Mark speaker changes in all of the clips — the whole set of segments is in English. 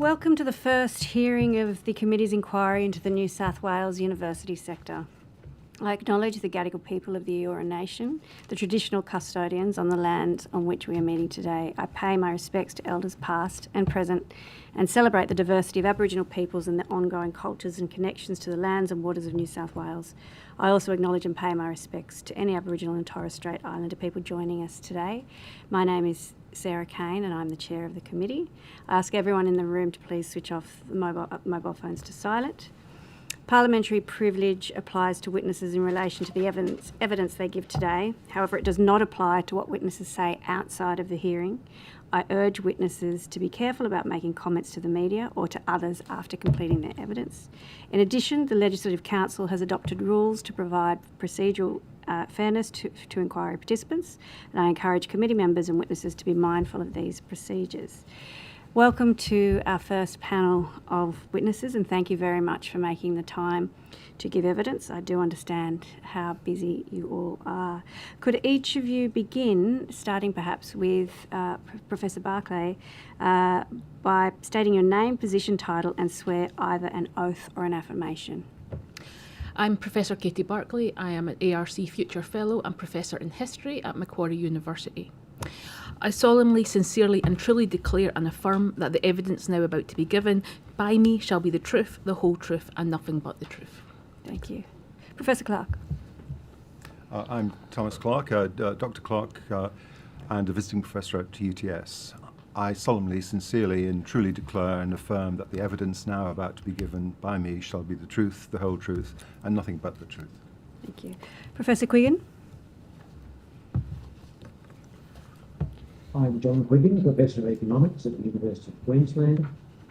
Speaker 1: Welcome to the first hearing of the Committee's inquiry into the New South Wales university sector. I acknowledge the Gadigal people of the Eora Nation, the traditional custodians on the land on which we are meeting today. I pay my respects to elders past and present and celebrate the diversity of Aboriginal peoples and their ongoing cultures and connections to the lands and waters of New South Wales. I also acknowledge and pay my respects to any Aboriginal and Torres Strait Islander people joining us today. My name is Sarah Kane and I'm the chair of the committee. I ask everyone in the room to please switch off the mobile phones to silent. Parliamentary privilege applies to witnesses in relation to the evidence they give today. However, it does not apply to what witnesses say outside of the hearing. I urge witnesses to be careful about making comments to the media or to others after completing their evidence. In addition, the Legislative Council has adopted rules to provide procedural fairness to inquiry participants, and I encourage committee members and witnesses to be mindful of these procedures. Welcome to our first panel of witnesses, and thank you very much for making the time to give evidence. I do understand how busy you all are. Could each of you begin, starting perhaps with Professor Barclay, by stating your name, position, title, and swear either an oath or an affirmation?
Speaker 2: I'm Professor Katie Barclay. I am an ARC Future Fellow and Professor in History at Macquarie University. I solemnly, sincerely and truly declare and affirm that the evidence now about to be given by me shall be the truth, the whole truth and nothing but the truth.
Speaker 1: Thank you. Professor Clark.
Speaker 3: I'm Thomas Clark, Dr. Clark, and a visiting professor at UTS. I solemnly, sincerely and truly declare and affirm that the evidence now about to be given by me shall be the truth, the whole truth and nothing but the truth.
Speaker 1: Thank you. Professor Quiggin.
Speaker 4: I'm John Quiggin, Professor of Economics at the University of Queensland.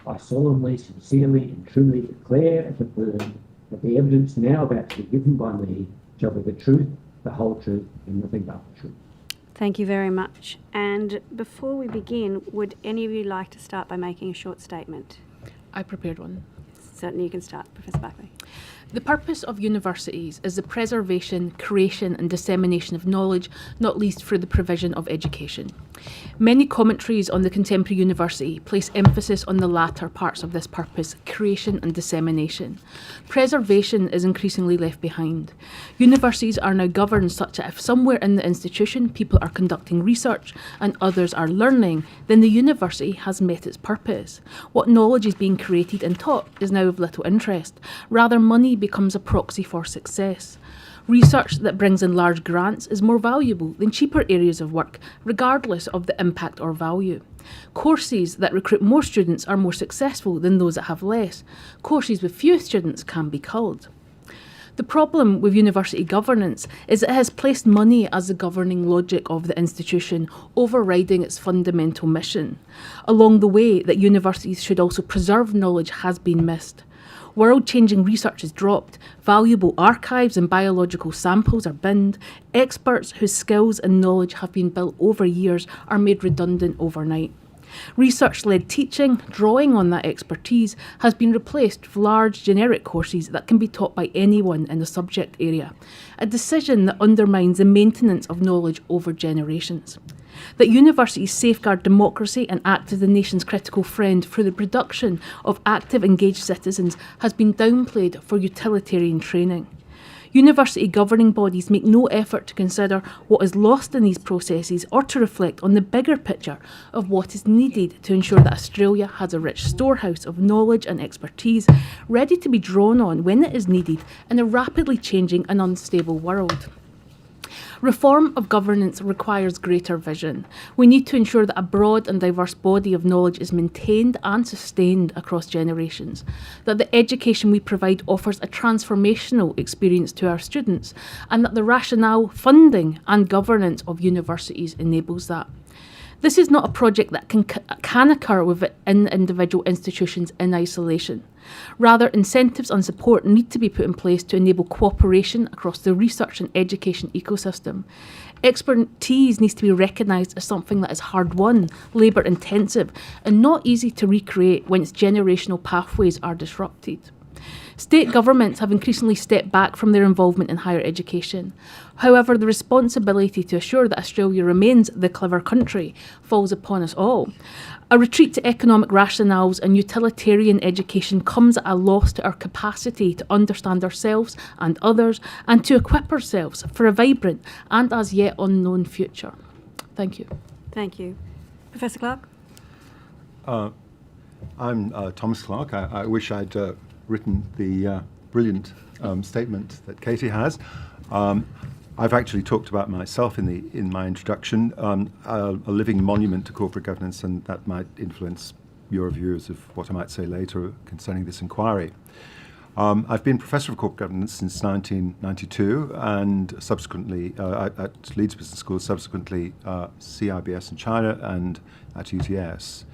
Speaker 4: I solemnly, sincerely and truly declare and affirm that the evidence now about to be given by me shall be the truth, the whole truth and nothing but the truth.
Speaker 1: Thank you very much. And before we begin, would any of you like to start by making a short statement?
Speaker 2: I prepared one.
Speaker 1: Certainly you can start, Professor Barclay.
Speaker 2: The purpose of universities is the preservation, creation and dissemination of knowledge, not least through the provision of education. Many commentaries on the contemporary university place emphasis on the latter parts of this purpose, creation and dissemination. Preservation is increasingly left behind. Universities are now governed such that if somewhere in the institution people are conducting research and others are learning, then the university has met its purpose. What knowledge is being created and taught is now of little interest. Rather, money becomes a proxy for success. Research that brings in large grants is more valuable than cheaper areas of work, regardless of the impact or value. Courses that recruit more students are more successful than those that have less. Courses with few students can be culled. The problem with university governance is it has placed money as the governing logic of the institution, overriding its fundamental mission. Along the way, that universities should also preserve knowledge has been missed. World-changing research is dropped, valuable archives and biological samples are binned, experts whose skills and knowledge have been built over years are made redundant overnight. Research-led teaching, drawing on that expertise, has been replaced with large generic courses that can be taught by anyone in the subject area, a decision that undermines the maintenance of knowledge over generations. That universities safeguard democracy and act as the nation's critical friend through the production of active, engaged citizens has been downplayed for utilitarian training. University governing bodies make no effort to consider what is lost in these processes or to reflect on the bigger picture of what is needed to ensure that Australia has a rich storehouse of knowledge and expertise ready to be drawn on when it is needed in a rapidly changing and unstable world. Reform of governance requires greater vision. We need to ensure that a broad and diverse body of knowledge is maintained and sustained across generations, that the education we provide offers a transformational experience to our students, and that the rationale, funding and governance of universities enables that. This is not a project that can occur within individual institutions in isolation. Rather, incentives and support need to be put in place to enable cooperation across the research and education ecosystem. Expertise needs to be recognised as something that is hard-won, labour-intensive, and not easy to recreate when its generational pathways are disrupted. State governments have increasingly stepped back from their involvement in higher education. However, the responsibility to assure that Australia remains the clever country falls upon us all. A retreat to economic rationales and utilitarian education comes at a loss to our capacity to understand ourselves and others and to equip ourselves for a vibrant and as yet unknown future. Thank you.
Speaker 1: Thank you. Professor Clark?
Speaker 3: I'm Thomas Clark. I wish I'd written the brilliant statement that Katie has. I've actually talked about myself in my introduction, a living monument to corporate governance, and that might influence your views of what I might say later concerning this inquiry. I've been Professor of Corporate Governance since 1992 and subsequently at Leeds Business School, subsequently CIBS in China and at UTS.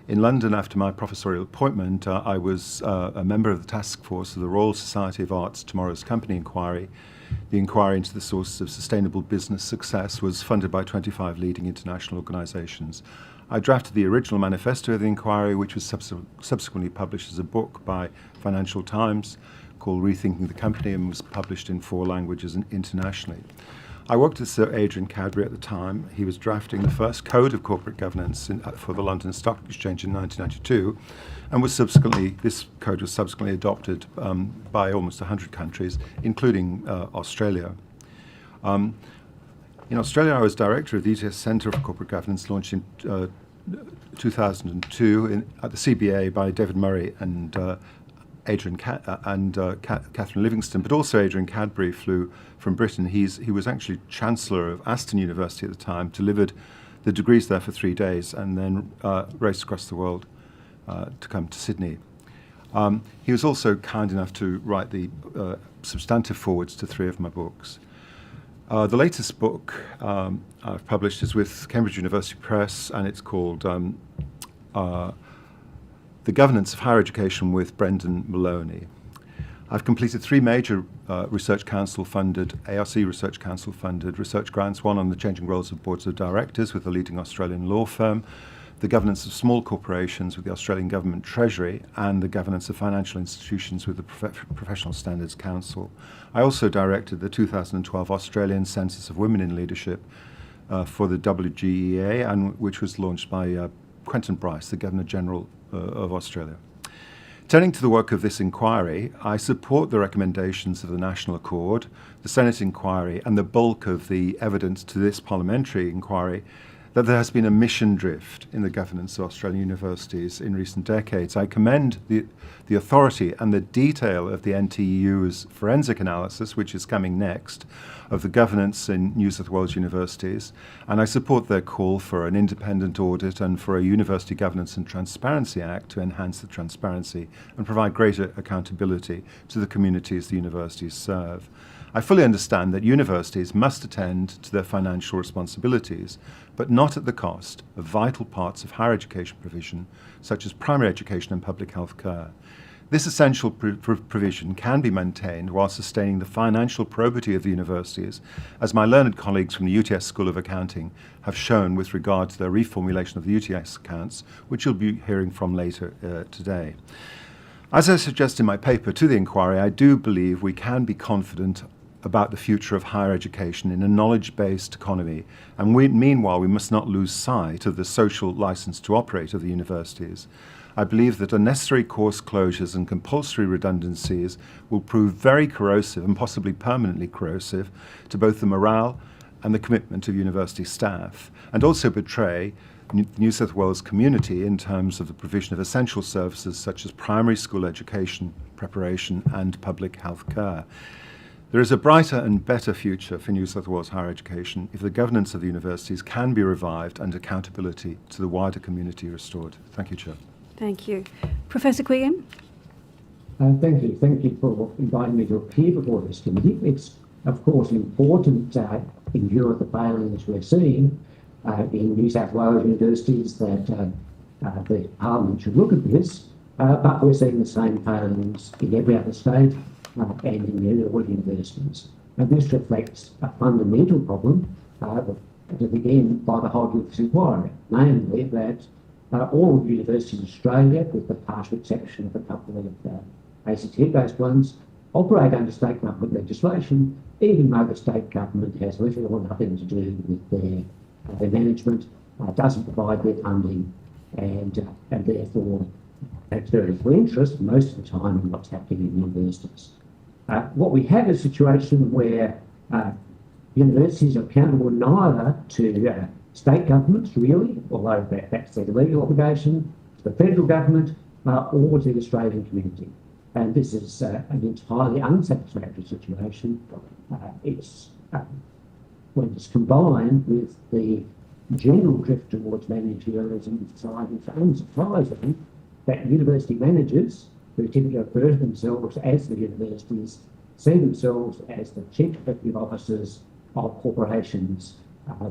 Speaker 3: In London, after my professorial appointment, I was a member of the task force of the Royal Society of Art's Tomorrow's Company inquiry. The inquiry into the sources of sustainable business success was funded by 25 leading international organisations. I drafted the original manifesto of the inquiry, which was subsequently published as a book by Financial Times called Rethinking the Company and was published in 4 languages internationally. I worked with Sir Adrian Cadbury at the time. He was drafting the first code of corporate governance for the London Stock Exchange in 1992, and this code was subsequently adopted by almost 100 countries, including Australia. In Australia, I was director of the UTS Centre for Corporate Governance, launched in 2002 at the CBA by David Murray and Catherine Livingston, but also Adrian Cadbury flew from Britain. He was actually Chancellor of Aston University at the time, delivered the degrees there for 3 days, and then raced across the world to come to Sydney. He was also kind enough to write the substantive forwards to 3 of my books. The latest book I've published is with Cambridge University Press, and it's called The Governance of Higher Education with Brendan Maloney. I've completed 3 major Research Council-funded, ARC Research Council-funded research grants, one on the changing roles of boards of directors with a leading Australian law firm, the governance of small corporations with the Australian Government Treasury, and the governance of financial institutions with the Professional Standards Council. I also directed the 2012 Australian Census of Women in Leadership for the WGEA, and which was launched by Quentin Bryce, the Governor-General of Australia. Turning to the work of this inquiry, I support the recommendations of the National Accord, the Senate inquiry, and the bulk of the evidence to this parliamentary inquiry that there has been a mission drift in the governance of Australian universities in recent decades. I commend the authority and the detail of the NTU's forensic analysis, which is coming next, of the governance in New South Wales universities, and I support their call for an independent audit and for a University Governance and Transparency Act to enhance the transparency and provide greater accountability to the communities the universities serve. I fully understand that universities must attend to their financial responsibilities, but not at the cost of vital parts of higher education provision, such as primary education and public health care. This essential provision can be maintained while sustaining the financial probity of the universities, as my learned colleagues from the UTS School of Accounting have shown with regard to their reformulation of the UTS accounts, which you'll be hearing from later today. As I suggest in my paper to the inquiry, I do believe we can be confident about the future of higher education in a knowledge-based economy, and meanwhile we must not lose sight of the social license to operate of the universities. I believe that unnecessary course closures and compulsory redundancies will prove very corrosive and possibly permanently corrosive to both the morale and the commitment of university staff, and also betray New South Wales community in terms of the provision of essential services such as primary school education, preparation and public health care. There is a brighter and better future for New South Wales higher education if the governance of the universities can be revived and accountability to the wider community restored. Thank you, Chair.
Speaker 1: Thank you. Professor Quiggin?
Speaker 4: Thank you. Thank you for inviting me to appear before this committee. It's, of course, important in view of the failings we're seeing in New South Wales universities that the Parliament should look at this, but we're seeing the same failings in every other state and in all universities. And this reflects a fundamental problem that began by the whole of this inquiry, namely that all universities in Australia, with the partial exception of a couple of ACT-based ones, operate under state government legislation, even though the state government has little or nothing to do with their management, doesn't provide their funding, and therefore has very little interest most of the time in what's happening in universities. What we have is a situation where universities are accountable neither to state governments, really, although that's their legal obligation, to the federal government, or to the Australian community. And this is an entirely unsatisfactory situation. When it's combined with the general drift towards managerialism in society, it's unsurprising that university managers, who typically refer to themselves as the universities, see themselves as the chief executive officers of corporations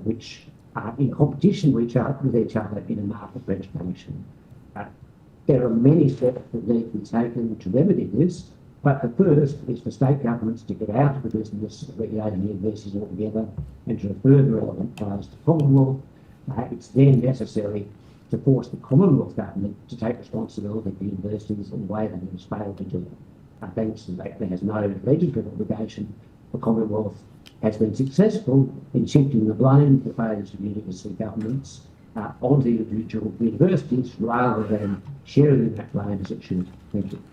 Speaker 4: which are in competition with each other in a market for education. There are many steps that need to be taken to remedy this, but the first is for state governments to get out of the business of regulating universities altogether and to refer the relevant powers to Commonwealth. It's then necessary to force the Commonwealth government to take responsibility for universities in a way that it has failed to do. Thanks to the fact there has no legislative obligation, the Commonwealth has been successful in shifting the blame for failures of university governments onto individual universities rather than sharing that blame as it should. Thank you.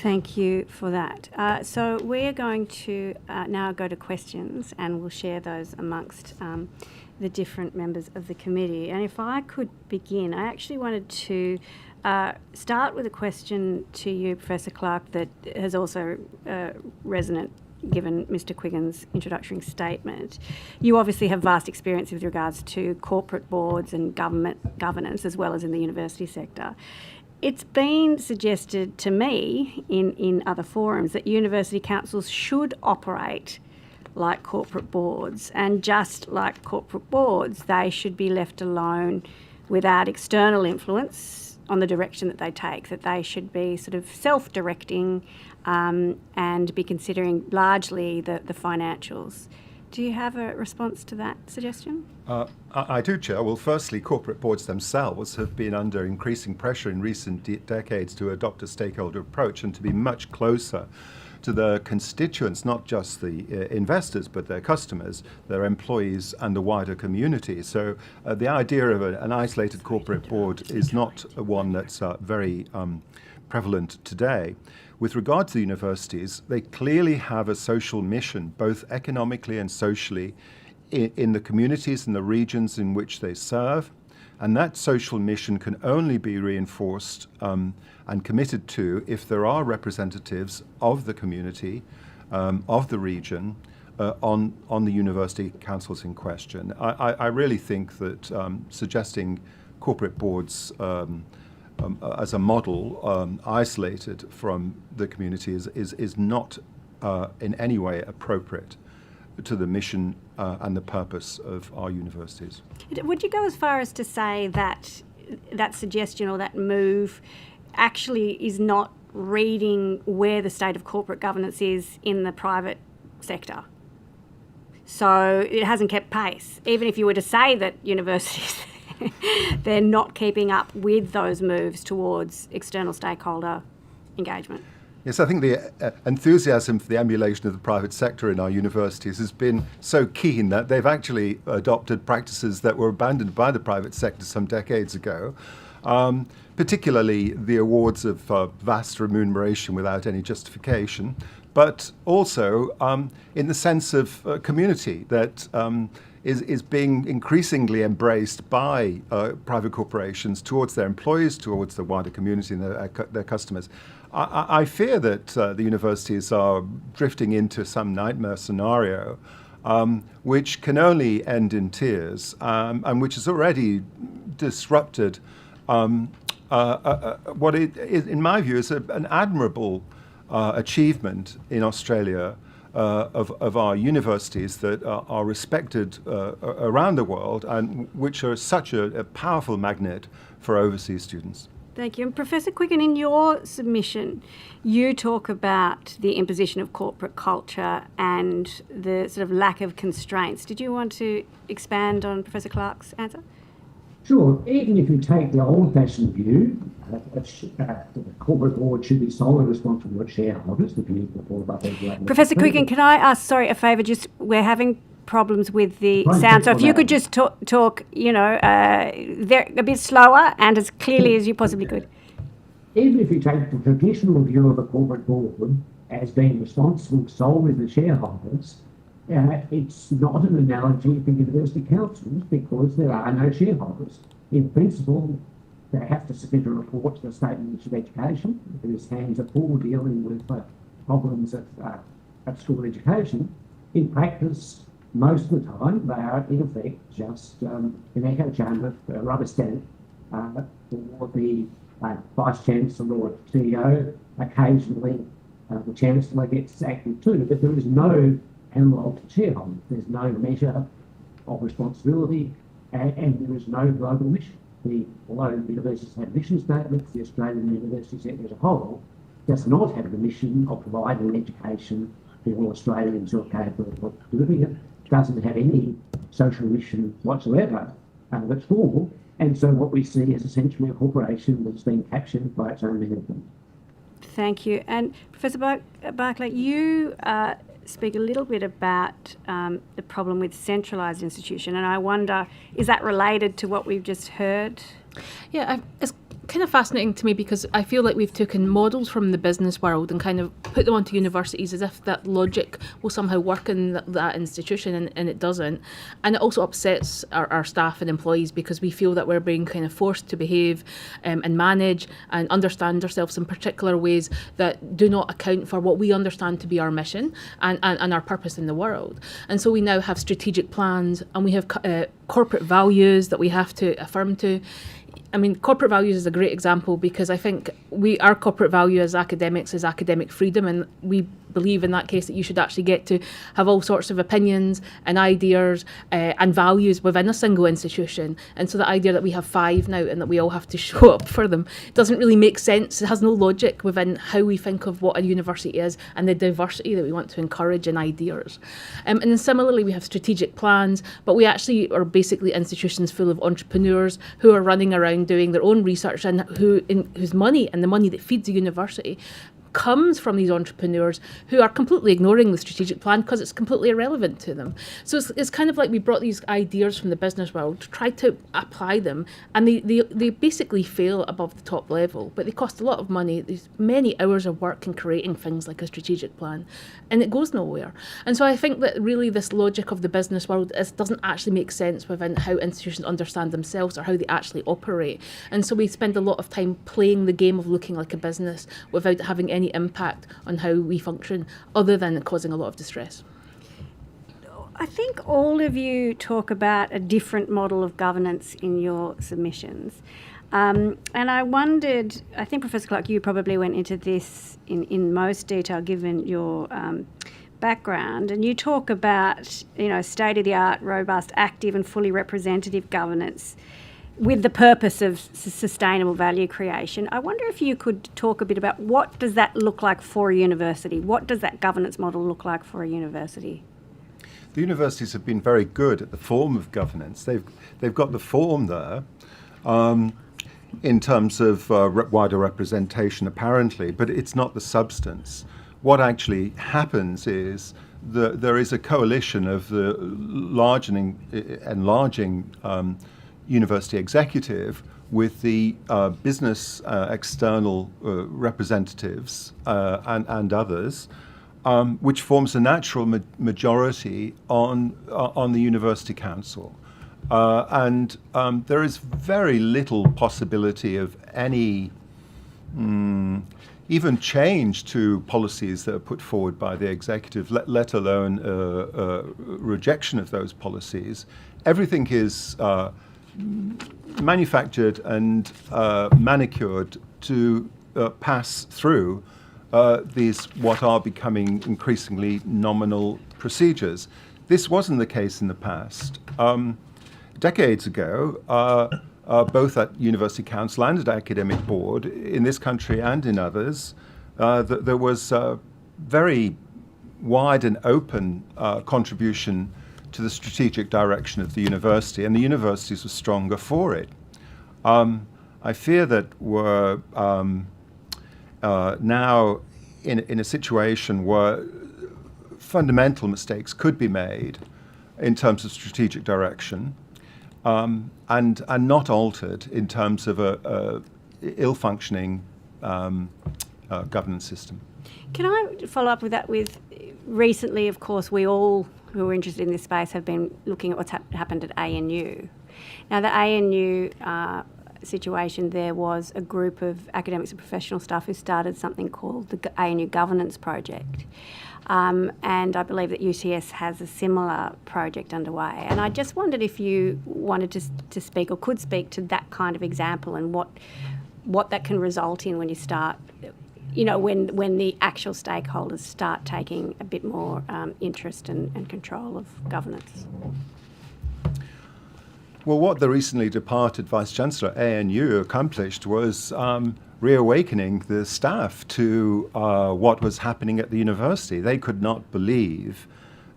Speaker 1: Thank you for that. So we're going to now go to questions, and we'll share those amongst the different members of the committee. And if I could begin, I actually wanted to start with a question to you, Professor Clark, that has also resonant given Mr. Quiggins' introductory statement. You obviously have vast experience with regards to corporate boards and government governance, as well as in the university sector. It's been suggested to me in other forums that university councils should operate like corporate boards, and just like corporate boards, they should be left alone without external influence on the direction that they take, that they should be sort of self-directing and be considering largely the financials. Do you have a response to that suggestion?
Speaker 3: I do, Chair. Well, firstly, corporate boards themselves have been under increasing pressure in recent decades to adopt a stakeholder approach and to be much closer to their constituents, not just the investors, but their customers, their employees, and the wider community. So the idea of an isolated corporate board is not one that's very prevalent today. With regard to the universities, they clearly have a social mission, both economically and socially, in the communities and the regions in which they serve. And that social mission can only be reinforced and committed to if there are representatives of the community, of the region, on the university councils in question. I really think that suggesting corporate boards as a model isolated from the community is not in any way appropriate to the mission and the purpose of our universities.
Speaker 1: Would you go as far as to say that that suggestion or that move actually is not reading where the state of corporate governance is in the private sector? So it hasn't kept pace. Even if you were to say that universities they're not keeping up with those moves towards external stakeholder engagement.
Speaker 3: Yes, I think the enthusiasm for the emulation of the private sector in our universities has been so keen that they've actually adopted practices that were abandoned by the private sector some decades ago, particularly the awards of vast remuneration without any justification, but also in the sense of community that is being increasingly embraced by private corporations towards their employees, towards the wider community and their customers. I fear that the universities are drifting into some nightmare scenario which can only end in tears and which has already disrupted what it is, in my view, is an admirable achievement in Australia of our universities that are respected around the world and which are such a powerful magnet for overseas students.
Speaker 1: Thank you. And Professor Quiggin, in your submission, you talk about the imposition of corporate culture and the sort of lack of constraints. Did you want to expand on Professor Clark's answer?
Speaker 4: Sure, even if you take the old-fashioned view that the corporate board should be solely responsible to shareholders, the view before above regulated.
Speaker 1: Professor Quicken, can I ask, sorry, a favour? Just we're having problems with the
Speaker 4: Right,
Speaker 1: sound, so if you
Speaker 4: well,
Speaker 1: could just talk, a bit slower and as clearly as you possibly could.
Speaker 4: Even if you take the traditional view of the corporate board as being responsible solely to shareholders, it's not an analogy for university councils because there are no shareholders. In principle, they have to submit a report to the State Ministry of Education, whose hands are full dealing with problems at school education. In practice, most of the time, they are in effect just an echo chamber, a rubber stamp for the Vice Chancellor or CEO. Occasionally, the Chancellor gets active too, but there is no analogue to shareholders. There's no measure of responsibility, and there is no global mission. Although the universities have mission statements, the Australian university sector as a whole does not have the mission of providing education for all Australians who are capable of delivering it. Doesn't have any social mission whatsoever at all. And so what we see is essentially a corporation that's been captured by its own management.
Speaker 1: Thank you. And Professor Barclay, you speak a little bit about the problem with centralised institution, and I wonder, is that related to what we've just heard?
Speaker 2: Yeah, it's kind of fascinating to me because I feel like we've taken models from the business world and kind of put them onto universities as if that logic will somehow work in that institution, and it doesn't. And it also upsets our staff and employees because we feel that we're being kind of forced to behave and manage and understand ourselves in particular ways that do not account for what we understand to be our mission and our purpose in the world. And so we now have strategic plans and we have corporate values that we have to affirm to. I mean, corporate values is a great example because I think our corporate value as academics is academic freedom, and we believe in that case that you should actually get to have all sorts of opinions and ideas and values within a single institution. And so the idea that we have 5 now and that we all have to show up for them doesn't really make sense. It has no logic within how we think of what a university is and the diversity that we want to encourage in ideas. And then similarly, we have strategic plans, but we actually are basically institutions full of entrepreneurs who are running around doing their own research and whose money and the money that feeds the university comes from these entrepreneurs who are completely ignoring the strategic plan because it's completely irrelevant to them. So it's kind of like we brought these ideas from the business world to try to apply them, and they basically fail above the top level, but they cost a lot of money. There's many hours of work in creating things like a strategic plan, and it goes nowhere. And so I think that really this logic of the business world doesn't actually make sense within how institutions understand themselves or how they actually operate. And so we spend a lot of time playing the game of looking like a business without having any impact on how we function other than causing a lot of distress.
Speaker 1: I think all of you talk about a different model of governance in your submissions. And I wondered, I think Professor Clark, you probably went into this in most detail given your background, and you talk about, state-of-the-art, robust, active and fully representative governance with the purpose of sustainable value creation. I wonder if you could talk a bit about what does that look like for a university? What does that governance model look like for a university?
Speaker 3: The universities have been very good at the form of governance. They've got the form there in terms of wider representation apparently, but it's not the substance. What actually happens is there is a coalition of the enlarging university executive with the business external representatives and others, which forms a natural majority on the university council. And there is very little possibility of any even change to policies that are put forward by the executive, let alone rejection of those policies. Everything is manufactured and manicured to pass through these what are becoming increasingly nominal procedures. This wasn't the case in the past. Decades ago, both at University Council and at Academic Board, in this country and in others, there was a very wide and open contribution to the strategic direction of the university, and the universities were stronger for it. I fear that we're now in a situation where fundamental mistakes could be made in terms of strategic direction, and not altered in terms of a ill-functioning governance system.
Speaker 1: Can I follow up with that? With recently, of course, we all who are interested in this space have been looking at what's happened at ANU. Now, the ANU situation, there was a group of academics and professional staff who started something called the ANU Governance Project. And I believe that UTS has a similar project underway. And I just wondered if you wanted to speak or could speak to that kind of example and what that can result in when you start, when the actual stakeholders start taking a bit more interest and control of governance.
Speaker 3: Well, what the recently departed Vice-Chancellor at ANU accomplished was reawakening the staff to what was happening at the university. They could not believe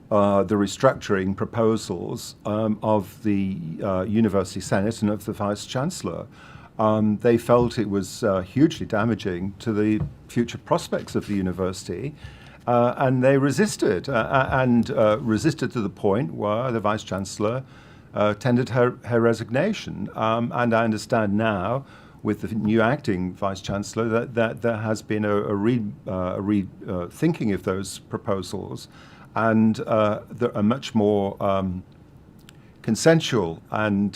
Speaker 3: the restructuring proposals of the University Senate and of the Vice-Chancellor. They felt it was hugely damaging to the future prospects of the university, and they resisted, resisted to the point where the Vice-Chancellor tendered her resignation. And I understand now, with the new acting Vice-Chancellor, that there has been a rethinking of those proposals, and a much more consensual and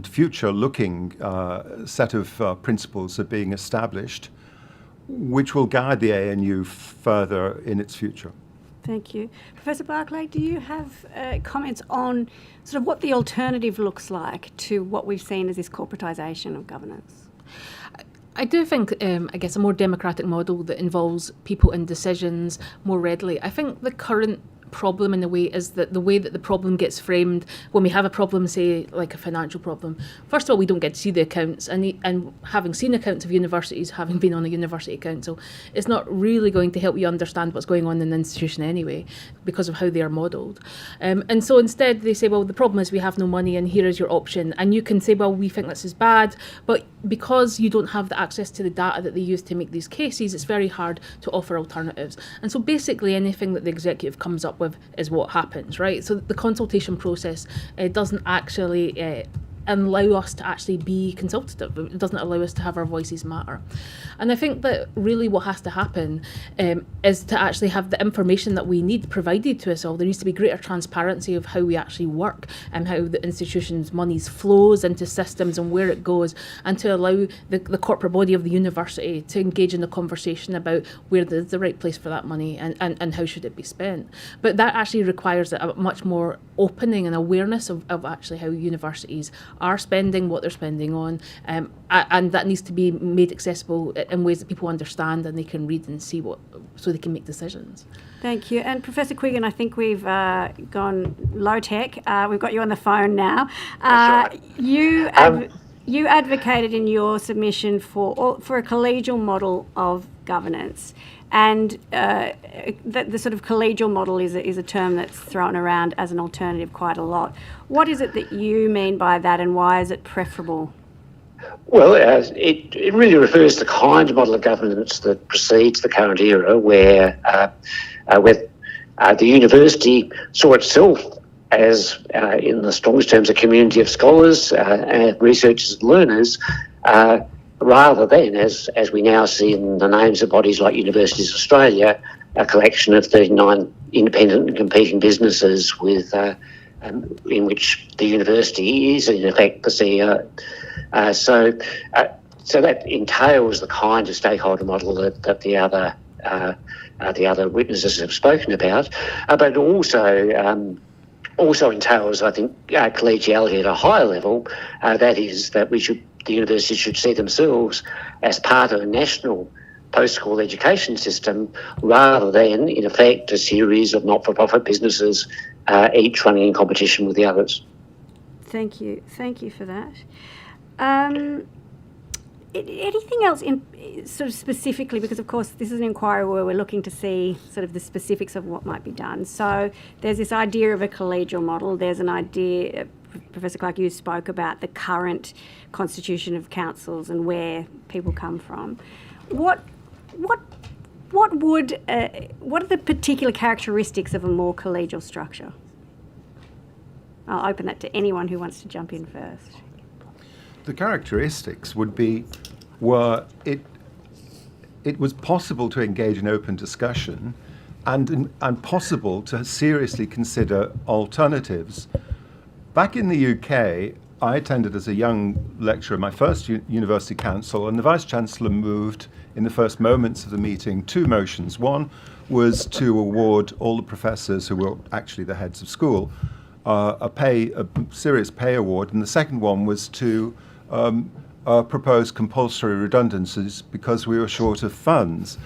Speaker 3: future-looking set of principles are being established, which will guide the ANU further in its future.
Speaker 1: Thank you. Professor Barclay, do you have comments on sort of what the alternative looks like to what we've seen as this corporatisation of governance?
Speaker 2: I do think, I guess, a more democratic model that involves people in decisions more readily. I think the current problem in a way is that the way that the problem gets framed when we have a problem, say like a financial problem, first of all, we don't get to see the accounts, and having seen accounts of universities, having been on a university council, it's not really going to help you understand what's going on in the institution anyway, because of how they are modelled. And so instead they say, well, the problem is we have no money and here is your option, and you can say, well, we think this is bad, but because you don't have the access to the data that they use to make these cases, it's very hard to offer alternatives. And so basically anything that the executive comes up with is what happens, right? So the consultation process doesn't actually allow us to actually be consultative. It doesn't allow us to have our voices matter. And I think that really what has to happen is to actually have the information that we need provided to us all. There needs to be greater transparency of how we actually work and how the institution's monies flows into systems and where it goes, and to allow the corporate body of the university to engage in the conversation about where there's the right place for that money and how should it be spent. But that actually requires a much more opening and awareness of actually how universities are spending, what they're spending on, and that needs to be made accessible in ways that people understand and they can read and see so they can make decisions.
Speaker 1: Thank you. And Professor Quiggin, I think we've gone low tech. We've got you on the phone now.
Speaker 5: That's right.
Speaker 1: You advocated in your submission for a collegial model of governance. And the sort of collegial model is a term that's thrown around as an alternative quite a lot. What is it that you mean by that, and why is it preferable?
Speaker 5: Well, it really refers to the kind of model of governance that precedes the current era, where the university saw itself as, in the strongest terms, a community of scholars, researchers and learners, rather than, as we now see in the names of bodies like Universities Australia, a collection of 39 independent and competing businesses with in which the university is, in effect, the CEO. So that entails the kind of stakeholder model that the other witnesses have spoken about, but also entails, I think, collegiality at a higher level. That is, that the university should see themselves as part of a national post-school education system, rather than, in effect, a series of not-for-profit businesses, each running in competition with the others.
Speaker 1: Thank you for that. Anything else in sort of specifically, because of course this is an inquiry where we're looking to see sort of the specifics of what might be done. So there's this idea of a collegial model. There's an idea, Professor Clark, you spoke about the current constitution of councils and where people come from. What are the particular characteristics of a more collegial structure? I'll open that to anyone who wants to jump in first.
Speaker 3: The characteristics would be it was possible to engage in open discussion and possible to seriously consider alternatives. Back in the UK, I attended as a young lecturer my first university council, and the Vice-Chancellor moved in the first moments of the meeting 2 motions. One was to award all the professors who were actually the heads of school a serious pay award, and the second one was to propose compulsory redundancies because we were short of funds.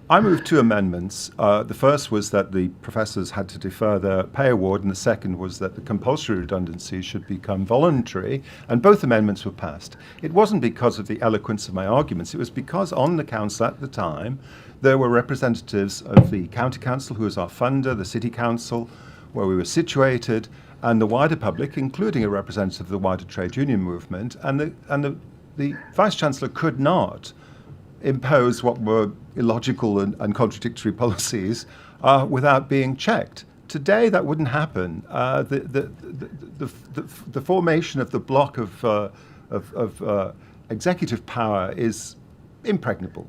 Speaker 3: I moved 2 amendments. The first was that the professors had to defer their pay award, and the second was that the compulsory redundancies should become voluntary, and both amendments were passed. It wasn't because of the eloquence of my arguments, it was because on the council at the time there were representatives of the county council, who was our funder, the city council, where we were situated, and the wider public, including a representative of the wider trade union movement, and the Vice-Chancellor could not impose what were illogical and contradictory policies without being checked. Today, that wouldn't happen. The formation of the block of executive power is impregnable,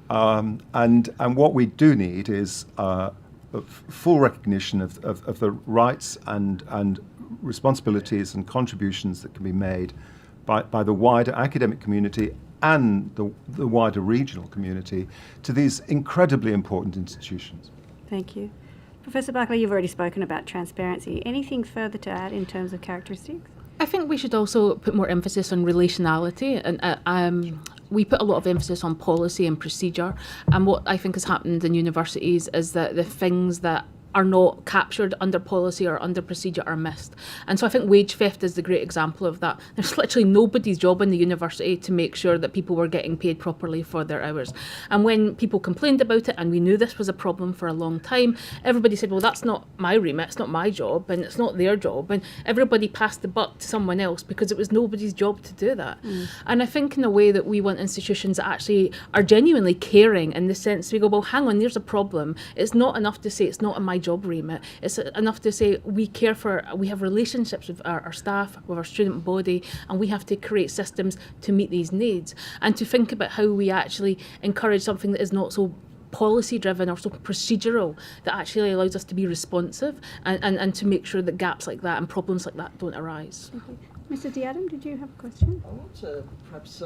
Speaker 3: and what we do need is full recognition of the rights and responsibilities and contributions that can be made by the wider academic community and the wider regional community to these incredibly important institutions.
Speaker 1: Thank you. Professor Barclay, you've already spoken about transparency. Anything further to add in terms of characteristics?
Speaker 2: I think we should also put more emphasis on relationality, and we put a lot of emphasis on policy and procedure, and what I think has happened in universities is that the things that are not captured under policy or under procedure are missed. And so I think wage theft is the great example of that. There's literally nobody's job in the university to make sure that people were getting paid properly for their hours. And when people complained about it, and we knew this was a problem for a long time, everybody said, well, that's not my remit, it's not my job, and it's not their job. And everybody passed the buck to someone else because it was nobody's job to do that. And I think in a way that we want institutions that actually are genuinely caring, in the sense we go, well, hang on, there's a problem. It's not enough to say it's not in my job remit. It's enough to say we have relationships with our staff, with our student body, and we have to create systems to meet these needs, and to think about how we actually encourage something that is not so policy driven or so procedural, that actually allows us to be responsive and to make sure that gaps like that and problems like that don't arise.
Speaker 1: Mr. Diadam, did you have a question?
Speaker 6: I want to perhaps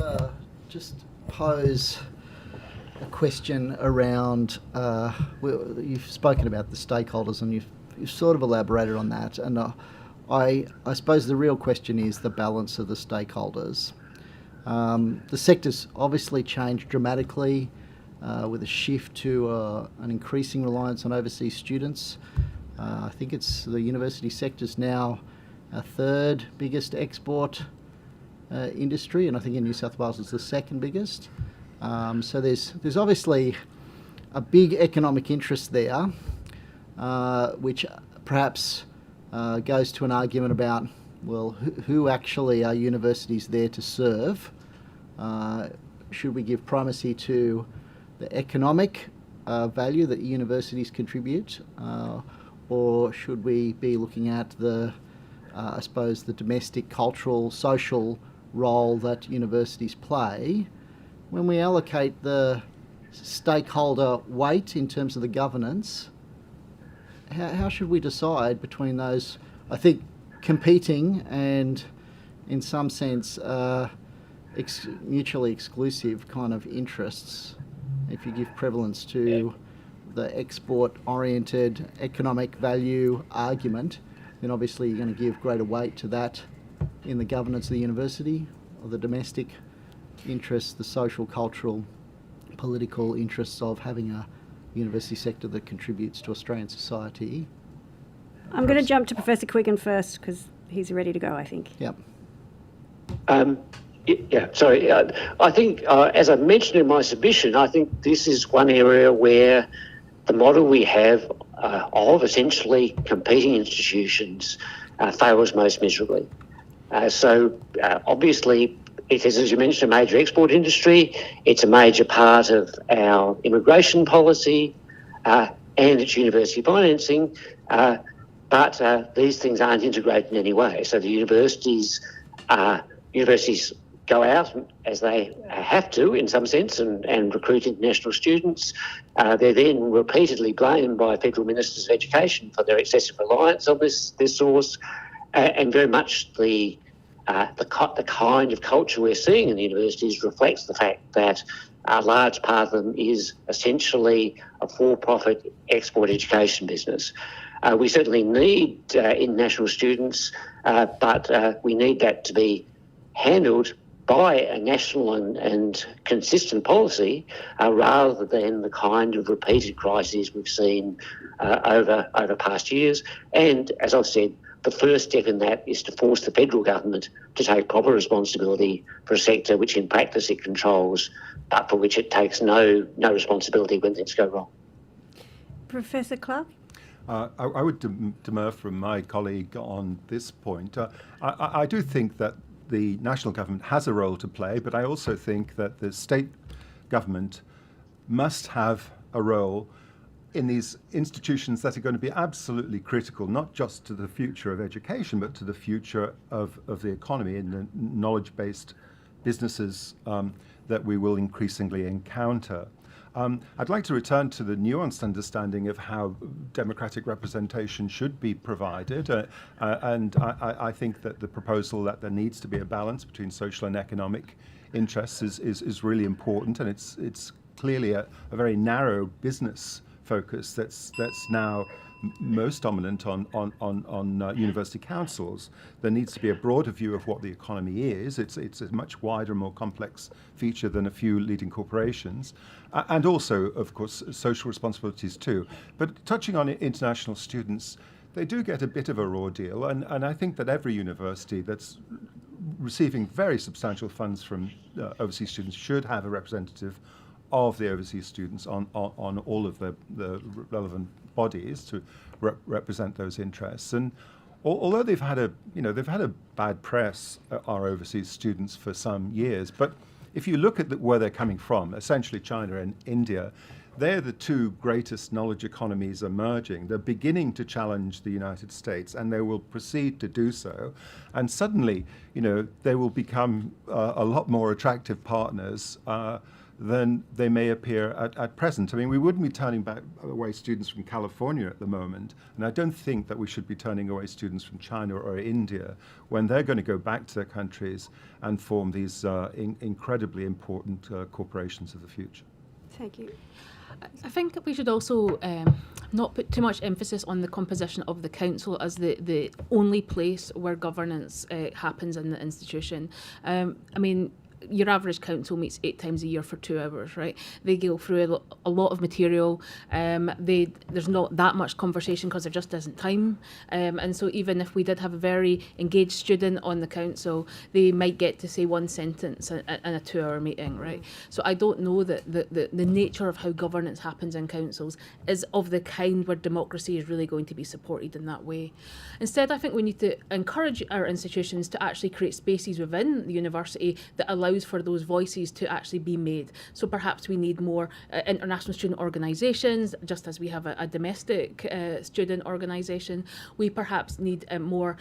Speaker 6: just pose a question around, you've spoken about the stakeholders, and you've sort of elaborated on that, and I suppose the real question is the balance of the stakeholders. The sector's obviously changed dramatically with a shift to an increasing reliance on overseas students. I think it's the university sector's now our 3rd biggest export industry, and I think in New South Wales it's the 2nd biggest. So there's obviously a big economic interest there, which perhaps goes to an argument about, well, who actually are universities there to serve? Should we give primacy to the economic value that universities contribute, or should we be looking at I suppose, the domestic, cultural, social role that universities play? When we allocate the stakeholder weight in terms of the governance, how should we decide between those, I think, competing and, in some sense, mutually exclusive kind of interests? If you give prevalence to the export-oriented economic value argument, then obviously you're going to give greater weight to that in the governance of the university, or the domestic interests, the social, cultural, political interests of having a university sector that contributes to Australian society.
Speaker 1: I'm going to jump to Professor Quiggin first because he's ready to go, I think.
Speaker 6: Yep.
Speaker 5: Yeah, sorry. I think, as I mentioned in my submission, I think this is one area where the model we have of essentially competing institutions fails most miserably. Obviously, it is, as you mentioned, a major export industry. It's a major part of our immigration policy and its university financing. But these things aren't integrated in any way. So the universities go out as they have to, in some sense, and recruit international students. They're then repeatedly blamed by federal ministers of education for their excessive reliance on this source, and very much the kind of culture we're seeing in the universities reflects the fact that a large part of them is essentially a for-profit export education business. We certainly need international students, but we need that to be handled by a national and consistent policy rather than the kind of repeated crises we've seen over past years. And as I've said, the first step in that is to force the federal government to take proper responsibility for a sector which in practice it controls, but for which it takes no responsibility when things go wrong.
Speaker 1: Professor Clark?
Speaker 3: I would demur from my colleague on this point. I do think that the national government has a role to play, but I also think that the state government must have a role in these institutions that are going to be absolutely critical, not just to the future of education, but to the future of the economy and the knowledge-based businesses that we will increasingly encounter. I'd like to return to the nuanced understanding of how democratic representation should be provided, and I think that the proposal that there needs to be a balance between social and economic interests is really important, and it's clearly a very narrow business focus that's now most dominant on university councils. There needs to be a broader view of what the economy is. It's a much wider, more complex feature than a few leading corporations. And also, of course, social responsibilities too. But touching on international students, they do get a bit of a raw deal. And I think that every university that's receiving very substantial funds from overseas students should have a representative of the overseas students on all of the relevant bodies to represent those interests. And although they've had a bad press, our overseas students, for some years, but if you look at where they're coming from, essentially China and India, they're the two greatest knowledge economies emerging. They're beginning to challenge the United States, and they will proceed to do so. And suddenly, they will become a lot more attractive partners than they may appear at present. I mean, we wouldn't be turning away students from California at the moment, and I don't think that we should be turning away students from China or India when they're going to go back to their countries and form these incredibly important corporations of the future.
Speaker 1: Thank you.
Speaker 2: I think we should also not put too much emphasis on the composition of the council as the only place where governance happens in the institution. I mean, your average council meets 8 times a year for 2 hours, right? They go through a lot of material. There's not that much conversation because there just isn't time. And so even if we did have a very engaged student on the council, they might get to say one sentence in a 2-hour meeting, right? So I don't know that the nature of how governance happens in councils is of the kind where democracy is really going to be supported in that way. Instead, I think we need to encourage our institutions to actually create spaces within the university that allows for those voices to actually be made. So perhaps we need more international student organisations, just as we have a domestic student organisation. We perhaps need more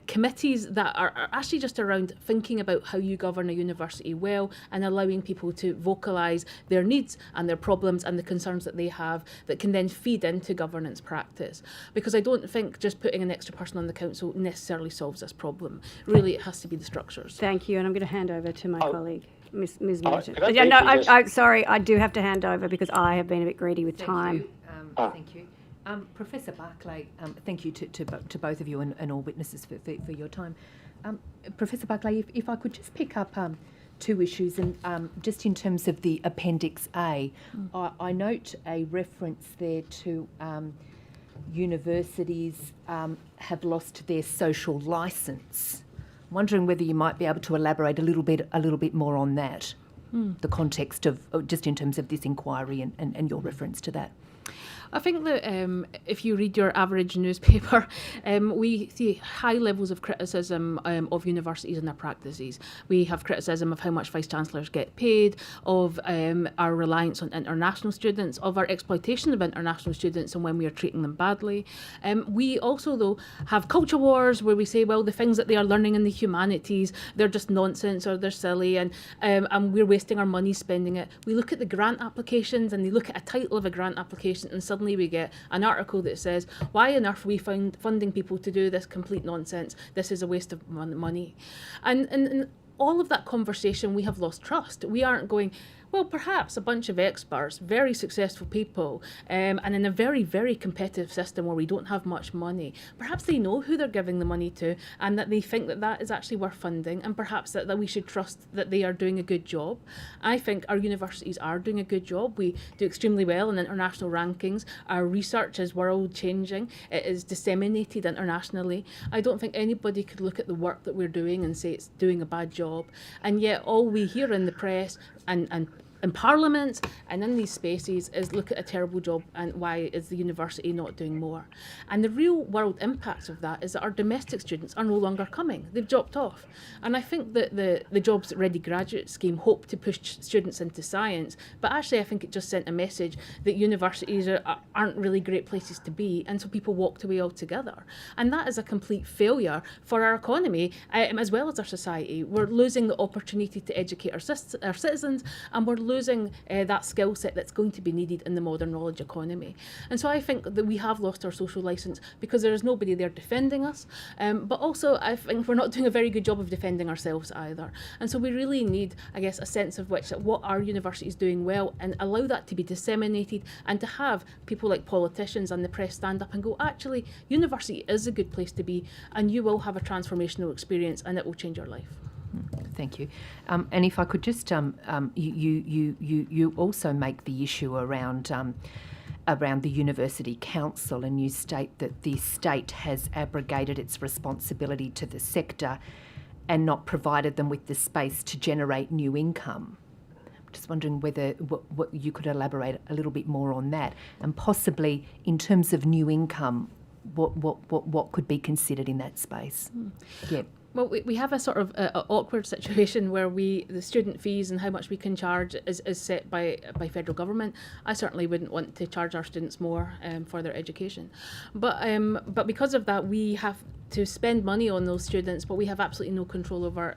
Speaker 2: committees that are actually just around thinking about how you govern a university well and allowing people to vocalise their needs and their problems and the concerns that they have that can then feed into governance practice. Because I don't think just putting an extra person on the council necessarily solves this problem. Really, it has to be the structures.
Speaker 1: Thank you, and I'm going to hand over to my colleague, Ms. Merton.
Speaker 5: could I
Speaker 1: Yeah, no,
Speaker 5: briefly
Speaker 1: I'm sorry, I do have to hand over because I have been a bit greedy with time.
Speaker 7: Thank you. Professor Barclay, thank you to both of you and all witnesses for your time. Professor Barclay, if I could just pick up 2 issues, and just in terms of the Appendix A, I note a reference there to universities have lost their social licence wondering whether you might be able to elaborate a little bit more on that, the context of just in terms of this inquiry and your reference to that.
Speaker 2: I think that if you read your average newspaper, we see high levels of criticism of universities and their practices. We have criticism of how much Vice-Chancellors get paid, of our reliance on international students, of our exploitation of international students and when we are treating them badly. We also, though, have culture wars where we say, well, the things that they are learning in the humanities, they're just nonsense or they're silly and we're wasting our money spending it. We look at the grant applications and they look at a title of a grant application and suddenly we get an article that says, why on earth are we funding people to do this complete nonsense? This is a waste of money. And all of that conversation, we have lost trust. We aren't going, well, perhaps a bunch of experts, very successful people, and in a very, very competitive system where we don't have much money, perhaps they know who they're giving the money to and that they think that that is actually worth funding, and perhaps that we should trust that they are doing a good job. I think our universities are doing a good job. We do extremely well in international rankings. Our research is world-changing. It is disseminated internationally. I don't think anybody could look at the work that we're doing and say it's doing a bad job. And yet all we hear in the press and in Parliament and in these spaces is look at a terrible job and why is the university not doing more. And the real world impact of that is that our domestic students are no longer coming. They've dropped off. And I think that the Jobs Ready Graduate Scheme hoped to push students into science, but actually I think it just sent a message that universities aren't really great places to be, and so people walked away altogether. And that is a complete failure for our economy as well as our society. We're losing the opportunity to educate our citizens, and we're losing that skill set that's going to be needed in the modern knowledge economy. And so I think that we have lost our social licence because there is nobody there defending us, but also I think we're not doing a very good job of defending ourselves either. And so we really need, I guess, a sense of what our university is doing well and allow that to be disseminated and to have people like politicians and the press stand up and go, actually, university is a good place to be and you will have a transformational experience and it will change your life.
Speaker 7: Thank you. And if I could just, you also make the issue around the University Council, and you state that the state has abrogated its responsibility to the sector and not provided them with the space to generate new income. Just wondering whether what you could elaborate a little bit more on that, and possibly in terms of new income, what could be considered in that space? Yeah.
Speaker 2: Well, we have a sort of awkward situation where the student fees and how much we can charge is set by federal government. I certainly wouldn't want to charge our students more for their education. But because of that, we have to spend money on those students, but we have absolutely no control over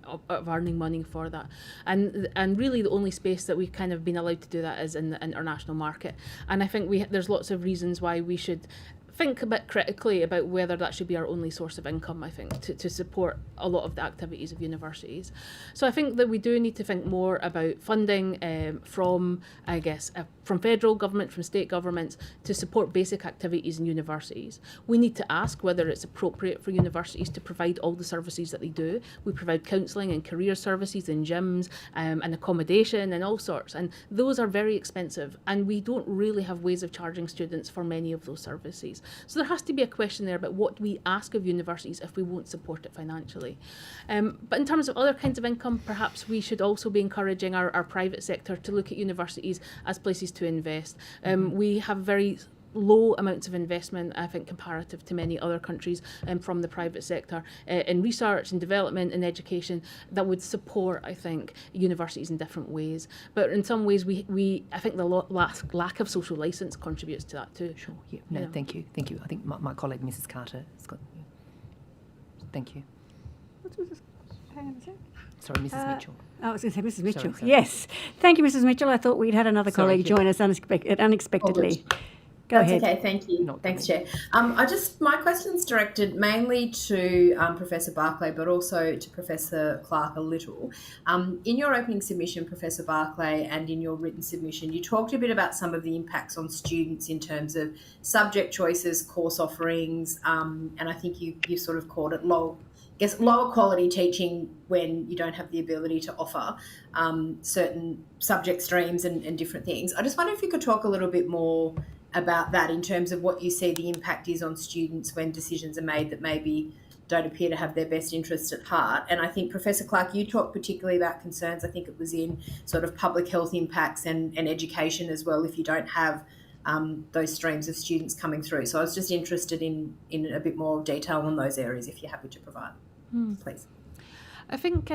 Speaker 2: of earning money for that. And really the only space that we've kind of been allowed to do that is in the international market. And I think there's lots of reasons why we should think a bit critically about whether that should be our only source of income, I think, to support a lot of the activities of universities. So I think that we do need to think more about funding from federal government, from state governments to support basic activities in universities. We need to ask whether it's appropriate for universities to provide all the services that they do. We provide counselling and career services and gyms and accommodation and all sorts, and those are very expensive, and we don't really have ways of charging students for many of those services. So there has to be a question there about what we ask of universities if we won't support it financially. But in terms of other kinds of income, perhaps we should also be encouraging our private sector to look at universities as places to invest. We have very low amounts of investment, I think, comparative to many other countries from the private sector in research and development and education that would support, I think, universities in different ways. But in some ways, I think the lack of social licence contributes to that too.
Speaker 7: Sure. Yeah. No. Thank you. Thank you. I think my colleague, Mrs. Carter, has got. Thank you.
Speaker 1: Hang on a sec.
Speaker 7: Sorry, Mrs. Mitchell.
Speaker 1: I was going to say Mrs. Mitchell.
Speaker 7: Sorry.
Speaker 1: Yes. Thank you, Mrs. Mitchell. I thought we'd had another colleague join us unexpectedly. Go ahead.
Speaker 8: Okay, thank you. Thanks, Chair. My question's directed mainly to Professor Barclay, but also to Professor Clark a little. In your opening submission, Professor Barclay, and in your written submission, you talked a bit about some of the impacts on students in terms of subject choices, course offerings, and I think you sort of called it lower quality teaching when you don't have the ability to offer certain subject streams and different things. I just wonder if you could talk a little bit more about that in terms of what you see the impact is on students when decisions are made that maybe don't appear to have their best interests at heart. And I think, Professor Clark, you talked particularly about concerns, I think it was in sort of public health impacts and education as well, if you don't have those streams of students coming through. So I was just interested in a bit more detail on those areas, if you're happy to provide, please.
Speaker 2: I think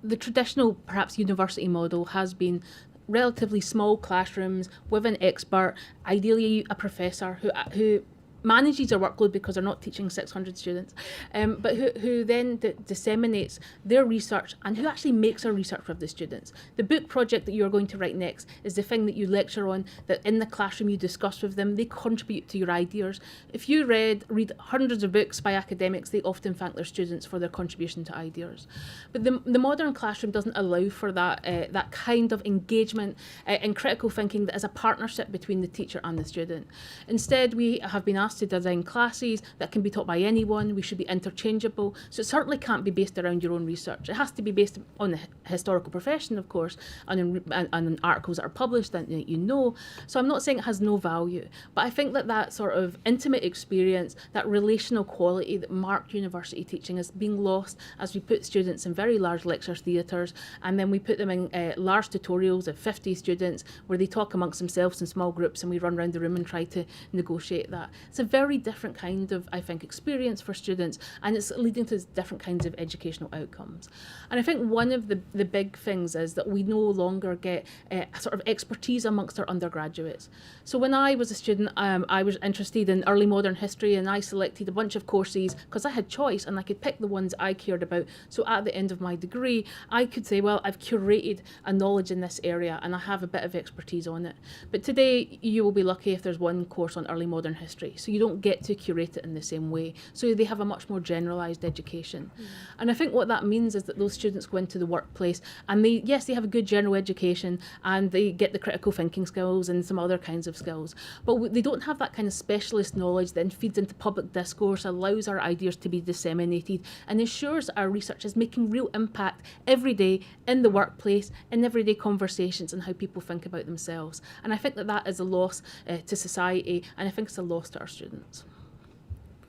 Speaker 2: the traditional, perhaps, university model has been relatively small classrooms with an expert, ideally a professor who manages their workload because they're not teaching 600 students, but who then disseminates their research and who actually makes their research with the students. The book project that you're going to write next is the thing that you lecture on, that in the classroom you discuss with them, they contribute to your ideas. If you read hundreds of books by academics, they often thank their students for their contribution to ideas. But the modern classroom doesn't allow for that kind of engagement and critical thinking that is a partnership between the teacher and the student. Instead, we have been asked to design classes that can be taught by anyone. We should be interchangeable. So it certainly can't be based around your own research. It has to be based on the historical profession, of course, and on articles that are published that you know. So I'm not saying it has no value, but I think that sort of intimate experience, that relational quality that marked university teaching is being lost as we put students in very large lecture theatres, and then we put them in large tutorials of 50 students where they talk amongst themselves in small groups, and we run around the room and try to negotiate that. It's a very different kind of, I think, experience for students, and it's leading to different kinds of educational outcomes. And I think one of the big things is that we no longer get a sort of expertise amongst our undergraduates. So when I was a student, I was interested in early modern history, and I selected a bunch of courses because I had choice and I could pick the ones I cared about. So at the end of my degree, I could say, well, I've curated a knowledge in this area and I have a bit of expertise on it. But today, you will be lucky if there's one course on early modern history. So you don't get to curate it in the same way. So they have a much more generalised education. And I think what that means is that those students go into the workplace and they have a good general education and they get the critical thinking skills and some other kinds of skills. But they don't have that kind of specialist knowledge that then feeds into public discourse, allows our ideas to be disseminated, and ensures our research is making real impact every day in the workplace, in everyday conversations and how people think about themselves. And I think that is a loss to society, and I think it's a loss to our students.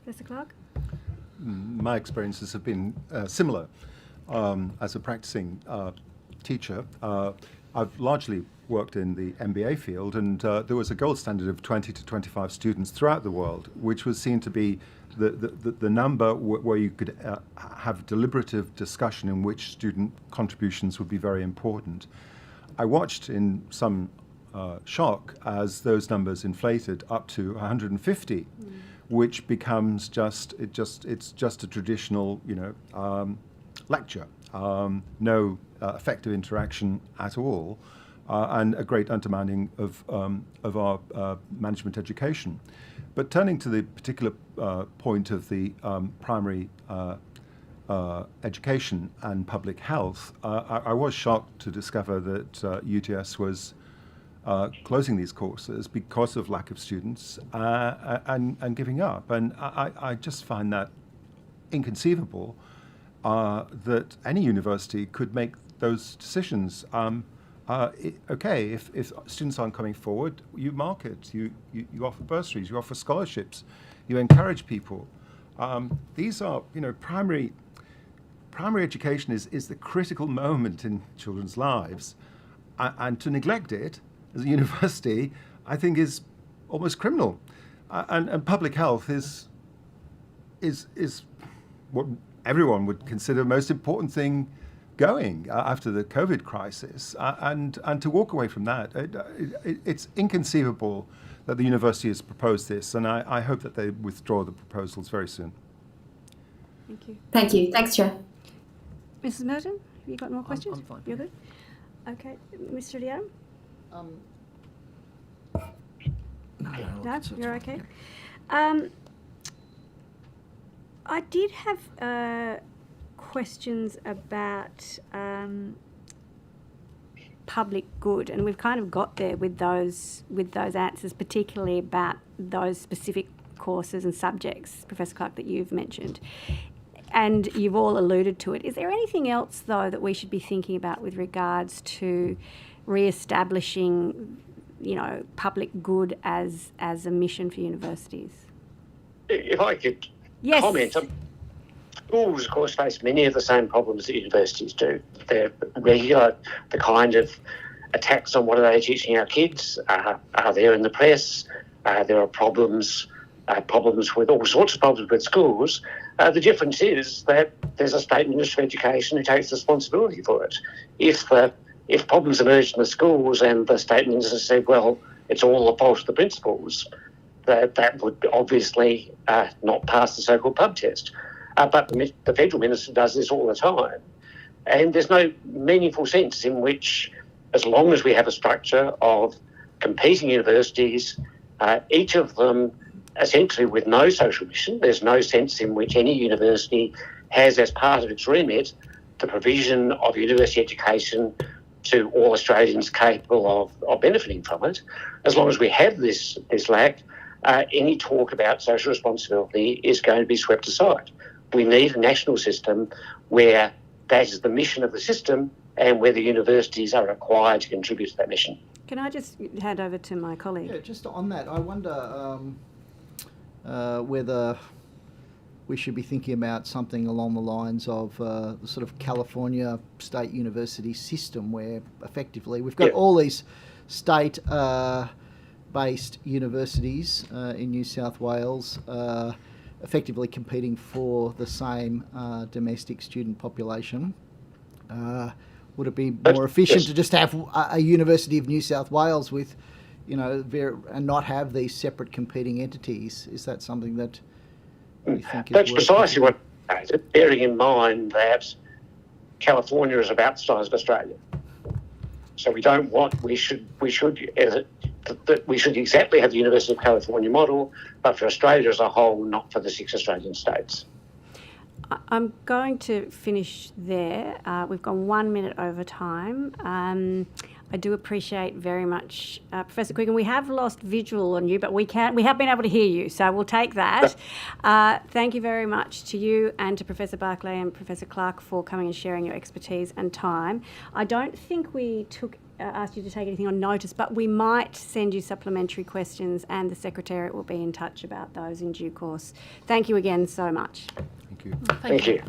Speaker 1: Professor Clark?
Speaker 3: My experiences have been similar. As a practicing teacher, I've largely worked in the MBA field, and there was a gold standard of 20 to 25 students throughout the world, which was seen to be the number where you could have deliberative discussion in which student contributions would be very important. I watched in some shock as those numbers inflated up to 150, which becomes it's just a traditional, lecture, no effective interaction at all, and a great undermining of our management education. But turning to the particular point of the primary education and public health, I was shocked to discover that UTS was closing these courses because of lack of students and giving up. And I just find that inconceivable that any university could make those decisions. Okay, if students aren't coming forward, you market, you offer bursaries, you offer scholarships, you encourage people. These are, primary education is the critical moment in children's lives, and to neglect it as a university, I think, is almost criminal. And public health is what everyone would consider the most important thing going after the COVID crisis, and to walk away from that, it's inconceivable that the university has proposed this, and I hope that they withdraw the proposals very soon.
Speaker 1: Thank you.
Speaker 8: Thank you. Thanks, Chair.
Speaker 1: Mrs. Merton, have you got more questions?
Speaker 7: I'm fine.
Speaker 1: You're good? Okay. Mr. Dion? No, you're okay. I did have questions about public good, and we've kind of got there with those answers, particularly about those specific courses and subjects, Professor Clark, that you've mentioned. And you've all alluded to it. Is there anything else, though, that we should be thinking about with regards to re-establishing, public good as a mission for universities?
Speaker 5: If I could
Speaker 1: Yes.
Speaker 5: comment. Schools, of course, face many of the same problems that universities do. They're regular, the kind of attacks on what are they teaching our kids are there in the press. There are problems with all sorts of problems with schools. The difference is that there's a state minister of education who takes responsibility for it. If problems emerge in the schools and the state minister said, well, it's all the fault of the principals, that would obviously not pass the so-called pub test. But the federal minister does this all the time. And there's no meaningful sense in which, as long as we have a structure of competing universities, each of them essentially with no social mission, there's no sense in which any university has as part of its remit the provision of university education to all Australians capable of benefiting from it. As long as we have this lack, any talk about social responsibility is going to be swept aside. We need a national system where that is the mission of the system and where the universities are required to contribute to that mission.
Speaker 1: Can I just hand over to my colleague?
Speaker 6: Yeah, just on that, I wonder whether we should be thinking about something along the lines of the sort of California state university system, where effectively we've got all these state based universities in New South Wales effectively competing for the same domestic student population. Would it be more efficient to just have a University of New South Wales with, and not have these separate competing entities? Is that something that you think is
Speaker 5: That's precisely what I said, bearing in mind that California is about the size of Australia. So we should exactly have the University of California model, but for Australia as a whole, not for the 6 Australian states.
Speaker 1: I'm going to finish there. We've gone 1 minute over time. I do appreciate very much, Professor Quiggin. We have lost visual on you, but we have been able to hear you, so we'll take that. Thank you very much to you and to Professor Barclay and Professor Clark for coming and sharing your expertise and time. I don't think we asked you to take anything on notice, but we might send you supplementary questions, and the Secretariat will be in touch about those in due course. Thank you again so much.
Speaker 3: Thank you.
Speaker 5: Thank you.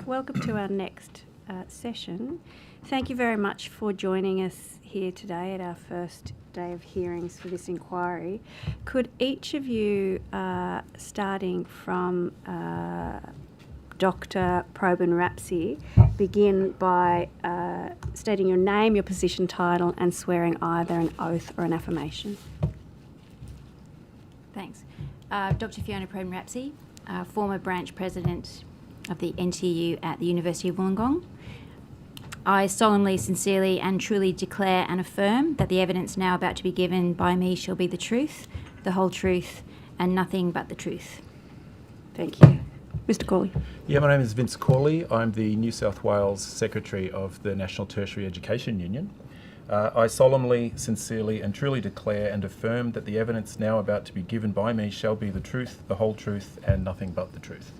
Speaker 1: Welcome to our next session. Thank you very much for joining us here today at our first day of hearings for this inquiry. Could each of you, starting from Dr. Probyn Rapsy, begin by stating your name, your position title, and swearing either an oath or an affirmation?
Speaker 9: Thanks. Dr. Fiona Probyn Rapsy, former branch president of the NTU at the University of Wollongong. I solemnly, sincerely and truly declare and affirm that the evidence now about to be given by me shall be the truth, the whole truth, and nothing but the truth.
Speaker 1: Thank you. Mr. Corley.
Speaker 10: Yeah, my name is Vince Corley. I'm the New South Wales Secretary of the National Tertiary Education Union. I solemnly, sincerely and truly declare and affirm that the evidence now about to be given by me shall be the truth, the whole truth, and nothing but the truth.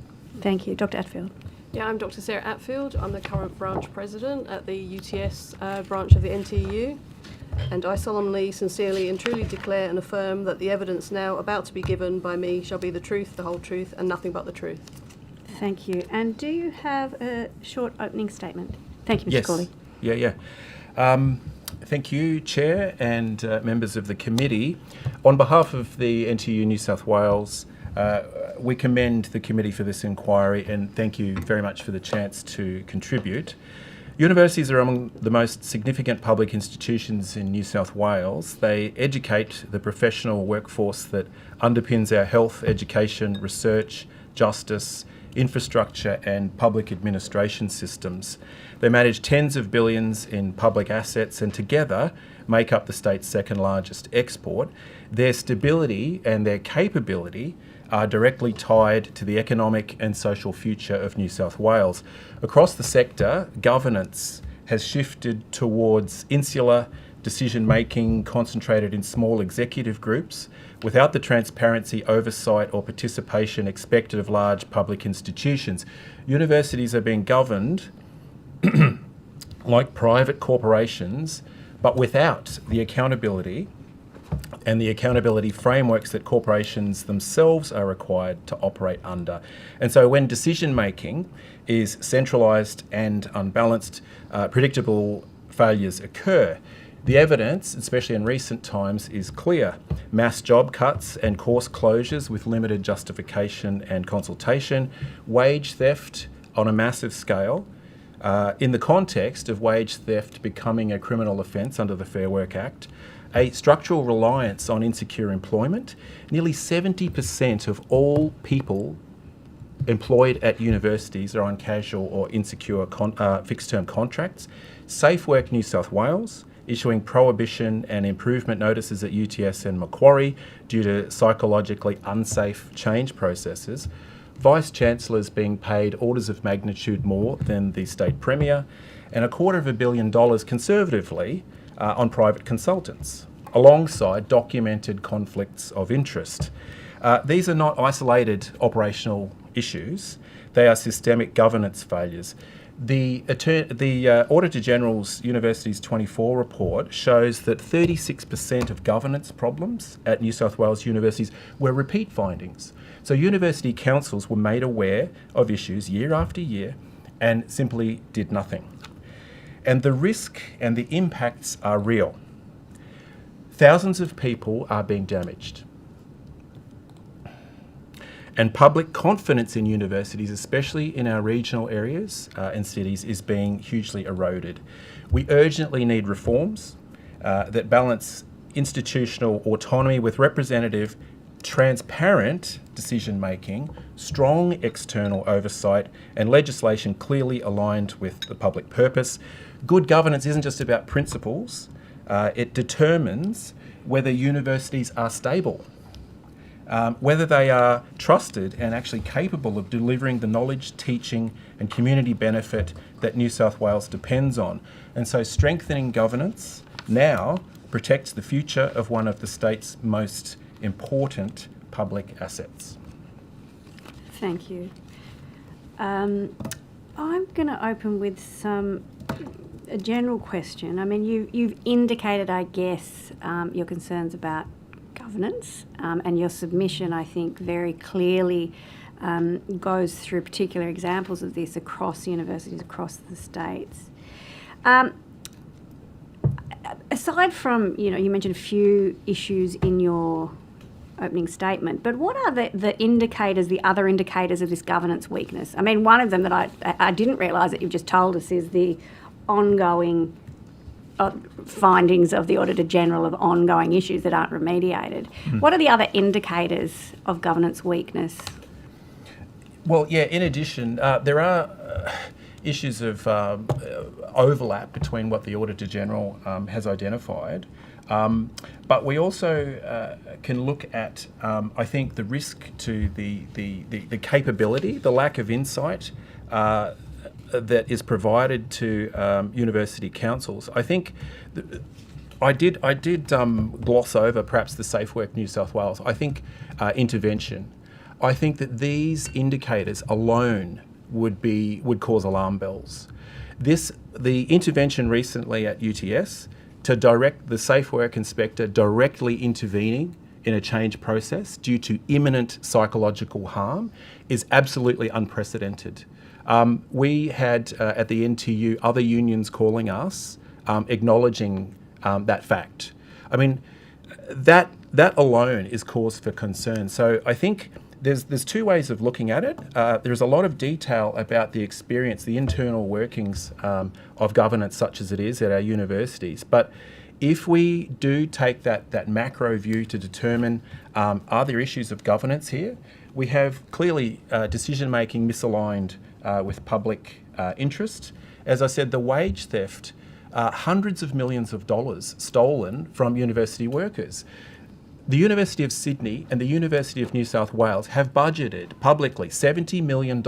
Speaker 1: Thank you. Dr. Atfield.
Speaker 11: Yeah, I'm Dr. Sarah Atfield. I'm the current branch president at the UTS branch of the NTU. And I solemnly, sincerely and truly declare and affirm that the evidence now about to be given by me shall be the truth, the whole truth, and nothing but the truth.
Speaker 1: Thank you. And do you have a short opening statement? Thank you, Mr.
Speaker 10: Yes.
Speaker 1: Corley.
Speaker 10: Yeah. Thank you, Chair and members of the committee. On behalf of the NTU New South Wales, we commend the committee for this inquiry and thank you very much for the chance to contribute. Universities are among the most significant public institutions in New South Wales. They educate the professional workforce that underpins our health, education, research, justice, infrastructure and public administration systems. They manage tens of billions in public assets and together make up the state's second largest export. Their stability and their capability are directly tied to the economic and social future of New South Wales. Across the sector, governance has shifted towards insular decision-making concentrated in small executive groups without the transparency, oversight or participation expected of large public institutions. Universities are being governed like private corporations, but without the accountability and the accountability frameworks that corporations themselves are required to operate under. And so when decision making is centralised and unbalanced, predictable failures occur. The evidence, especially in recent times, is clear. Mass job cuts and course closures with limited justification and consultation, wage theft on a massive scale, in the context of wage theft becoming a criminal offence under the Fair Work Act, a structural reliance on insecure employment. Nearly 70% of all people employed at universities are on casual or insecure fixed-term contracts. Safe Work New South Wales issuing prohibition and improvement notices at UTS and Macquarie due to psychologically unsafe change processes. Vice-Chancellors being paid orders of magnitude more than the State Premier, and $250 million conservatively on private consultants, alongside documented conflicts of interest. These are not isolated operational issues, they are systemic governance failures. The Auditor General's Universities 24 report shows that 36% of governance problems at New South Wales universities were repeat findings. So university councils were made aware of issues year after year and simply did nothing. And the risk and the impacts are real. Thousands of people are being damaged. And public confidence in universities, especially in our regional areas and cities, is being hugely eroded. We urgently need reforms that balance institutional autonomy with representative, transparent decision-making, strong external oversight, and legislation clearly aligned with the public purpose. Good governance isn't just about principles, it determines whether universities are stable, whether they are trusted and actually capable of delivering the knowledge, teaching and community benefit that New South Wales depends on. And so strengthening governance now protects the future of one of the state's most important public assets.
Speaker 1: Thank you. I'm going to open with a general question. I mean, you've indicated, I guess, your concerns about governance, and your submission, I think, very clearly goes through particular examples of this across universities across the states. Aside from, you mentioned a few issues in your opening statement, but what are the indicators, the other indicators of this governance weakness? I mean, one of them that I didn't realise that you've just told us is the ongoing findings of the Auditor General of ongoing issues that aren't remediated. What are the other indicators of governance weakness?
Speaker 10: Well, yeah, in addition, there are issues of overlap between what the Auditor General has identified. But we also can look at, I think, the risk to the capability, the lack of insight that is provided to university councils. I think I did gloss over perhaps the Safe Work New South Wales. I think intervention. I think that these indicators alone would cause alarm bells. The intervention recently at UTS to direct the Safe Work Inspector directly intervening in a change process due to imminent psychological harm is absolutely unprecedented. We had at the NTU other unions calling us, acknowledging that fact. I mean, that alone is cause for concern. So I think there's two ways of looking at it. There's a lot of detail about the experience, the internal workings of governance such as it is at our universities. But if we do take that macro view to determine are there issues of governance here, we have clearly decision-making misaligned with public interest. As I said, the wage theft, hundreds of millions of dollars stolen from university workers. The University of Sydney and the University of New South Wales have budgeted publicly $70 million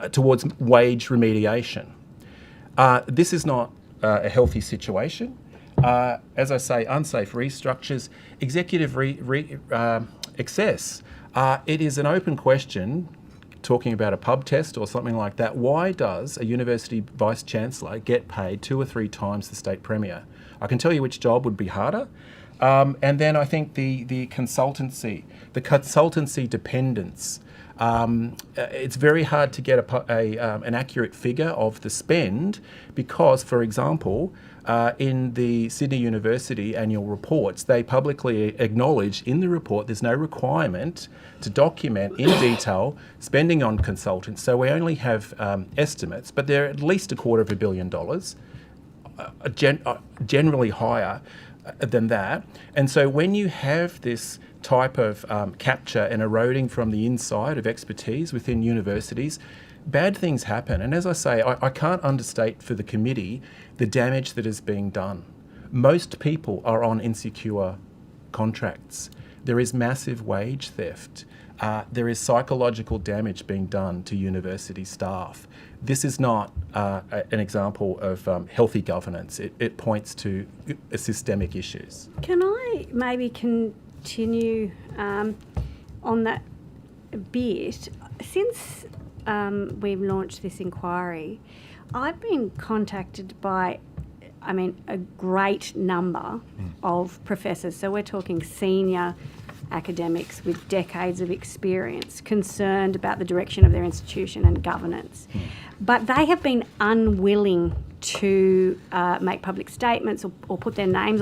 Speaker 10: towards wage remediation. This is not a healthy situation. As I say, unsafe restructures, executive excess. It is an open question, talking about a pub test or something like that. Why does a university vice-chancellor get paid 2 or 3 times the state premier? I can tell you which job would be harder. And then I think the consultancy dependence. It's very hard to get an accurate figure of the spend because, for example, in the Sydney University annual reports, they publicly acknowledge in the report there's no requirement to document in detail spending on consultants. So we only have estimates, but they're at least $250 million. Generally higher than that. And so when you have this type of capture and eroding from the inside of expertise within universities, bad things happen. And as I say, I can't understate for the committee the damage that is being done. Most people are on insecure contracts. There is massive wage theft. There is psychological damage being done to university staff. This is not an example of healthy governance. It points to systemic issues.
Speaker 1: Can I maybe continue on that a bit? Since we've launched this inquiry, I've been contacted by, a great number of professors. So we're talking senior academics with decades of experience concerned about the direction of their institution and governance. But they have been unwilling to make public statements or put their names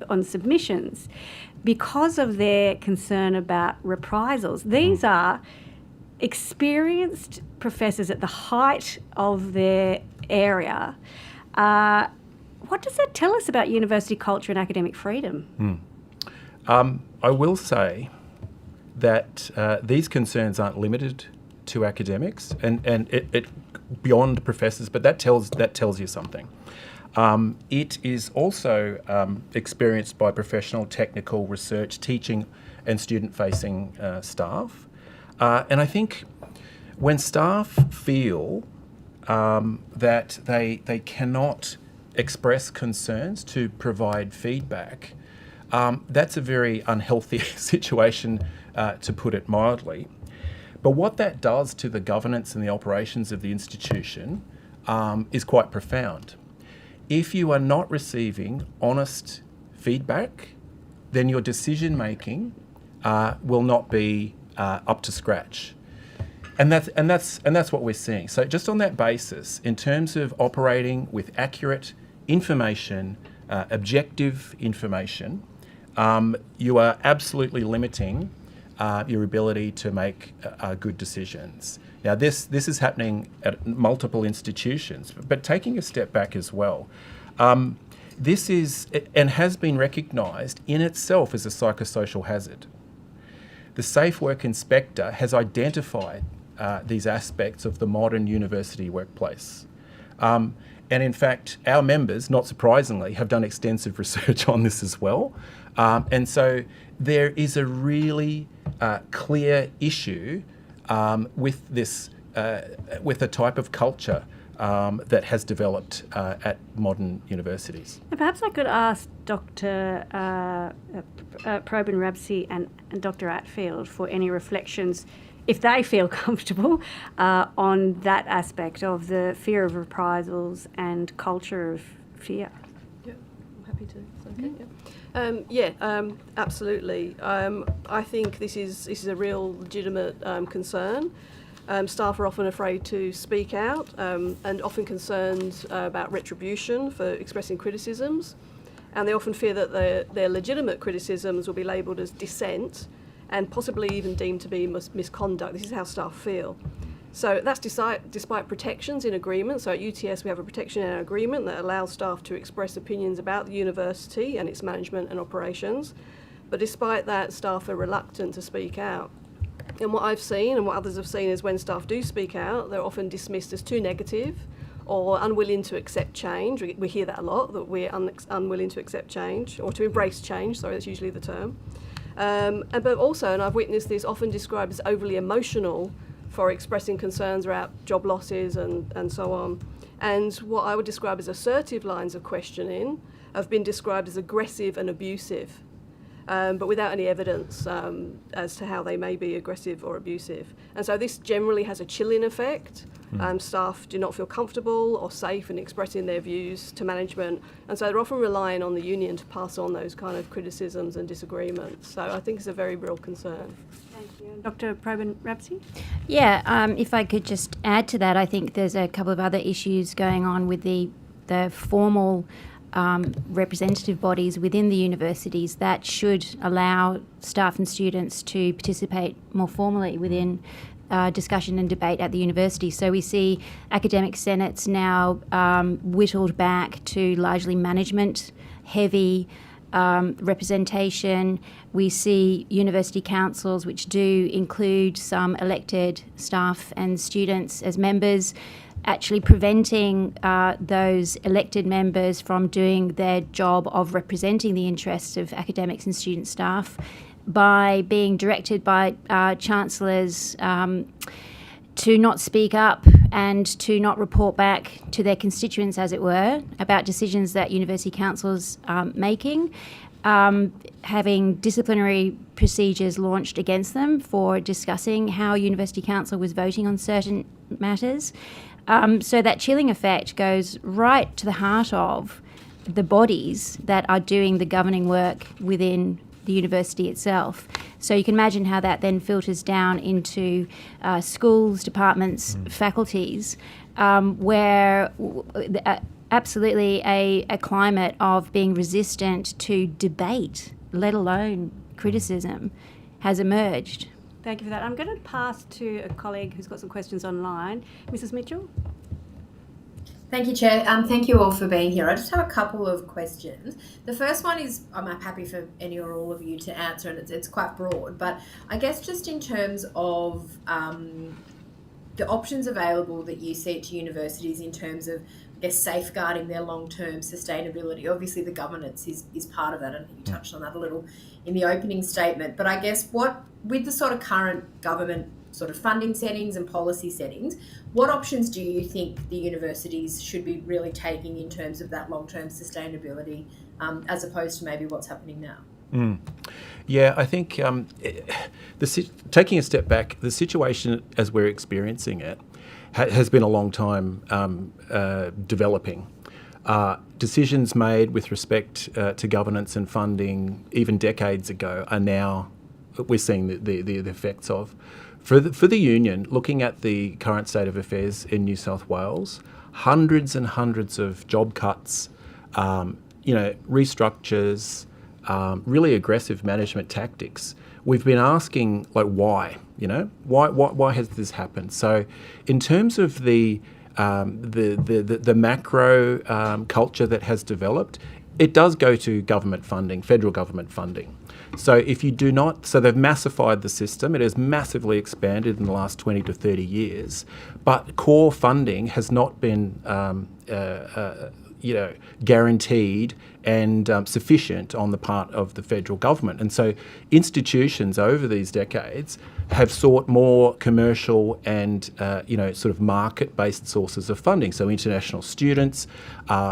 Speaker 1: on submissions because of their concern about reprisals. These are experienced professors at the height of their area. What does that tell us about university culture and academic freedom?
Speaker 10: I will say that these concerns aren't limited to academics and it beyond professors, but that tells you something. It is also experienced by professional, technical, research, teaching and student-facing staff. And I think when staff feel that they cannot express concerns to provide feedback, that's a very unhealthy situation, to put it mildly. But what that does to the governance and the operations of the institution is quite profound. If you are not receiving honest feedback, then your decision-making will not be up to scratch. And that's what we're seeing. So just on that basis, in terms of operating with accurate information, objective information, you are absolutely limiting your ability to make good decisions. Now, this is happening at multiple institutions, but taking a step back as well, this is and has been recognised in itself as a psychosocial hazard. The Safe Work Inspector has identified these aspects of the modern university workplace. And in fact, our members, not surprisingly, have done extensive research on this as well. And so there is a really clear issue with this, with a type of culture that has developed at modern universities.
Speaker 1: Perhaps I could ask Dr. Probyn-Rabsey and Dr. Atfield for any reflections, if they feel comfortable, on that aspect of the fear of reprisals and culture of fear.
Speaker 11: Yeah, I'm happy to. Okay, absolutely. I think this is a real legitimate concern. Staff are often afraid to speak out and often concerned about retribution for expressing criticisms, and they often fear that their legitimate criticisms will be labelled as dissent and possibly even deemed to be misconduct. This is how staff feel. So that's despite protections in agreement. So at UTS we have a protection in our agreement that allows staff to express opinions about the university and its management and operations. But despite that, staff are reluctant to speak out. And what I've seen and what others have seen is when staff do speak out, they're often dismissed as too negative or unwilling to accept change. We hear that a lot, that we're unwilling to accept change or to embrace change, sorry, that's usually the term. But also, and I've witnessed this, often described as overly emotional for expressing concerns about job losses and so on. And what I would describe as assertive lines of questioning have been described as aggressive and abusive, but without any evidence as to how they may be aggressive or abusive. And so this generally has a chilling effect. Staff do not feel comfortable or safe in expressing their views to management, and so they're often relying on the union to pass on those kind of criticisms and disagreements. So I think it's a very real concern.
Speaker 1: Thank you. Dr. Probyn-Rabsey?
Speaker 9: Yeah, if I could just add to that, I think there's a couple of other issues going on with the formal representative bodies within the universities that should allow staff and students to participate more formally within discussion and debate at the university. So we see academic senates now whittled back to largely management-heavy representation. We see university councils which do include some elected staff and students as members, actually preventing those elected members from doing their job of representing the interests of academics and student staff by being directed by chancellors to not speak up and to not report back to their constituents, as it were, about decisions that university councils are making, having disciplinary procedures launched against them for discussing how university council was voting on certain matters. So that chilling effect goes right to the heart of the bodies that are doing the governing work within the university itself. So you can imagine how that then filters down into schools, departments, faculties, where absolutely a climate of being resistant to debate, let alone criticism, has emerged.
Speaker 1: Thank you for that. I'm going to pass to a colleague who's got some questions online. Mrs. Mitchell?
Speaker 8: Thank you, Chair. Thank you all for being here. I just have a couple of questions. The first one is, I'm happy for any or all of you to answer, and it's quite broad, but I guess just in terms of the options available that you see to universities in terms of, I guess, safeguarding their long-term sustainability. Obviously, the governance is part of that, and you touched on that a little in the opening statement. But I guess with the sort of current government sort of funding settings and policy settings, what options do you think the universities should be really taking in terms of that long-term sustainability, as opposed to maybe what's happening now?
Speaker 10: Yeah, I think taking a step back, the situation as we're experiencing it has been a long time developing. Decisions made with respect to governance and funding even decades ago are now we're seeing the effects of. For the union, looking at the current state of affairs in New South Wales, hundreds and hundreds of job cuts, restructures, really aggressive management tactics. We've been asking, why? Why has this happened? So, in terms of the macro culture that has developed, it does go to government funding, federal government funding. So if you do not, so they've massified the system. It has massively expanded in the last 20 to 30 years, but core funding has not been guaranteed and sufficient on the part of the federal government. And so institutions over these decades have sought more commercial and, sort of market-based sources of funding. So international students,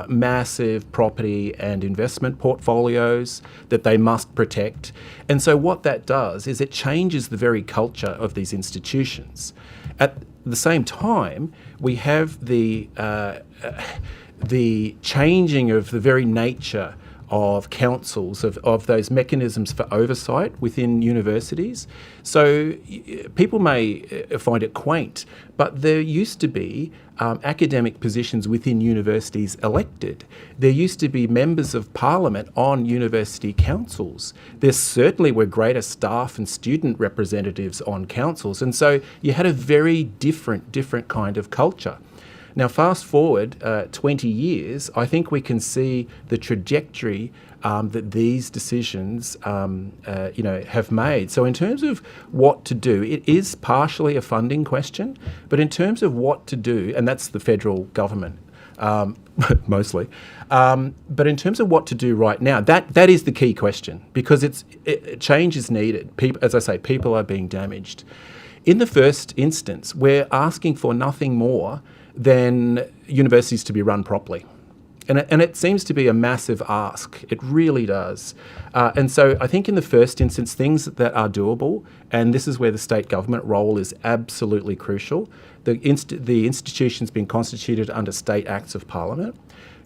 Speaker 10: massive property and investment portfolios that they must protect. And so what that does is it changes the very culture of these institutions. At the same time, we have the changing of the very nature of councils, of those mechanisms for oversight within universities. So people may find it quaint, but there used to be academic positions within universities elected. There used to be members of parliament on university councils. There certainly were greater staff and student representatives on councils. And so you had a very different kind of culture. Now, fast forward 20 years, I think we can see the trajectory that these decisions, have made. So in terms of what to do, it is partially a funding question, but in terms of what to do, and that's the federal government, mostly, but in terms of what to do right now, that is the key question, because change is needed. People, as I say, people are being damaged. In the first instance, we're asking for nothing more than universities to be run properly. And it seems to be a massive ask. It really does. And so I think in the first instance, things that are doable, and this is where the state government role is absolutely crucial. The institution's been constituted under state acts of parliament.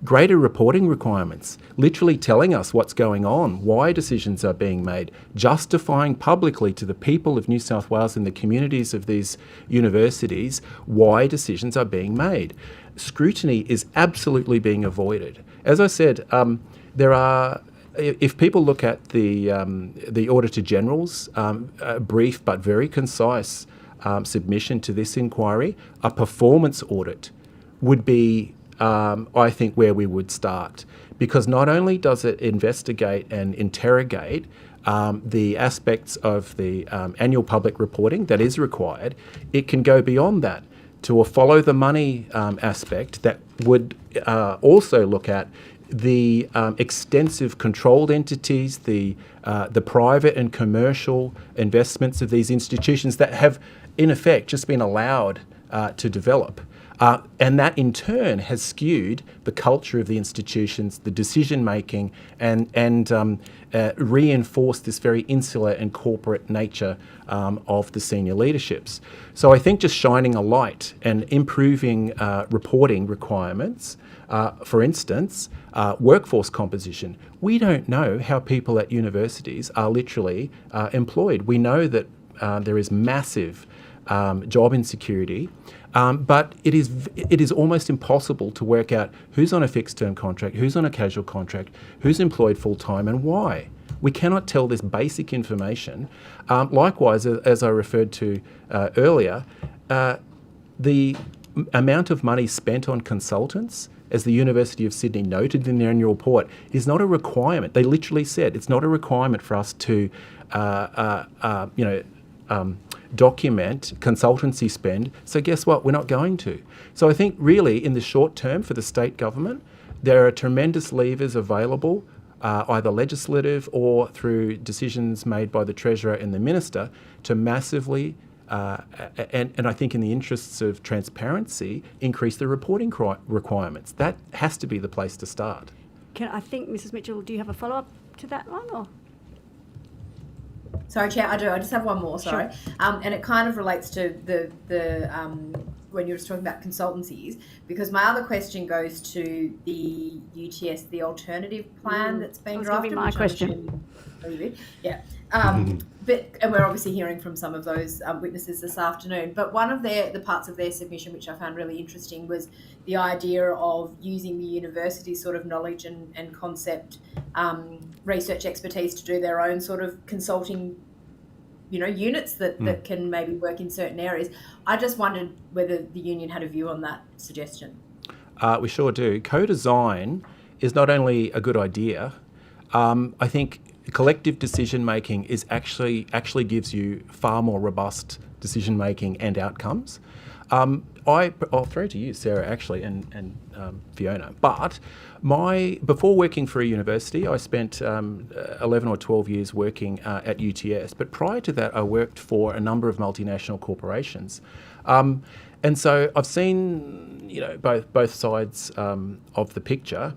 Speaker 10: Greater reporting requirements, literally telling us what's going on, why decisions are being made, justifying publicly to the people of New South Wales and the communities of these universities why decisions are being made. Scrutiny is absolutely being avoided. As I said, if people look at the Auditor General's brief but very concise submission to this inquiry, a performance audit would be I think where we would start, because not only does it investigate and interrogate the aspects of the annual public reporting that is required, it can go beyond that to a follow the money aspect that would also look at the extensive controlled entities, the private and commercial investments of these institutions that have in effect just been allowed to develop. And that in turn has skewed the culture of the institutions, the decision making, and reinforced this very insular and corporate nature of the senior leaderships. So I think just shining a light and improving reporting requirements, for instance, workforce composition. We don't know how people at universities are literally employed. We know that there is massive job insecurity. But it is almost impossible to work out who's on a fixed term contract, who's on a casual contract, who's employed full time and why. We cannot tell this basic information. Likewise, as I referred to earlier, the amount of money spent on consultants, as the University of Sydney noted in their annual report, is not a requirement. They literally said it's not a requirement for us to document consultancy spend. So guess what? We're not going to. So I think really in the short term for the state government, there are tremendous levers available, either legislative or through decisions made by the Treasurer and the Minister, to massively, and I think in the interests of transparency, increase the reporting requirements. That has to be the place to start.
Speaker 1: I think, Mrs. Mitchell, do you have a follow-up to that one? Or?
Speaker 8: Sorry, Chair, I do. I just have one more, sorry.
Speaker 1: Sure.
Speaker 8: And it kind of relates to the when you were talking about consultancies, because my other question goes to the UTS, the alternative plan that's been
Speaker 1: That was gonna be
Speaker 8: drafted.
Speaker 1: my
Speaker 8: which I'm
Speaker 1: question.
Speaker 8: assuming- Yeah. And we're obviously hearing from some of those witnesses this afternoon. But one of the parts of their submission, which I found really interesting, was the idea of using the university's sort of knowledge and concept research expertise to do their own sort of consulting, units that can maybe work in certain areas. I just wondered whether the union had a view on that suggestion.
Speaker 10: We sure do. Co-design is not only a good idea, I think collective decision making is actually gives you far more robust decision making and outcomes. I'll throw to you, Sarah, actually, and Fiona. But before working for a university, I spent 11 or 12 years working at UTS. But prior to that, I worked for a number of multinational corporations. And so I've seen, both sides of the picture.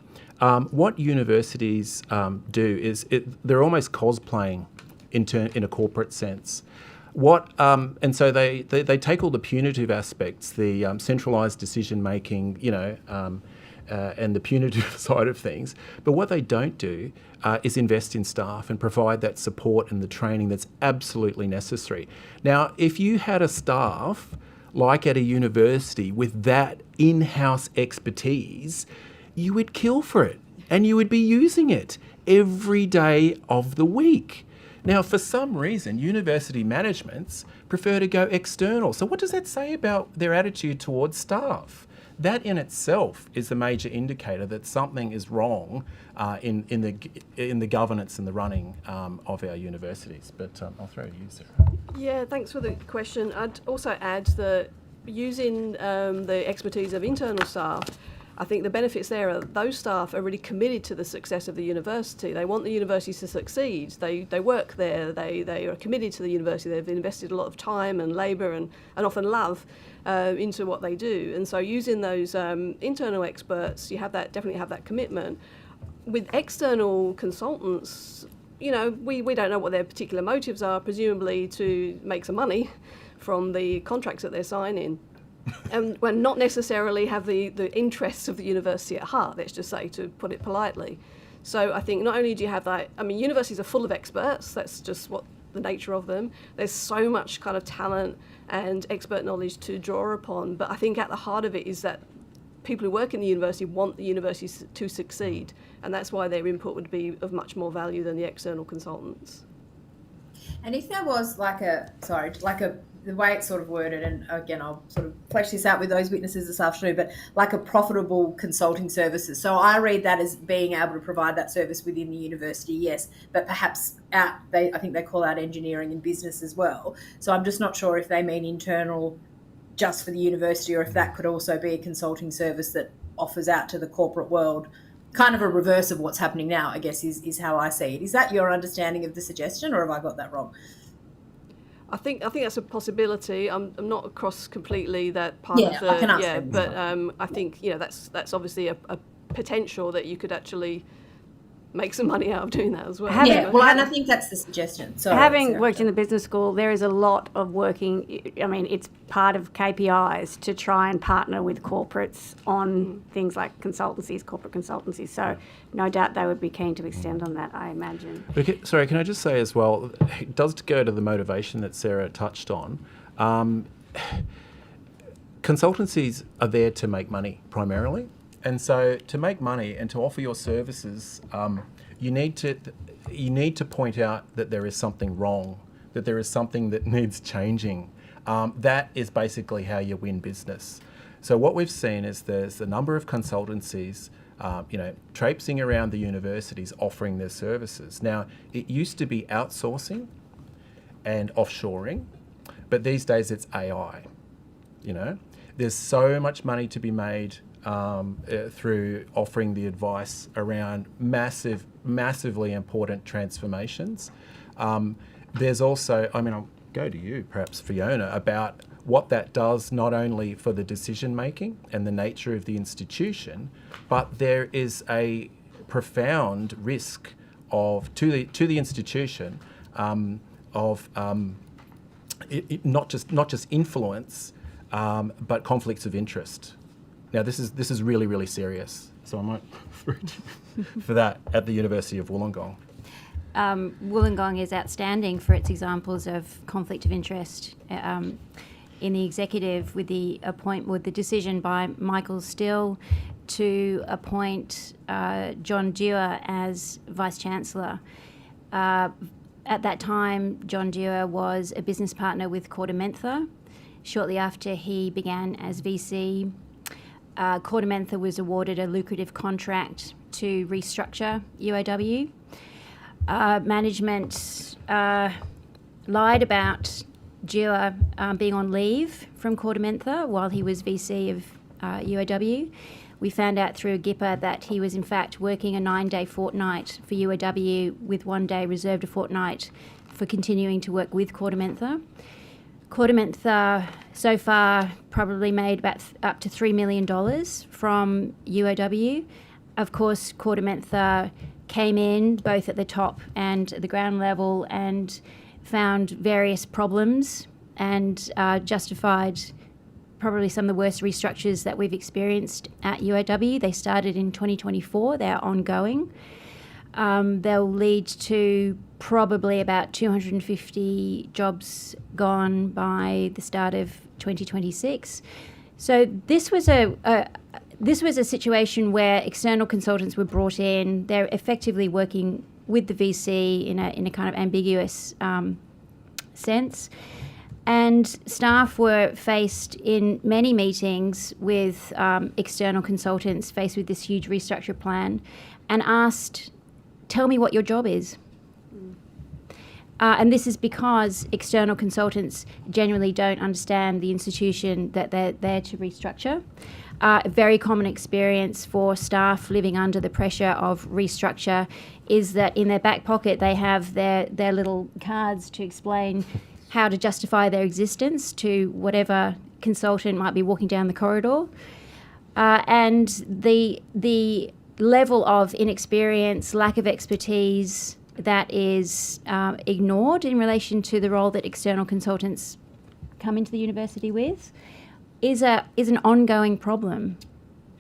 Speaker 10: What universities do is they're almost cosplaying in a corporate sense. And so they take all the punitive aspects, the centralised decision making, and the punitive side of things. But what they don't do is invest in staff and provide that support and the training that's absolutely necessary. Now, if you had a staff like at a university with that in-house expertise, you would kill for it and you would be using it every day of the week. Now, for some reason, university managements prefer to go external. So what does that say about their attitude towards staff? That in itself is the major indicator that something is wrong in the governance and the running of our universities. But I'll throw to you, Sarah.
Speaker 11: Yeah, thanks for the question. I'd also add that using the expertise of internal staff, I think the benefits there are those staff are really committed to the success of the university. They want the university to succeed. They work there. They are committed to the university. They've invested a lot of time and labour and often love into what they do. And so using those internal experts, definitely have that commitment. With external consultants, we don't know what their particular motives are, presumably to make some money from the contracts that they're signing. And when not necessarily have the interests of the university at heart, let's just say, to put it politely. So I think not only do you have that, universities are full of experts, that's just what the nature of them. There's so much kind of talent and expert knowledge to draw upon, but I think at the heart of it is that people who work in the university want the university to succeed, and that's why their input would be of much more value than the external consultants.
Speaker 8: And if there was the way it's sort of worded, and again, I'll sort of flesh this out with those witnesses this afternoon, but like a profitable consulting services. So I read that as being able to provide that service within the university, yes, but perhaps I think they call out engineering and business as well. So I'm just not sure if they mean internal just for the university, or if that could also be a consulting service that offers out to the corporate world, kind of a reverse of what's happening now, I guess, is how I see it. Is that your understanding of the suggestion, or have I got that wrong?
Speaker 11: I think that's a possibility. I'm not across completely that part of the
Speaker 8: I can ask
Speaker 11: but I think that's obviously a potential that you could actually make some money out of doing that as well.
Speaker 8: And I think that's the suggestion. So
Speaker 1: having worked in the business school, there is a lot of working. It's part of KPIs to try and partner with corporates on things like consultancies, corporate consultancies. So no doubt they would be keen to extend on that, I imagine.
Speaker 10: Sorry, can I just say as well, it does go to the motivation that Sarah touched on. Consultancies are there to make money primarily. And so to make money and to offer your services, you need to point out that there is something wrong, that there is something that needs changing. That is basically how you win business. So what we've seen is there's a number of consultancies, traipsing around the universities offering their services. Now, it used to be outsourcing and offshoring, but these days it's AI. There's so much money to be made through offering the advice around massively important transformations. There's also, I'll go to you, perhaps Fiona, about what that does not only for the decision making and the nature of the institution, but there is a profound risk to the institution not just influence, but conflicts of interest. Now, this is really, really serious. So I might for that at the University of Wollongong.
Speaker 9: Wollongong is outstanding for its examples of conflict of interest in the executive with the decision by Michael Still to appoint John Dewar as Vice Chancellor. At that time, John Dewar was a business partner with Cordamentha. Shortly after he began as VC, Cordamentha was awarded a lucrative contract to restructure UAW. Management lied about Dewar being on leave from Cordamentha while he was VC of UAW. We found out through a GIPA that he was in fact working a 9-day fortnight for UAW with 1 day reserved a fortnight for continuing to work with Cordamentha. Cordamentha so far probably made about up to $3 million from UAW. Of course, Cordamentha came in both at the top and the ground level and found various problems and justified probably some of the worst restructures that we've experienced at UAW. They started in 2024, they're ongoing. They'll lead to probably about 250 jobs gone by the start of 2026. So this was a situation where external consultants were brought in. They're effectively working with the VC in a kind of ambiguous sense. And staff were faced in many meetings with external consultants faced with this huge restructure plan and asked, tell me what your job is. And this is because external consultants generally don't understand the institution that they're there to restructure. A very common experience for staff living under the pressure of restructure is that in their back pocket they have their little cards to explain how to justify their existence to whatever consultant might be walking down the corridor. And the level of inexperience, lack of expertise that is ignored in relation to the role that external consultants come into the university with is an ongoing problem.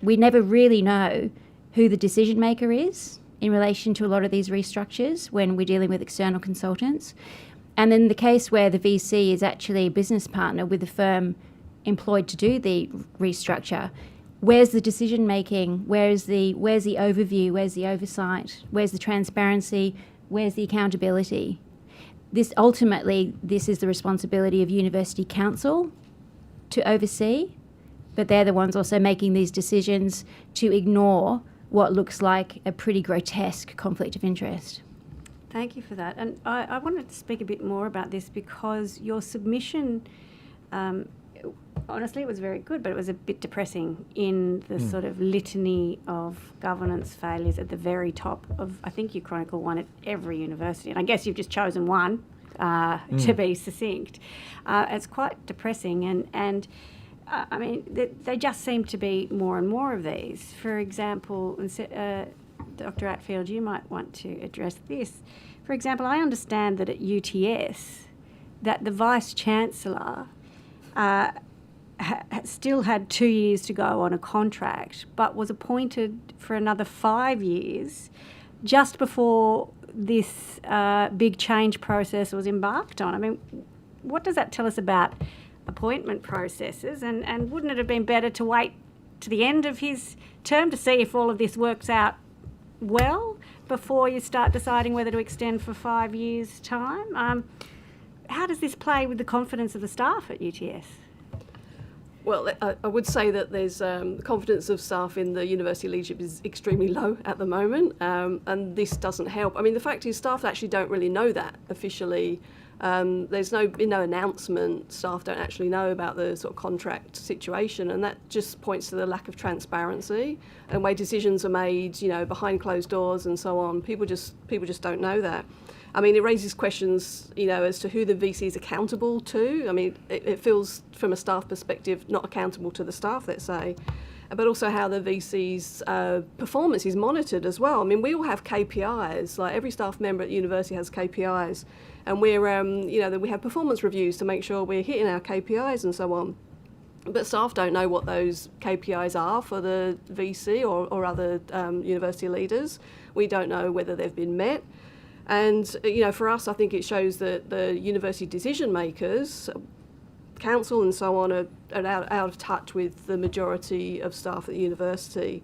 Speaker 9: We never really know who the decision maker is in relation to a lot of these restructures when we're dealing with external consultants. And in the case where the VC is actually a business partner with the firm employed to do the restructure, where's the decision making? Where's the overview? Where's the oversight? Where's the transparency? Where's the accountability? This is the responsibility of University Council to oversee, but they're the ones also making these decisions to ignore what looks like a pretty grotesque conflict of interest.
Speaker 1: Thank you for that. And I wanted to speak a bit more about this because your submission, honestly, it was very good, but it was a bit depressing in the sort of litany of governance failures at the very top of, I think you chronicle one at every university. And I guess you've just chosen one to be succinct. It's quite depressing. And I mean, they just seem to be more and more of these. For example, Dr. Atfield, you might want to address this. For example, I understand that at UTS, that the Vice-Chancellor still had 2 years to go on a contract, but was appointed for another 5 years just before this big change process was embarked on. I mean, what does that tell us about appointment processes? And wouldn't it have been better to wait to the end of his term to see if all of this works out well before you start deciding whether to extend for 5 years' time? How does this play with the confidence of the staff at UTS?
Speaker 11: Well, I would say that there's the confidence of staff in the university leadership is extremely low at the moment, and this doesn't help. I mean, the fact is staff actually don't really know that officially. There's been no announcement. Staff don't actually know about the sort of contract situation, and that just points to the lack of transparency and way decisions are made, behind closed doors and so on. People just don't know that. I mean, it raises questions, as to who the VC is accountable to. I mean, it feels, from a staff perspective, not accountable to the staff, let's say, but also how the VC's performance is monitored as well. I mean, we all have KPIs. Like every staff member at the university has KPIs, and we're, we have performance reviews to make sure we're hitting our KPIs and so on. But staff don't know what those KPIs are for the VC or other university leaders. We don't know whether they've been met. And, for us, I think it shows that the university decision makers, council and so on, are out of touch with the majority of staff at the university.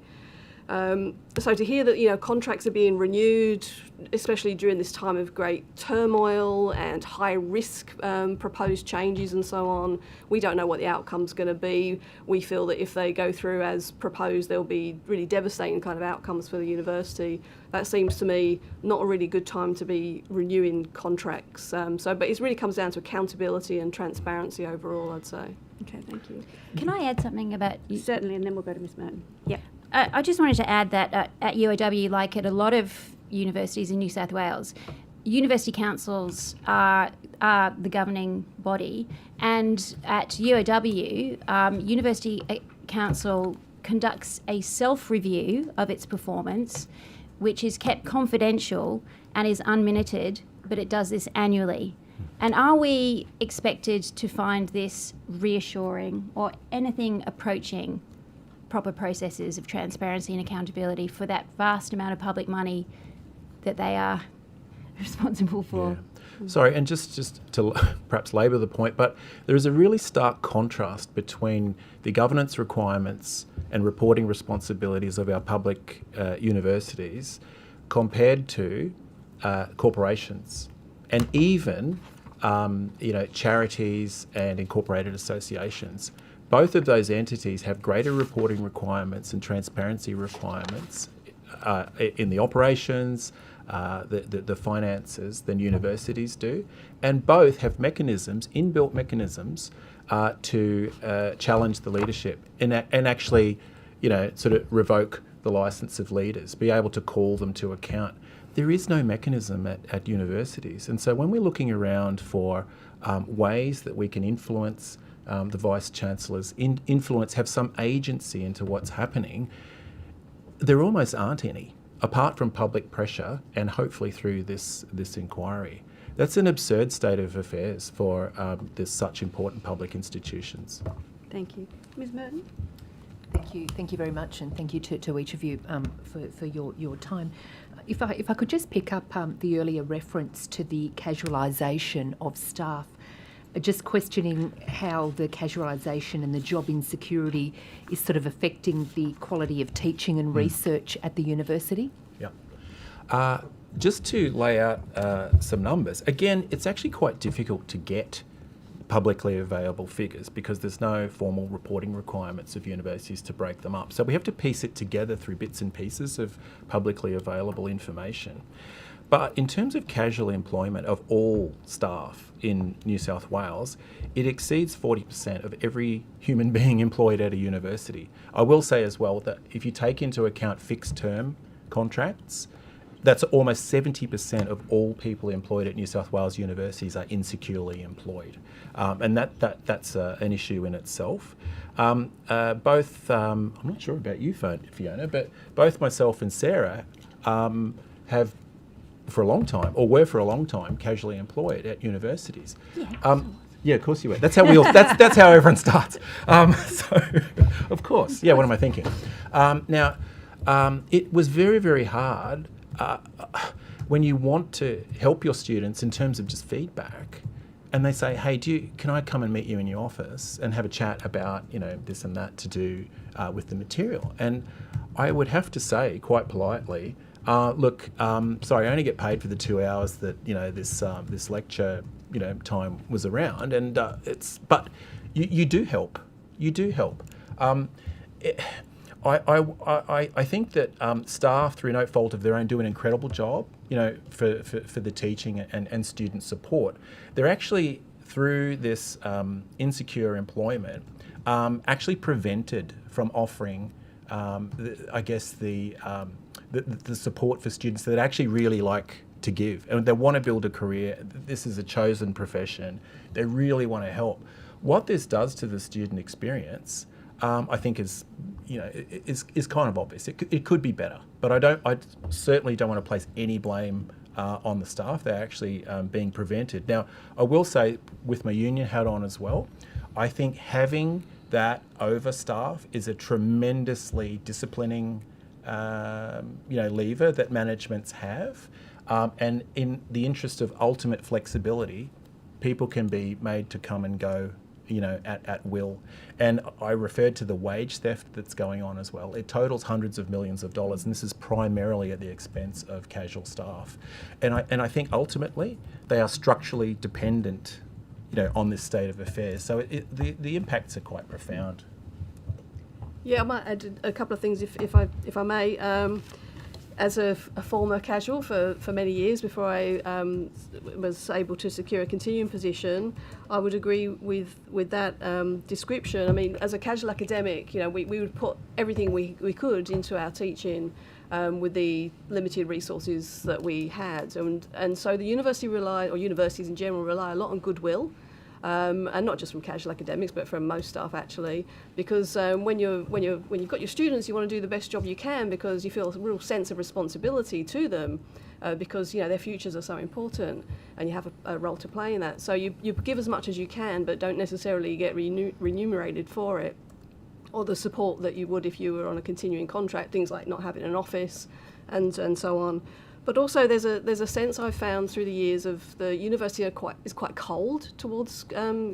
Speaker 11: So to hear that, contracts are being renewed, especially during this time of great turmoil and high risk proposed changes and so on, we don't know what the outcome's going to be. We feel that if they go through as proposed, there'll be really devastating kind of outcomes for the university. That seems to me not a really good time to be renewing contracts. But it really comes down to accountability and transparency overall, I'd say.
Speaker 1: Okay, thank you.
Speaker 9: Can I add something about
Speaker 1: Certainly, and then we'll go to Ms. Merton. Yep.
Speaker 9: I just wanted to add that at UOW, like at a lot of universities in New South Wales, university councils are the governing body, and at UOW, University Council conducts a self-review of its performance, which is kept confidential and is unminuted, but it does this annually. And are we expected to find this reassuring or anything approaching proper processes of transparency and accountability for that vast amount of public money that they are responsible for?
Speaker 10: Yeah. Sorry, and just to perhaps labour the point, but there is a really stark contrast between the governance requirements and reporting responsibilities of our public universities compared to corporations and even charities and incorporated associations. Both of those entities have greater reporting requirements and transparency requirements in the operations, the finances than universities do, and both have mechanisms, inbuilt mechanisms, to challenge the leadership and actually, sort of revoke the licence of leaders, be able to call them to account. There is no mechanism at universities, and so when we're looking around for ways that we can influence the Vice-Chancellor's influence, have some agency into what's happening, there almost aren't any, apart from public pressure and hopefully through this inquiry. That's an absurd state of affairs for this such important public institutions.
Speaker 1: Thank you. Ms. Merton?
Speaker 7: Thank you very much, and thank you to each of you for your time. If I could just pick up the earlier reference to the casualisation of staff, just questioning how the casualisation and the job insecurity is sort of affecting the quality of teaching and research at the university.
Speaker 10: Yeah. Just to lay out some numbers, again, it's actually quite difficult to get publicly available figures because there's no formal reporting requirements of universities to break them up. So we have to piece it together through bits and pieces of publicly available information. But in terms of casual employment of all staff in New South Wales, it exceeds 40% of every human being employed at a university. I will say as well that if you take into account fixed term contracts, that's almost 70% of all people employed at New South Wales universities are insecurely employed. And that's an issue in itself. I'm not sure about you, Fiona, but both myself and Sarah have for a long time, or were for a long time, casually employed at universities. Yeah, of course you were. That's how we all. That's how everyone starts. So, of course, yeah. What am I thinking? Now, it was very, very hard when you want to help your students in terms of just feedback, and they say, "Hey, can I come and meet you in your office and have a chat about this and that to do with the material?" And I would have to say, quite politely, look, sorry, I only get paid for the 2 hours that this lecture time was around, and but you do help. You do help. I think that staff, through no fault of their own, do an incredible job, for the teaching and student support. They're actually, through this insecure employment, actually prevented from offering, the support for students that actually really like to give and they want to build a career. This is a chosen profession. They really want to help. What this does to the student experience, I think is kind of obvious. It could be better, but I certainly don't want to place any blame on the staff. They're actually being prevented. Now, I will say, with my union hat on as well, I think having that over staff is a tremendously disciplining lever that managements have. And in the interest of ultimate flexibility, people can be made to come and go, at will. And I referred to the wage theft that's going on as well. It totals hundreds of millions of dollars, and this is primarily at the expense of casual staff. And I think ultimately they are structurally dependent, on this state of affairs. So the impacts are quite profound.
Speaker 11: Yeah, I might add a couple of things if I may. As a former casual for many years before I was able to secure a continuing position, I would agree with that description. I mean, as a casual academic, we would put everything we could into our teaching with the limited resources that we had. And so the universities in general rely a lot on goodwill. And not just from casual academics, but from most staff actually, because when you've got your students, you want to do the best job you can because you feel a real sense of responsibility to them, because their futures are so important, and you have a role to play in that. So you give as much as you can, but don't necessarily get remunerated for it, or the support that you would if you were on a continuing contract. Things like not having an office, and so on. But also there's a sense I've found through the years of the university is quite cold towards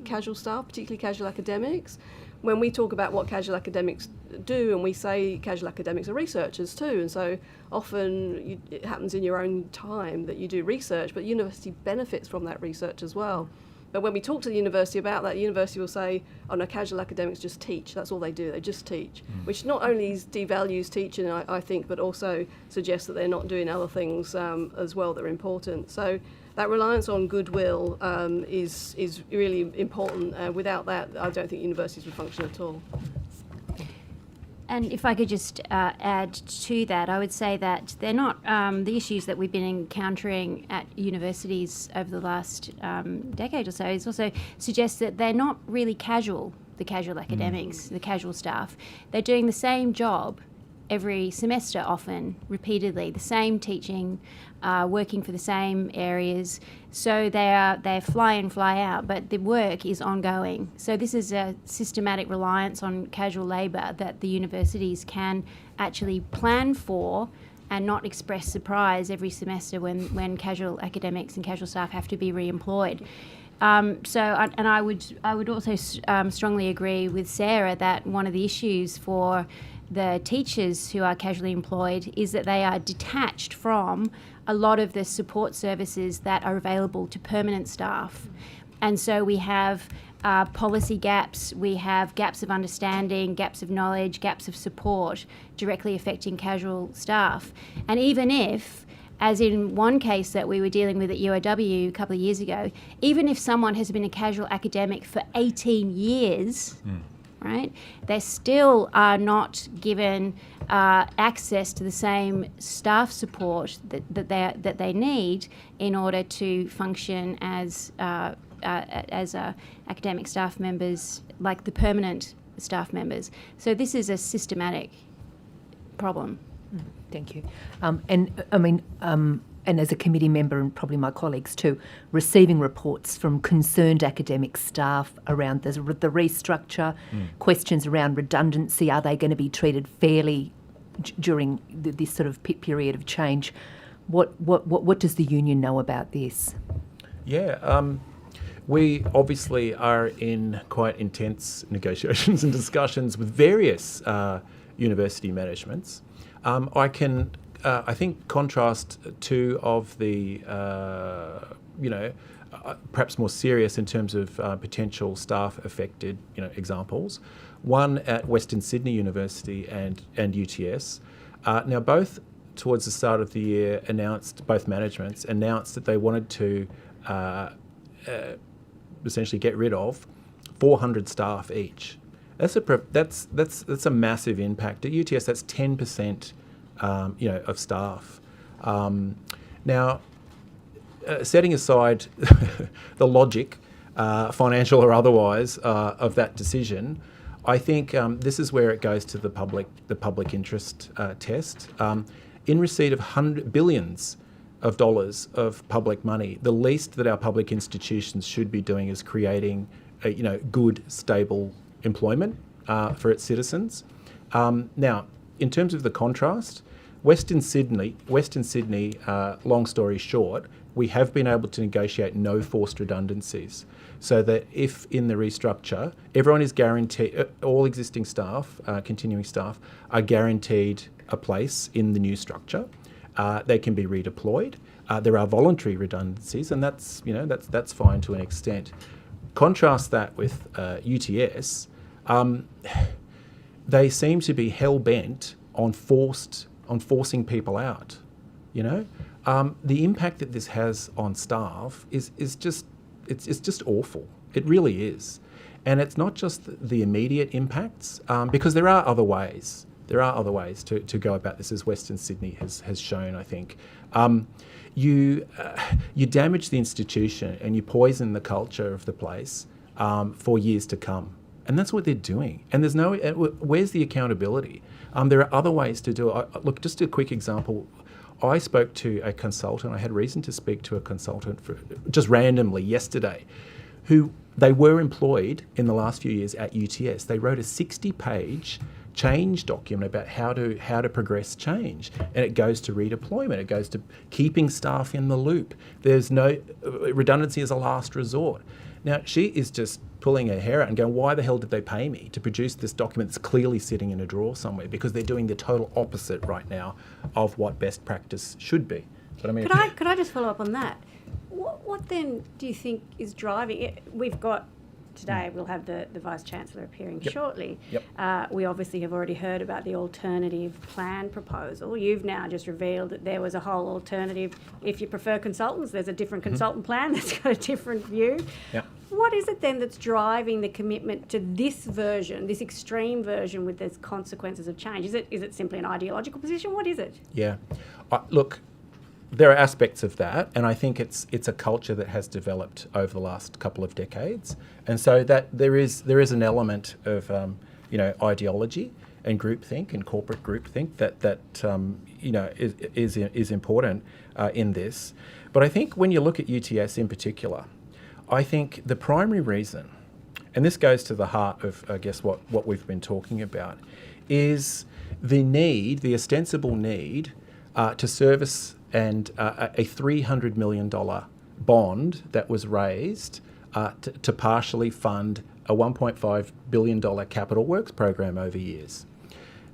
Speaker 11: casual staff, particularly casual academics. When we talk about what casual academics do, and we say casual academics are researchers too, and so often it happens in your own time that you do research, but the university benefits from that research as well. But when we talk to the university about that, the university will say, oh no, casual academics just teach. That's all they do, they just teach. Which not only devalues teaching, I think, but also suggests that they're not doing other things as well that are important. So that reliance on goodwill is really important. Without that, I don't think universities would function at all.
Speaker 9: And if I could just add to that, I would say that they're not the issues that we've been encountering at universities over the last decade or so. It also suggests that they're not really casual, the casual academics, the casual staff. They're doing the same job every semester, often, repeatedly, the same teaching, working for the same areas. So they're fly in, fly out, but the work is ongoing. So this is a systematic reliance on casual labour that the universities can actually plan for and not express surprise every semester when casual academics and casual staff have to be re-employed. I would also strongly agree with Sarah that one of the issues for the teachers who are casually employed is that they are detached from a lot of the support services that are available to permanent staff. And so we have policy gaps, we have gaps of understanding, gaps of knowledge, gaps of support directly affecting casual staff. And even if, as in one case that we were dealing with at UOW a couple of years ago, even if someone has been a casual academic for 18 years, right, they still are not given access to the same staff support that they need in order to function as academic staff members, like the permanent staff members. So this is a systematic problem.
Speaker 7: Thank you. And as a committee member, and probably my colleagues too, receiving reports from concerned academic staff around the restructure, questions around redundancy, are they going to be treated fairly during this sort of period of change? What does the union know about this?
Speaker 10: Yeah, we obviously are in quite intense negotiations and discussions with various university managements. I can, I think, contrast two of the, perhaps more serious in terms of potential staff affected, examples. One at Western Sydney University and UTS. Now, both towards the start of the year both managements announced that they wanted to essentially get rid of 400 staff each. That's a massive impact. At UTS, that's 10%, of staff. Now, setting aside the logic, financial or otherwise, of that decision, I think this is where it goes to the public interest test. In receipt of billions of dollars of public money, the least that our public institutions should be doing is creating, good, stable employment for its citizens. Now, in terms of the contrast, Western Sydney, long story short, we have been able to negotiate no forced redundancies, so that if in the restructure, everyone is guaranteed, all existing staff, continuing staff, are guaranteed a place in the new structure. They can be redeployed. There are voluntary redundancies, and that's fine to an extent. Contrast that with UTS. They seem to be hell bent on forcing people out. The impact that this has on staff is just awful. It really is, and it's not just the immediate impacts, because there are other ways. There are other ways to go about this, as Western Sydney has shown, I think. You damage the institution and you poison the culture of the place for years to come. And that's what they're doing. And where's the accountability? There are other ways to do it. Look, just a quick example. I spoke to a consultant. I had reason to speak to a consultant just randomly yesterday, who they were employed in the last few years at UTS. They wrote a 60-page change document about how to progress change, and it goes to redeployment. It goes to keeping staff in the loop. There's no redundancy as a last resort. Now, she is just pulling her hair out and going, why the hell did they pay me to produce this document that's clearly sitting in a drawer somewhere? Because they're doing the total opposite right now of what best practice should be. But I mean,
Speaker 1: could I just follow up on that? What then do you think is driving it? We've got today, we'll have the Vice-Chancellor appearing shortly.
Speaker 10: Yep.
Speaker 1: We obviously have already heard about the alternative plan proposal. You've now just revealed that there was a whole alternative. If you prefer consultants, there's a different consultant plan that's got a different view.
Speaker 10: Yep.
Speaker 1: What is it then that's driving the commitment to this version, this extreme version with these consequences of change? Is it simply an ideological position? What is it?
Speaker 10: Yeah. Look, there are aspects of that, and I think it's a culture that has developed over the last couple of decades, and so that there is an element of ideology and groupthink and corporate groupthink that is important in this. But I think when you look at UTS in particular, I think the primary reason, and this goes to the heart of, I guess, what we've been talking about, is the ostensible need to service and a $300 million bond that was raised to partially fund a $1.5 billion capital works program over years.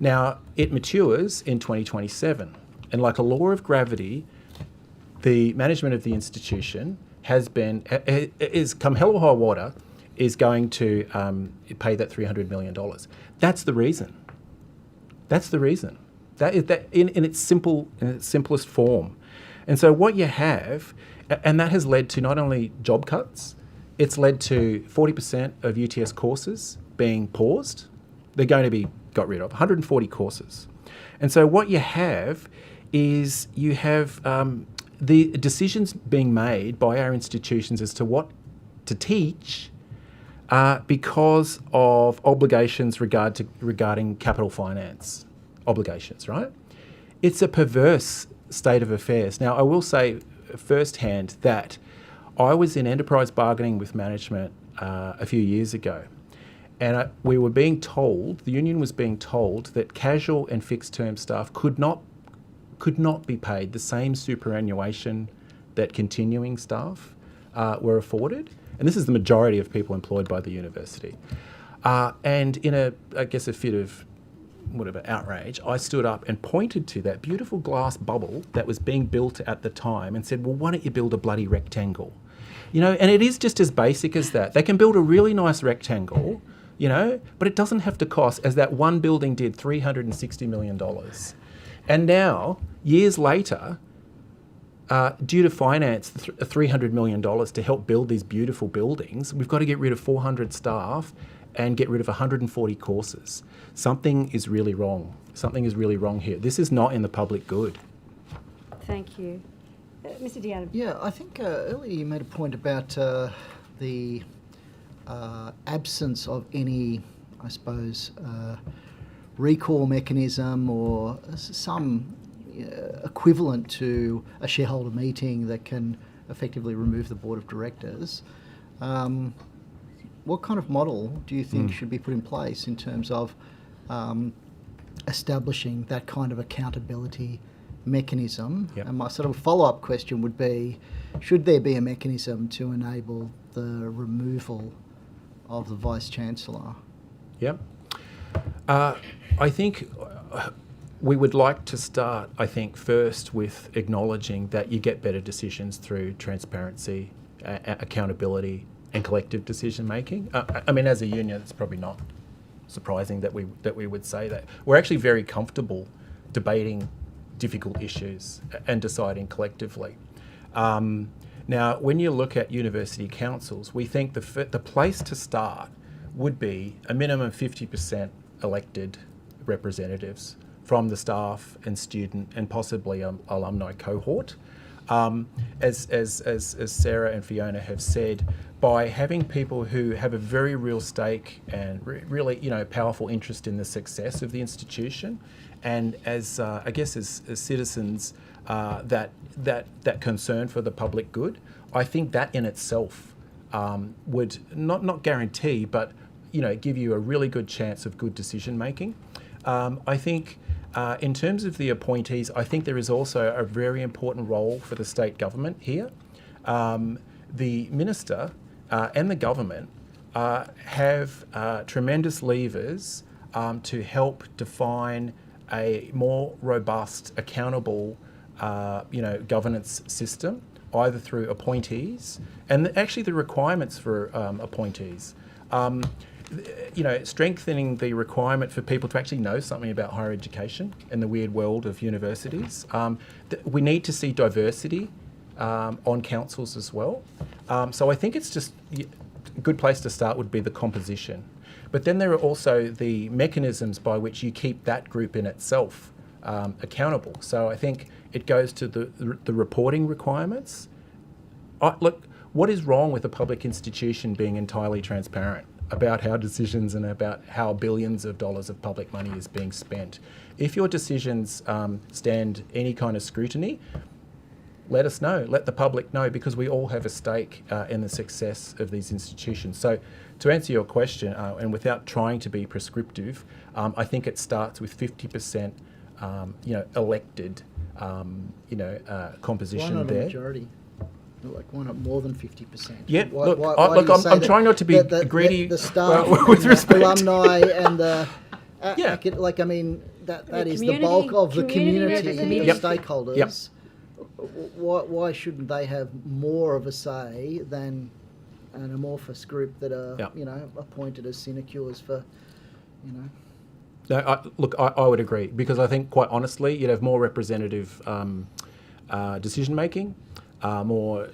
Speaker 10: Now, it matures in 2027, and like a law of gravity, the management of the institution is come hell or high water, is going to pay that $300 million. That's the reason. That's the reason. That is that in its simplest form. And so what you have, and that has led to not only job cuts, it's led to 40% of UTS courses being paused. They're going to be got rid of, 140 courses. And so what you have is the decisions being made by our institutions as to what to teach because of obligations regarding capital finance obligations, right? It's a perverse state of affairs. Now, I will say firsthand that I was in enterprise bargaining with management a few years ago, and we were being told, the union was being told, that casual and fixed term staff could not be paid the same superannuation that continuing staff were afforded. And this is the majority of people employed by the university. And in a fit of outrage, I stood up and pointed to that beautiful glass bubble that was being built at the time and said, well, why don't you build a bloody rectangle? And it is just as basic as that. They can build a really nice rectangle, but it doesn't have to cost, as that one building did, $360 million. And now, years later, due to finance $300 million to help build these beautiful buildings, we've got to get rid of 400 staff and get rid of 140 courses. Something is really wrong. Something is really wrong here. This is not in the public good.
Speaker 1: Thank you. Mr. Deanna.
Speaker 6: Yeah, I think earlier you made a point about the absence of any, I suppose, recall mechanism or some equivalent to a shareholder one what kind of model do you think should be put in place in terms of establishing that kind of accountability mechanism?
Speaker 10: Yep.
Speaker 6: And my sort of follow-up question would be, should there be a mechanism to enable the removal of the Vice-Chancellor?
Speaker 10: Yep. I think we would like to start, I think, first with acknowledging that you get better decisions through transparency, accountability, and collective decision making. I mean, as a union, it's probably not surprising that we would say that. We're actually very comfortable debating difficult issues and deciding collectively. Now, when you look at university councils, we think the place to start would be a minimum 50% elected representatives from the staff and student and possibly alumni cohort. As Sarah and Fiona have said, by having people who have a very real stake and really, powerful interest in the success of the institution, and as I guess as citizens that concern for the public good, I think that in itself would not guarantee, but give you a really good chance of good decision making. I think in terms of the appointees, I think there is also a very important role for the state government here. The minister and the government have tremendous levers to help define a more robust, accountable, governance system, either through appointees and actually the requirements for appointees. Strengthening the requirement for people to actually know something about higher education and the weird world of universities. We need to see diversity on councils as well. So I think it's just a good place to start would be the composition. But then there are also the mechanisms by which you keep that group in itself accountable. So I think it goes to the reporting requirements. Look, what is wrong with a public institution being entirely transparent about how decisions and about how billions of dollars of public money is being spent? If your decisions stand any kind of scrutiny, let us know, let the public know, because we all have a stake in the success of these institutions. So to answer your question, and without trying to be prescriptive, I think it starts with 50% elected composition.
Speaker 6: Why not
Speaker 10: there.
Speaker 6: a majority? Why not more than 50%?
Speaker 10: Yeah,
Speaker 6: Why
Speaker 10: look,
Speaker 6: do you say
Speaker 10: I'm
Speaker 6: that
Speaker 10: trying not to be
Speaker 6: the
Speaker 10: greedy
Speaker 6: The staff,
Speaker 10: with
Speaker 6: and
Speaker 10: respect.
Speaker 6: the alumni, and the
Speaker 10: Yeah.
Speaker 6: that is the
Speaker 1: community-
Speaker 6: bulk of the community
Speaker 1: community
Speaker 6: of
Speaker 1: representation.
Speaker 6: stakeholders.
Speaker 10: Yep.
Speaker 6: Why shouldn't they have more of a say than an amorphous group that are
Speaker 10: Yep.
Speaker 6: appointed as sinecures for
Speaker 10: No, I would agree, because I think, quite honestly, you'd have more representative decision making, more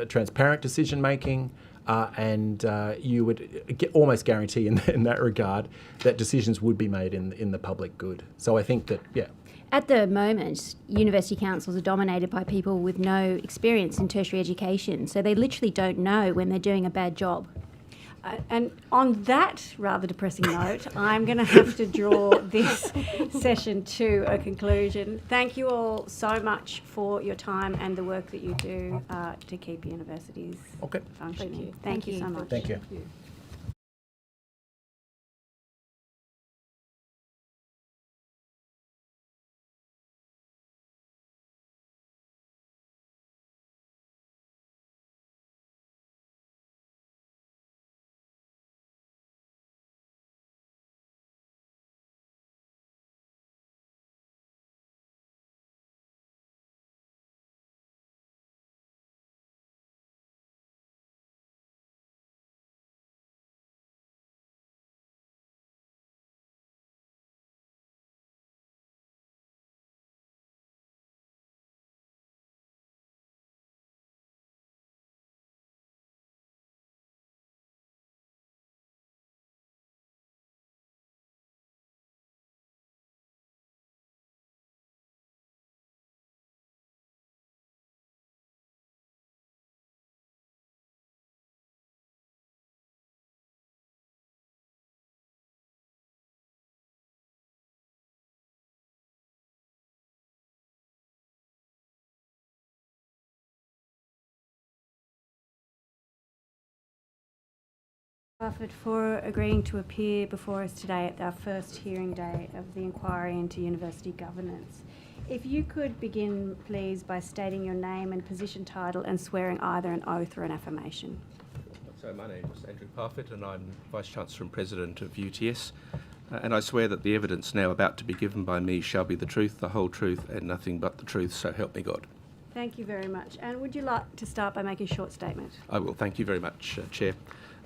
Speaker 10: transparent decision making, and you would almost guarantee in that regard that decisions would be made in the public good. So I think that, yeah.
Speaker 9: At the moment, university councils are dominated by people with no experience in tertiary education, so they literally don't know when they're doing a bad job.
Speaker 1: And on that rather depressing note, I'm going to have to draw this session to a conclusion. Thank you all so much for your time and the work that you do to keep universities functioning. Thank you so much.
Speaker 10: Thank you.
Speaker 1: Buffett, for agreeing to appear before us today at our first hearing day of the inquiry into university governance. If you could begin, please, by stating your name and position title and swearing either an oath or an affirmation.
Speaker 10: So my name is Andrew Parfitt and I'm Vice-Chancellor and President of UTS. And I swear that the evidence now about to be given by me shall be the truth, the whole truth, and nothing but the truth, so help me God.
Speaker 1: Thank you very much. And would you like to start by making a short statement?
Speaker 10: I will. Thank you very much, Chair.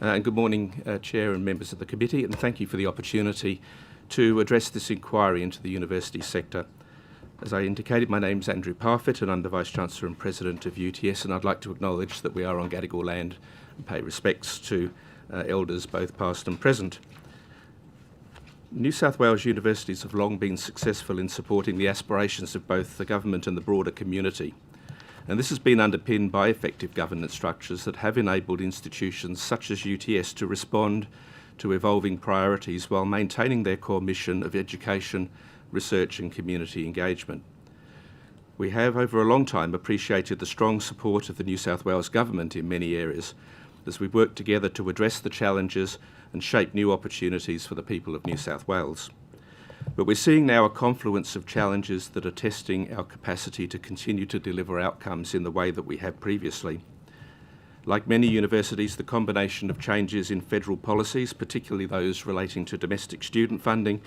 Speaker 10: And good morning, Chair and members of the committee, and thank you for the opportunity to address this inquiry into the university sector. As I indicated, my name is Andrew Parfitt and I'm the Vice-Chancellor and President of UTS, and I'd like to acknowledge that we are on Gadigal land and pay respects to elders both past and present. New South Wales universities have long been successful in supporting the aspirations of both the government and the broader community. And this has been underpinned by effective governance structures that have enabled institutions such as UTS to respond to evolving priorities while maintaining their core mission of education, research and community engagement. We have over a long time appreciated the strong support of the New South Wales Government in many areas as we work together to address the challenges and shape new opportunities for the people of New South Wales. But we're seeing now a confluence of challenges that are testing our capacity to continue to deliver outcomes in the way that we have previously. Like many universities, the combination of changes in federal policies, particularly those relating to domestic student funding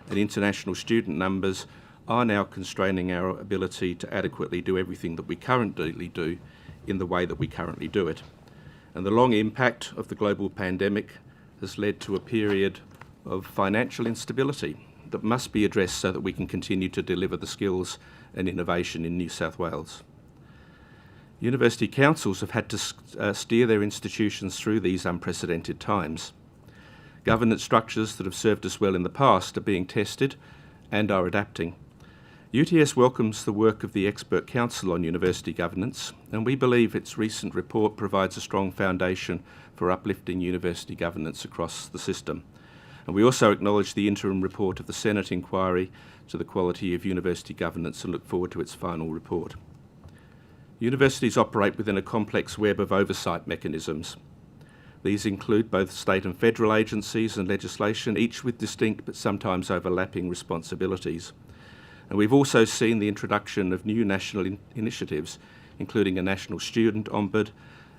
Speaker 10: and international student numbers, are now constraining our ability to adequately do everything that we currently do in the way that we currently do it. And the long impact of the global pandemic has led to a period of financial instability that must be addressed so that we can continue to deliver the skills and innovation in New South Wales. University councils have had to steer their institutions through these unprecedented times. Governance structures that have served us well in the past are being tested and are adapting. UTS welcomes the work of the Expert Council on University Governance, and we believe its recent report provides a strong foundation for uplifting university governance across the system. And we also acknowledge the interim report of the Senate inquiry to the quality of university governance and look forward to its final report. Universities operate within a complex web of oversight mechanisms. These include both state and federal agencies and legislation, each with distinct but sometimes overlapping responsibilities. And we've also seen the introduction of new national initiatives, including a National Student Ombud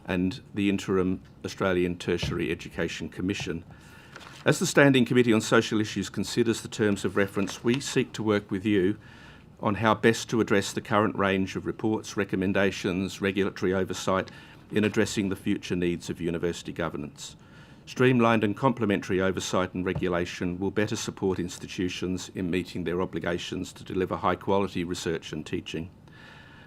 Speaker 10: and the interim Australian Tertiary Education Commission. As the Standing Committee on Social Issues considers the terms of reference, we seek to work with you on how best to address the current range of reports, recommendations, regulatory oversight in addressing the future needs of university governance. Streamlined and complementary oversight and regulation will better support institutions in meeting their obligations to deliver high-quality research and teaching.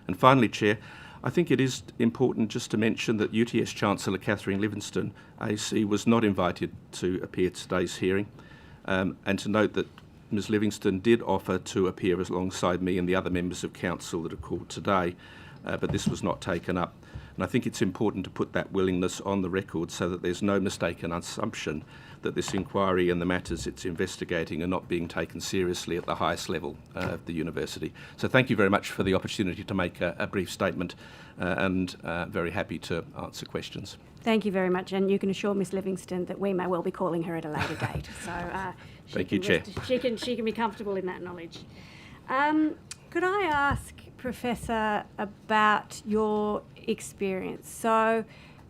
Speaker 10: And finally, Chair, I think it is important just to mention that UTS Chancellor Catherine Livingstone, AC, was not invited to appear at today's hearing, and to note that Ms Livingstone did offer to appear alongside me and the other members of Council that are called today, but this was not taken up. And I think it's important to put that willingness on the record so that there's no mistaken assumption that this inquiry and the matters it's investigating are not being taken seriously at the highest level of the university. So thank you very much for the opportunity to make a brief statement and very happy to answer questions.
Speaker 1: Thank you very much, and you can assure Ms Livingstone that we may well be calling her at a later date. So
Speaker 10: Thank you, Chair.
Speaker 1: She can be comfortable in that knowledge. Could I ask, Professor, about your experience? So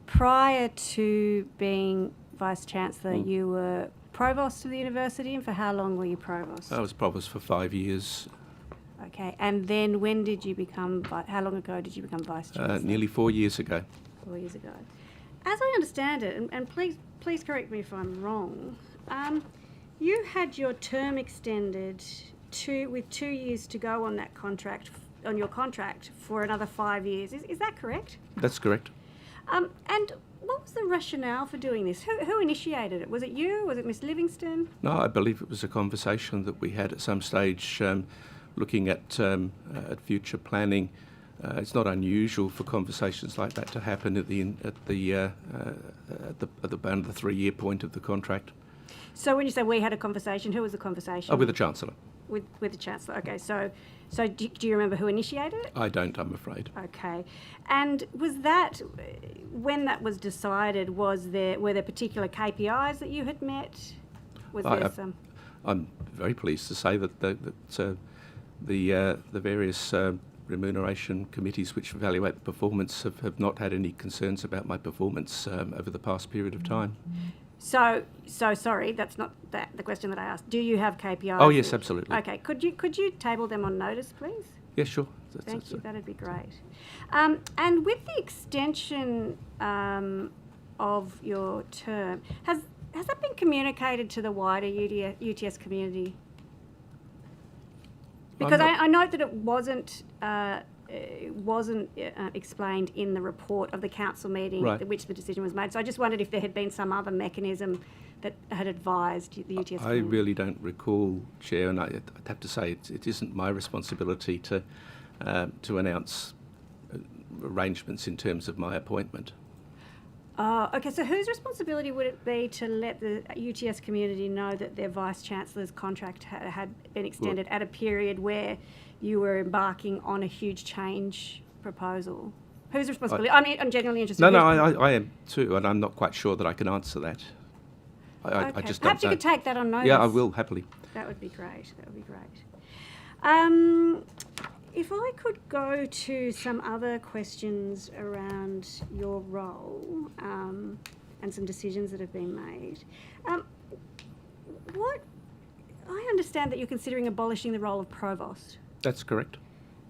Speaker 1: prior to being Vice-Chancellor, you were Provost of the university, and for how long were you Provost?
Speaker 10: I was Provost for 5 years.
Speaker 1: Okay, and then when did you become, how long ago did you become Vice-Chancellor?
Speaker 10: Nearly 4 years ago.
Speaker 1: 4 years ago. As I understand it, and please correct me if I'm wrong, you had your term extended with 2 years to go on that contract, on your contract, for another 5 years. Is that correct?
Speaker 10: That's correct.
Speaker 1: And what was the rationale for doing this? Who initiated it? Was it you? Was it Miss Livingstone?
Speaker 10: No, I believe it was a conversation that we had at some stage looking at future planning. It's not unusual for conversations like that to happen at the 3 year point of the contract.
Speaker 1: So when you say we had a conversation, who was the conversation?
Speaker 12: With the Chancellor.
Speaker 1: With the Chancellor. Okay, so do you remember who initiated it?
Speaker 12: I don't, I'm afraid.
Speaker 1: Okay. And was that, when that was decided, were there particular KPIs that you had met? Was there some?
Speaker 12: I'm very pleased to say that the various remuneration committees which evaluate the performance have not had any concerns about my performance over the past period of time.
Speaker 1: So sorry, that's not the question that I asked. Do you have KPIs?
Speaker 12: Oh yes, absolutely.
Speaker 1: Okay, could you table them on notice, please?
Speaker 12: Yeah, sure.
Speaker 1: Thank you, that'd be great. And with the extension of your term, has that been communicated to the wider UTS community? Because I note that it wasn't explained in the report of the council meeting at which the decision was made. So I just wondered if there had been some other mechanism that had advised the UTS community.
Speaker 12: I really don't recall, Chair, and I'd have to say it isn't my responsibility to announce arrangements in terms of my appointment.
Speaker 1: Okay, so whose responsibility would it be to let the UTS community know that their Vice-Chancellor's contract had been extended at a period where you were embarking on a huge change proposal? Whose responsibility? I'm genuinely interested.
Speaker 12: I am too, and I'm not quite sure that I can answer that. I just don't
Speaker 1: Perhaps you could take that on notice.
Speaker 12: Yeah, I will, happily.
Speaker 1: That would be great. If I could go to some other questions around your role and some decisions that have been made. I understand that you're considering abolishing the role of provost.
Speaker 12: That's correct.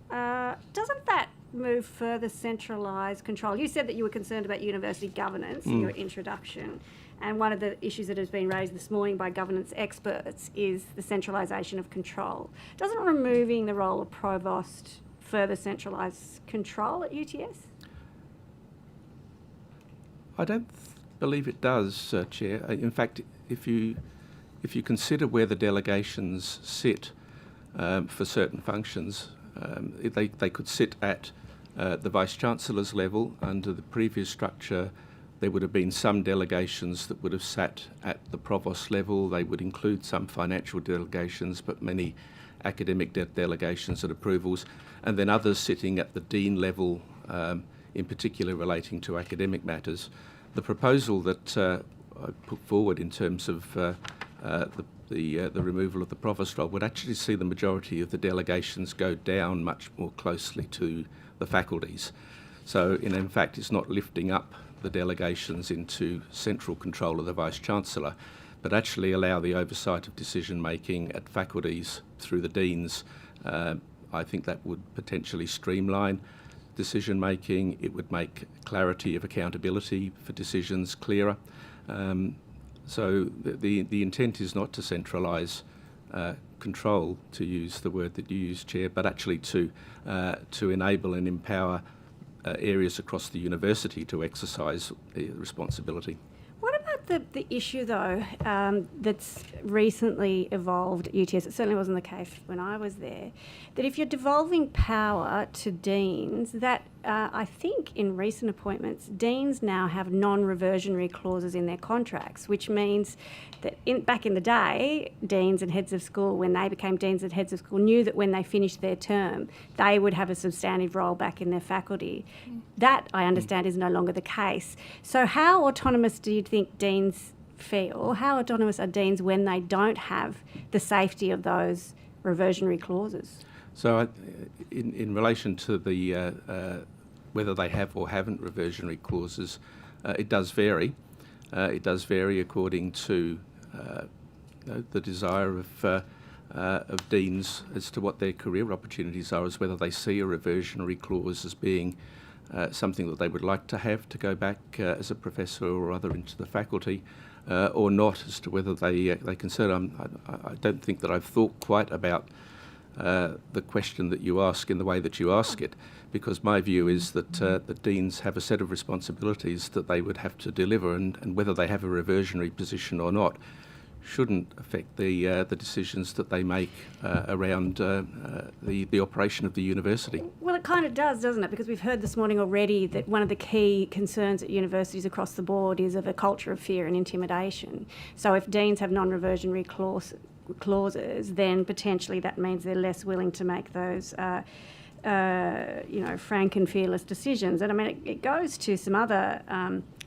Speaker 1: Doesn't that move further centralised control? You said that you were concerned about university governance in your introduction, and one of the issues that has been raised this morning by governance experts is the centralisation of control. Doesn't removing the role of provost further centralise control at UTS?
Speaker 12: I don't believe it does, Chair. In fact, if you consider where the delegations sit for certain functions, they could sit at the Vice-Chancellor's level. Under the previous structure, there would have been some delegations that would have sat at the provost level. They would include some financial delegations, but many academic delegations and approvals, and then others sitting at the dean level, in particular relating to academic matters. The proposal that I put forward in terms of the removal of the provost role would actually see the majority of the delegations go down much more closely to the faculties. So in fact it's not lifting up the delegations into central control of the Vice-Chancellor, but actually allow the oversight of decision making at faculties through the deans. I think that would potentially streamline decision making. It would make clarity of accountability for decisions clearer. So the intent is not to centralise control, to use the word that you use, Chair, but actually to enable and empower areas across the university to exercise responsibility.
Speaker 1: What about the issue, though, that's recently evolved at UTS? It certainly wasn't the case when I was there, that if you're devolving power to deans, that I think in recent appointments, deans now have non-reversionary clauses in their contracts, which means that back in the day, deans and heads of school, when they became deans and heads of school, knew that when they finished their term, they would have a substantive role back in their faculty. That, I understand, is no longer the case. So how autonomous do you think deans feel? How autonomous are deans when they don't have the safety of those reversionary clauses?
Speaker 12: So in relation to the whether they have or haven't reversionary clauses, it does vary. It does vary according to the desire of deans as to what their career opportunities are, as whether they see a reversionary clause as being something that they would like to have to go back as a professor or other into the faculty, or not, as to whether they consider. I don't think that I've thought quite about the question that you ask in the way that you ask it, because my view is that the deans have a set of responsibilities that they would have to deliver, and whether they have a reversionary position or not shouldn't affect the decisions that they make around the operation of the university.
Speaker 1: Well, it kind of does, doesn't it? Because we've heard this morning already that one of the key concerns at universities across the board is of a culture of fear and intimidation. So if deans have non-reversionary clauses, then potentially that means they're less willing to make those frank and fearless decisions. And I mean, it goes to some other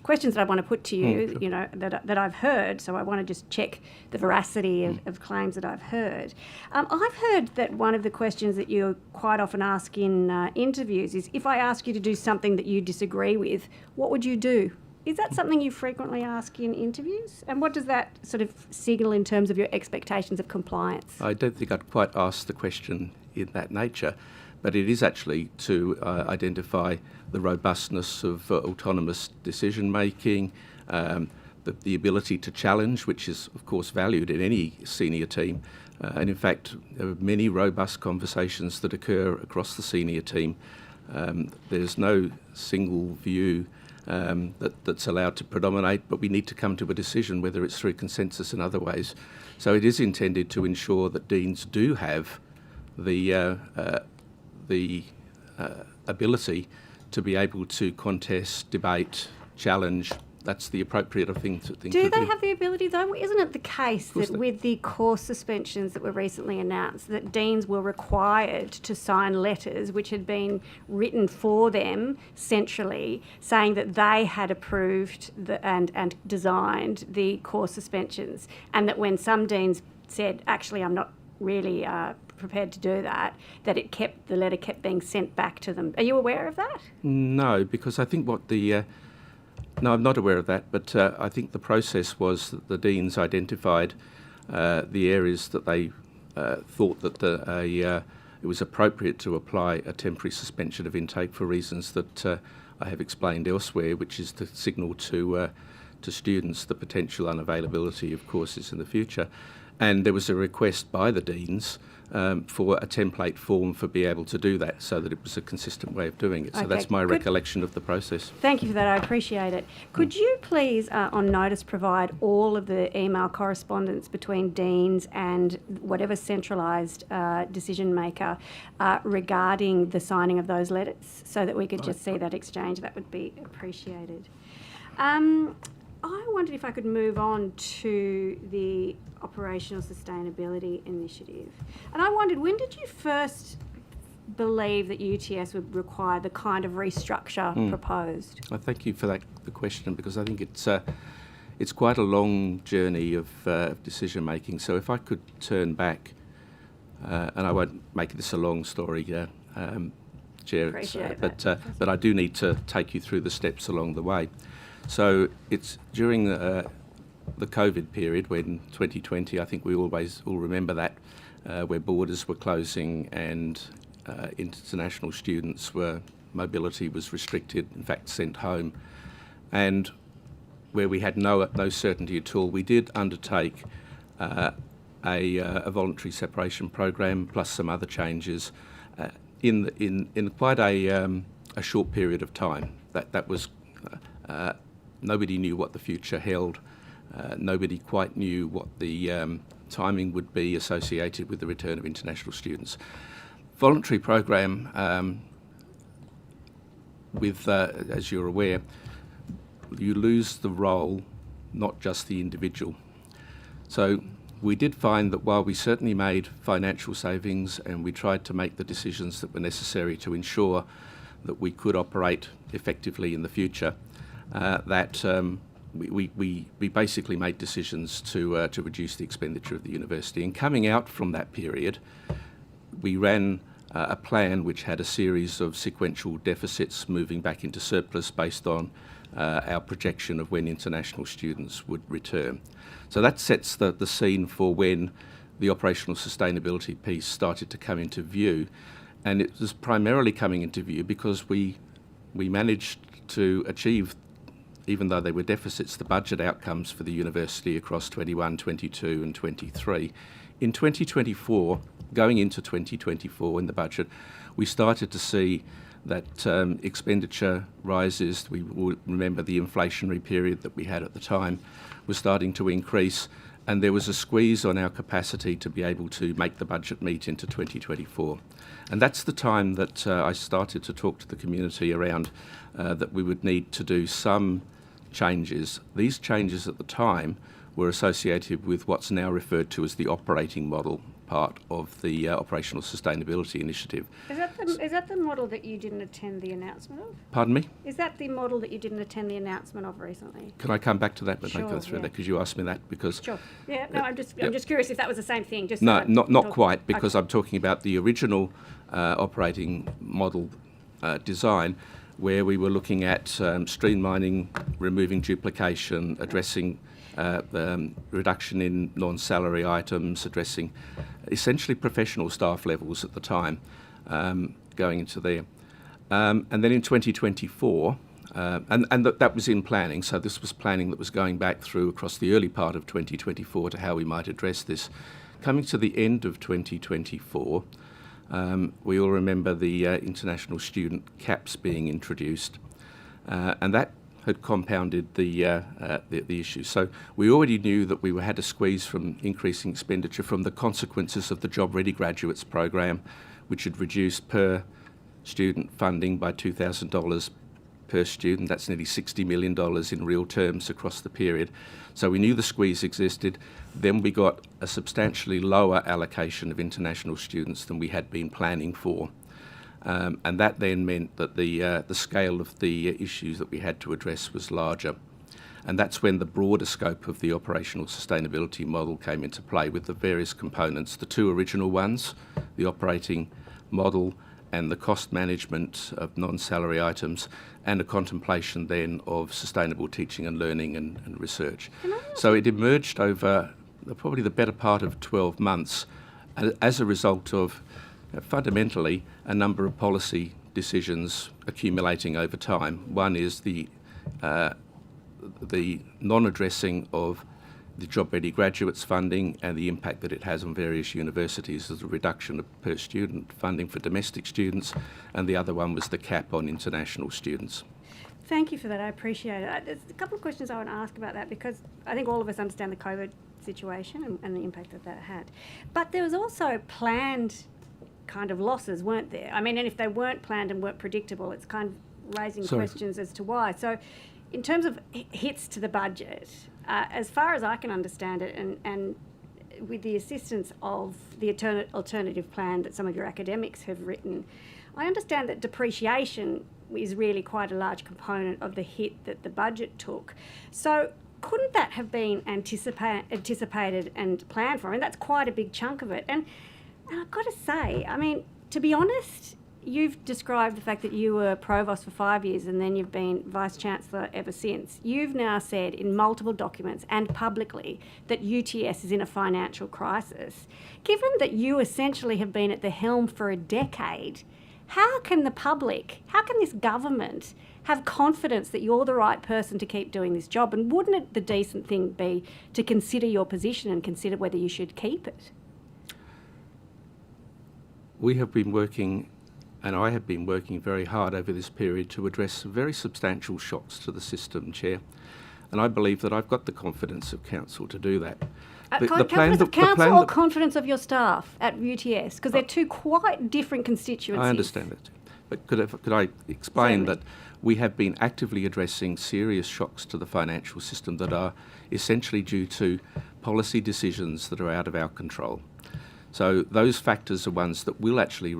Speaker 1: questions that I want to put to you, that I've heard. So I want to just check the veracity of claims that I've heard. I've heard that one of the questions that you quite often ask in interviews is, if I ask you to do something that you disagree with, what would you do? Is that something you frequently ask in interviews? And what does that sort of signal in terms of your expectations of compliance?
Speaker 12: I don't think I'd quite ask the question in that nature, but it is actually to identify the robustness of autonomous decision-making, the ability to challenge, which is, of course, valued in any senior team. And in fact, there are many robust conversations that occur across the senior team. There's no single view that's allowed to predominate, but we need to come to a decision, whether it's through consensus and other ways. So it is intended to ensure that deans do have the ability to be able to contest, debate, challenge. That's the appropriate thing to do.
Speaker 1: Do they have the ability, though? Isn't it the case that with the course suspensions that were recently announced, that deans were required to sign letters which had been written for them centrally, saying that they had approved and designed the course suspensions, and that when some deans said, actually, I'm not really prepared to do that, the letter kept being sent back to them. Are you aware of that?
Speaker 12: No, because I think no, I'm not aware of that, but I think the process was that the deans identified the areas that they thought that it was appropriate to apply a temporary suspension of intake for reasons that I have explained elsewhere, which is to signal to students the potential unavailability of courses in the future. And there was a request by the deans for a template form for being able to do that, so that it was a consistent way of doing it. So that's my recollection of the process.
Speaker 1: Thank you for that. I appreciate it. Could you please, on notice, provide all of the email correspondence between deans and whatever centralised decision maker regarding the signing of those letters, so that we could just see that exchange? That would be appreciated. I wondered if I could move on to the Operational Sustainability Initiative. And I wondered, when did you first believe that UTS would require the kind of restructure proposed?
Speaker 12: I thank you for the question, because I think it's quite a long journey of decision making. So if I could turn back, and I won't make this a long story, Chair, but I do need to take you through the steps along the way. So it's during the COVID period, when 2020, I think we all remember that, where borders were closing and international students mobility was restricted, in fact sent home, and where we had no certainty at all. We did undertake a voluntary separation program plus some other changes in quite a short period of time. That was nobody knew what the future held. Nobody quite knew what the timing would be associated with the return of international students. Voluntary program, as you're aware, you lose the role, not just the individual. So we did find that while we certainly made financial savings and we tried to make the decisions that were necessary to ensure that we could operate effectively in the future, we basically made decisions to reduce the expenditure of the university. And coming out from that period, we ran a plan which had a series of sequential deficits moving back into surplus based on our projection of when international students would return. So that sets the scene for when the operational sustainability piece started to come into view. And it was primarily coming into view because we managed to achieve, even though they were deficits, the budget outcomes for the university across 21, 22 and 23. In 2024, going into 2024 in the budget, we started to see that expenditure rises. We will remember the inflationary period that we had at the time was starting to increase, and there was a squeeze on our capacity to be able to make the budget meet into 2024. And that's the time that I started to talk to the community around that we would need to do some changes. These changes at the time were associated with what's now referred to as the operating model part of the Operational Sustainability Initiative.
Speaker 1: Is that the model that you didn't attend the announcement of?
Speaker 12: Pardon me?
Speaker 1: Is that the model that you didn't attend the announcement of recently?
Speaker 12: Can I come back to that when I
Speaker 1: Sure,
Speaker 12: go through
Speaker 1: yeah.
Speaker 12: that? Because you asked me that because...
Speaker 1: Sure. Yeah, no, I'm just curious if that was the same thing. Just
Speaker 12: No,
Speaker 1: so
Speaker 12: not quite, because I'm talking about the original operating model design, where we were looking at streamlining, removing duplication, addressing reduction in non-salary items, addressing essentially professional staff levels at the time, going into there. And then in 2024, that was in planning, so this was planning that was going back through across the early part of 2024 to how we might address this. Coming to the end of 2024, we all remember the international student caps being introduced, and that had compounded the issue. So we already knew that we had a squeeze from increasing expenditure from the consequences of the Job Ready Graduates program, which had reduced per student funding by $2,000 per student. That's nearly $60 million in real terms across the period. So we knew the squeeze existed. Then we got a substantially lower allocation of international students than we had been planning for. And that then meant that the scale of the issues that we had to address was larger. And that's when the broader scope of the operational sustainability model came into play with the various components, the two original ones, the operating model and the cost management of non-salary items, and a contemplation then of sustainable teaching and learning and research. So it emerged over probably the better part of 12 months as a result of fundamentally a number of policy decisions accumulating over time. One is the non-addressing of the Job Ready Graduates funding and the impact that it has on various universities as a reduction of per student funding for domestic students, and the other one was the cap on international students.
Speaker 1: Thank you for that. I appreciate it. There's a couple of questions I want to ask about that, because I think all of us understand the COVID situation and the impact that had. But there was also planned kind of losses, weren't there? I mean, and if they weren't planned and weren't predictable, it's kind of raising questions as to why. So in terms of hits to the budget, as far as I can understand it, and with the assistance of the alternative plan that some of your academics have written, I understand that depreciation is really quite a large component of the hit that the budget took. So couldn't that have been anticipated and planned for? I mean, that's quite a big chunk of it. And I've got to say, I mean, to be honest, you've described the fact that you were provost for 5 years and then you've been vice-chancellor ever since. You've now said in multiple documents and publicly that UTS is in a financial crisis. Given that you essentially have been at the helm for a decade, how can the public, how can this government have confidence that you're the right person to keep doing this job? And wouldn't it the decent thing be to consider your position and consider whether you should keep it?
Speaker 12: We have been working, and I have been working very hard over this period to address very substantial shocks to the system, Chair. And I believe that I've got the confidence of Council to do that.
Speaker 1: Confidence of Council or confidence of your staff at UTS? Because they're two quite different constituencies.
Speaker 12: I understand that. But could I explain that we have been actively addressing serious shocks to the financial system that are essentially due to policy decisions that are out of our control. So those factors are ones that will actually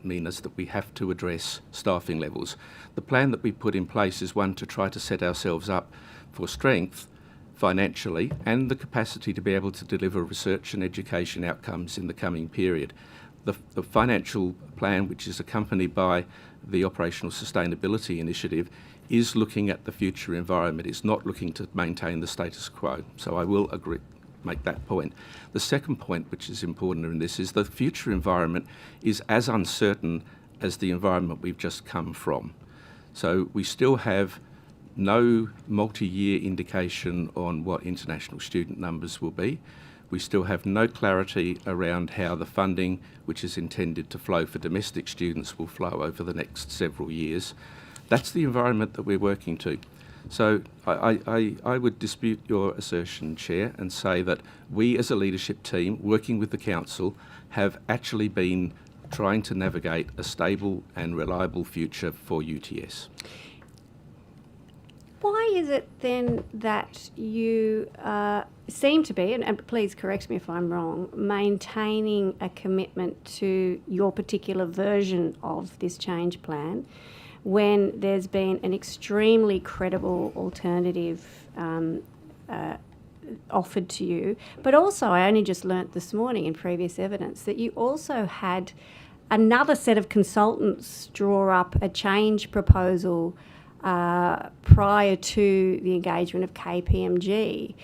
Speaker 12: mean us that we have to address staffing levels. The plan that we put in place is one to try to set ourselves up for strength financially and the capacity to be able to deliver research and education outcomes in the coming period. The financial plan, which is accompanied by the Operational Sustainability Initiative, is looking at the future environment. It's not looking to maintain the status quo. So I will make that point. The second point, which is important in this, is the future environment is as uncertain as the environment we've just come from. So we still have no multi-year indication on what international student numbers will be. We still have no clarity around how the funding, which is intended to flow for domestic students, will flow over the next several years. That's the environment that we're working to. So I would dispute your assertion, Chair, and say that we as a leadership team, working with the Council, have actually been trying to navigate a stable and reliable future for UTS.
Speaker 1: Why is it then that you seem to be, and please correct me if I'm wrong, maintaining a commitment to your particular version of this change plan when there's been an extremely credible alternative offered to you? But also, I only just learnt this morning in previous evidence that you also had another set of consultants draw up a change proposal prior to the engagement of KPMG.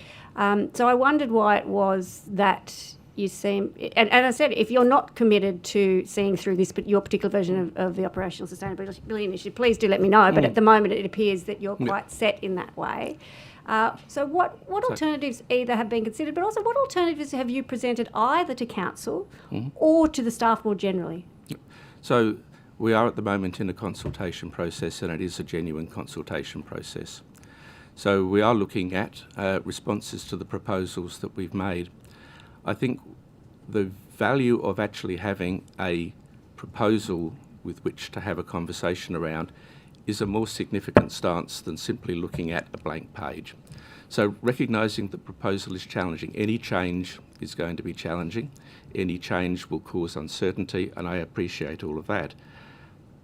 Speaker 1: So I wondered why it was that you seem, and I said, if you're not committed to seeing through this, but your particular version of the Operational Sustainability Initiative, please do let me know. But at the moment, it appears that you're quite set in that way. So what alternatives either have been considered, but also what alternatives have you presented either to Council or to the staff more generally?
Speaker 12: So we are at the moment in a consultation process, and it is a genuine consultation process. So we are looking at responses to the proposals that we've made. I think the value of actually having a proposal with which to have a conversation around is a more significant stance than simply looking at a blank page. So recognising the proposal is challenging. Any change is going to be challenging. Any change will cause uncertainty, and I appreciate all of that.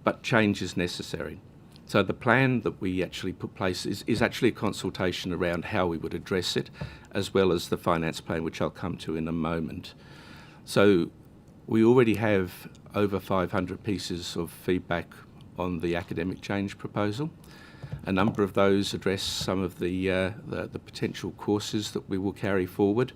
Speaker 12: But change is necessary. So the plan that we actually put place is actually a consultation around how we would address it, as well as the finance plan, which I'll come to in a moment. So we already have over 500 pieces of feedback on the academic change proposal. A number of those address some of the potential courses that we will carry forward,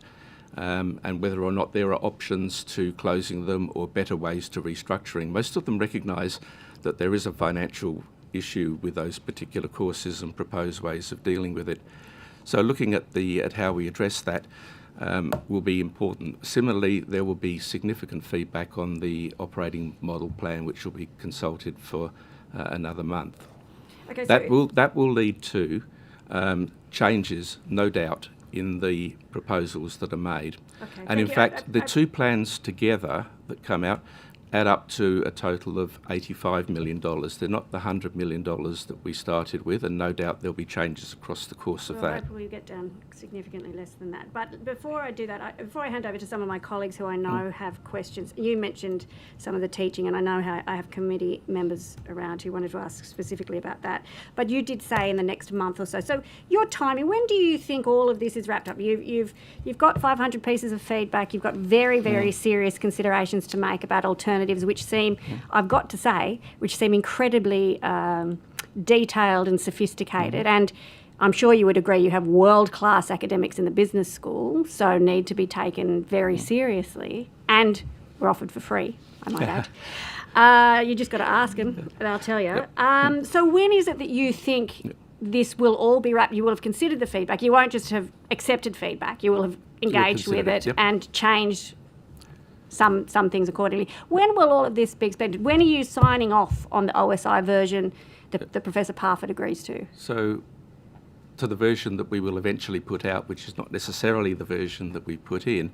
Speaker 12: and whether or not there are options to closing them or better ways to restructuring. Most of them recognise that there is a financial issue with those particular courses and proposed ways of dealing with it. So looking at how we address that will be important. Similarly, there will be significant feedback on the operating model plan, which will be consulted for another month.
Speaker 1: Okay,
Speaker 12: that will lead to changes, no doubt, in the proposals that are made.
Speaker 1: Okay,
Speaker 12: and in fact, the two plans together that come out add up to a total of $85 million. They're not the $100 million that we started with, and no doubt there'll be changes across the course of that.
Speaker 1: Hopefully we get down significantly less than that. But before I do that, before I hand over to some of my colleagues who I know have questions, you mentioned some of the teaching, and I know how I have committee members around who wanted to ask specifically about that. But you did say in the next month or so. So your timing, when do you think all of this is wrapped up? You've got 500 pieces of feedback. You've got very, very serious considerations to make about alternatives, which seem, I've got to say, which seem incredibly detailed and sophisticated. And I'm sure you would agree you have world-class academics in the business school, so need to be taken very seriously. And were offered for free, I might add. You just got to ask them, and they'll tell you. So when is it that you think this will all be wrapped? You will have considered the feedback. You won't just have accepted feedback. You will have engaged with it and changed some things accordingly. When will all of this be expected? When are you signing off on the OSI version that Professor Parfitt agrees to? So,
Speaker 12: to the version that we will eventually put out, which is not necessarily the version that we put in,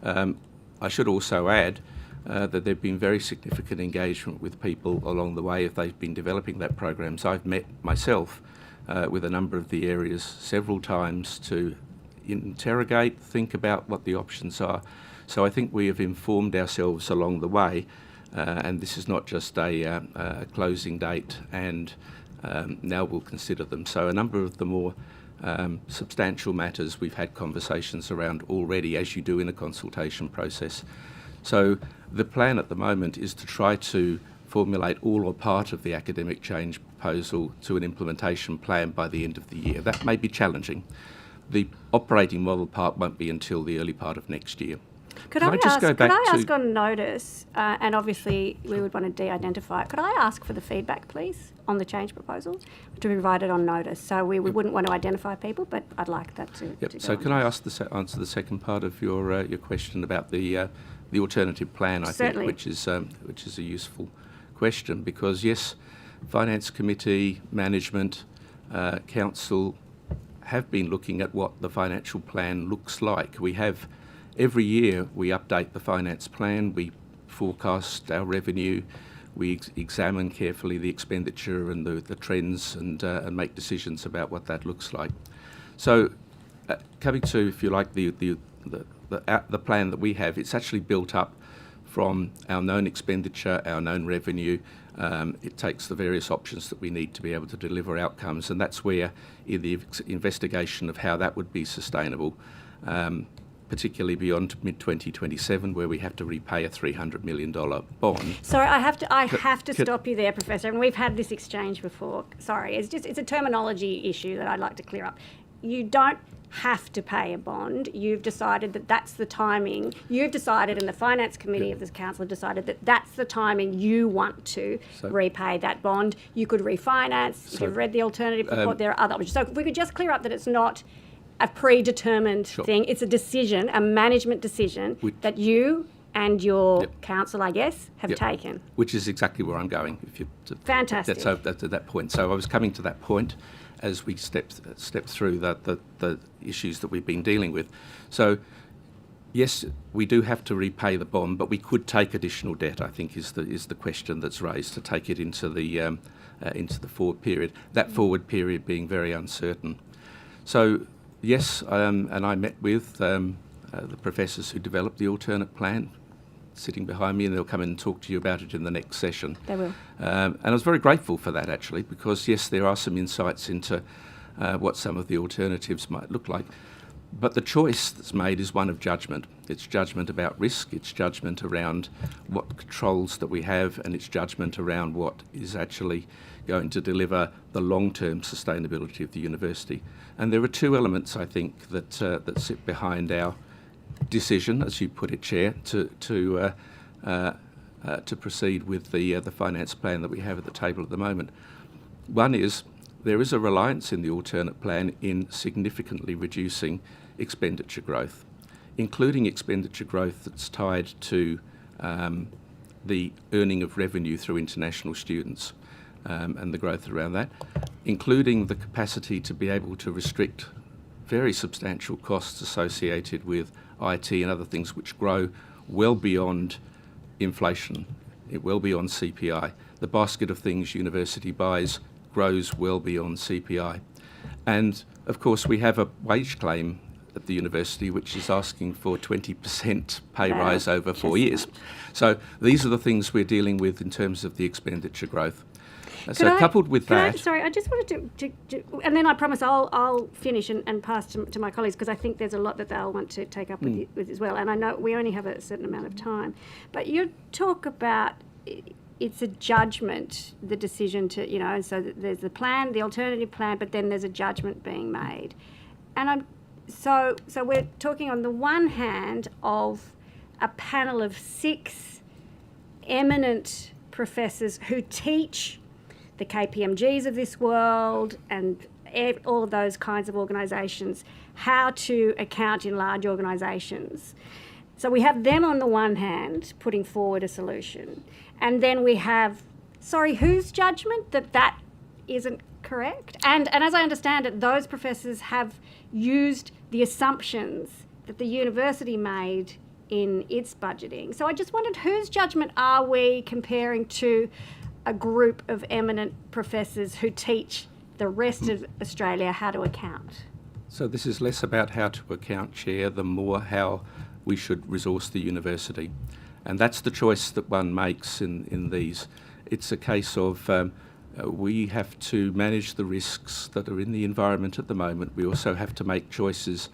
Speaker 12: I should also add that there have been very significant engagement with people along the way if they've been developing that program. So I've met myself with a number of the areas several times to interrogate, think about what the options are. So I think we have informed ourselves along the way, and this is not just a closing date and now we'll consider them. So a number of the more substantial matters we've had conversations around already, as you do in a consultation process. So the plan at the moment is to try to formulate all or part of the academic change proposal to an implementation plan by the end of the year. That may be challenging. The operating model part won't be until the early part of next year.
Speaker 1: Could I ask on notice, and obviously we would want to de-identify it, could I ask for the feedback, please, on the change proposal, to be provided on notice? So we wouldn't want to identify people, but I'd like that to
Speaker 12: So can I ask answer the second part of your question about the alternative plan, I think, which is a useful question, because yes, Finance Committee, management, Council have been looking at what the financial plan looks like. Every year we update the finance plan, we forecast our revenue, we examine carefully the expenditure and the trends and make decisions about what that looks like. So coming to, if you like, the plan that we have, it's actually built up from our known expenditure, our known revenue. It takes the various options that we need to be able to deliver outcomes, and that's where in the investigation of how that would be sustainable, particularly beyond mid-2027, where we have to repay a $300 million bond.
Speaker 1: Sorry, I have to stop you there, Professor, and we've had this exchange before. Sorry, it's a terminology issue that I'd like to clear up. You don't have to pay a bond. You've decided that that's the timing. You've decided, and the Finance Committee of this Council have decided that that's the timing you want to repay that bond. You could refinance. If you've read the alternative report, there are other options. So if we could just clear up that it's not a predetermined thing. It's a decision, a management decision that you and your council, I guess, have taken.
Speaker 12: Which is exactly where I'm going.
Speaker 1: Fantastic.
Speaker 12: That's at that point. So I was coming to that point as we stepped through the issues that we've been dealing with. So yes, we do have to repay the bond, but we could take additional debt, I think is the question that's raised, to take it into the forward period. That forward period being very uncertain. So yes, and I met with the professors who developed the alternate plan, sitting behind me, and they'll come in and talk to you about it in the next session.
Speaker 1: They will.
Speaker 12: And I was very grateful for that, actually, because yes, there are some insights into what some of the alternatives might look like. But the choice that's made is one of judgment. It's judgment about risk, it's judgment around what controls that we have, and it's judgment around what is actually going to deliver the long-term sustainability of the university. And there are two elements, I think, that sit behind our decision, as you put it, Chair, to proceed with the finance plan that we have at the table at the moment. One is there is a reliance in the alternate plan in significantly reducing expenditure growth, including expenditure growth that's tied to the earning of revenue through international students and the growth around that, including the capacity to be able to restrict very substantial costs associated with IT and other things which grow well beyond inflation, well beyond CPI. The basket of things university buys grows well beyond CPI. And of course we have a wage claim at the university which is asking for 20% pay rise over 4 years. So these are the things we're dealing with in terms of the expenditure growth. Coupled with that...
Speaker 1: Sorry, I just wanted to and then I promise I'll finish and pass to my colleagues, because I think there's a lot that they'll want to take up with as well. And I know we only have a certain amount of time. But you talk about it's a judgment, the decision to, so there's the plan, the alternative plan, but then there's a judgment being made. And so we're talking on the one hand of a panel of 6 eminent professors who teach the KPMGs of this world and all of those kinds of organisations how to account in large organisations. So we have them on the one hand putting forward a solution, and then we have, whose judgment that isn't correct? And as I understand it, those professors have used the assumptions that the university made in its budgeting. So I just wondered, whose judgment are we comparing to a group of eminent professors who teach the rest of Australia how to account?
Speaker 12: So this is less about how to account, Chair, than more how we should resource the university. And that's the choice that one makes in these. It's a case of we have to manage the risks that are in the environment at the moment. We also have to make choices.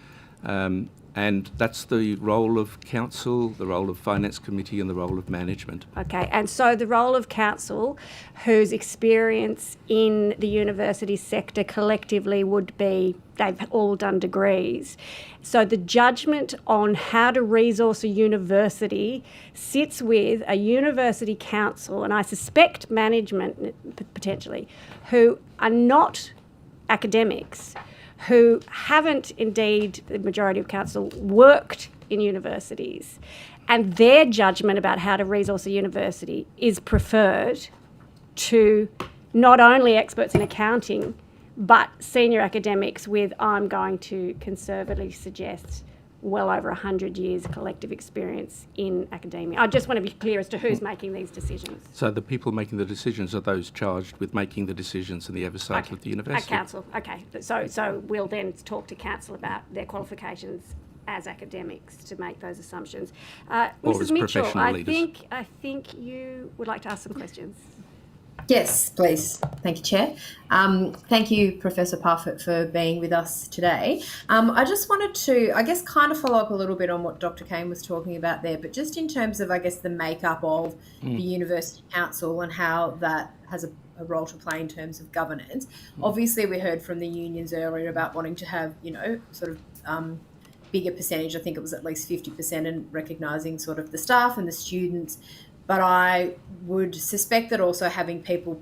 Speaker 12: And that's the role of council, the role of finance committee, and the role of management. Okay,
Speaker 1: and so the role of council, whose experience in the university sector collectively would be, they've all done degrees. So the judgment on how to resource a university sits with a university council, and I suspect management potentially, who are not academics, who haven't, indeed, the majority of council, worked in universities, and their judgment about how to resource a university is preferred to not only experts in accounting, but senior academics with, I'm going to conservatively suggest, well over 100 years collective experience in academia. I just want to be clear as to who's making these decisions.
Speaker 12: So the people making the decisions are those charged with making the decisions and the oversight of the university?
Speaker 1: At council, okay. So we'll then talk to council about their qualifications as academics to make those assumptions.
Speaker 12: Or
Speaker 1: Mrs.
Speaker 12: as
Speaker 1: Mitchell,
Speaker 12: professional leaders.
Speaker 1: I think you would like to ask some questions.
Speaker 8: Yes, please. Thank you, Chair. Thank you, Professor Parfitt, for being with us today. I just wanted to, I guess, kind of follow up a little bit on what Dr. Kane was talking about there, but just in terms of, I guess, the makeup of the University Council and how that has a role to play in terms of governance. Obviously, we heard from the unions earlier about wanting to have, sort of bigger percentage. I think it was at least 50%, and recognising sort of the staff and the students. But I would suspect that also having people,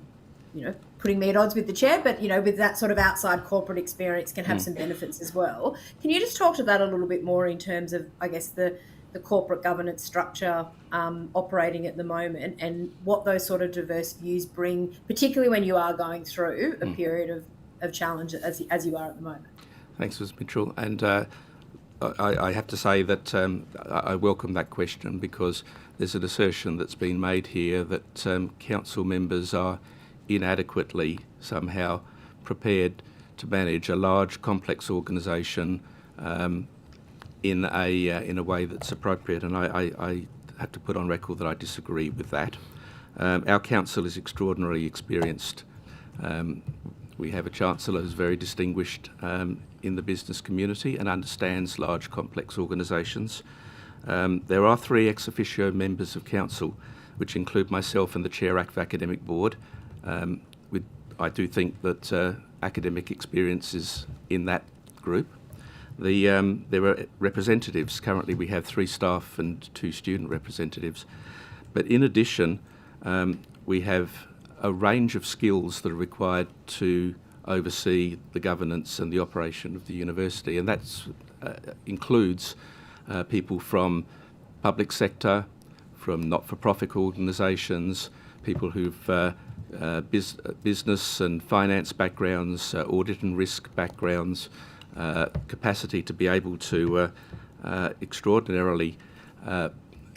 Speaker 8: putting me at odds with the chair, but, with that sort of outside corporate experience can have some benefits as well. Can you just talk to that a little bit more in terms of, I guess, the corporate governance structure operating at the moment, and what those sort of diverse views bring, particularly when you are going through a period of challenge as you are at the moment?
Speaker 12: Thanks, Ms. Mitchell. And I have to say that I welcome that question, because there's an assertion that's been made here that council members are inadequately somehow prepared to manage a large, complex organisation in a way that's appropriate. And I have to put on record that I disagree with that. Our council is extraordinarily experienced. We have a Chancellor who's very distinguished in the business community and understands large, complex organisations. There are 3 ex officio members of council, which include myself and the Chair of Academic Board. I do think that academic experience is in that group. There are representatives. Currently we have 3 staff and 2 student representatives. But in addition, we have a range of skills that are required to oversee the governance and the operation of the university, and that includes people from public sector, from not-for-profit organisations, people who've business and finance backgrounds, audit and risk backgrounds, capacity to be able to extraordinarily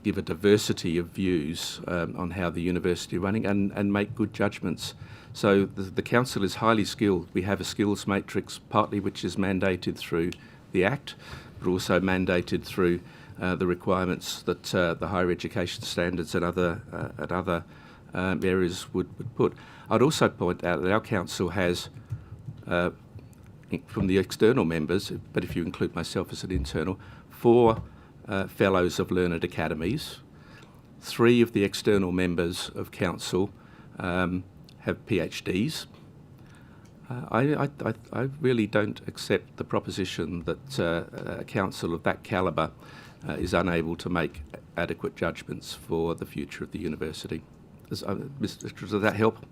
Speaker 12: give a diversity of views on how the university is running and make good judgments. So the council is highly skilled. We have a skills matrix, partly which is mandated through the Act, but also mandated through the requirements that the higher education standards and other areas would put. I'd also point out that our council has, from the external members, but if you include myself as an internal, 4 fellows of learned academies. 3 of the external members of council have PhDs. I really don't accept the proposition that a council of that calibre is unable to make adequate judgments for the future of the university. Does that help?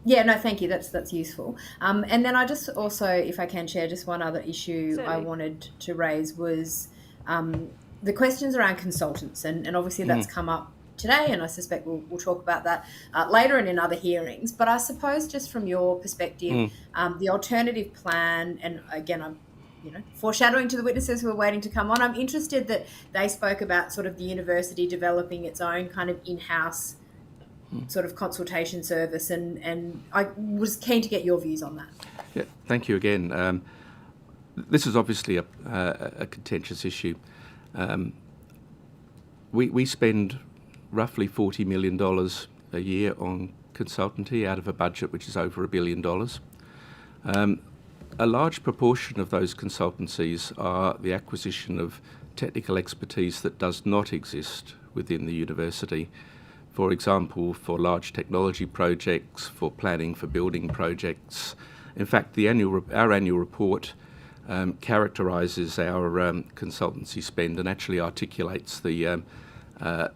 Speaker 8: Yeah, no, thank you. That's useful. And then I just also, if I can, Chair, just one other issue
Speaker 1: Certainly.
Speaker 8: I wanted to raise was the questions around consultants, and obviously that's come up today, and I suspect we'll talk about that later and in other hearings. But I suppose just from your perspective, the alternative plan, and again, I'm foreshadowing to the witnesses who are waiting to come on, I'm interested that they spoke about sort of the university developing its own kind of in-house sort of consultation service, and I was keen to get your views on that.
Speaker 12: Yeah, thank you again. This is obviously a contentious issue. We spend roughly $40 million a year on consultancy out of a budget which is over $1 billion. A large proportion of those consultancies are the acquisition of technical expertise that does not exist within the university. For example, for large technology projects, for planning for building projects. In fact, our annual report characterises our consultancy spend and actually articulates the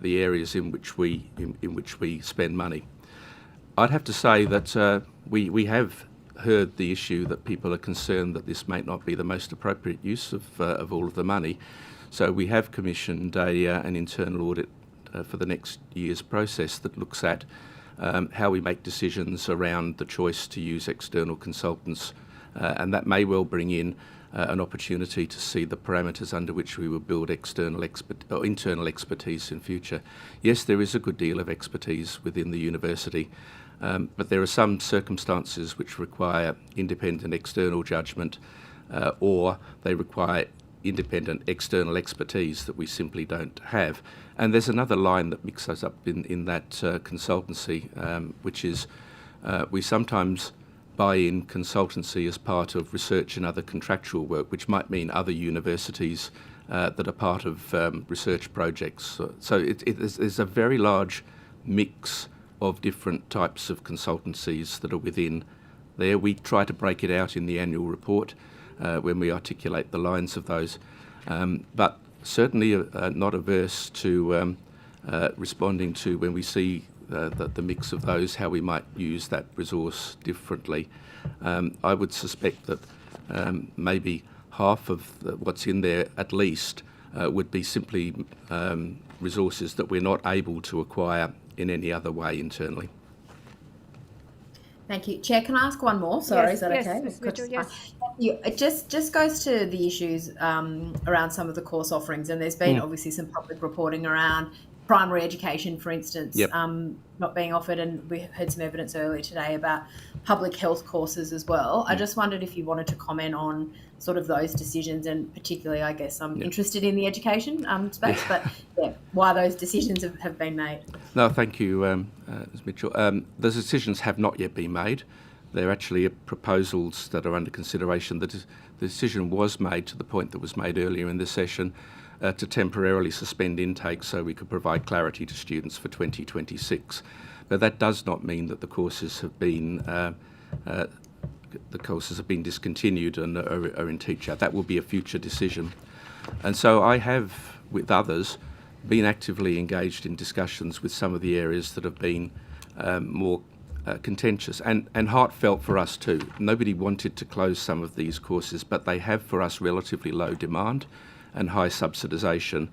Speaker 12: areas in which we spend money. I'd have to say that we have heard the issue that people are concerned that this may not be the most appropriate use of all of the money. So we have commissioned an internal audit for the next year's process that looks at how we make decisions around the choice to use external consultants and that may well bring in an opportunity to see the parameters under which we will build internal expertise in future. Yes, there is a good deal of expertise within the university, but there are some circumstances which require independent external judgment, or they require independent external expertise that we simply don't have. And there's another line that mixes us up in that consultancy, which is we sometimes buy in consultancy as part of research and other contractual work, which might mean other universities that are part of research projects. So there's a very large mix of different types of consultancies that are within there. We try to break it out in the annual report when we articulate the lines of those, but certainly not averse to responding to when we see the mix of those, how we might use that resource differently. I would suspect that maybe half of what's in there at least would be simply resources that we're not able to acquire in any other way internally.
Speaker 8: Thank you. Chair, can I ask one more? Sorry,
Speaker 1: Yes,
Speaker 8: is that
Speaker 1: yes,
Speaker 8: okay?
Speaker 1: Ms. Mitchell, yes.
Speaker 8: It just goes to the issues around some of the course offerings, and there's been obviously some public reporting around primary education, for instance,
Speaker 12: Yep.
Speaker 8: not being offered, and we heard some evidence earlier today about public health courses as well. I just wondered if you wanted to comment on sort of those decisions, and particularly, I guess, I'm interested in the education space, but why those decisions have been made.
Speaker 12: No, thank you, Ms. Mitchell. The decisions have not yet been made. They're actually proposals that are under consideration. The decision was made to the point that was made earlier in the session to temporarily suspend intake so we could provide clarity to students for 2026. But that does not mean that the courses have been discontinued and are in teach-out. That will be a future decision. And so I have, with others, been actively engaged in discussions with some of the areas that have been more contentious and heartfelt for us too. Nobody wanted to close some of these courses, but they have for us relatively low demand and high subsidisation.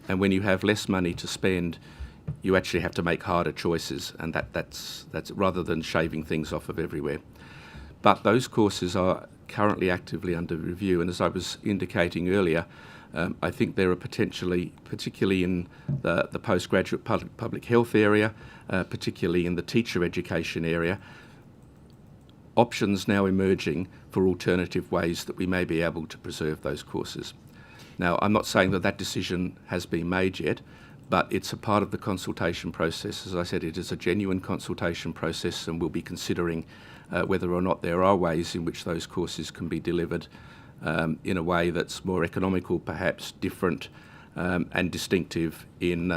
Speaker 12: And when you have less money to spend, you actually have to make harder choices, and that's rather than shaving things off of everywhere. But those courses are currently actively under review, and as I was indicating earlier, I think there are potentially, particularly in the postgraduate public health area, particularly in the teacher education area, options now emerging for alternative ways that we may be able to preserve those courses. Now, I'm not saying that decision has been made yet, but it's a part of the consultation process. As I said, it is a genuine consultation process, and we'll be considering whether or not there are ways in which those courses can be delivered in a way that's more economical, perhaps different and distinctive in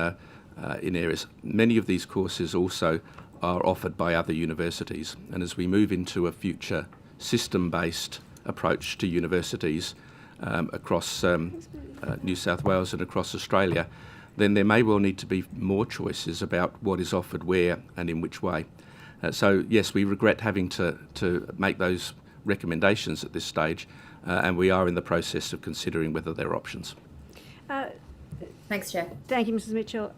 Speaker 12: areas. Many of these courses also are offered by other universities, and as we move into a future system-based approach to universities across New South Wales and across Australia, then there may well need to be more choices about what is offered where and in which way. So yes, we regret having to make those recommendations at this stage, and we are in the process of considering whether there are options.
Speaker 8: Thanks, Chair.
Speaker 1: Thank you, Mrs. Mitchell.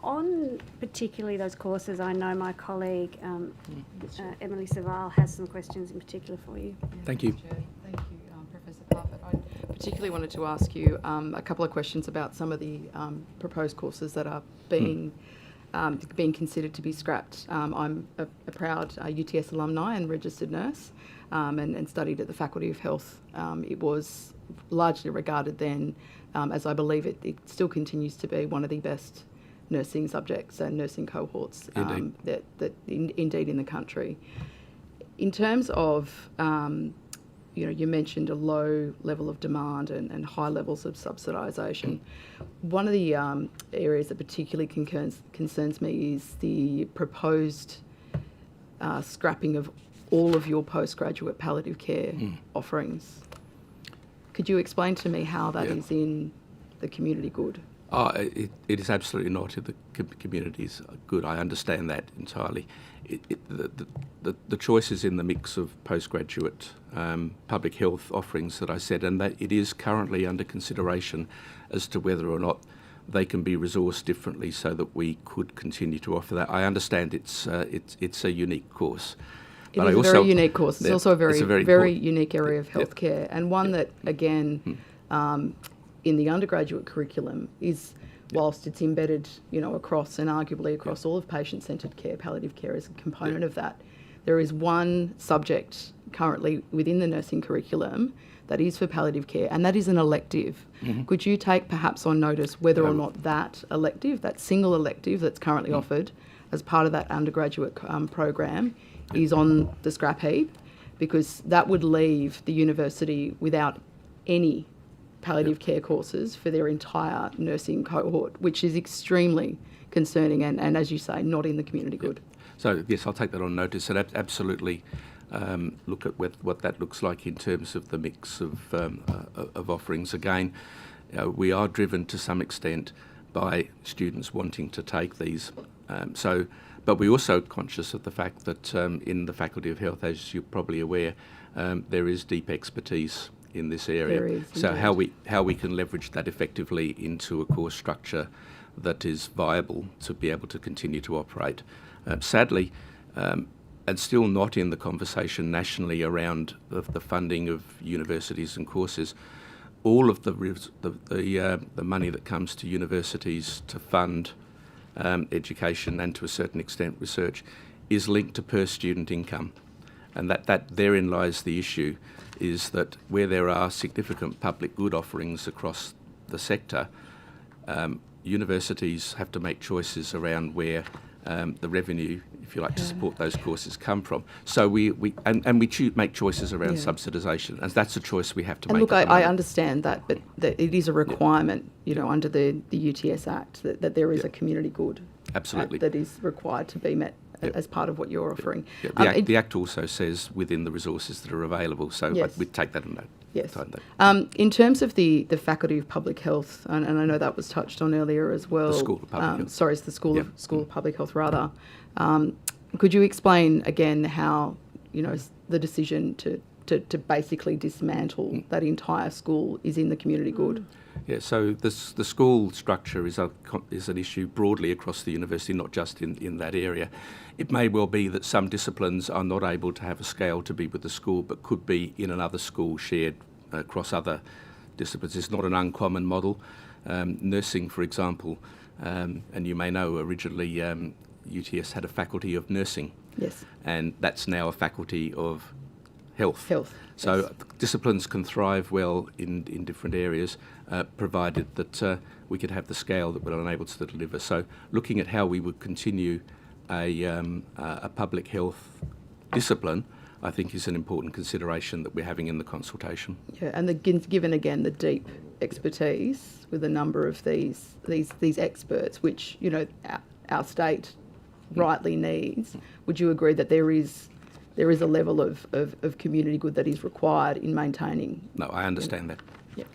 Speaker 1: On particularly those courses, I know my colleague Emily Savall has some questions in particular for you.
Speaker 12: Thank you.
Speaker 13: Thank you, Professor Parfitt. I particularly wanted to ask you a couple of questions about some of the proposed courses that are being considered to be scrapped. I'm a proud UTS alumni and registered nurse, and studied at the Faculty of Health. It was largely regarded then, as I believe it still continues to be, one of the best nursing subjects and nursing cohorts indeed in the country. In terms of, you mentioned a low level of demand and high levels of subsidisation. One of the areas that particularly concerns me is the proposed scrapping of all of your postgraduate palliative care offerings. Could you explain to me how that is in the community good?
Speaker 12: It is absolutely not in the community's good. I understand that entirely. The choices in the mix of postgraduate public health offerings that I said, and that it is currently under consideration as to whether or not they can be resourced differently so that we could continue to offer that. I understand it's a unique course,
Speaker 13: It is a very unique course. It's also a very
Speaker 12: important.
Speaker 13: unique area of healthcare, and one that, again, in the undergraduate curriculum is, whilst it's embedded, across and arguably across all of patient-centred care, palliative care is a component of that. There is one subject currently within the nursing curriculum that is for palliative care, and that is an elective. Could you take perhaps on notice whether or not that elective, that single elective that's currently offered as part of that undergraduate program, is on the scrap heap? Because that would leave the university without any palliative care courses for their entire nursing cohort, which is extremely concerning and, as you say, not in the community good.
Speaker 12: So, yes, I'll take that on notice and absolutely look at what that looks like in terms of the mix of offerings. Again, we are driven to some extent by students wanting to take these. But we're also conscious of the fact that in the Faculty of Health, as you're probably aware, there is deep expertise in this area.
Speaker 13: There is,
Speaker 12: so
Speaker 13: indeed.
Speaker 12: how we can leverage that effectively into a course structure that is viable to be able to continue to operate. Sadly, and still not in the conversation nationally around the funding of universities and courses, all of the money that comes to universities to fund education and to a certain extent research is linked to per student income. And that therein lies the issue, is that where there are significant public good offerings across the sector, universities have to make choices around where the revenue, if you like, to support those courses come from. So we make choices around subsidisation, and that's a choice we have to make.
Speaker 13: Look, I understand that, but that it is a requirement, under the UTS Act that there is a community good.
Speaker 12: Absolutely.
Speaker 13: That is required to be met as part of what you're offering.
Speaker 12: The Act also says within the resources that are available, so we take that on note.
Speaker 13: Yes. In terms of the Faculty of Public Health, and I know that was touched on earlier as well.
Speaker 12: The School of Public Health.
Speaker 13: Sorry, it's the School of Public Health, rather. Could you explain again how, the decision to basically dismantle that entire school is in the community good?
Speaker 12: Yeah, so the school structure is an issue broadly across the university, not just in that area. It may well be that some disciplines are not able to have a scale to be with the school, but could be in another school shared across other disciplines. It's not an uncommon model. Nursing, for example, and you may know originally UTS had a faculty of nursing.
Speaker 13: Yes.
Speaker 12: And that's now a faculty of health.
Speaker 13: So
Speaker 12: disciplines can thrive well in different areas, provided that we could have the scale that we're unable to deliver. So looking at how we would continue a public health discipline, I think, is an important consideration that we're having in the consultation.
Speaker 13: Yeah, and given again the deep expertise with a number of these experts, which our state rightly needs, would you agree that there is a level of community good that is required in maintaining?
Speaker 12: No, I understand that.
Speaker 13: Yeah.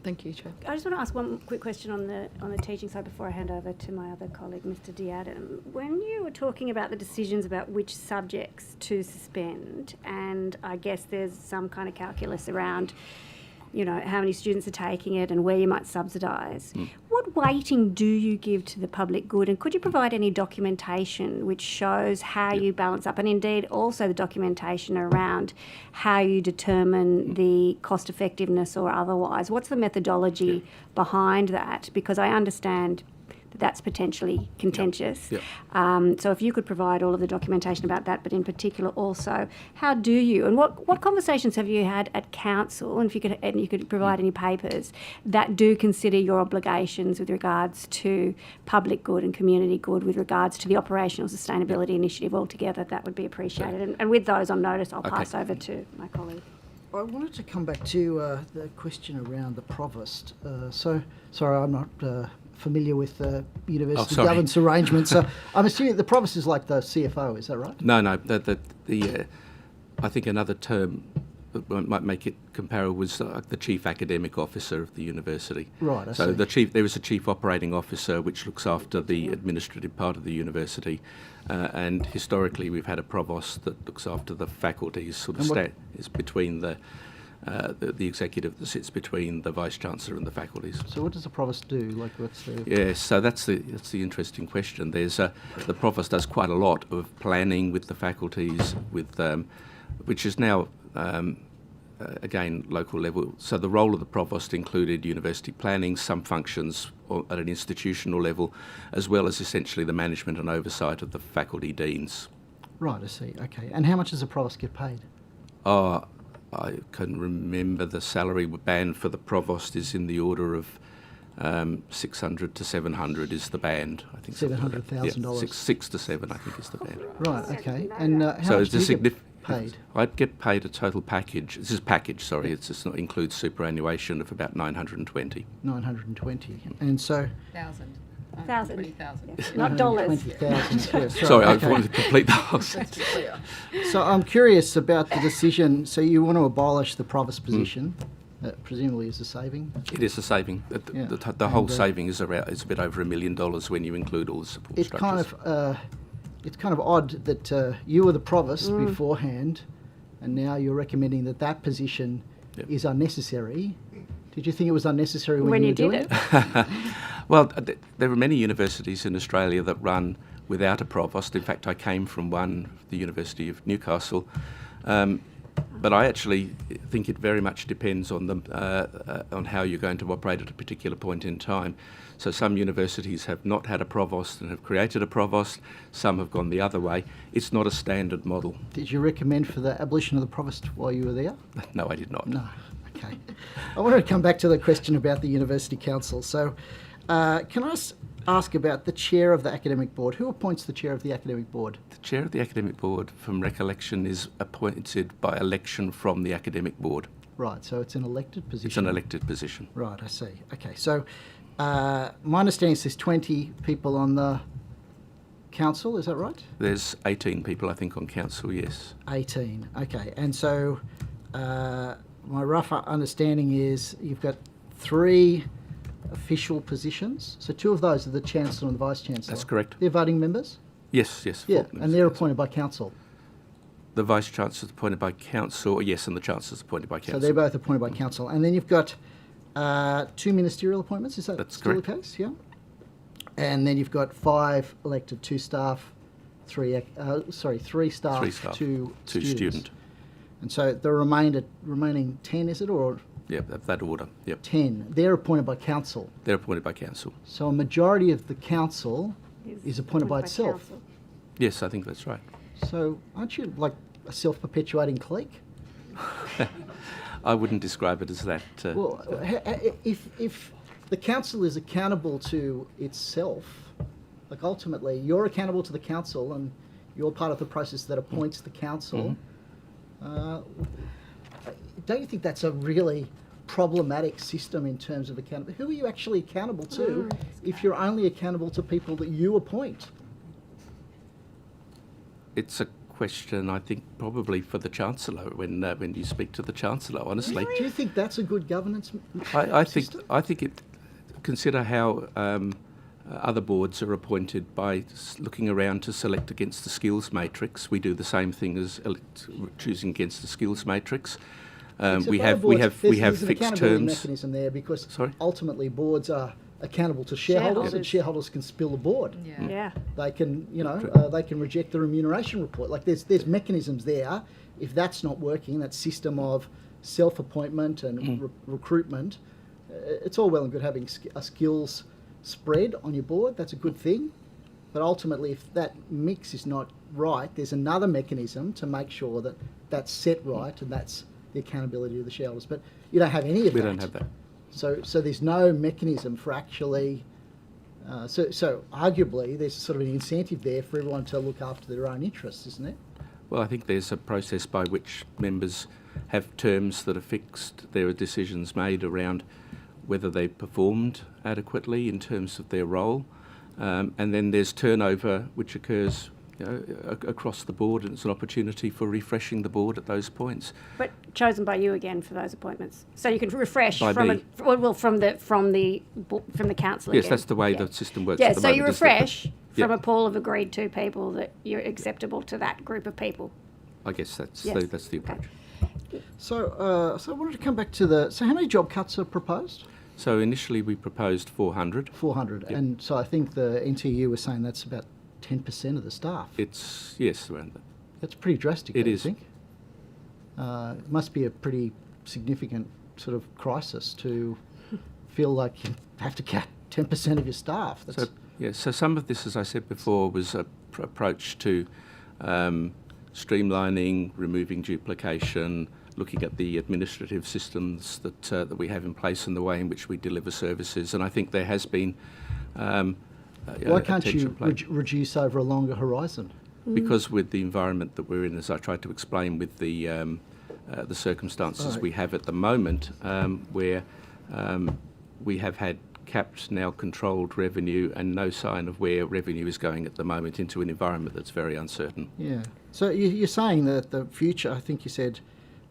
Speaker 13: Thank you, Chair.
Speaker 1: I just want to ask one quick question on the teaching side before I hand over to my other colleague, Mr. Diadam. When you were talking about the decisions about which subjects to suspend, and I guess there's some kind of calculus around, how many students are taking it and where you might subsidise. What weighting do you give to the public good, and could you provide any documentation which shows how you balance up, and indeed also the documentation around how you determine the cost effectiveness or otherwise? What's the methodology behind that? Because I understand that's potentially contentious. So if you could provide all of the documentation about that, but in particular also, how do you, and what conversations have you had at council, and if you could provide any papers that do consider your obligations with regards to public good and community good with regards to the operational sustainability initiative altogether, that would be appreciated. And with those on notice, I'll pass over to my colleague.
Speaker 6: I wanted to come back to the question around the provost. Sorry, I'm not familiar with university governance arrangements. So I'm assuming the provost is like the CFO, is that right?
Speaker 12: No. I think another term that might make it comparable was the chief academic officer of the university.
Speaker 6: Right, I see.
Speaker 12: There is a chief operating officer which looks after the administrative part of the university, and historically we've had a provost that looks after the faculties. Is between the the executive that sits between the Vice-Chancellor and the faculties.
Speaker 6: So what does the provost do? Like, what's the...
Speaker 12: Yes, so that's the interesting question. There's the provost does quite a lot of planning with the faculties, with which is now again local level. So the role of the provost included university planning, some functions at an institutional level, as well as essentially the management and oversight of the faculty deans.
Speaker 6: Right, I see. Okay. And how much does the provost get paid?
Speaker 12: Oh, I can remember the salary band for the provost is in the order of 600 to 700 is the band. I think
Speaker 6: $700,000.
Speaker 12: Yeah, 6 to 7, I think, is the band.
Speaker 6: Right. Okay. And how
Speaker 12: so
Speaker 6: much do you get paid?
Speaker 12: I'd get paid a total package. This is package. Sorry, it just includes superannuation of about 920.
Speaker 6: 920. And so.
Speaker 7: 1,000.
Speaker 1: 20,000, not dollars.
Speaker 6: 20,000. Yeah,
Speaker 12: sorry, I wanted to complete the whole
Speaker 7: That's clear.
Speaker 6: So I'm curious about the decision. So you want to abolish the provost position. Presumably is a saving.
Speaker 12: It is a saving. The whole saving is around. It's a bit over $1 million when you include all the support structures.
Speaker 6: It's kind of odd that you were the provost beforehand, and now you're recommending that position is unnecessary. Did you think it was unnecessary when you were doing it?
Speaker 12: Well, there are many universities in Australia that run without a provost. In fact, I came from one, the University of Newcastle. But I actually think it very much depends on on how you're going to operate at a particular point in time. So some universities have not had a provost and have created a provost. Some have gone the other way. It's not a standard model.
Speaker 6: Did you recommend for the abolition of the provost while you were there?
Speaker 12: No, I did not.
Speaker 6: No. Okay. I want to come back to the question about the University Council. So can I ask about the chair of the academic board? Who appoints the chair of the academic board?
Speaker 12: The chair of the academic board, from recollection, is appointed by election from the academic board.
Speaker 6: Right, so it's an elected position?
Speaker 12: It's an elected position.
Speaker 6: Right, I see. Okay, so my understanding is there's 20 people on the council, is that right?
Speaker 12: There's 18 people, I think, on council, yes. 18,
Speaker 6: okay. And so my rough understanding is you've got 3 official positions. So 2 of those are the Chancellor and the Vice-Chancellor.
Speaker 12: That's correct.
Speaker 6: They're voting members?
Speaker 12: Yes.
Speaker 6: Yeah, and they're appointed by council.
Speaker 12: The Vice-Chancellor is appointed by council, yes, and the Chancellor is appointed by council.
Speaker 6: So they're both appointed by council. And then you've got 2 ministerial appointments, is that
Speaker 12: That's
Speaker 6: still
Speaker 12: correct.
Speaker 6: the case? Yeah. And then you've got 5 elected, 2 staff, 3 staff, 2 student. And so the remaining 10, is it, or?
Speaker 12: Yeah, that order, yep.
Speaker 6: 10. They're appointed by council.
Speaker 12: They're appointed by council.
Speaker 6: So a majority of the council is appointed by itself.
Speaker 1: Council.
Speaker 12: Yes, I think that's right.
Speaker 6: So aren't you like a self-perpetuating clique?
Speaker 12: I wouldn't describe it as that.
Speaker 6: Well, if the council is accountable to itself, like ultimately you're accountable to the council and you're part of the process that appoints the council, don't you think that's a really problematic system in terms of accountability? Who are you actually accountable to if you're only accountable to people that you appoint?
Speaker 12: It's a question, I think, probably for the Chancellor when you speak to the Chancellor, honestly.
Speaker 6: Really? Do you think that's a good governance
Speaker 12: I
Speaker 6: system?
Speaker 12: think it. Consider how other boards are appointed by looking around to select against the skills matrix. We do the same thing as choosing against the skills matrix. We have
Speaker 6: there's an
Speaker 12: fixed
Speaker 6: accountability
Speaker 12: terms.
Speaker 6: mechanism there because
Speaker 12: Sorry?
Speaker 6: ultimately boards are accountable to shareholders, and shareholders can spill the board.
Speaker 1: Yeah.
Speaker 6: They can, they can reject the remuneration report. Like there's mechanisms there. If that's not working, that system of self-appointment and recruitment, it's all well and good having a skills spread on your board. That's a good thing. But ultimately, if that mix is not right, there's another mechanism to make sure that that's set right, and that's the accountability of the shareholders. But you don't have any of that.
Speaker 12: We don't have that.
Speaker 6: So there's no mechanism for actually. So arguably, there's sort of an incentive there for everyone to look after their own interests, isn't it?
Speaker 12: Well, I think there's a process by which members have terms that are fixed. There are decisions made around whether they performed adequately in terms of their role, and then there's turnover which occurs across the board, and it's an opportunity for refreshing the board at those points.
Speaker 1: But chosen by you again for those appointments, so you can refresh
Speaker 12: By
Speaker 1: from
Speaker 12: me.
Speaker 1: from the council.
Speaker 12: Yes,
Speaker 1: again.
Speaker 12: that's the way the system works.
Speaker 1: Yeah,
Speaker 12: at the
Speaker 1: so
Speaker 12: moment,
Speaker 1: you
Speaker 12: is that
Speaker 1: refresh from
Speaker 12: yeah.
Speaker 1: a pool of agreed to people that you're acceptable to that group of people.
Speaker 12: I guess that's
Speaker 1: Yes.
Speaker 12: that's the approach.
Speaker 6: So I wanted to come back to so how many job cuts are proposed?
Speaker 12: So initially we proposed 400.
Speaker 6: 400.
Speaker 12: Yep.
Speaker 6: And so I think the NTU was saying that's about 10% of the staff.
Speaker 12: It's, yes, around that.
Speaker 6: That's pretty drastic,
Speaker 12: It
Speaker 6: don't you
Speaker 12: is.
Speaker 6: think? It must be a pretty significant sort of crisis to feel like you have to cut 10% of your staff. That's,
Speaker 12: So, yeah, so some of this, as I said before, was an approach to streamlining, removing duplication, looking at the administrative systems that we have in place and the way in which we deliver services. And I think there has been
Speaker 6: why can't you reduce over a longer horizon?
Speaker 12: Because with the environment that we're in, as I tried to explain, with the circumstances we have at the moment, where we have had capped, now controlled revenue and no sign of where revenue is going at the moment into an environment that's very uncertain.
Speaker 6: Yeah. So you're saying that the future, I think you said,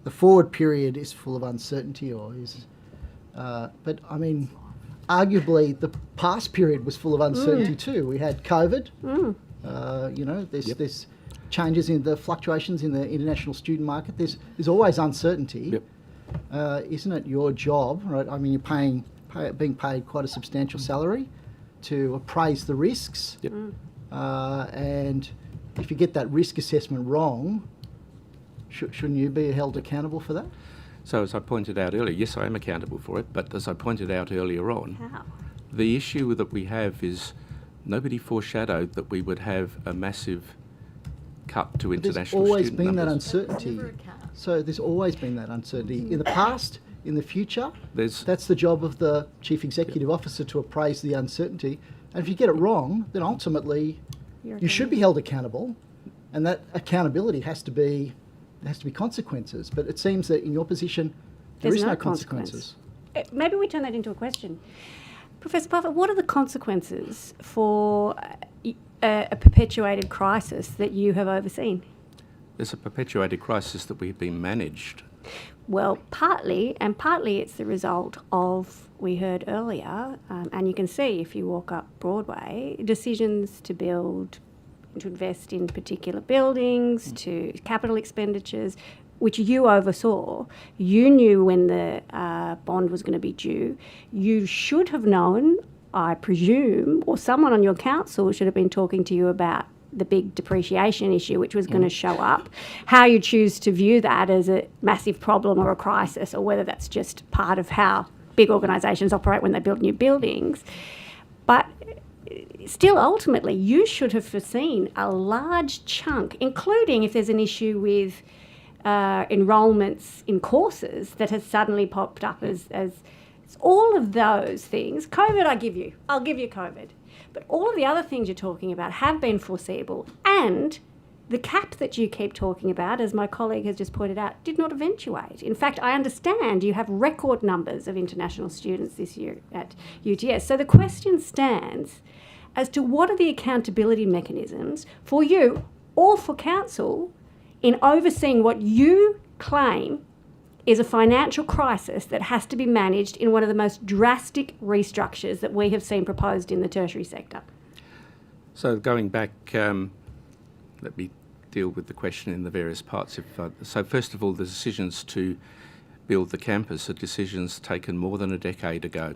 Speaker 6: the forward period is full of uncertainty, or is, but I mean, arguably the past period was full of uncertainty too. We had COVID. There's changes in the fluctuations in the international student market. There's always uncertainty. Isn't it your job, right? I mean, you're being paid quite a substantial salary to appraise the risks. And if you get that risk assessment wrong, shouldn't you be held accountable for that?
Speaker 12: So as I pointed out earlier, yes, I am accountable for it, but as I pointed out earlier on,
Speaker 1: How?
Speaker 12: the issue that we have is nobody foreshadowed that we would have a massive cut to international
Speaker 6: There's always
Speaker 12: student
Speaker 6: been that
Speaker 12: numbers.
Speaker 6: uncertainty. So there's always been that uncertainty. In the past, in the future, that's the job of the Chief Executive Officer to appraise the uncertainty. And if you get it wrong, then ultimately you should be held accountable, and that accountability has to be consequences. But it seems that in your position, there is no consequences.
Speaker 1: Maybe we turn that into a question. Professor Parfitt, what are the consequences for a perpetuated crisis that you have overseen?
Speaker 12: There's a perpetuated crisis that we've been managed.
Speaker 1: Well, partly it's the result of, we heard earlier, and you can see if you walk up Broadway, decisions to build, to invest in particular buildings, to capital expenditures, which you oversaw. You knew when the bond was going to be due. You should have known, I presume, or someone on your council should have been talking to you about the big depreciation issue, which was going to show up. How you choose to view that as a massive problem or a crisis, or whether that's just part of how big organisations operate when they build new buildings. But still, ultimately, you should have foreseen a large chunk, including if there's an issue with enrolments in courses that has suddenly popped up as all of those things. COVID, I'll give you COVID. But all of the other things you're talking about have been foreseeable, and the cap that you keep talking about, as my colleague has just pointed out, did not eventuate. In fact, I understand you have record numbers of international students this year at UTS. So the question stands as to what are the accountability mechanisms for you or for council in overseeing what you claim is a financial crisis that has to be managed in one of the most drastic restructures that we have seen proposed in the tertiary sector.
Speaker 12: So going back, let me deal with the question in the various parts. So first of all, the decisions to build the campus are decisions taken more than a decade ago.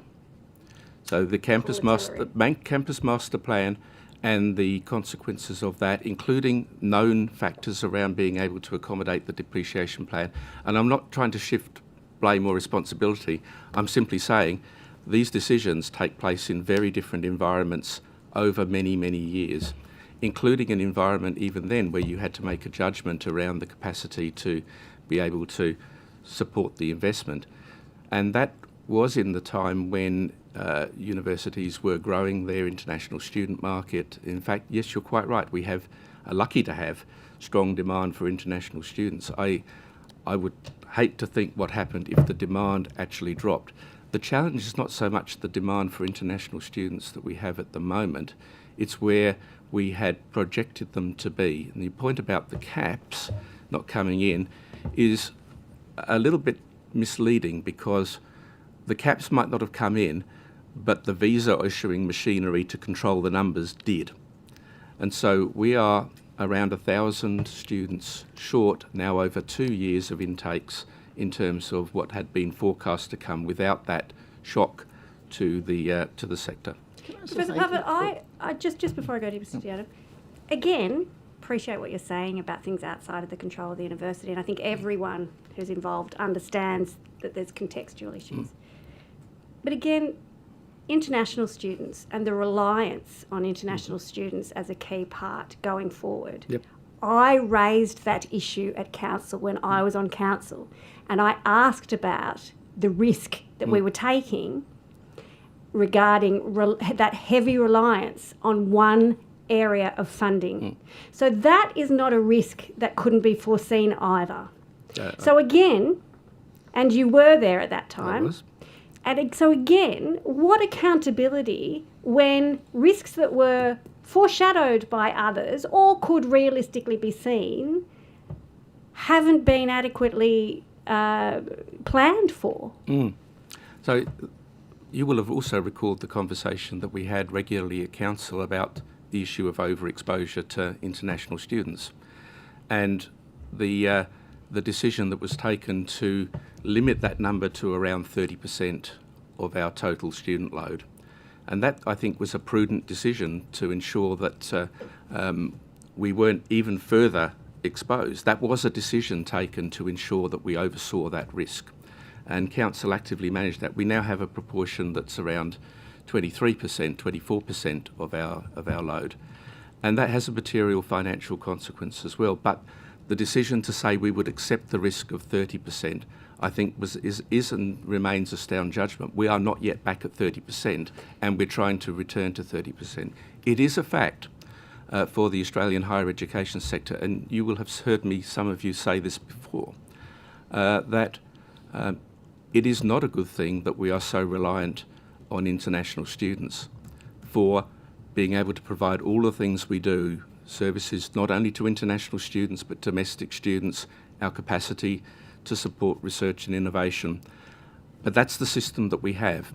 Speaker 12: So the campus master plan and the consequences of that, including known factors around being able to accommodate the depreciation plan. And I'm not trying to shift blame or responsibility. I'm simply saying these decisions take place in very different environments over many, many years, including an environment even then where you had to make a judgment around the capacity to be able to support the investment. And that was in the time when universities were growing their international student market. In fact, yes, you're quite right. We are lucky to have strong demand for international students. I would hate to think what happened if the demand actually dropped. The challenge is not so much the demand for international students that we have at the moment. It's where we had projected them to be. And the point about the caps not coming in is a little bit misleading, because the caps might not have come in, but the visa issuing machinery to control the numbers did. And so we are around 1,000 students short now over 2 years of intakes in terms of what had been forecast to come without that shock to the sector.
Speaker 1: Professor Parfitt, I just before I go to Mr. Diana, again, appreciate what you're saying about things outside of the control of the university, and I think everyone who's involved understands that there's contextual issues. But again, international students and the reliance on international students as a key part going forward.
Speaker 12: Yep.
Speaker 1: I raised that issue at council when I was on council, and I asked about the risk that we were taking regarding that heavy reliance on one area of funding. So that is not a risk that couldn't be foreseen either. So again, and you were there at that time.
Speaker 12: I was.
Speaker 1: And so again, what accountability when risks that were foreshadowed by others or could realistically be seen haven't been adequately planned for?
Speaker 12: So you will have also recalled the conversation that we had regularly at council about the issue of overexposure to international students, and the decision that was taken to limit that number to around 30% of our total student load. And that, I think, was a prudent decision to ensure that we weren't even further exposed. That was a decision taken to ensure that we oversaw that risk. And council actively managed that. We now have a proportion that's around 23%, 24% of our load. And that has a material financial consequence as well. But the decision to say we would accept the risk of 30%, I think is and remains a sound judgment. We are not yet back at 30%, and we're trying to return to 30%. It is a fact for the Australian higher education sector, and you will have heard me, some of you say this before, that it is not a good thing that we are so reliant on international students for being able to provide all the things we do, services not only to international students but domestic students, our capacity to support research and innovation. But that's the system that we have,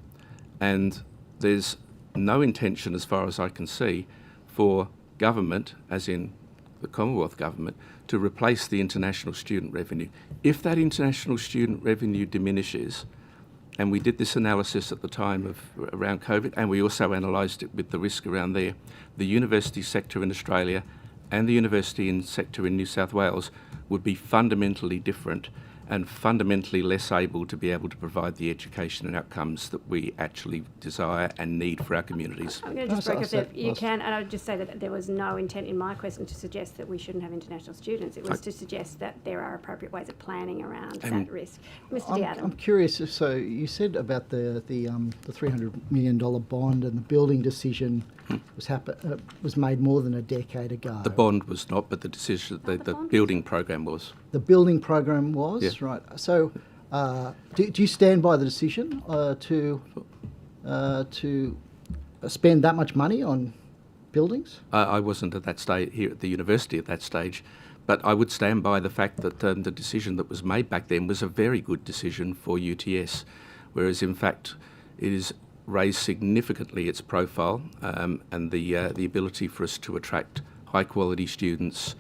Speaker 12: and there's no intention, as far as I can see, for government, as in the Commonwealth Government, to replace the international student revenue. If that international student revenue diminishes, and we did this analysis at the time of around COVID, and we also analysed it with the risk around there, the university sector in Australia and the university sector in New South Wales would be fundamentally different and fundamentally less able to be able to provide the education and outcomes that we actually desire and need for our communities.
Speaker 1: I'm going to just break up there. You can, and I would just say that there was no intent in my question to suggest that we shouldn't have international students. It was to suggest that there are appropriate ways of planning around that risk. Mr. Diadam.
Speaker 6: I'm curious. So you said about the $300 million bond and the building decision was made more than a decade ago.
Speaker 12: The bond was not, but the decision, the building program was.
Speaker 6: The building program was?
Speaker 12: Yeah.
Speaker 6: Right. So do you stand by the decision to spend that much money on buildings?
Speaker 12: I wasn't at that stage here at the university at that stage, but I would stand by the fact that the decision that was made back then was a very good decision for UTS, whereas in fact it is raised significantly its profile and the ability for us to attract high quality students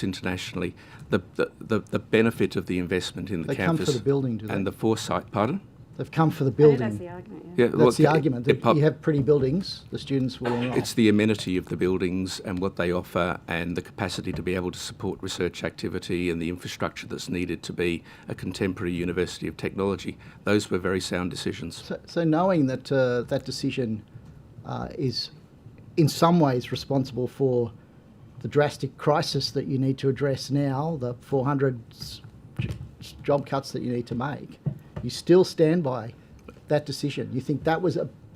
Speaker 12: internationally. The benefit of the investment in the campus.
Speaker 6: They come for the building, do they?
Speaker 12: And the foresight, pardon?
Speaker 6: They've come for the building.
Speaker 1: That's the argument,
Speaker 12: Yeah,
Speaker 6: That's the argument. That you have pretty buildings, the students will enroll.
Speaker 12: It's the amenity of the buildings and what they offer and the capacity to be able to support research activity and the infrastructure that's needed to be a contemporary university of technology. Those were very sound decisions.
Speaker 6: So knowing that that decision is in some ways responsible for the drastic crisis that you need to address now, the 400 job cuts that you need to make, you still stand by that decision. You think that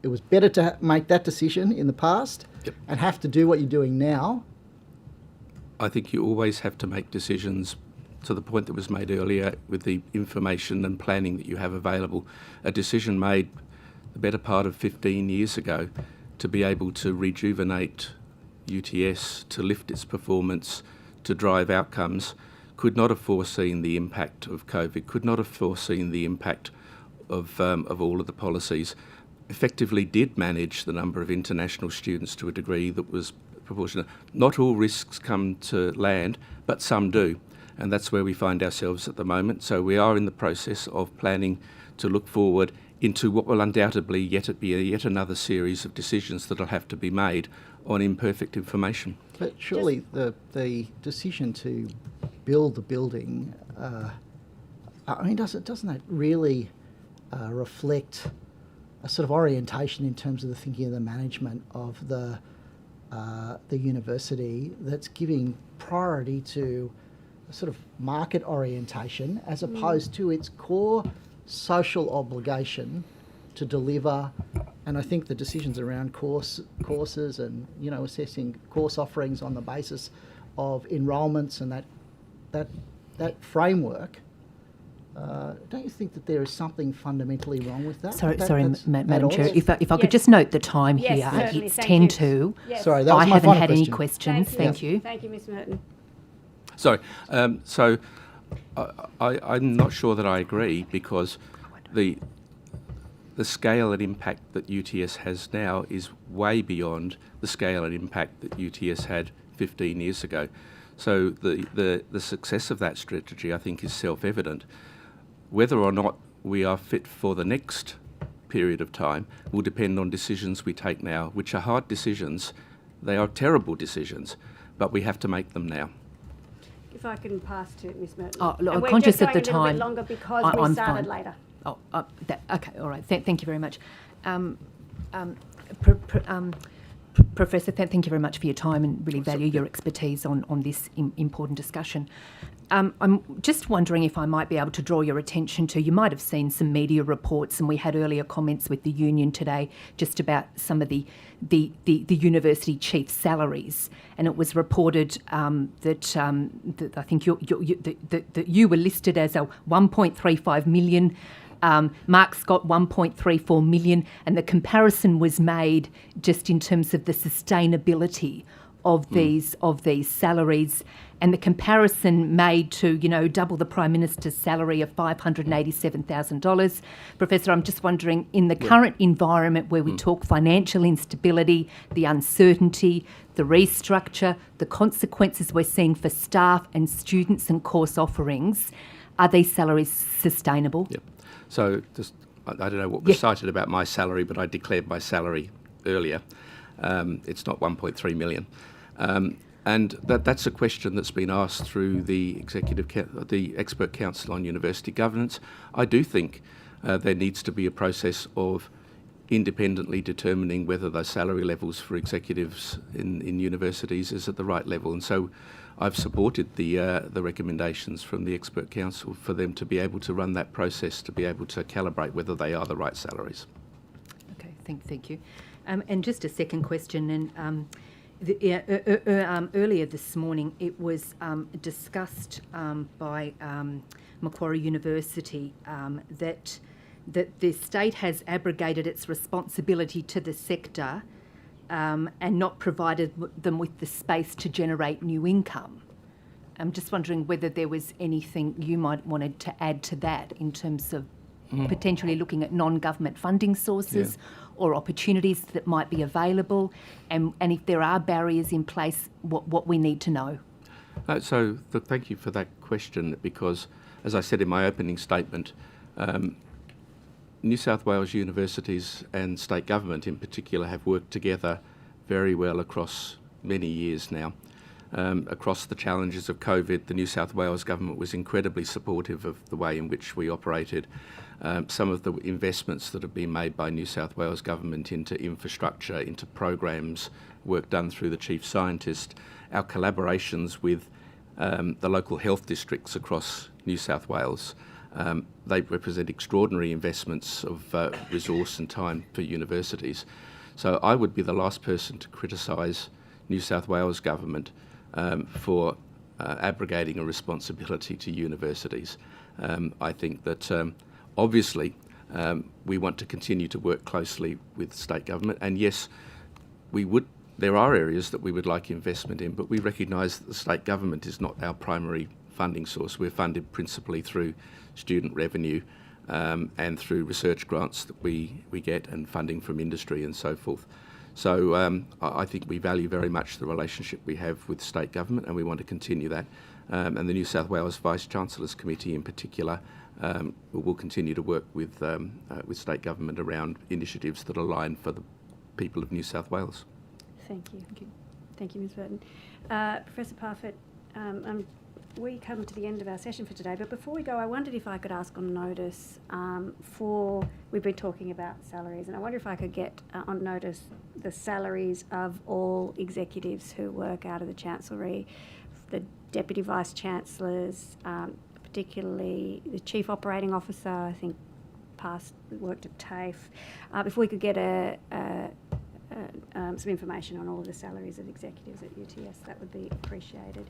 Speaker 6: it was better to make that decision in the past and have to do what you're doing now?
Speaker 12: I think you always have to make decisions to the point that was made earlier with the information and planning that you have available. A decision made the better part of 15 years ago to be able to rejuvenate UTS, to lift its performance, to drive outcomes, could not have foreseen the impact of COVID, could not have foreseen the impact of all of the policies, effectively did manage the number of international students to a degree that was disproportionate. Not all risks come to land, but some do. And that's where we find ourselves at the moment. So we are in the process of planning to look forward into what will undoubtedly be yet another series of decisions that will have to be made on imperfect information.
Speaker 6: But surely the decision to build the building, doesn't that really reflect a sort of orientation in terms of the thinking of the management of the university that's giving priority to a sort of market orientation as opposed to its core social obligation to deliver? And I think the decisions around courses and assessing course offerings on the basis of enrolments and that framework. Don't you think that there is something fundamentally wrong with that?
Speaker 7: Sorry, Madam Chair, if I could just note the time
Speaker 1: Yes,
Speaker 7: here.
Speaker 1: certainly,
Speaker 7: It's
Speaker 1: thank
Speaker 7: 10
Speaker 1: you.
Speaker 7: to.
Speaker 1: Yes.
Speaker 6: Sorry, that was
Speaker 7: I
Speaker 6: my
Speaker 7: haven't
Speaker 6: final
Speaker 7: had any
Speaker 6: question.
Speaker 7: questions. Thank you.
Speaker 1: Thank you, Ms. Merton.
Speaker 12: Sorry. So I'm not sure that I agree, because the scale and impact that UTS has now is way beyond the scale and impact that UTS had 15 years ago. So the success of that strategy, I think, is self-evident. Whether or not we are fit for the next period of time will depend on decisions we take now, which are hard decisions. They are terrible decisions, but we have to make them now.
Speaker 1: If I can pass to Ms. Merton.
Speaker 7: Oh, look,
Speaker 1: And
Speaker 7: I'm conscious
Speaker 1: just
Speaker 7: of the
Speaker 1: going a little
Speaker 7: time.
Speaker 1: bit longer because
Speaker 7: I'm
Speaker 1: we started
Speaker 7: fine.
Speaker 1: later.
Speaker 7: Oh, okay, all right. Thank you very much. Professor, thank you very much for your time and really value your expertise on this important discussion. I'm just wondering if I might be able to draw your attention to, you might have seen some media reports, and we had earlier comments with the union today just about some of the university chief salaries, and it was reported that I think that you were listed as a 1.35 million. Mark Scott 1.34 million, and the comparison was made just in terms of the sustainability of these salaries, and the comparison made to double the Prime Minister's salary of $587,000. Professor, I'm just wondering, in the current environment where we talk financial instability, the uncertainty, the restructure, the consequences we're seeing for staff and students and course offerings, are these salaries sustainable?
Speaker 12: Yep. So I don't know what was cited about my salary, but I declared my salary earlier. It's not 1.3 million. And that's a question that's been asked through the the Expert Council on University Governance. I do think there needs to be a process of independently determining whether the salary levels for executives in universities is at the right level. And so I've supported the recommendations from the Expert Council for them to be able to run that process, to be able to calibrate whether they are the right salaries.
Speaker 7: Okay, thank you. And just a second question, and earlier this morning it was discussed by Macquarie University that the state has abrogated its responsibility to the sector and not provided them with the space to generate new income. I'm just wondering whether there was anything you might wanted to add to that in terms of potentially looking at non-government funding sources or opportunities that might be available, and if there are barriers in place, what we need to know.
Speaker 12: Thank you for that question, because, as I said in my opening statement, New South Wales universities and state government in particular have worked together very well across many years now. Across the challenges of COVID, the New South Wales government was incredibly supportive of the way in which we operated. Some of the investments that have been made by New South Wales government into infrastructure, into programs, work done through the chief scientist, our collaborations with the local health districts across New South Wales. They represent extraordinary investments of resource and time for universities. So I would be the last person to criticise New South Wales government for abrogating a responsibility to universities. I think that obviously we want to continue to work closely with state government, and yes, there are areas that we would like investment in, but we recognise that the state government is not our primary funding source. We're funded principally through student revenue and through research grants that we get, and funding from industry and so forth. So I think we value very much the relationship we have with state government, and we want to continue that. And the New South Wales Vice-Chancellors Committee in particular will continue to work with state government around initiatives that align for the people of New South Wales.
Speaker 1: Thank you. Thank you. Thank you, Ms. Burton. Professor Parfitt, we come to the end of our session for today, but before we go, I wondered if I could ask on notice we've been talking about salaries, and I wonder if I could get on notice the salaries of all executives who work out of the Chancellery, the Deputy Vice-Chancellors, particularly the Chief Operating Officer, I think worked at TAFE. If we could get some information on all of the salaries of executives at UTS, that would be appreciated.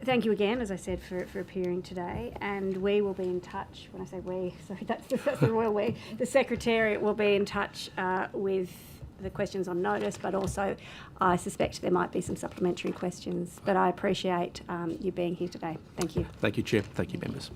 Speaker 1: Thank you again, as I said, for appearing today, and we will be in touch. When I say we, sorry, that's the royal we. The Secretariat will be in touch with the questions on notice, but also I suspect there might be some supplementary questions. But I appreciate you being here today. Thank you.
Speaker 12: Thank you, Chair. Thank you, members.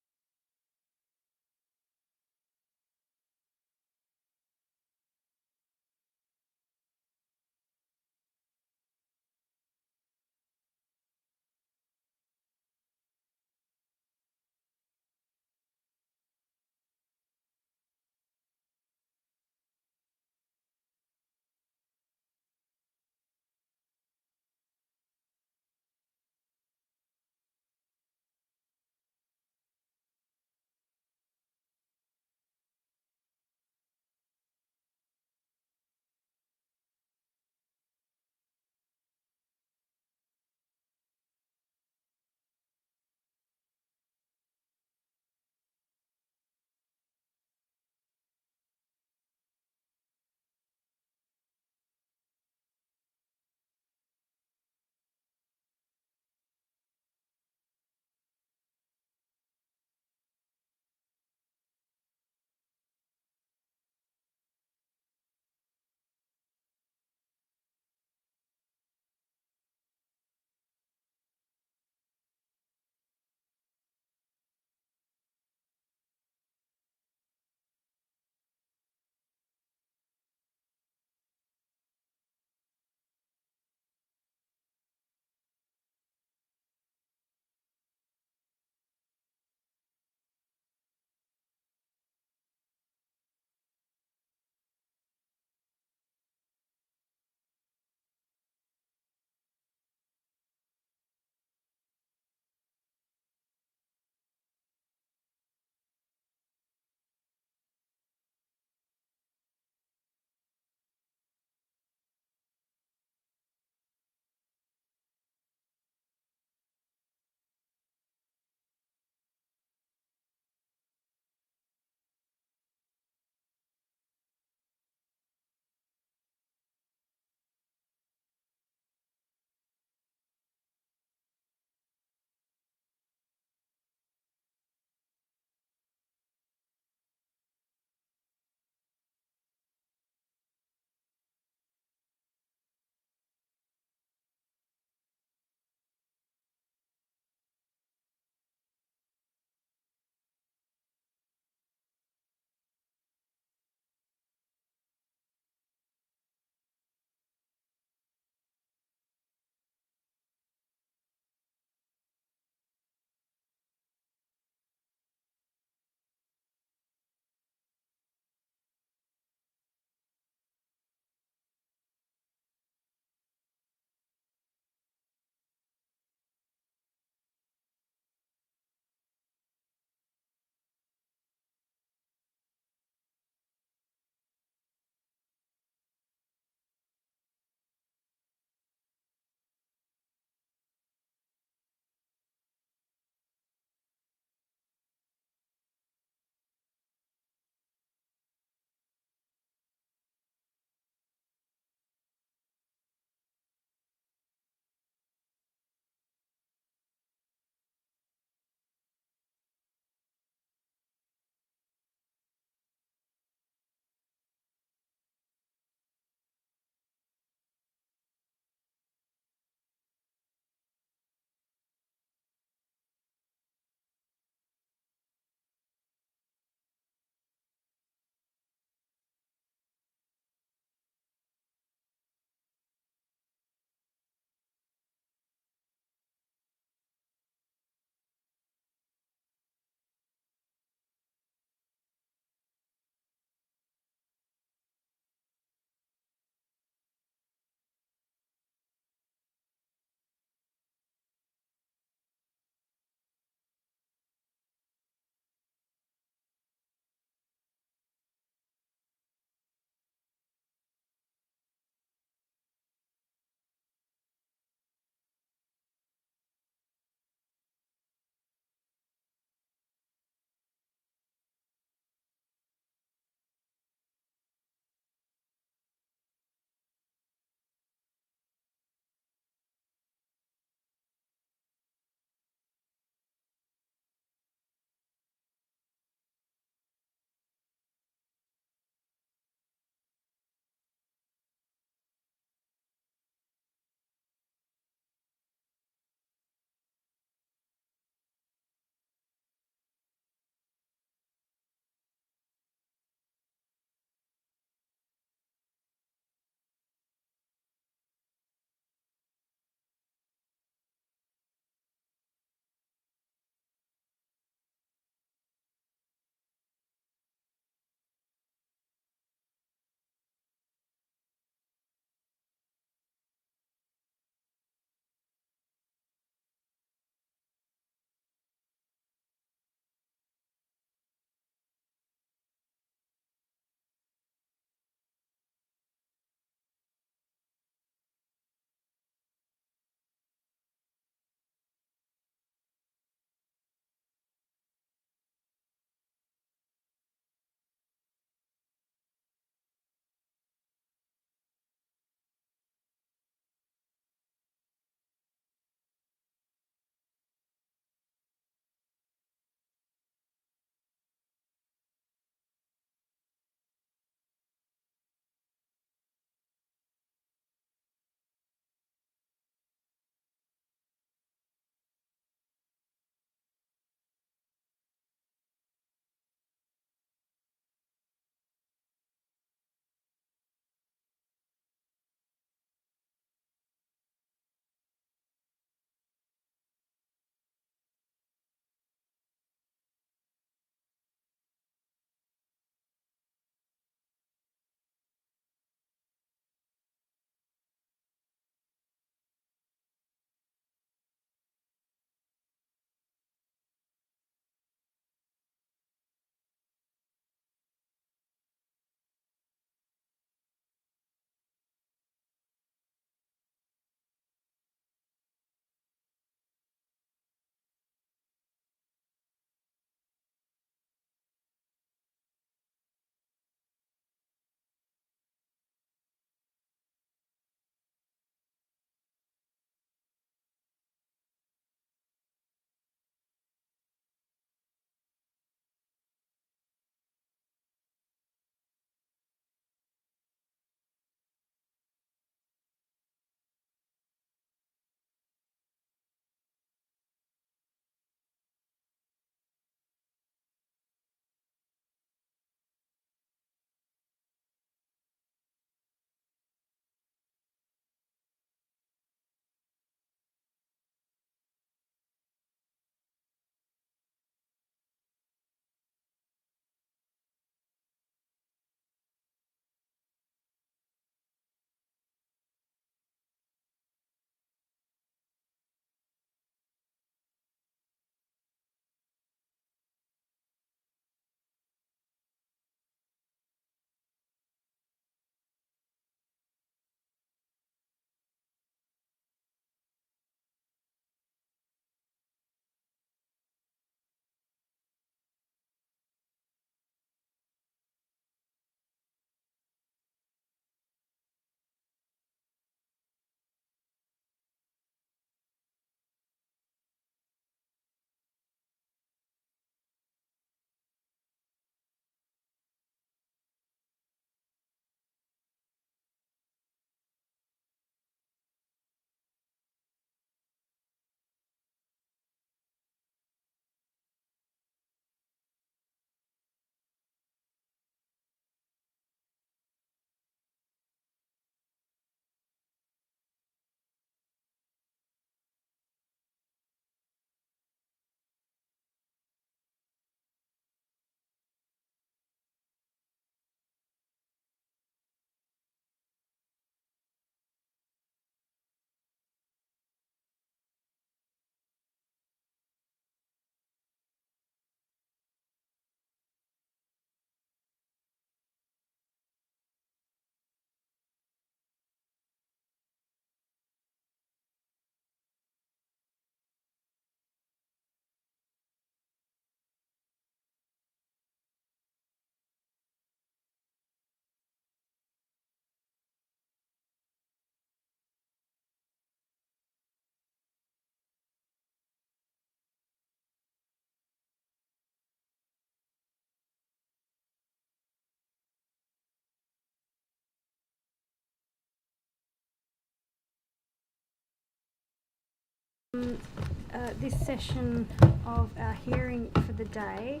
Speaker 1: this session of our hearing for the day.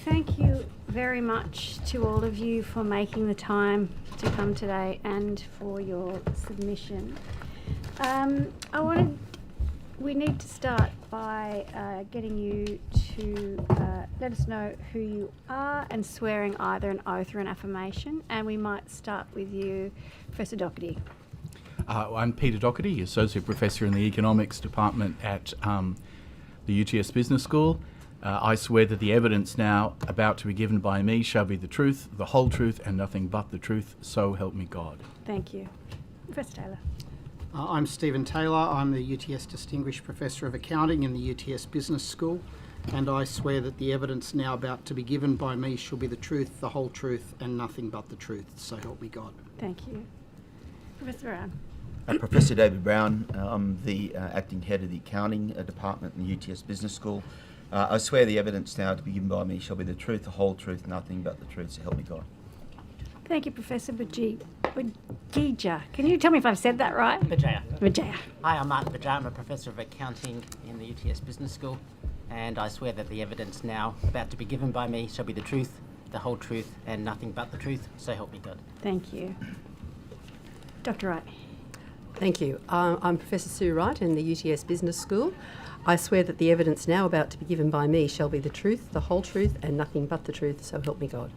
Speaker 1: Thank you very much to all of you for making the time to come today and for your submission. We need to start by getting you to let us know who you are and swearing either an oath or an affirmation. And we might start with you, Professor Doherty.
Speaker 14: I'm Peter Doherty, Associate Professor in the Economics Department at the UTS Business School. I swear that the evidence now about to be given by me shall be the truth, the whole truth, and nothing but the truth, so help me God.
Speaker 1: Thank you. Professor Taylor.
Speaker 15: I'm Stephen Taylor. I'm the UTS Distinguished Professor of Accounting in the UTS Business School, and I swear that the evidence now about to be given by me shall be the truth, the whole truth, and nothing but the truth, so help me God.
Speaker 1: Thank you. Professor Brown.
Speaker 16: Professor David Brown. I'm the Acting Head of the Accounting Department in the UTS Business School. I swear the evidence now to be given by me shall be the truth, the whole truth, nothing but the truth, so help me God.
Speaker 1: Thank you, Professor Bajija. Can you tell me if I've said that right? Bajaya.
Speaker 17: Hi, I'm Martin Bajaya. I'm a Professor of Accounting in the UTS Business School, and I swear that the evidence now about to be given by me shall be the truth, the whole truth, and nothing but the truth, so help me God.
Speaker 1: Thank you. Dr. Wright.
Speaker 18: Thank you. I'm Professor Sue Wright in the UTS Business School. I swear that the evidence now about to be given by me shall be the truth, the whole truth, and nothing but the truth, so help me God.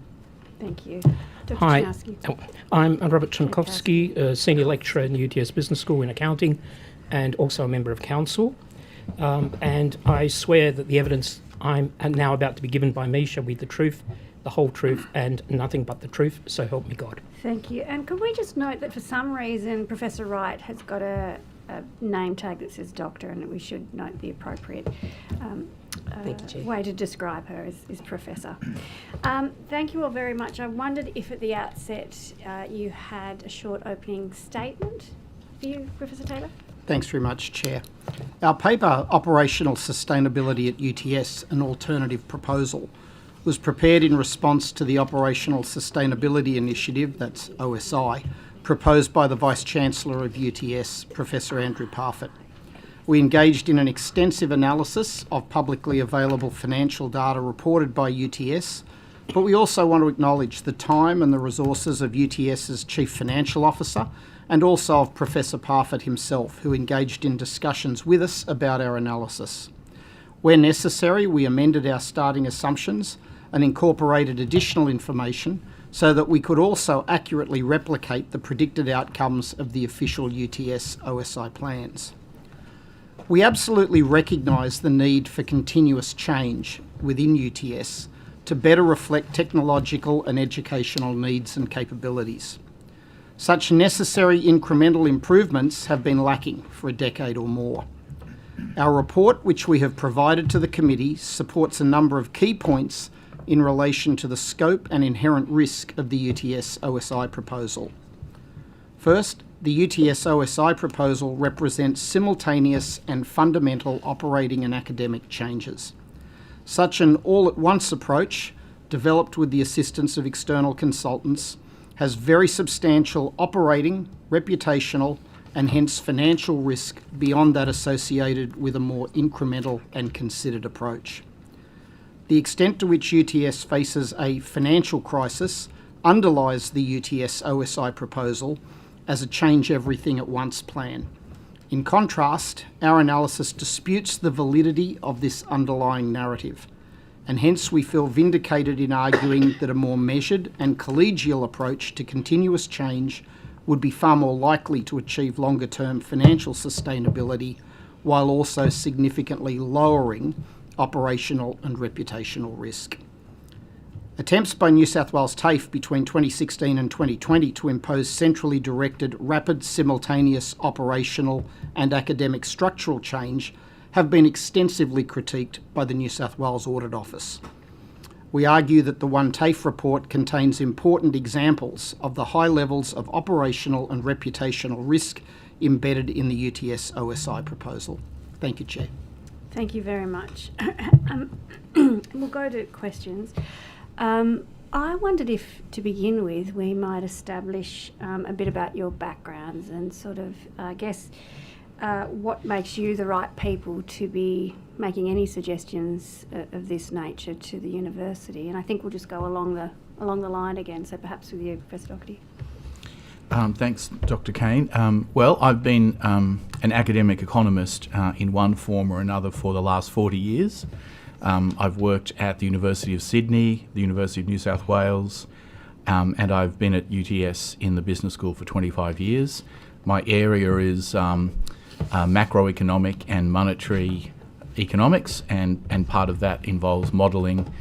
Speaker 1: Thank you. Dr.
Speaker 19: Hi,
Speaker 1: Czerniawski.
Speaker 19: I'm Robert Czerniawski, a Senior Lecturer in the UTS Business School in Accounting and also a Member of Council. And I swear that the evidence I'm now about to be given by me shall be the truth, the whole truth, and nothing but the truth, so help me God.
Speaker 1: Thank you. And could we just note that for some reason Professor Wright has got a name tag that says doctor, and we should note the appropriate way to describe her is professor. Thank you all very much. I wondered if at the outset you had a short opening statement for you, Professor Taylor?
Speaker 15: Thanks very much, Chair. Our paper, Operational Sustainability at UTS, an Alternative Proposal, was prepared in response to the Operational Sustainability Initiative, that's OSI, proposed by the Vice-Chancellor of UTS, Professor Andrew Parfitt. We engaged in an extensive analysis of publicly available financial data reported by UTS, but we also want to acknowledge the time and the resources of UTS's Chief Financial Officer and also of Professor Parfitt himself, who engaged in discussions with us about our analysis. Where necessary, we amended our starting assumptions and incorporated additional information so that we could also accurately replicate the predicted outcomes of the official UTS OSI plans. We absolutely recognise the need for continuous change within UTS to better reflect technological and educational needs and capabilities. Such necessary incremental improvements have been lacking for a decade or more. Our report, which we have provided to the committee, supports a number of key points in relation to the scope and inherent risk of the UTS OSI proposal. First, the UTS OSI proposal represents simultaneous and fundamental operating and academic changes. Such an all-at-once approach, developed with the assistance of external consultants, has very substantial operating, reputational, and hence financial risk beyond that associated with a more incremental and considered approach. The extent to which UTS faces a financial crisis underlies the UTS OSI proposal as a change-everything-at-once plan. In contrast, our analysis disputes the validity of this underlying narrative, and hence we feel vindicated in arguing that a more measured and collegial approach to continuous change would be far more likely to achieve longer-term financial sustainability while also significantly lowering operational and reputational risk. Attempts by New South Wales TAFE between 2016 and 2020 to impose centrally directed, rapid, simultaneous operational and academic structural change have been extensively critiqued by the New South Wales Audit Office. We argue that the One TAFE report contains important examples of the high levels of operational and reputational risk embedded in the UTS OSI proposal. Thank you, Chair.
Speaker 1: Thank you very much. We'll go to questions. I wondered if, to begin with, we might establish a bit about your backgrounds and sort of, I guess, what makes you the right people to be making any suggestions of this nature to the university? And I think we'll just go along the line again. So perhaps with you, Professor Doherty.
Speaker 14: Thanks, Dr. Kane. Well, I've been an academic economist in one form or another for the last 40 years. I've worked at the University of Sydney, the University of New South Wales, and I've been at UTS in the business school for 25 years. My area is macroeconomic and monetary economics, and part of that involves modelling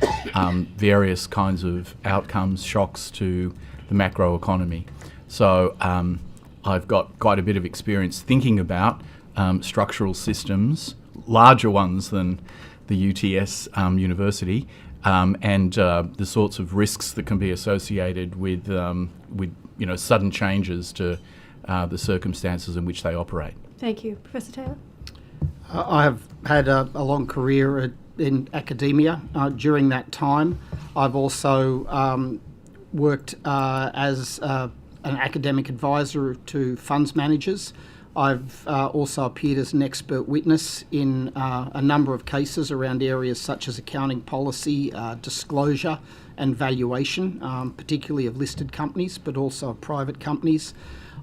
Speaker 14: various kinds of outcomes, shocks to the macroeconomy. So I've got quite a bit of experience thinking about structural systems, larger ones than the UTS university, and the sorts of risks that can be associated with sudden changes to the circumstances in which they operate.
Speaker 1: Thank you. Professor Taylor?
Speaker 15: I have had a long career in academia. During that time, I've also worked as an academic advisor to funds managers. I've also appeared as an expert witness in a number of cases around areas such as accounting policy, disclosure and valuation, particularly of listed companies, but also of private companies.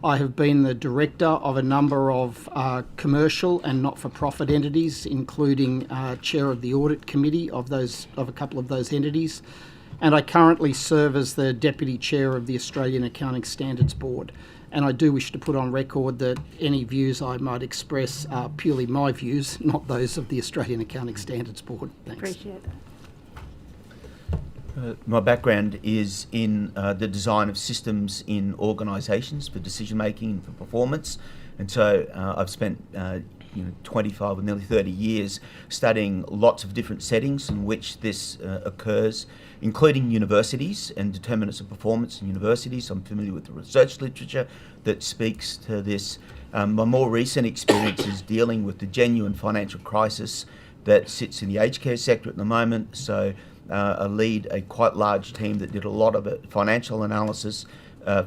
Speaker 15: I have been the director of a number of commercial and not-for-profit entities, including chair of the audit committee of a couple of those entities. And I currently serve as the Deputy Chair of the Australian Accounting Standards Board. And I do wish to put on record that any views I might express are purely my views, not those of the Australian Accounting Standards Board. Thanks.
Speaker 1: Appreciate that.
Speaker 16: My background is in the design of systems in organisations for decision making and for performance. And so I've spent 25 or nearly 30 years studying lots of different settings in which this occurs, including universities and determinants of performance in universities. I'm familiar with the research literature that speaks to this. My more recent experience is dealing with the genuine financial crisis that sits in the aged care sector at the moment. So I lead a quite large team that did a lot of financial analysis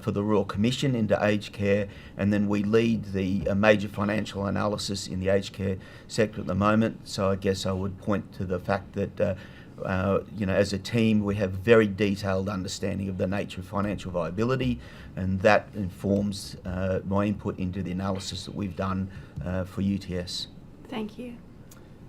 Speaker 16: for the Royal Commission into aged care, and then we lead the major financial analysis in the aged care sector at the moment. So I guess I would point to the fact that as a team we have very detailed understanding of the nature of financial viability, and that informs my input into the analysis that we've done for UTS.
Speaker 1: Thank you.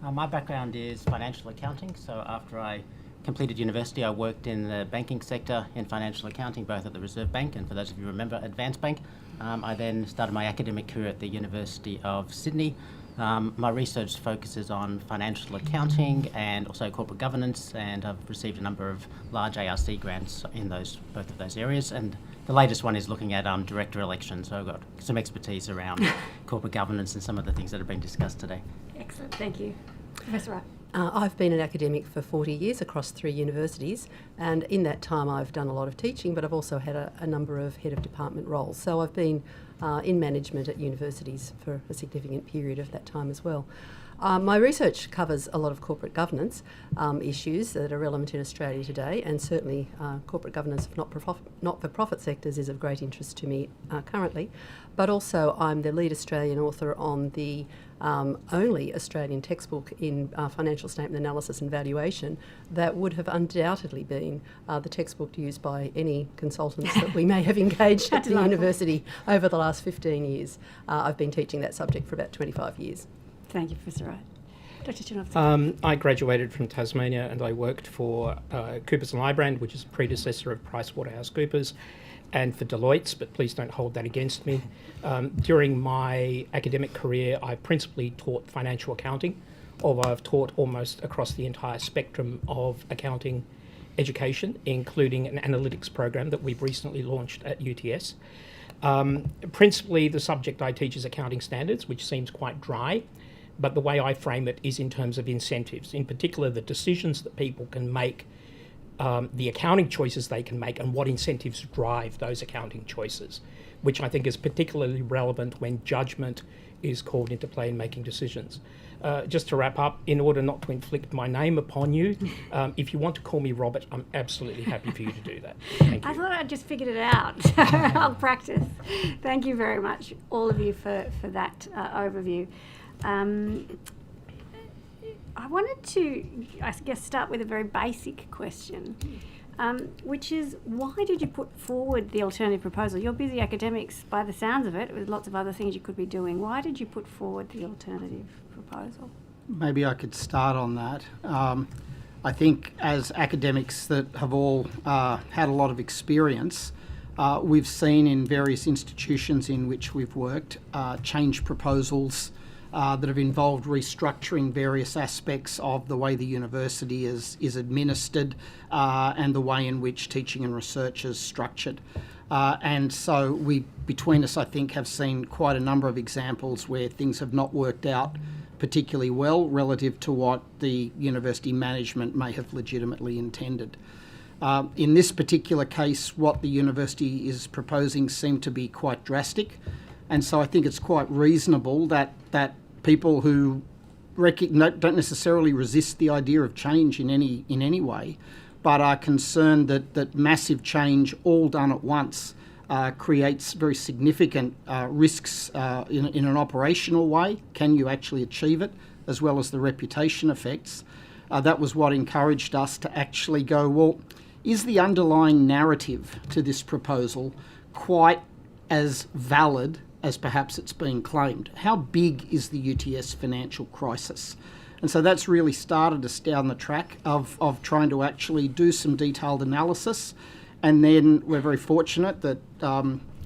Speaker 17: My background is financial accounting, so after I completed university, I worked in the banking sector in financial accounting, both at the Reserve Bank and, for those of you who remember, Advance Bank. I then started my academic career at the University of Sydney. My research focuses on financial accounting and also corporate governance, and I've received a number of large ARC grants in both of those areas. And the latest one is looking at director elections, so I've got some expertise around corporate governance and some of the things that have been discussed today.
Speaker 1: Excellent. Thank you. Professor Wright?
Speaker 18: I've been an academic for 40 years across 3 universities, and in that time I've done a lot of teaching, but I've also had a number of head of department roles. So I've been in management at universities for a significant period of that time as well. My research covers a lot of corporate governance issues that are relevant in Australia today, and certainly corporate governance of not-for-profit sectors is of great interest to me currently. But also I'm the lead Australian author on the only Australian textbook in financial statement analysis and valuation that would have undoubtedly been the textbook used by any consultants that we may have engaged at the university over the last 15 years. I've been teaching that subject for about 25 years.
Speaker 1: Thank you, Professor Wright. Dr. Chinovsky.
Speaker 19: I graduated from Tasmania and I worked for Coopers & Lybrand, which is a predecessor of PricewaterhouseCoopers, and for Deloitte's, but please don't hold that against me. During my academic career, I principally taught financial accounting, although I've taught almost across the entire spectrum of accounting education, including an analytics program that we've recently launched at UTS. Principally, the subject I teach is accounting standards, which seems quite dry, but the way I frame it is in terms of incentives, in particular the decisions that people can make the accounting choices they can make and what incentives drive those accounting choices, which I think is particularly relevant when judgment is called into play in making decisions. Just to wrap up, in order not to inflict my name upon you, if you want to call me Robert, I'm absolutely happy for you to do that. Thank you.
Speaker 1: I thought I'd just figured it out, so I'll practice. Thank you very much, all of you, for that overview. I wanted to, I guess, start with a very basic question, which is, why did you put forward the alternative proposal? You're busy academics, by the sounds of it, with lots of other things you could be doing. Why did you put forward the alternative proposal?
Speaker 15: Maybe I could start on that. I think as academics that have all had a lot of experience, we've seen in various institutions in which we've worked change proposals that have involved restructuring various aspects of the way the university is administered and the way in which teaching and research is structured. And so we, between us, I think, have seen quite a number of examples where things have not worked out particularly well relative to what the university management may have legitimately intended. In this particular case, what the university is proposing seemed to be quite drastic, and so I think it's quite reasonable that people who don't necessarily resist the idea of change in any way, but are concerned that massive change all done at once creates very significant risks in an operational way. Can you actually achieve it, as well as the reputation effects? That was what encouraged us to actually go, well, is the underlying narrative to this proposal quite as valid as perhaps it's being claimed? How big is the UTS financial crisis? And so that's really started us down the track of trying to actually do some detailed analysis. And then we're very fortunate that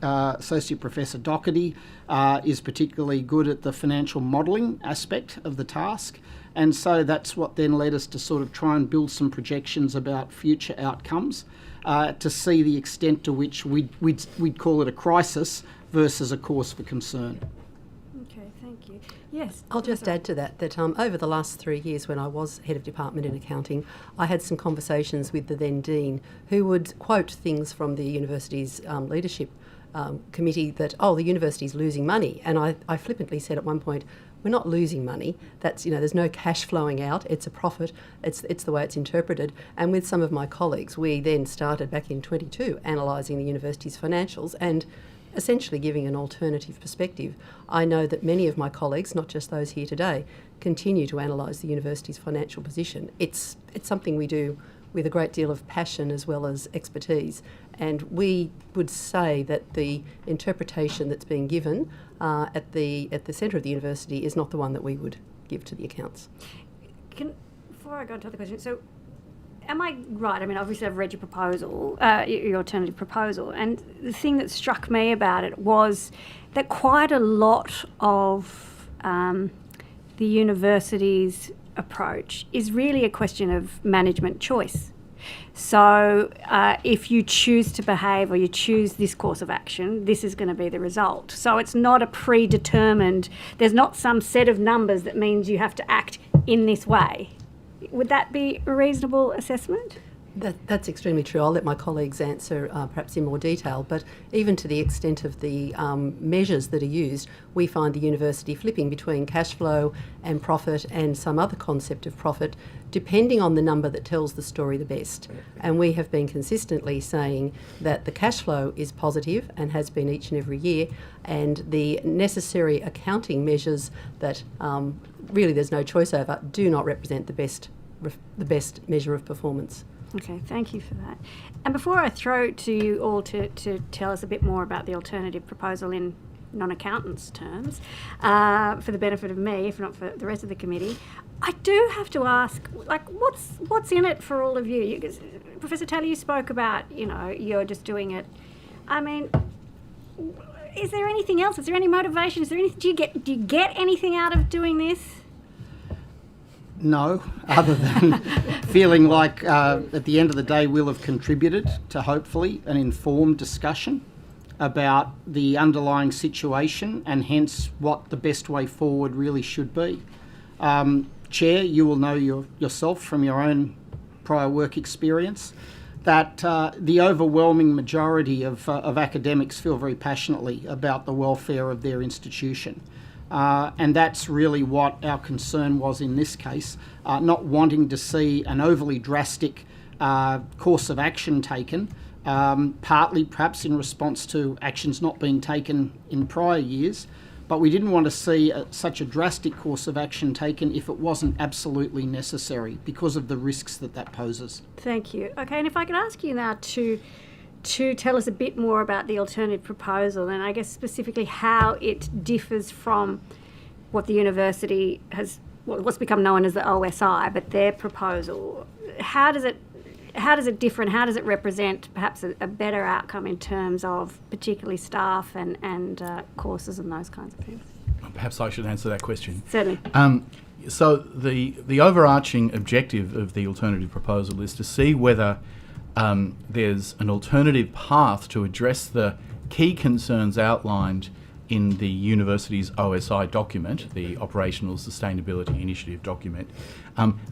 Speaker 15: Associate Professor Doherty is particularly good at the financial modelling aspect of the task. And so that's what then led us to sort of try and build some projections about future outcomes to see the extent to which we'd call it a crisis versus a cause for concern.
Speaker 1: Okay, thank you. Yes.
Speaker 18: I'll just add to that over the last 3 years when I was head of department in accounting, I had some conversations with the then dean who would quote things from the university's leadership committee that, the university's losing money. And I flippantly said at one point, we're not losing money. That's, there's no cash flowing out. It's a profit. It's the way it's interpreted. And with some of my colleagues, we then started back in 22 analysing the university's financials and essentially giving an alternative perspective. I know that many of my colleagues, not just those here today, continue to analyse the university's financial position. It's something we do with a great deal of passion as well as expertise. And we would say that the interpretation that's being given at the centre of the university is not the one that we would give to the accounts.
Speaker 1: Before I go on to the question, so am I right? I mean, obviously I've read your proposal, your alternative proposal, and the thing that struck me about it was that quite a lot of the university's approach is really a question of management choice. So if you choose to behave or you choose this course of action, this is going to be the result. So it's not a predetermined, there's not some set of numbers that means you have to act in this way. Would that be a reasonable assessment?
Speaker 18: That's extremely true. I'll let my colleagues answer perhaps in more detail, but even to the extent of the measures that are used, we find the university flipping between cash flow and profit and some other concept of profit, depending on the number that tells the story the best. And we have been consistently saying that the cash flow is positive and has been each and every year, and the necessary accounting measures that really there's no choice over do not represent the best measure of performance.
Speaker 1: Okay, thank you for that. And before I throw to you all to tell us a bit more about the alternative proposal in non-accountants' terms, for the benefit of me, if not for the rest of the committee, I do have to ask, what's in it for all of you? Professor Taylor, you spoke about, you're just doing it. I mean, is there anything else? Is there any motivation? Is there anything? Do you get anything out of doing this?
Speaker 15: No, other than feeling like at the end of the day we'll have contributed to hopefully an informed discussion about the underlying situation and hence what the best way forward really should be. Chair, you will know yourself from your own prior work experience, that the overwhelming majority of academics feel very passionately about the welfare of their institution. And that's really what our concern was in this case, not wanting to see an overly drastic course of action taken, partly perhaps in response to actions not being taken in prior years, but we didn't want to see such a drastic course of action taken if it wasn't absolutely necessary because of the risks that poses.
Speaker 1: Thank you. Okay, and if I could ask you now to tell us a bit more about the alternative proposal, and I guess specifically how it differs from what the university has, what's become known as the OSI, but their proposal. How does it differ, and how does it represent perhaps a better outcome in terms of particularly staff and courses and those kinds of things?
Speaker 14: Perhaps I should answer that question.
Speaker 1: Certainly.
Speaker 14: So the overarching objective of the alternative proposal is to see whether there's an alternative path to address the key concerns outlined in the university's OSI document, the Operational Sustainability Initiative document,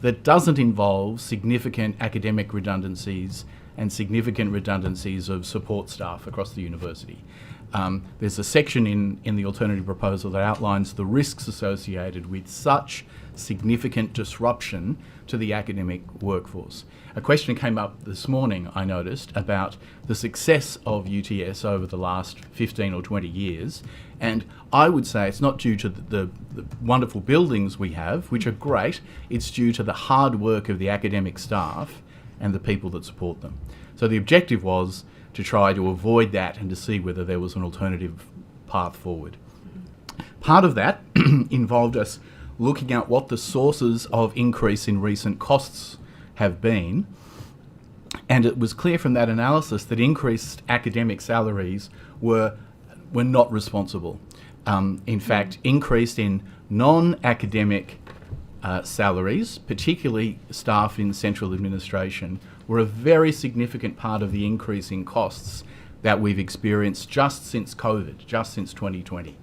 Speaker 14: that doesn't involve significant academic redundancies and significant redundancies of support staff across the university. There's a section in the alternative proposal that outlines the risks associated with such significant disruption to the academic workforce. A question came up this morning, I noticed, about the success of UTS over the last 15 or 20 years. And I would say it's not due to the wonderful buildings we have, which are great, it's due to the hard work of the academic staff and the people that support them. So the objective was to try to avoid that and to see whether there was an alternative path forward. Part of that involved us looking at what the sources of increase in recent costs have been, and it was clear from that analysis that increased academic salaries were not responsible. In fact, increased in non-academic salaries, particularly staff in central administration, were a very significant part of the increase in costs that we've experienced just since COVID, just since 2020.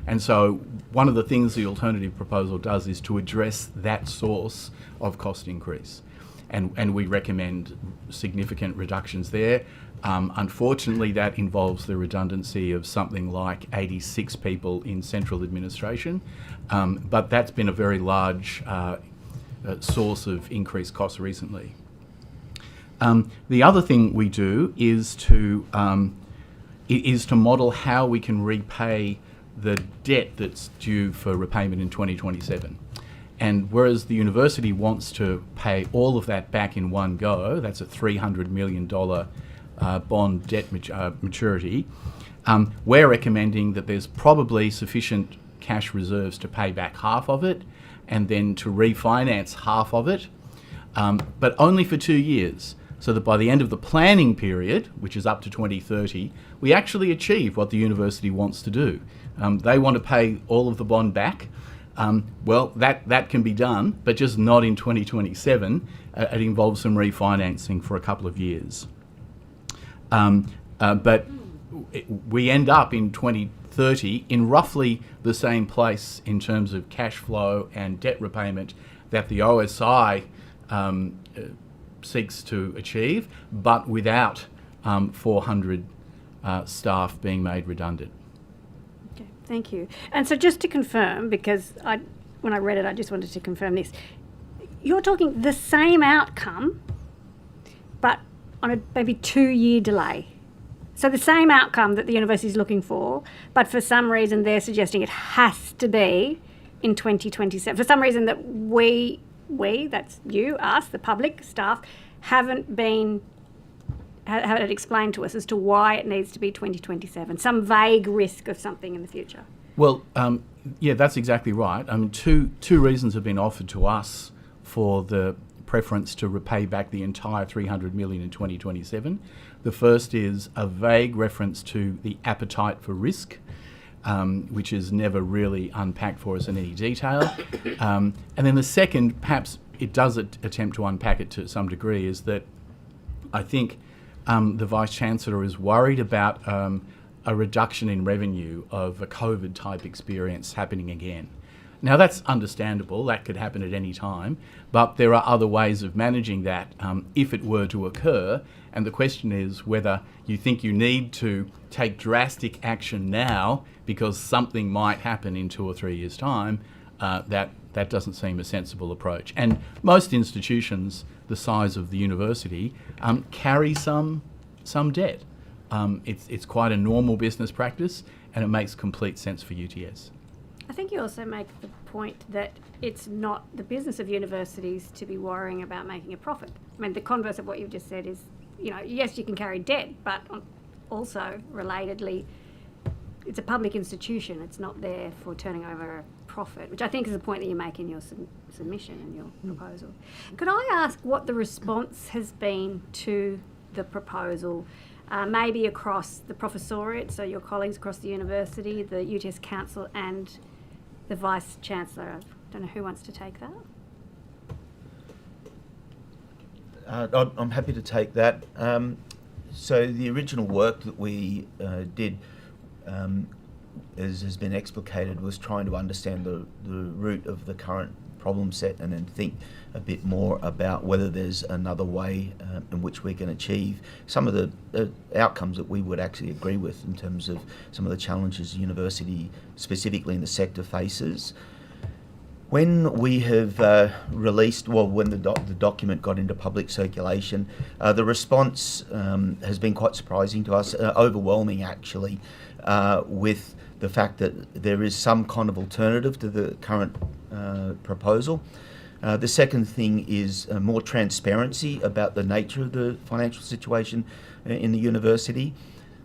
Speaker 14: And so one of the things the alternative proposal does is to address that source of cost increase. And we recommend significant reductions there. Unfortunately, that involves the redundancy of something like 86 people in central administration, but that's been a very large source of increased costs recently. The other thing we do is to model how we can repay the debt that's due for repayment in 2027. And whereas the university wants to pay all of that back in one go, that's a $300 million bond debt maturity, we're recommending that there's probably sufficient cash reserves to pay back half of it and then to refinance half of it, but only for 2 years, so that by the end of the planning period, which is up to 2030, we actually achieve what the university wants to do. They want to pay all of the bond back. Well, that can be done, but just not in 2027. It involves some refinancing for a couple of years. But we end up in 2030 in roughly the same place in terms of cash flow and debt repayment that the OSI seeks to achieve, but without 400 staff being made redundant.
Speaker 1: Okay, thank you. And so just to confirm, because when I read it, I just wanted to confirm this. You're talking the same outcome, but on a maybe 2-year delay. So the same outcome that the university is looking for, but for some reason they're suggesting it has to be in 2027. For some reason that we, that's you, us, the public, staff, haven't had it explained to us as to why it needs to be 2027. Some vague risk of something in the future.
Speaker 14: Well, yeah, that's exactly right. I mean, two reasons have been offered to us for the preference to repay back the entire $300 million in 2027. The first is a vague reference to the appetite for risk, which is never really unpacked for us in any detail. And then the second, perhaps it does attempt to unpack it to some degree, is that I think the Vice-Chancellor is worried about a reduction in revenue of a COVID-type experience happening again. Now that's understandable, that could happen at any time, but there are other ways of managing that if it were to occur, and the question is whether you think you need to take drastic action now because something might happen in 2 or 3 years' time. That doesn't seem a sensible approach. And most institutions the size of the university carry some debt. It's quite a normal business practice, and it makes complete sense for UTS.
Speaker 1: I think you also make the point that it's not the business of universities to be worrying about making a profit. I mean, the converse of what you've just said is, yes, you can carry debt, but also, relatedly, it's a public institution. It's not there for turning over a profit, which I think is the point that you make in your submission and your proposal. Could I ask what the response has been to the proposal? Maybe across the professoriate, so your colleagues across the university, the UTS Council and the Vice-Chancellor. I don't know who wants to take that.
Speaker 16: I'm happy to take that. So the original work that we did, as has been explicated, was trying to understand the root of the current problem set and then think a bit more about whether there's another way in which we can achieve some of the outcomes that we would actually agree with in terms of some of the challenges the university, specifically in the sector, faces. When we have released, when the document got into public circulation, the response has been quite surprising to us, overwhelming actually, with the fact that there is some kind of alternative to the current proposal. The second thing is more transparency about the nature of the financial situation in the university.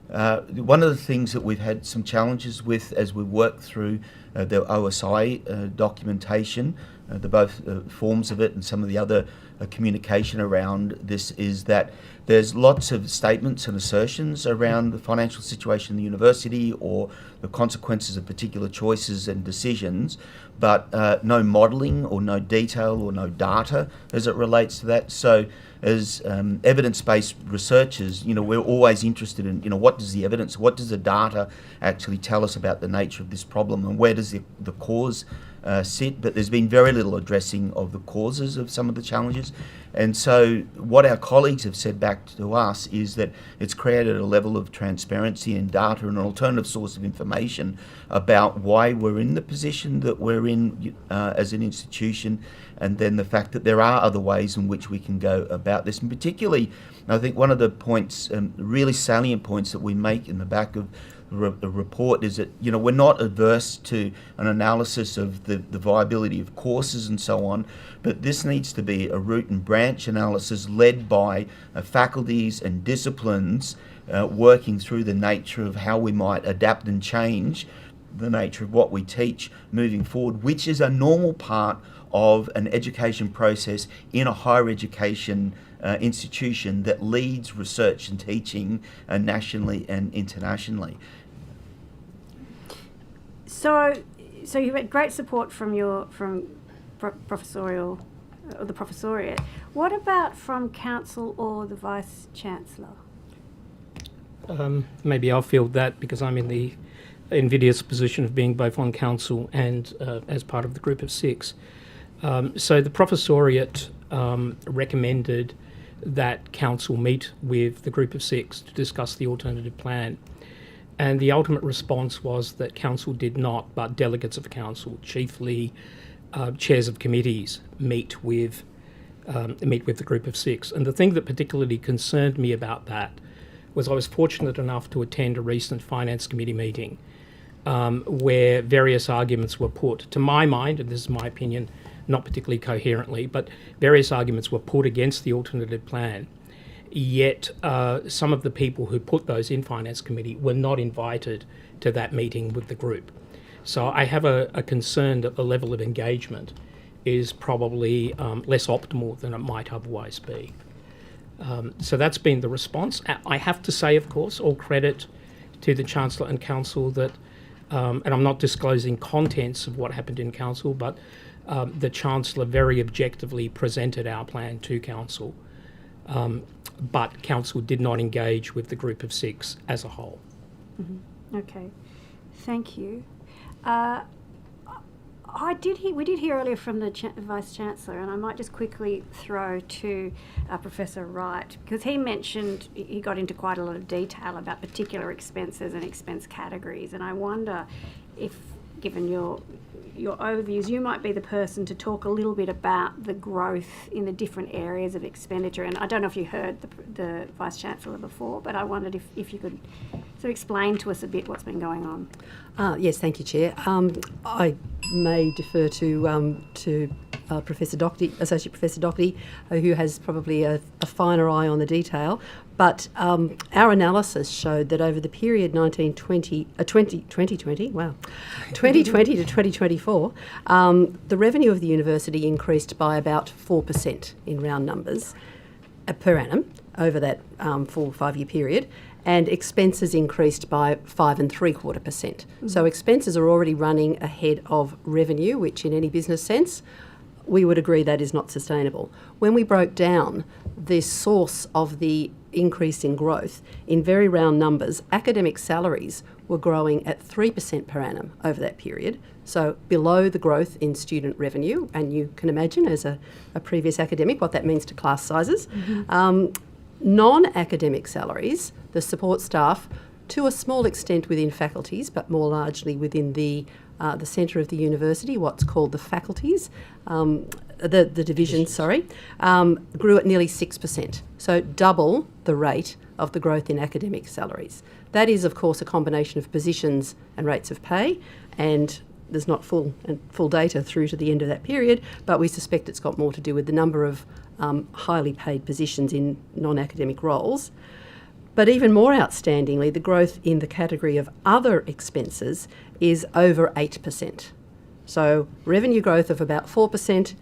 Speaker 16: One of the things that we've had some challenges with as we work through the OSI documentation, both forms of it and some of the other communication around this, is that there's lots of statements and assertions around the financial situation in the university or the consequences of particular choices and decisions, but no modelling or no detail or no data as it relates to that. So as evidence-based researchers, we're always interested in, what does the evidence, what does the data actually tell us about the nature of this problem, and where does the cause sit? But there's been very little addressing of the causes of some of the challenges. And so what our colleagues have said back to us is that it's created a level of transparency and data and an alternative source of information about why we're in the position that we're in as an institution, and then the fact that there are other ways in which we can go about this. And particularly, I think one of the points, really salient points that we make in the back of the report is that we're not averse to an analysis of the viability of courses and so on, but this needs to be a root and branch analysis led by faculties and disciplines working through the nature of how we might adapt and change the nature of what we teach moving forward, which is a normal part of an education process in a higher education institution that leads research and teaching nationally and internationally.
Speaker 1: So you've had great support from professorial, or the professoriate. What about from council or the Vice-Chancellor?
Speaker 19: Maybe I'll field that because I'm in the invidious position of being both on council and as part of the group of 6. So the professoriate recommended that council meet with the group of 6 to discuss the alternative plan. And the ultimate response was that council did not, but delegates of council, chiefly chairs of committees, meet with the group of 6. And the thing that particularly concerned me about that was I was fortunate enough to attend a recent Finance Committee meeting where various arguments were put, to my mind, and this is my opinion, not particularly coherently, but various arguments were put against the alternative plan. Yet some of the people who put those in Finance Committee were not invited to that meeting with the group. So I have a concern that the level of engagement is probably less optimal than it might otherwise be. So that's been the response. I have to say, of course, all credit to the Chancellor and Council that, and I'm not disclosing contents of what happened in Council, but the Chancellor very objectively presented our plan to Council. But Council did not engage with the group of 6 as a whole.
Speaker 1: Mm-hmm. Okay, thank you. We did hear earlier from the Vice Chancellor, and I might just quickly throw to Professor Wright, because he mentioned, he got into quite a lot of detail about particular expenses and expense categories, and I wonder if, given your overviews, you might be the person to talk a little bit about the growth in the different areas of expenditure. And I don't know if you heard the Vice Chancellor before, but I wondered if you could sort of explain to us a bit what's been going on.
Speaker 18: Yes, thank you, Chair. I may defer to Professor Doherty, Associate Professor Doherty, who has probably a finer eye on the detail. But our analysis showed that over the period 2020 to 2024, the revenue of the university increased by about 4% in round numbers per annum over that 4 or 5 year period, and expenses increased by 5.75%. So expenses are already running ahead of revenue, which in any business sense, we would agree that is not sustainable. When we broke down the source of the increase in growth, in very round numbers, academic salaries were growing at 3% per annum over that period, so below the growth in student revenue, and you can imagine as a previous academic what that means to class sizes. Non-academic salaries, the support staff, to a small extent within faculties, but more largely within the centre of the university, what's called the faculties, the divisions, grew at nearly 6%. So double the rate of the growth in academic salaries. That is, of course, a combination of positions and rates of pay, and there's not full data through to the end of that period, but we suspect it's got more to do with the number of highly paid positions in non-academic roles. But even more outstandingly, the growth in the category of other expenses is over 8%. So revenue growth of about 4%,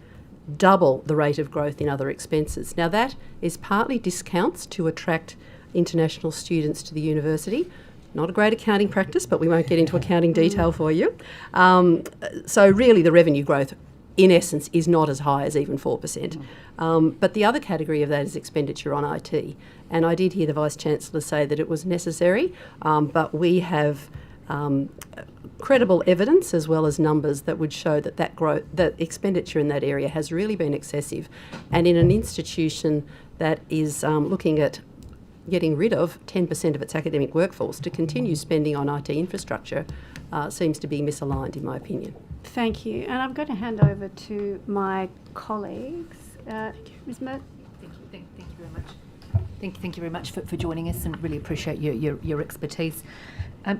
Speaker 18: double the rate of growth in other expenses. Now that is partly discounts to attract international students to the university. Not a great accounting practice, but we won't get into accounting detail for you. So really the revenue growth in essence is not as high as even 4%. But the other category of that is expenditure on IT. And I did hear the Vice-Chancellor say that it was necessary, but we have credible evidence as well as numbers that would show that growth, that expenditure in that area has really been excessive. And in an institution that is looking at getting rid of 10% of its academic workforce, to continue spending on IT infrastructure seems to be misaligned, in my opinion.
Speaker 1: Thank you. And I'm going to hand over to my colleagues. Ms. Mert?
Speaker 7: Thank you very much. Thank you very much for joining us, and really appreciate your expertise.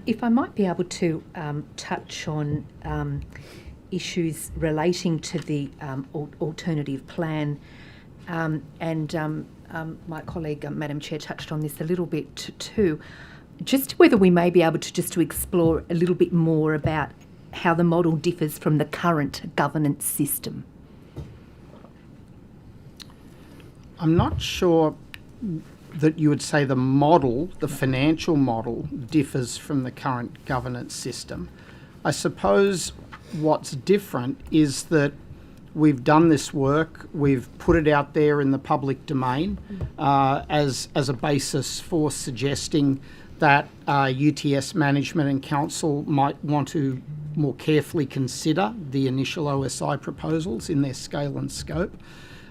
Speaker 7: If I might be able to touch on issues relating to the alternative plan, and my colleague, Madam Chair, touched on this a little bit too, just whether we may be able to explore a little bit more about how the model differs from the current governance system.
Speaker 15: I'm not sure that you would say the model, the financial model, differs from the current governance system. I suppose what's different is that we've done this work, we've put it out there in the public domain as a basis for suggesting that UTS management and council might want to more carefully consider the initial OSI proposals in their scale and scope.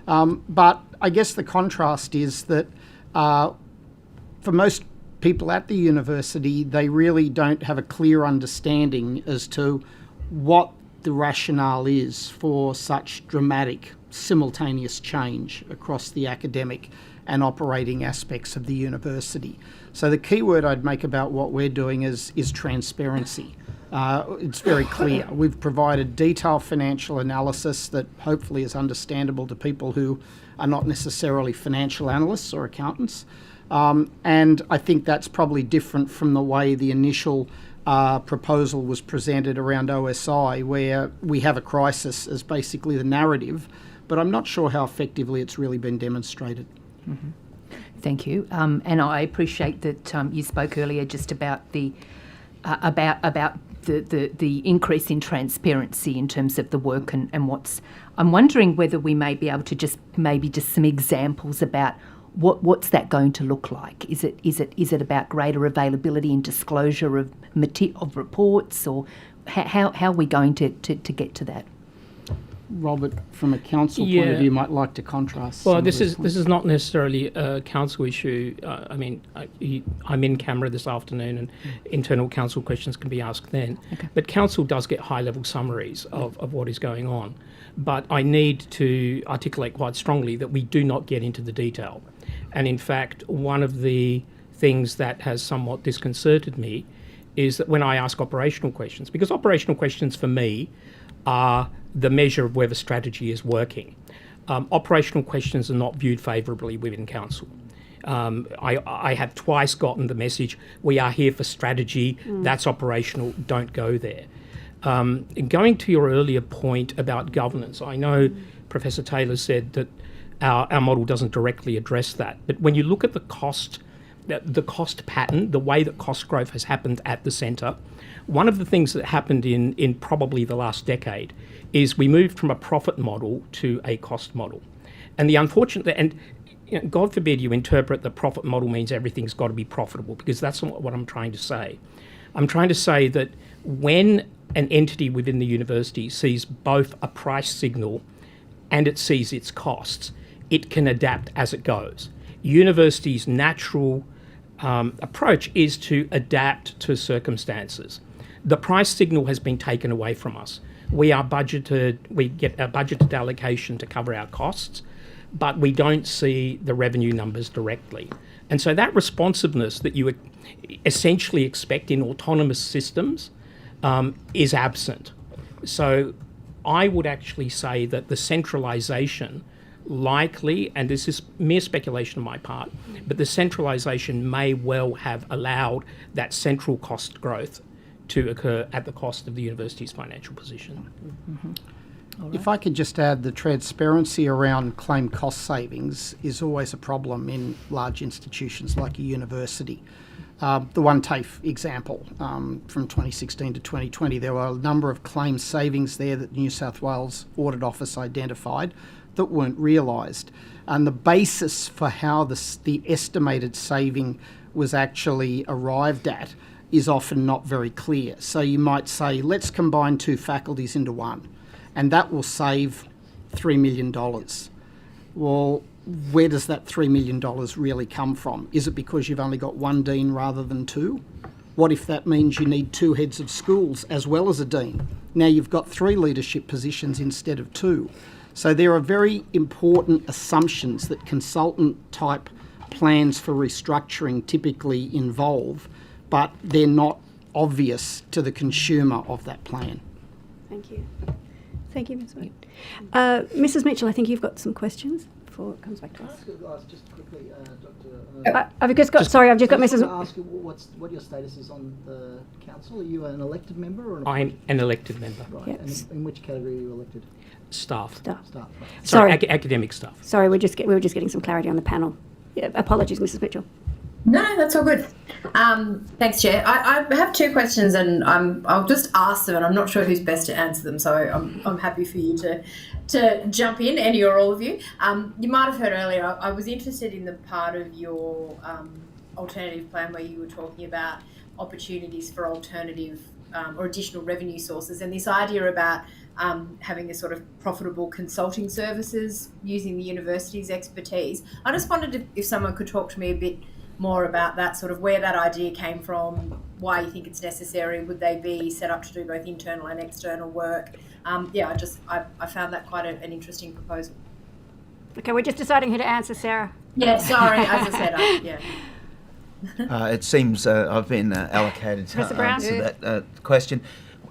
Speaker 15: But I guess the contrast is that for most people at the university, they really don't have a clear understanding as to what the rationale is for such dramatic simultaneous change across the academic and operating aspects of the university. So the key word I'd make about what we're doing is transparency. It's very clear. We've provided detailed financial analysis that hopefully is understandable to people who are not necessarily financial analysts or accountants. And I think that's probably different from the way the initial proposal was presented around OSI, where we have a crisis as basically the narrative, but I'm not sure how effectively it's really been demonstrated.
Speaker 7: Mm-hmm. Thank you. And I appreciate that you spoke earlier just about the increase in transparency in terms of the work and what's. I'm wondering whether we may be able to just some examples about what's that going to look like. Is it about greater availability and disclosure of reports, or how are we going to get to that?
Speaker 15: Robert, from a council point
Speaker 19: Yeah.
Speaker 15: of view, might like to contrast.
Speaker 19: Well,
Speaker 15: some of
Speaker 19: this
Speaker 15: those
Speaker 19: is
Speaker 15: points.
Speaker 19: not necessarily a council issue. I'm in camera this afternoon, and internal council questions can be asked then.
Speaker 7: Okay.
Speaker 19: But council does get high-level summaries of what is going on. But I need to articulate quite strongly that we do not get into the detail. And in fact, one of the things that has somewhat disconcerted me is that when I ask operational questions, because operational questions for me are the measure of whether strategy is working. Operational questions are not viewed favourably within council. I have twice gotten the message, we are here for strategy, that's operational, don't go there. Going to your earlier point about governance, I know Professor Taylor said that our model doesn't directly address that, but when you look at the cost pattern, the way that cost growth has happened at the centre, one of the things that happened in probably the last decade is we moved from a profit model to a cost model. And the unfortunate, and God forbid you interpret the profit model means everything's got to be profitable, because that's not what I'm trying to say. I'm trying to say that when an entity within the university sees both a price signal and it sees its costs, it can adapt as it goes. Universities' natural approach is to adapt to circumstances. The price signal has been taken away from us. We get a budgeted allocation to cover our costs, but we don't see the revenue numbers directly. And so that responsiveness that you would essentially expect in autonomous systems is absent. So I would actually say that the centralisation likely, and this is mere speculation on my part, but the centralisation may well have allowed that central cost growth to occur at the cost of the university's financial position.
Speaker 15: If I could just add, the transparency around claimed cost savings is always a problem in large institutions like a university. The one TAFE example from 2016 to 2020, there were a number of claimed savings there that the New South Wales Audit Office identified that weren't realised. And the basis for how the estimated saving was actually arrived at is often not very clear. So you might say, let's combine two faculties into one, and that will save $3 million. Well, where does that $3 million really come from? Is it because you've only got one dean rather than two? What if that means you need two heads of schools as well as a dean? Now you've got 3 leadership positions instead of 2. So there are very important assumptions that consultant-type plans for restructuring typically involve, but they're not obvious to the consumer of that plan.
Speaker 1: Thank you. Thank you, Ms. Wade. Mrs. Mitchell, I think you've got some questions before it comes back to us.
Speaker 6: Just quickly,
Speaker 1: I've just got Mrs.
Speaker 6: I ask you what your status is on the council. Are you an elected member or an
Speaker 19: I'm an elected member.
Speaker 6: Right.
Speaker 1: Yes.
Speaker 6: And in which category are you elected?
Speaker 19: Staff.
Speaker 6: Staff. Right.
Speaker 19: Sorry, academic staff.
Speaker 1: Sorry, we were just getting some clarity on the panel. Yeah, apologies, Mrs. Mitchell.
Speaker 8: No, that's all good. Thanks, Chair. I have 2 questions, and I'll just ask them, and I'm not sure who's best to answer them, so I'm happy for you to jump in, any or all of you. You might have heard earlier, I was interested in the part of your alternative plan where you were talking about opportunities for alternative or additional revenue sources, and this idea about having a sort of profitable consulting services using the university's expertise. I just wondered if someone could talk to me a bit more about that, sort of where that idea came from, why you think it's necessary, would they be set up to do both internal and external work? I found that quite an interesting proposal.
Speaker 1: Okay, we're just deciding who to answer, Sarah.
Speaker 8: Yeah, sorry, as I said, yeah.
Speaker 16: It seems I've been allocated to
Speaker 1: Professor Brown?
Speaker 16: answer that question.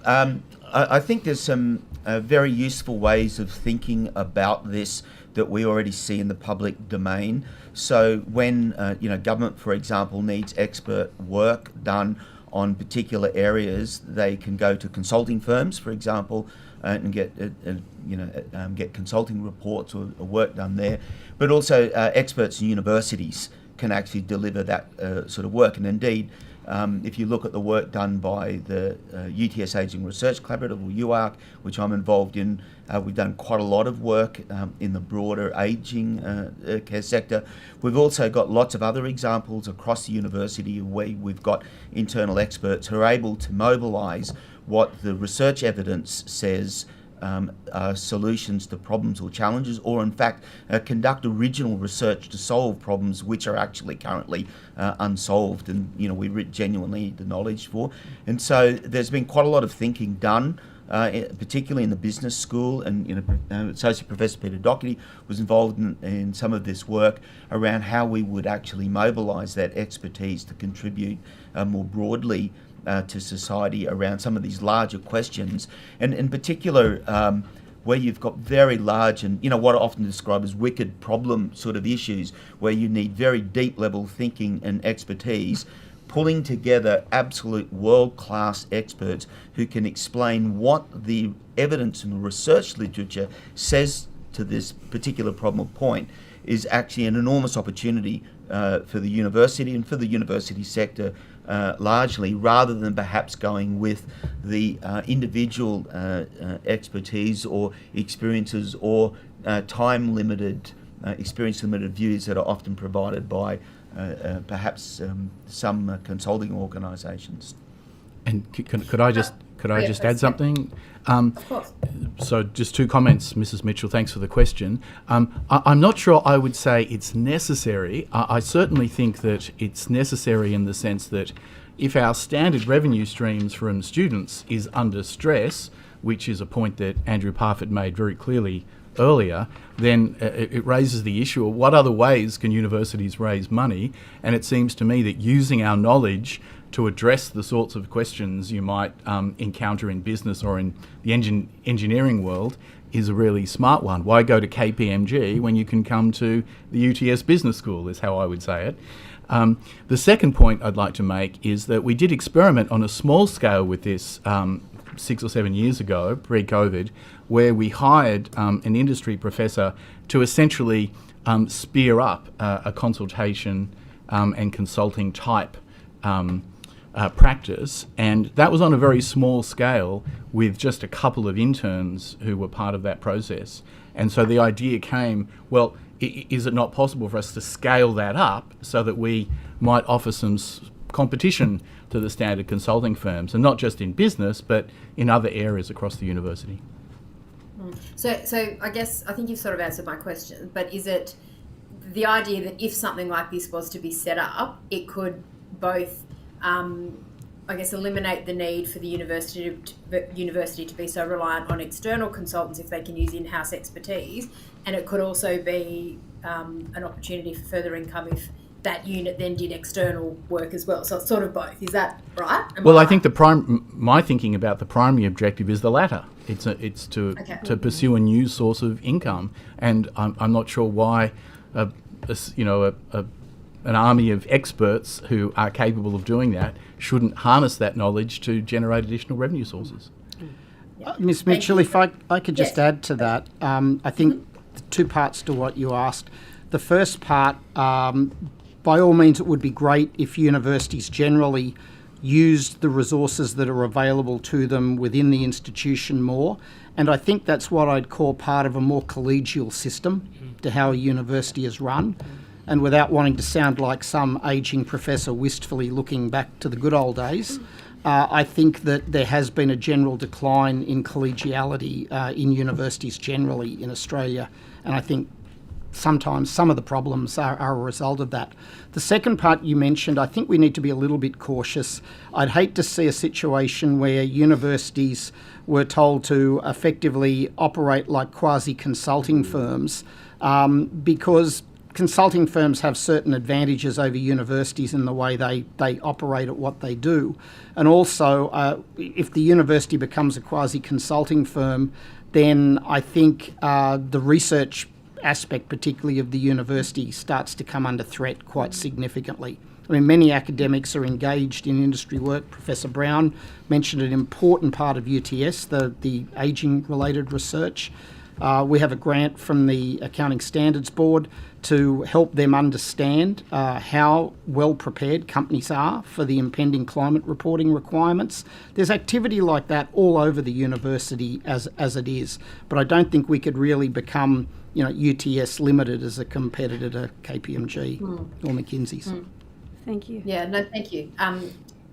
Speaker 16: I think there's some very useful ways of thinking about this that we already see in the public domain. So when government, for example, needs expert work done on particular areas, they can go to consulting firms, for example, and get consulting reports or work done there. But also experts in universities can actually deliver that sort of work. And indeed, if you look at the work done by the UTS Ageing Research Collaborative, or UARC, which I'm involved in, we've done quite a lot of work in the broader ageing care sector. We've also got lots of other examples across the university where we've got internal experts who are able to mobilise what the research evidence says are solutions to problems or challenges, or in fact conduct original research to solve problems which are actually currently unsolved, and we genuinely need the knowledge for. And so there's been quite a lot of thinking done, particularly in the business school, and Associate Professor Peter Doherty was involved in some of this work around how we would actually mobilise that expertise to contribute more broadly to society around some of these larger questions, and in particular where you've got very large and what I often describe as wicked problem sort of issues, where you need very deep level thinking and expertise, pulling together absolute world-class experts who can explain what the evidence and the research literature says to this particular problem or point is actually an enormous opportunity for the university and for the university sector largely, rather than perhaps going with the individual expertise or experiences or time-limited, experience-limited views that are often provided by perhaps some consulting organisations.
Speaker 14: And could I just add something?
Speaker 8: Of course.
Speaker 14: So just two comments, Mrs. Mitchell. Thanks for the question. I'm not sure I would say it's necessary. I certainly think that it's necessary in the sense that if our standard revenue streams from students is under stress, which is a point that Andrew Parfitt made very clearly earlier, then it raises the issue of what other ways can universities raise money. And it seems to me that using our knowledge to address the sorts of questions you might encounter in business or in the engineering world is a really smart one. Why go to KPMG when you can come to the UTS Business School, is how I would say it. The second point I'd like to make is that we did experiment on a small scale with this 6 or 7 years ago, pre-COVID, where we hired an industry professor to essentially spear up a consultation and consulting type practice, and that was on a very small scale with just a couple of interns who were part of that process. And so the idea came, well, is it not possible for us to scale that up so that we might offer some competition to the standard consulting firms, and not just in business but in other areas across the university?
Speaker 8: So I think you've sort of answered my question, but is it the idea that if something like this was to be set up, it could both eliminate the need for the university to be so reliant on external consultants if they can use in-house expertise, and it could also be an opportunity for further income if that unit then did external work as well. So it's sort of both. Is that right?
Speaker 14: I think my thinking about the primary objective is the latter. It's to pursue a new source of income, and I'm not sure why an army of experts who are capable of doing that shouldn't harness that knowledge to generate additional revenue sources.
Speaker 15: Ms. Mitchell, if I could just add to that, I think two parts to what you asked. The first part, by all means, it would be great if universities generally used the resources that are available to them within the institution more. And I think that's what I'd call part of a more collegial system to how a university is run. And without wanting to sound like some ageing professor wistfully looking back to the good old days, I think that there has been a general decline in collegiality in universities generally in Australia. And I think sometimes some of the problems are a result of that. The second part you mentioned, I think we need to be a little bit cautious. I'd hate to see a situation where universities were told to effectively operate like quasi-consulting firms because consulting firms have certain advantages over universities in the way they operate at what they do. And also, if the university becomes a quasi-consulting firm, then I think the research aspect, particularly of the university, starts to come under threat quite significantly. I mean, many academics are engaged in industry work. Professor Brown mentioned an important part of UTS, the ageing-related research. We have a grant from the Accounting Standards Board to help them understand how well prepared companies are for the impending climate reporting requirements. There's activity like that all over the university as it is, but I don't think we could really become, UTS Limited as a competitor to KPMG or McKinsey's.
Speaker 1: Thank you.
Speaker 8: Yeah, no, thank you.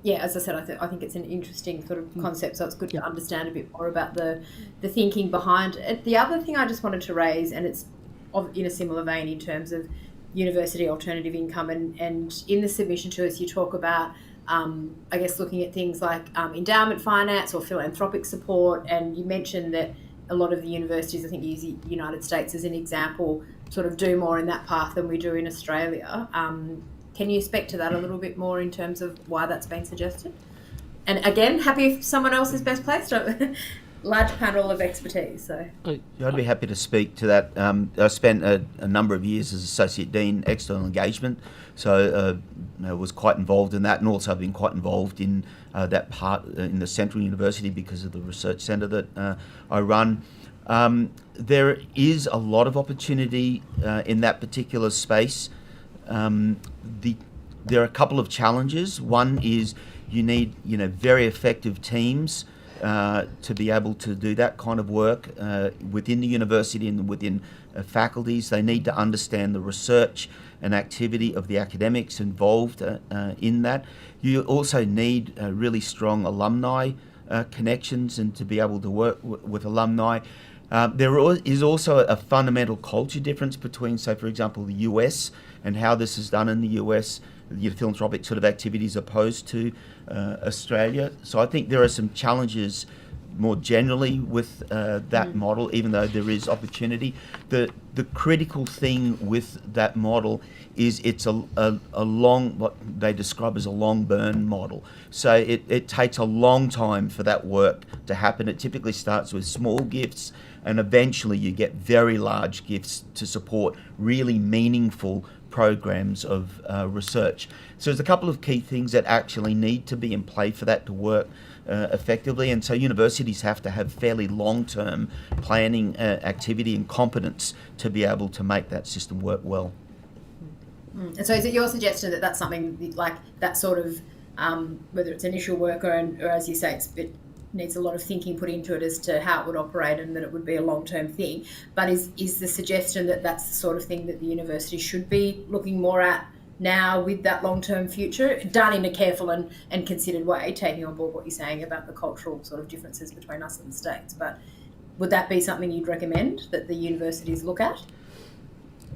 Speaker 8: Yeah, as I said, I think it's an interesting sort of concept, so it's good to understand a bit more about the thinking behind it. The other thing I just wanted to raise, and it's in a similar vein in terms of university alternative income, and in the submission to us you talk about, I guess, looking at things like endowment finance or philanthropic support, and you mentioned that a lot of the universities, I think you use the United States as an example, sort of do more in that path than we do in Australia. Can you speak to that a little bit more in terms of why that's been suggested? And again, happy if someone else is best placed. Large panel of expertise. So
Speaker 16: I'd be happy to speak to that. I spent a number of years as Associate Dean External Engagement, so I was quite involved in that, and also I've been quite involved in that part in the Central University because of the research centre that I run. There is a lot of opportunity in that particular space. There are a couple of challenges. One is you need very effective teams to be able to do that kind of work within the university and within faculties. They need to understand the research and activity of the academics involved in that. You also need really strong alumni connections and to be able to work with alumni. There is also a fundamental culture difference between, say, for example, the US and how this is done in the US, philanthropic sort of activities opposed to Australia. So I think there are some challenges more generally with that model, even though there is opportunity. The critical thing with that model is it's a long, what they describe as a long burn model. So it takes a long time for that work to happen. It typically starts with small gifts, and eventually you get very large gifts to support really meaningful programs of research. So there's a couple of key things that actually need to be in play for that to work effectively, and so universities have to have fairly long-term planning activity and competence to be able to make that system work well.
Speaker 8: And so is it your suggestion that that's something like that sort of, whether it's initial work or as you say, it needs a lot of thinking put into it as to how it would operate and that it would be a long-term thing, but is the suggestion that that's the sort of thing that the university should be looking more at now with that long-term future, done in a careful and considered way, taking on board what you're saying about the cultural sort of differences between us and the States? But would that be something you'd recommend that the universities look at?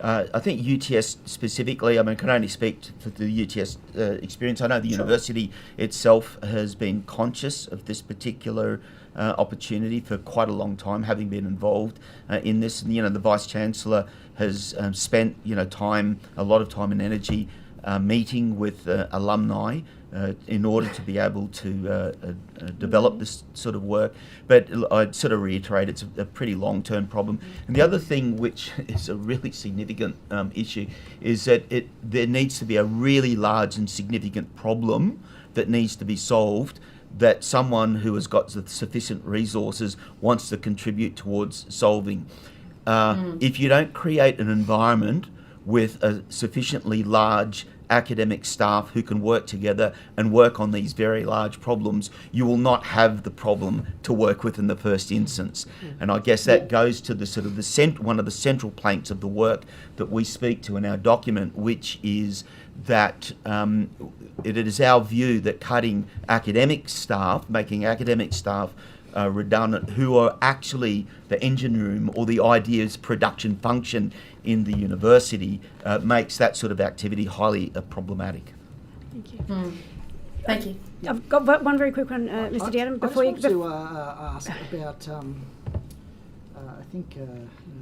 Speaker 16: I think UTS specifically, I can only speak for the UTS experience. I know the university itself has been conscious of this particular opportunity for quite a long time, having been involved in this. And, the Vice-Chancellor has spent, a lot of time and energy meeting with alumni in order to be able to develop this sort of work. But I'd sort of reiterate, it's a pretty long-term problem. And the other thing, which is a really significant issue, is that there needs to be a really large and significant problem that needs to be solved, that someone who has got sufficient resources wants to contribute towards solving. If you don't create an environment with a sufficiently large academic staff who can work together and work on these very large problems, you will not have the problem to work with in the first instance. And I guess that goes to the sort of one of the central planks of the work that we speak to in our document, which is that it is our view that cutting academic staff, making academic staff redundant, who are actually the engine room or the ideas production function in the university, makes that sort of activity highly problematic.
Speaker 1: Thank you.
Speaker 8: Thank you.
Speaker 1: I've got one very quick one, Mr. Diadam.
Speaker 6: I just want to ask about, I think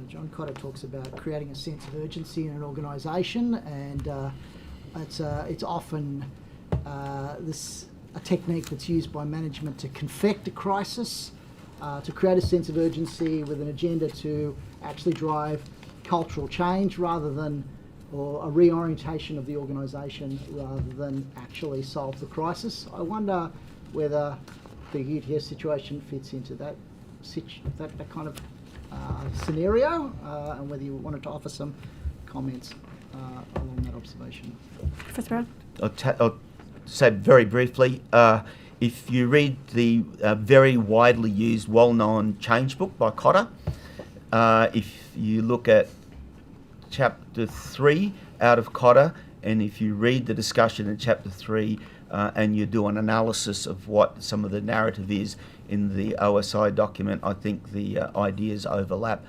Speaker 6: John Cotter talks about creating a sense of urgency in an organisation, and it's often a technique that's used by management to confect a crisis, to create a sense of urgency with an agenda to actually drive cultural change or a reorientation of the organisation rather than actually solve the crisis. I wonder whether the UTS situation fits into that kind of scenario and whether you wanted to offer some comments along that observation.
Speaker 1: Professor Brown?
Speaker 16: I'll say very briefly, if you read the very widely used, well-known Change book by Cotter, if you look at chapter 3 out of Cotter, and if you read the discussion in chapter 3 and you do an analysis of what some of the narrative is in the OSI document, I think the ideas overlap.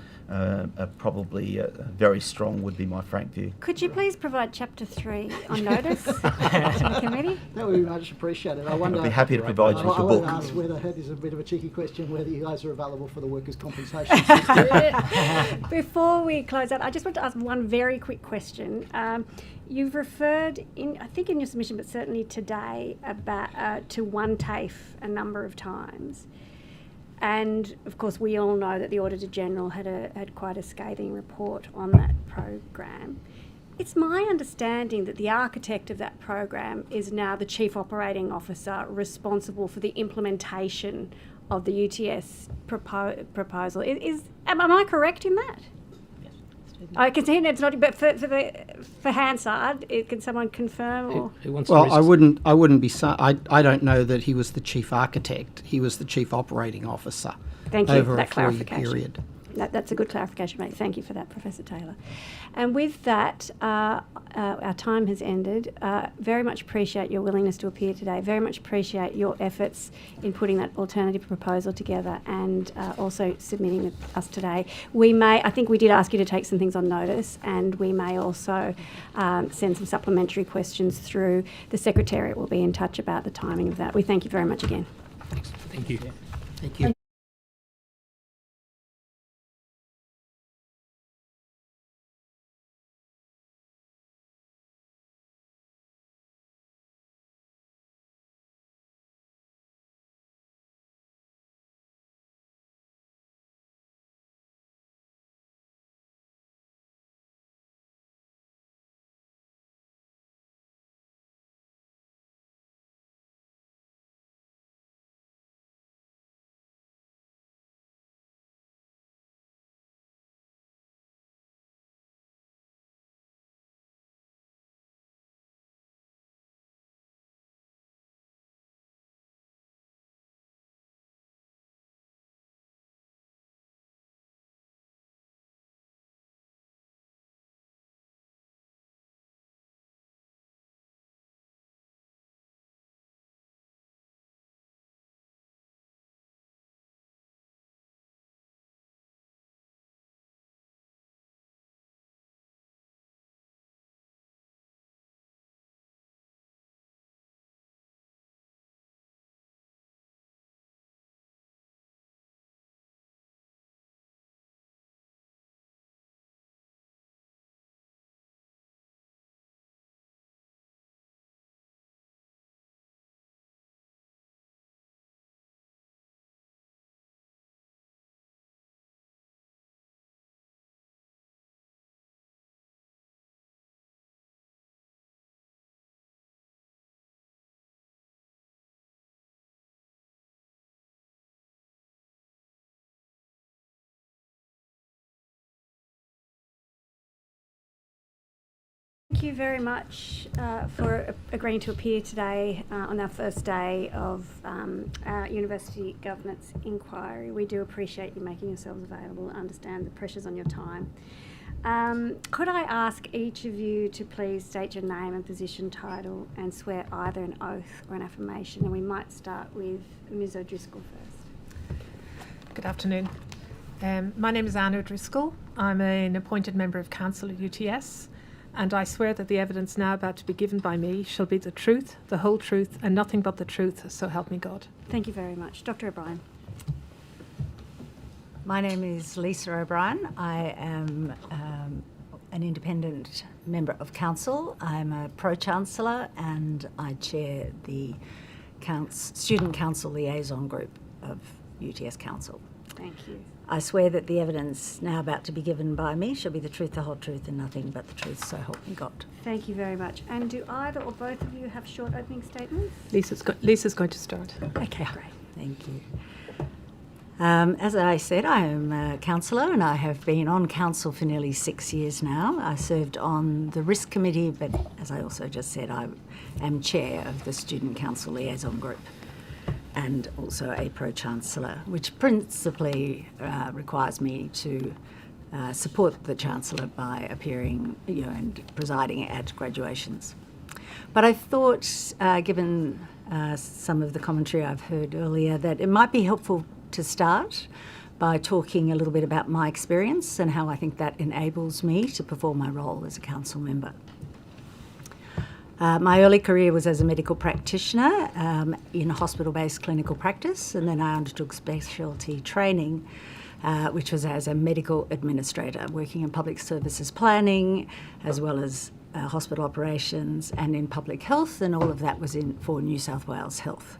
Speaker 16: Probably very strong would be my frank view.
Speaker 1: Could you please provide chapter 3 on notice to the committee?
Speaker 6: That would be much appreciated. I wonder,
Speaker 16: I'd be happy to provide you with the book.
Speaker 6: I ask whether, this is a bit of a cheeky question, whether you guys are available for the workers' compensation system.
Speaker 1: Before we close out, I just want to ask one very quick question. You've referred, I think in your submission, but certainly today, about to one TAFE a number of times. And of course, we all know that the Auditor General had quite a scathing report on that program. It's my understanding that the architect of that program is now the Chief Operating Officer responsible for the implementation of the UTS proposal. Am I correct in that? I can see it's not, but for Hansard, can someone confirm? Or?
Speaker 15: Well, I wouldn't be. I don't know that he was the chief architect. He was the chief operating officer.
Speaker 1: Thank you
Speaker 15: over
Speaker 1: for that
Speaker 15: a 4-year
Speaker 1: clarification.
Speaker 15: period.
Speaker 1: That's a good clarification, mate. Thank you for that, Professor Taylor. And with that, our time has ended. Very much appreciate your willingness to appear today. Very much appreciate your efforts in putting that alternative proposal together and also submitting us today. I think we did ask you to take some things on notice, and we may also send some supplementary questions through. The Secretariat will be in touch about the timing of that. We thank you very much again.
Speaker 19: Thanks. Thank you.
Speaker 15: Thank you.
Speaker 1: Thank you very much for agreeing to appear today on our first day of our University Governance Inquiry. We do appreciate you making yourselves available and understand the pressures on your time. Could I ask each of you to please state your name and position title and swear either an oath or an affirmation? And we might start with Ms O'Driscoll first.
Speaker 20: Good afternoon. My name is Anne O'Driscoll. I'm an appointed member of Council at UTS, and I swear that the evidence now about to be given by me shall be the truth, the whole truth, and nothing but the truth, so help me God.
Speaker 1: Thank you very much. Dr O'Brien.
Speaker 21: My name is Lisa O'Brien. I am an independent member of Council. I'm a Pro-Chancellor and I chair the Student Council Liaison Group of UTS Council.
Speaker 1: Thank you.
Speaker 21: I swear that the evidence now about to be given by me shall be the truth, the whole truth, and nothing but the truth, so help me God.
Speaker 1: Thank you very much. And do either or both of you have short opening statements?
Speaker 20: Lisa's going to start.
Speaker 21: Okay, great. Thank you. As I said, I am a counsellor and I have been on council for nearly 6 years now. I served on the Risk Committee, but as I also just said, I am chair of the Student Council Liaison Group and also a Pro-Chancellor, which principally requires me to support the Chancellor by appearing and presiding at graduations. But I thought, given some of the commentary I've heard earlier, that it might be helpful to start by talking a little bit about my experience and how I think that enables me to perform my role as a council member. My early career was as a medical practitioner in hospital-based clinical practice, and then I undertook specialty training, which was as a medical administrator, working in public services planning, as well as hospital operations and in public health, and all of that was for New South Wales Health.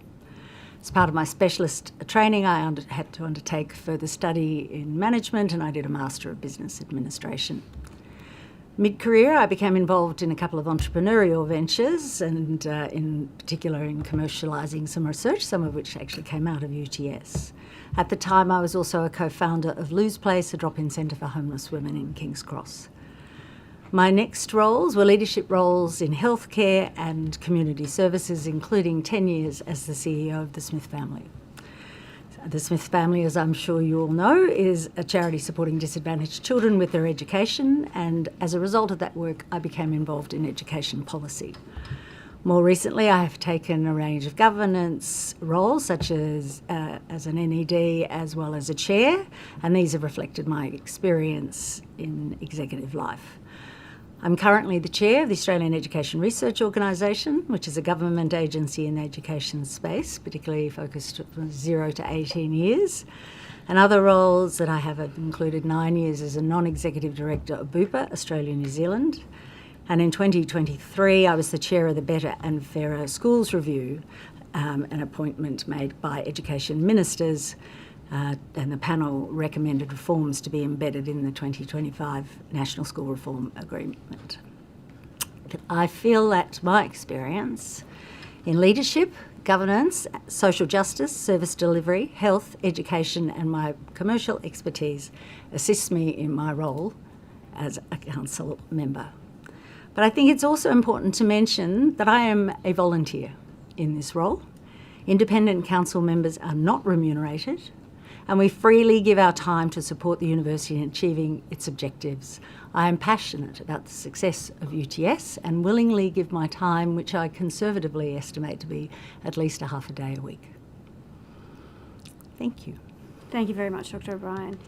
Speaker 21: As part of my specialist training, I had to undertake further study in management, and I did a Master of Business Administration. Mid-career, I became involved in a couple of entrepreneurial ventures, and in particular in commercialising some research, some of which actually came out of UTS. At the time, I was also a co-founder of Lou's Place, a drop-in centre for homeless women in King's Cross. My next roles were leadership roles in healthcare and community services, including 10 years as the CEO of the Smith Family. The Smith Family, as I'm sure you all know, is a charity supporting disadvantaged children with their education, and as a result of that work, I became involved in education policy. More recently, I have taken a range of governance roles, such as an NED as well as a chair, and these have reflected my experience in executive life. I'm currently the chair of the Australian Education Research Organisation, which is a government agency in the education space, particularly focused from 0 to 18 years. And other roles that I have included 9 years as a non-executive director of Bupa, Australia, New Zealand. And in 2023, I was the chair of the Better and Fairer Schools Review, an appointment made by education ministers, and the panel recommended reforms to be embedded in the 2025 National School Reform Agreement. I feel that my experience in leadership, governance, social justice, service delivery, health, education, and my commercial expertise assists me in my role as a council member. But I think it's also important to mention that I am a volunteer in this role. Independent council members are not remunerated, and we freely give our time to support the university in achieving its objectives. I am passionate about the success of UTS and willingly give my time, which I conservatively estimate to be at least a half a day a week. Thank you.
Speaker 1: Thank you very much, Dr. O'Brien.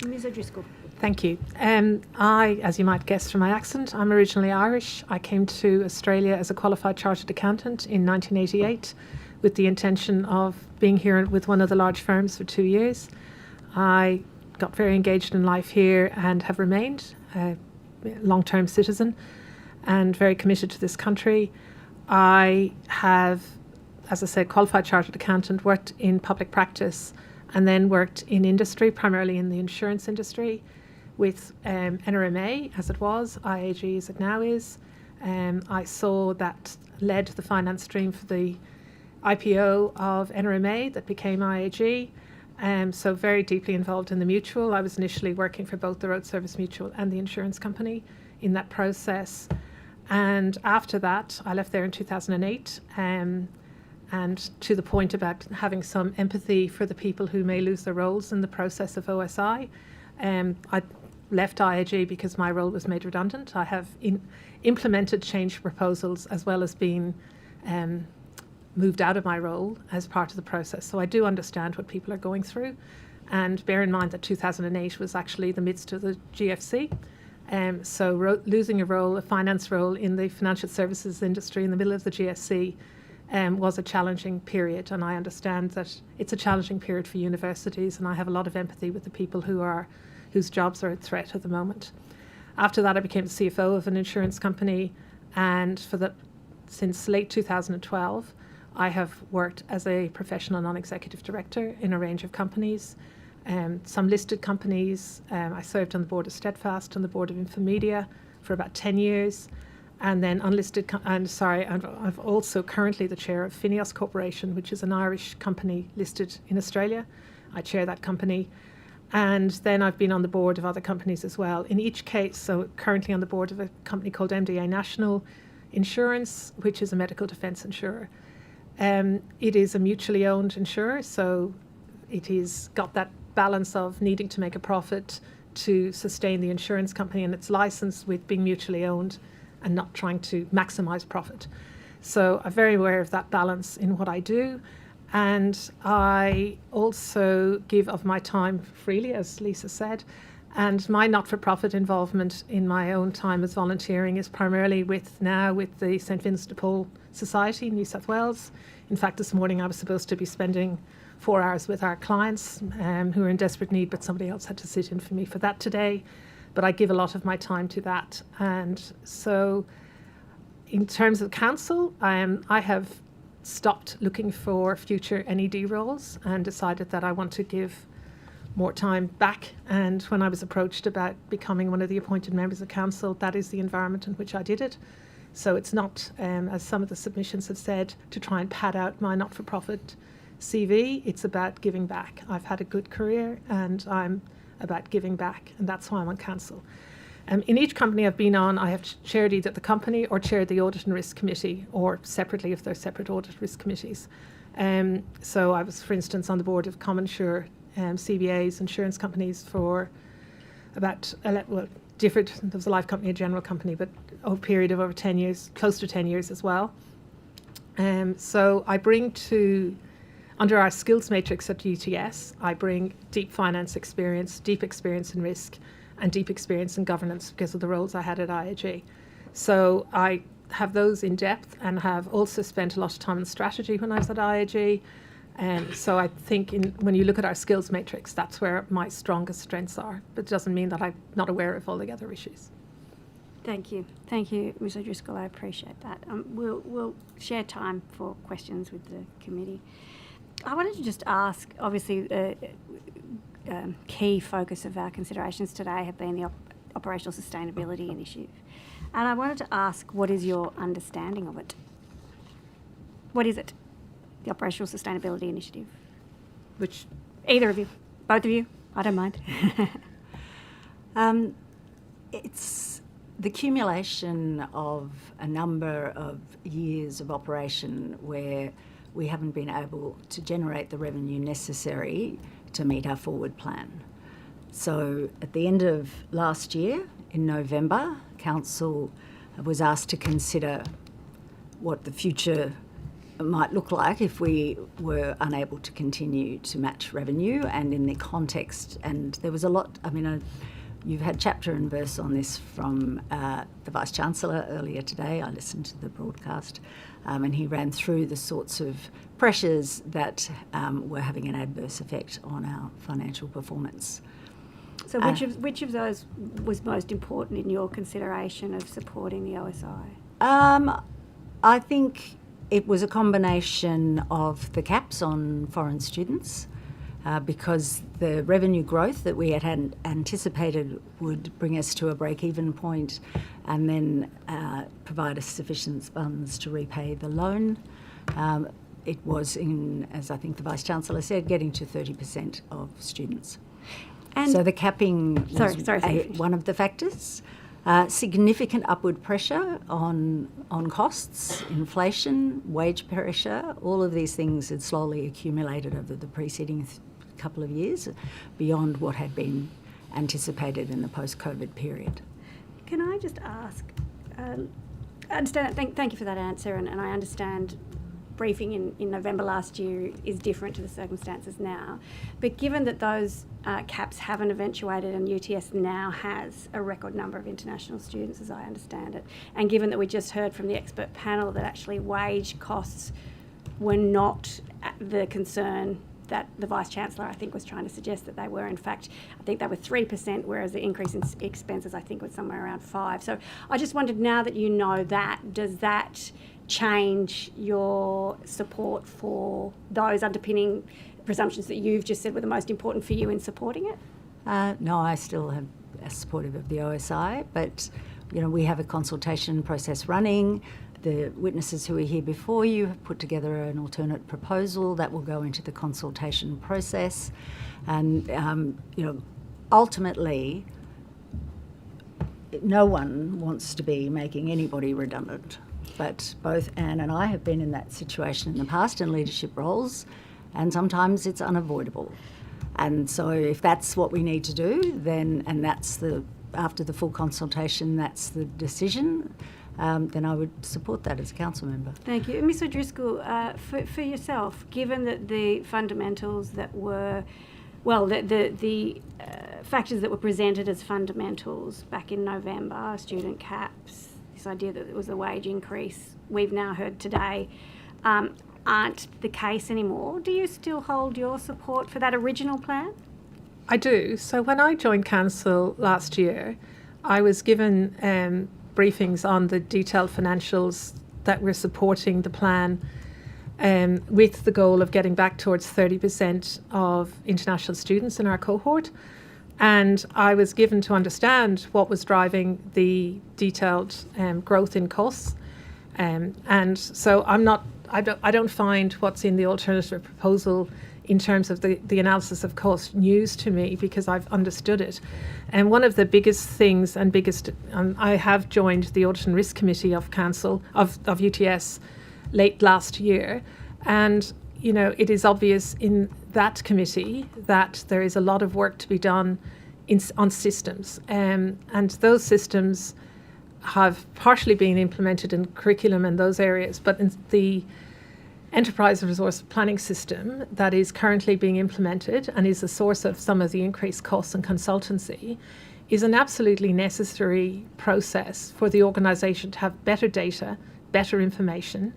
Speaker 1: Ms. O'Driscoll.
Speaker 20: Thank you. I, as you might guess from my accent, I'm originally Irish. I came to Australia as a qualified chartered accountant in 1988 with the intention of being here with one of the large firms for 2 years. I got very engaged in life here and have remained a long-term citizen and very committed to this country. I have, as I said, qualified chartered accountant, worked in public practice and then worked in industry, primarily in the insurance industry, with NRMA as it was, IAG as it now is. I saw that led the finance stream for the IPO of NRMA that became IAG, so very deeply involved in the mutual. I was initially working for both the Road Service Mutual and the insurance company in that process. And after that, I left there in 2008, and to the point about having some empathy for the people who may lose their roles in the process of OSI. I left IAG because my role was made redundant. I have implemented change proposals as well as been moved out of my role as part of the process. So I do understand what people are going through. And bear in mind that 2008 was actually the midst of the GFC. So losing a finance role in the financial services industry in the middle of the GFC was a challenging period. And I understand that it's a challenging period for universities, and I have a lot of empathy with the people whose jobs are at threat at the moment. After that, I became the CFO of an insurance company, and since late 2012, I have worked as a professional non-executive director in a range of companies, some listed companies. I served on the board of Steadfast and the board of Infomedia for about 10 years, and then unlisted. I'm also currently the chair of Fineos Corporation, which is an Irish company listed in Australia. I chair that company. And then I've been on the board of other companies as well. In each case, so currently on the board of a company called MDA National Insurance, which is a medical defence insurer. It is a mutually owned insurer, so it is got that balance of needing to make a profit to sustain the insurance company and its license with being mutually owned and not trying to maximise profit. So I'm very aware of that balance in what I do. And I also give of my time freely, as Lisa said. And my not-for-profit involvement in my own time as volunteering is primarily with the St Vincent de Paul Society in New South Wales. In fact, this morning I was supposed to be spending 4 hours with our clients who are in desperate need, but somebody else had to sit in for me for that today. But I give a lot of my time to that. And so in terms of council, I have stopped looking for future NED roles and decided that I want to give more time back. And when I was approached about becoming one of the appointed members of council, that is the environment in which I did it. So it's not, as some of the submissions have said, to try and pad out my not-for-profit CV. It's about giving back. I've had a good career and I'm about giving back, and that's why I'm on council. In each company I've been on, I have chaired either the company or chaired the Audit and Risk Committee, or separately if they're separate audit risk committees. So I was, for instance, on the board of ComInsure, CBA's insurance companies for about, different, there was a life company, a general company, but over a period of over 10 years, close to 10 years as well. So I bring under our skills matrix at UTS, I bring deep finance experience, deep experience in risk, and deep experience in governance because of the roles I had at IAG. So I have those in depth and have also spent a lot of time in strategy when I was at IAG. So I think when you look at our skills matrix, that's where my strongest strengths are. But it doesn't mean that I'm not aware of all the other issues.
Speaker 1: Thank you. Thank you, Ms O'Driscoll. I appreciate that. We'll share time for questions with the committee. I wanted to just ask, obviously, key focus of our considerations today have been the Operational Sustainability Initiative. And I wanted to ask, what is your understanding of it? What is it, the Operational Sustainability Initiative?
Speaker 20: Which?
Speaker 1: Either of you, both of you, I don't mind.
Speaker 21: It's the accumulation of a number of years of operation where we haven't been able to generate the revenue necessary to meet our forward plan. So at the end of last year, in November, Council was asked to consider what the future might look like if we were unable to continue to match revenue, and in the context, and there was a lot, you've had chapter and verse on this from the Vice-Chancellor earlier today. I listened to the broadcast, and he ran through the sorts of pressures that were having an adverse effect on our financial performance.
Speaker 1: So which of those was most important in your consideration of supporting the OSI?
Speaker 21: I think it was a combination of the caps on foreign students, because the revenue growth that we had anticipated would bring us to a break-even point and then provide us sufficient funds to repay the loan. It was, as I think the Vice-Chancellor said, getting to 30% of students. And so the capping was one of the factors. Significant upward pressure on costs, inflation, wage pressure, all of these things had slowly accumulated over the preceding couple of years beyond what had been anticipated in the post-COVID period.
Speaker 1: Can I just ask, I understand, thank you for that answer, and I understand briefing in November last year is different to the circumstances now, but given that those caps haven't eventuated and UTS now has a record number of international students, as I understand it, and given that we just heard from the expert panel that actually wage costs were not the concern that the Vice-Chancellor, I think, was trying to suggest that they were. In fact, I think they were 3%, whereas the increase in expenses, I think, was somewhere around 5%. So I just wondered, now that you know that, does that change your support for those underpinning presumptions that you've just said were the most important for you in supporting it?
Speaker 21: No, I still am supportive of the OSI, but we have a consultation process running. the witnesses who are here before you have put together an alternate proposal that will go into the consultation process. And, ultimately, no one wants to be making anybody redundant. But both Anne and I have been in that situation in the past in leadership roles, and sometimes it's unavoidable. And so if that's what we need to do, then, and that's after the full consultation, that's the decision, then I would support that as a council member.
Speaker 1: Thank you. Ms O'Driscoll, for yourself, given that the fundamentals that were, the factors that were presented as fundamentals back in November, student caps, this idea that it was a wage increase, we've now heard today, aren't the case anymore. Do you still hold your support for that original plan?
Speaker 20: I do. So when I joined council last year, I was given briefings on the detailed financials that were supporting the plan, with the goal of getting back towards 30% of international students in our cohort. And I was given to understand what was driving the detailed growth in costs. And so I don't find what's in the alternative proposal in terms of the analysis of cost news to me, because I've understood it. And one of the biggest things I have joined the Audit and Risk Committee of Council, of UTS, late last year. And, it is obvious in that committee that there is a lot of work to be done on systems. And those systems have partially been implemented in curriculum in those areas, but in the enterprise resource planning system that is currently being implemented and is the source of some of the increased costs and consultancy is an absolutely necessary process for the organisation to have better data, better information.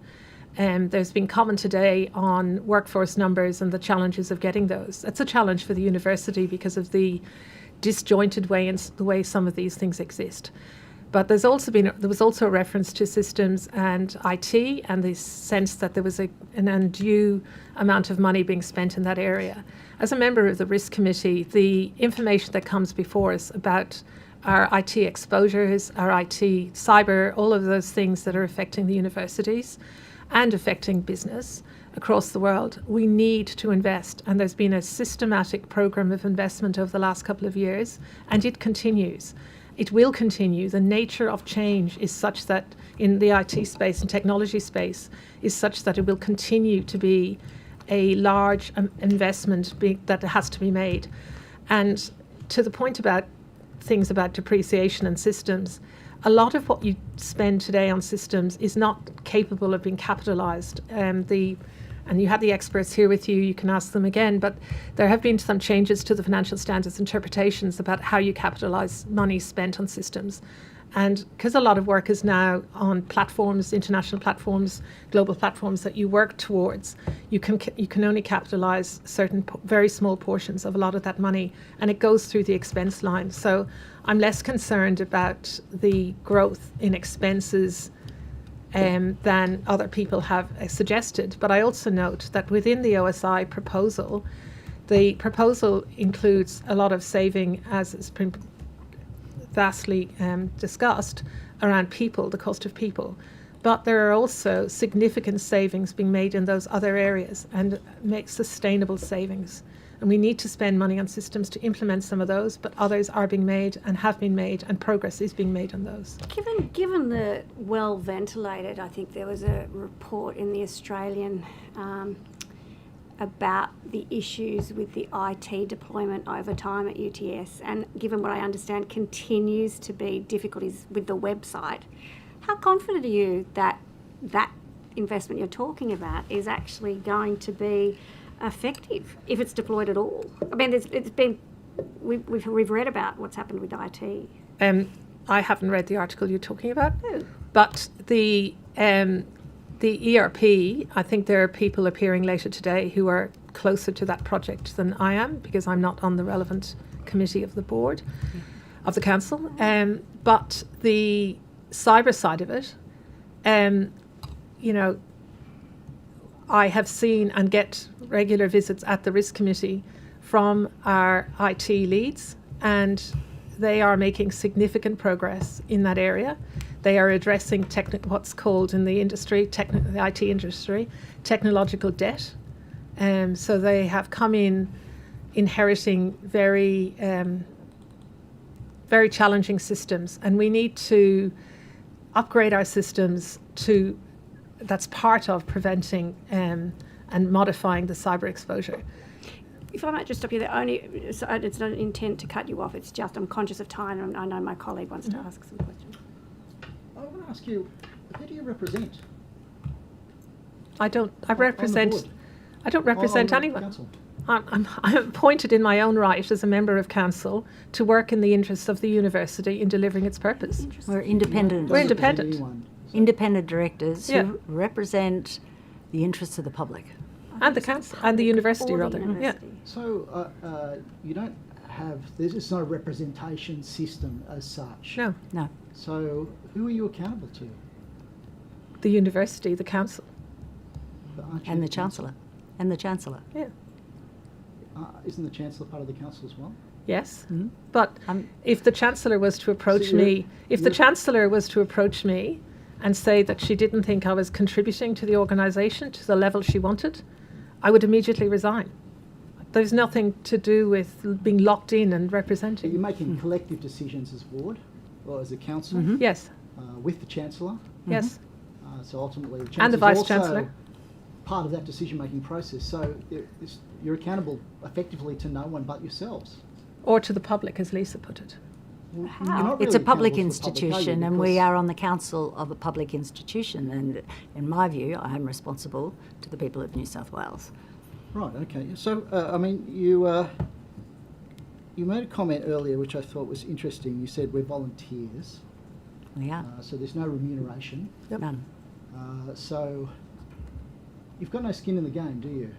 Speaker 20: There's been comment today on workforce numbers and the challenges of getting those. It's a challenge for the university because of the disjointed way and the way some of these things exist. But there was also a reference to systems and IT and the sense that there was an undue amount of money being spent in that area. As a member of the Risk Committee, the information that comes before us about our IT exposures, our IT cyber, all of those things that are affecting the universities and affecting business across the world, we need to invest. And there's been a systematic programme of investment over the last couple of years, and it continues. It will continue. The nature of change is such that in the IT space and technology space is such that it will continue to be a large investment that has to be made. And to the point about things about depreciation and systems, a lot of what you spend today on systems is not capable of being capitalised. And you have the experts here with you, you can ask them again, but there have been some changes to the financial standards interpretations about how you capitalise money spent on systems. And because a lot of work is now on platforms, international platforms, global platforms that you work towards, you can only capitalise certain very small portions of a lot of that money, and it goes through the expense line. So I'm less concerned about the growth in expenses than other people have suggested. But I also note that within the OSI proposal, the proposal includes a lot of saving, as has been vastly discussed, around people, the cost of people. But there are also significant savings being made in those other areas, and make sustainable savings. And we need to spend money on systems to implement some of those, but others are being made and have been made, and progress is being made on those.
Speaker 1: Given the well-ventilated, I think there was a report in the Australian about the issues with the IT deployment over time at UTS, and given what I understand continues to be difficulties with the website, how confident are you that that investment you're talking about is actually going to be effective if it's deployed at all? I mean, we've read about what's happened with IT.
Speaker 20: I haven't read the article you're talking about, but the ERP, I think there are people appearing later today who are closer to that project than I am, because I'm not on the relevant committee of the board of the council. But the cyber side of it, I have seen and get regular visits at the risk committee from our IT leads, and they are making significant progress in that area. They are addressing what's called in the industry, the IT industry, technological debt. So they have come in inheriting very, very challenging systems, and we need to upgrade our systems that's part of preventing and modifying the cyber exposure.
Speaker 1: If I might just stop you there, it's not an intent to cut you off, it's just I'm conscious of time and I know my colleague wants to ask some questions.
Speaker 6: I want to ask you, who do you represent?
Speaker 20: I don't represent anyone.
Speaker 6: Council?
Speaker 20: I'm appointed in my own right as a member of council to work in the interests of the university in delivering its purpose.
Speaker 21: We're independent.
Speaker 20: We're independent.
Speaker 21: Independent directors who represent the interests of the public.
Speaker 20: And the council, and the university, rather. Yeah.
Speaker 6: So you don't have, there's no representation system as such.
Speaker 20: No.
Speaker 21: No.
Speaker 6: So who are you accountable to?
Speaker 20: The university, the council.
Speaker 21: And the Chancellor. And the Chancellor.
Speaker 20: Yeah.
Speaker 6: Isn't the Chancellor part of the council as well?
Speaker 20: Yes. But if the Chancellor was to approach me, and say that she didn't think I was contributing to the organisation to the level she wanted, I would immediately resign. There's nothing to do with being locked in and representing.
Speaker 6: Are you making collective decisions as board or as a council?
Speaker 20: Yes.
Speaker 6: With the Chancellor?
Speaker 20: Yes.
Speaker 6: So ultimately, the
Speaker 20: and
Speaker 6: Chancellor
Speaker 20: the Vice
Speaker 6: also
Speaker 20: Chancellor.
Speaker 6: Part of that decision-making process. So you're accountable effectively to no one but yourselves.
Speaker 20: Or to the public, as Lisa put it.
Speaker 21: It's a public institution, and we are on the council of a public institution, and in my view, I am responsible to the people of New South Wales.
Speaker 6: Right, okay. So, I mean, you made a comment earlier which I thought was interesting. You said we're volunteers.
Speaker 21: We are.
Speaker 6: So there's no remuneration.
Speaker 21: Yep. None.
Speaker 6: So you've got no skin in the game, do you?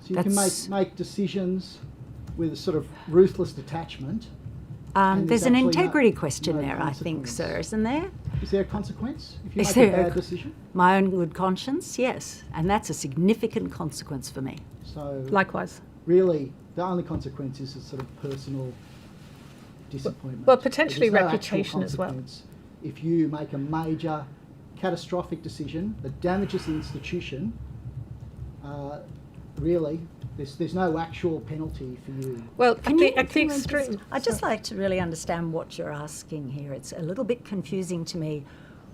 Speaker 6: So you can make decisions with a sort of ruthless detachment.
Speaker 21: There's an integrity question there, I think, sir, isn't there?
Speaker 6: Is there a consequence if you make a bad decision?
Speaker 21: My own good conscience, yes. And that's a significant consequence for me.
Speaker 6: So
Speaker 20: likewise.
Speaker 6: Really, the only consequence is a sort of personal disappointment.
Speaker 20: Well, potentially
Speaker 6: no
Speaker 20: reputation as well.
Speaker 6: If you make a major catastrophic decision that damages the institution, really, there's no actual penalty for you.
Speaker 20: Well, at the extreme.
Speaker 21: I'd just like to really understand what you're asking here. It's a little bit confusing to me.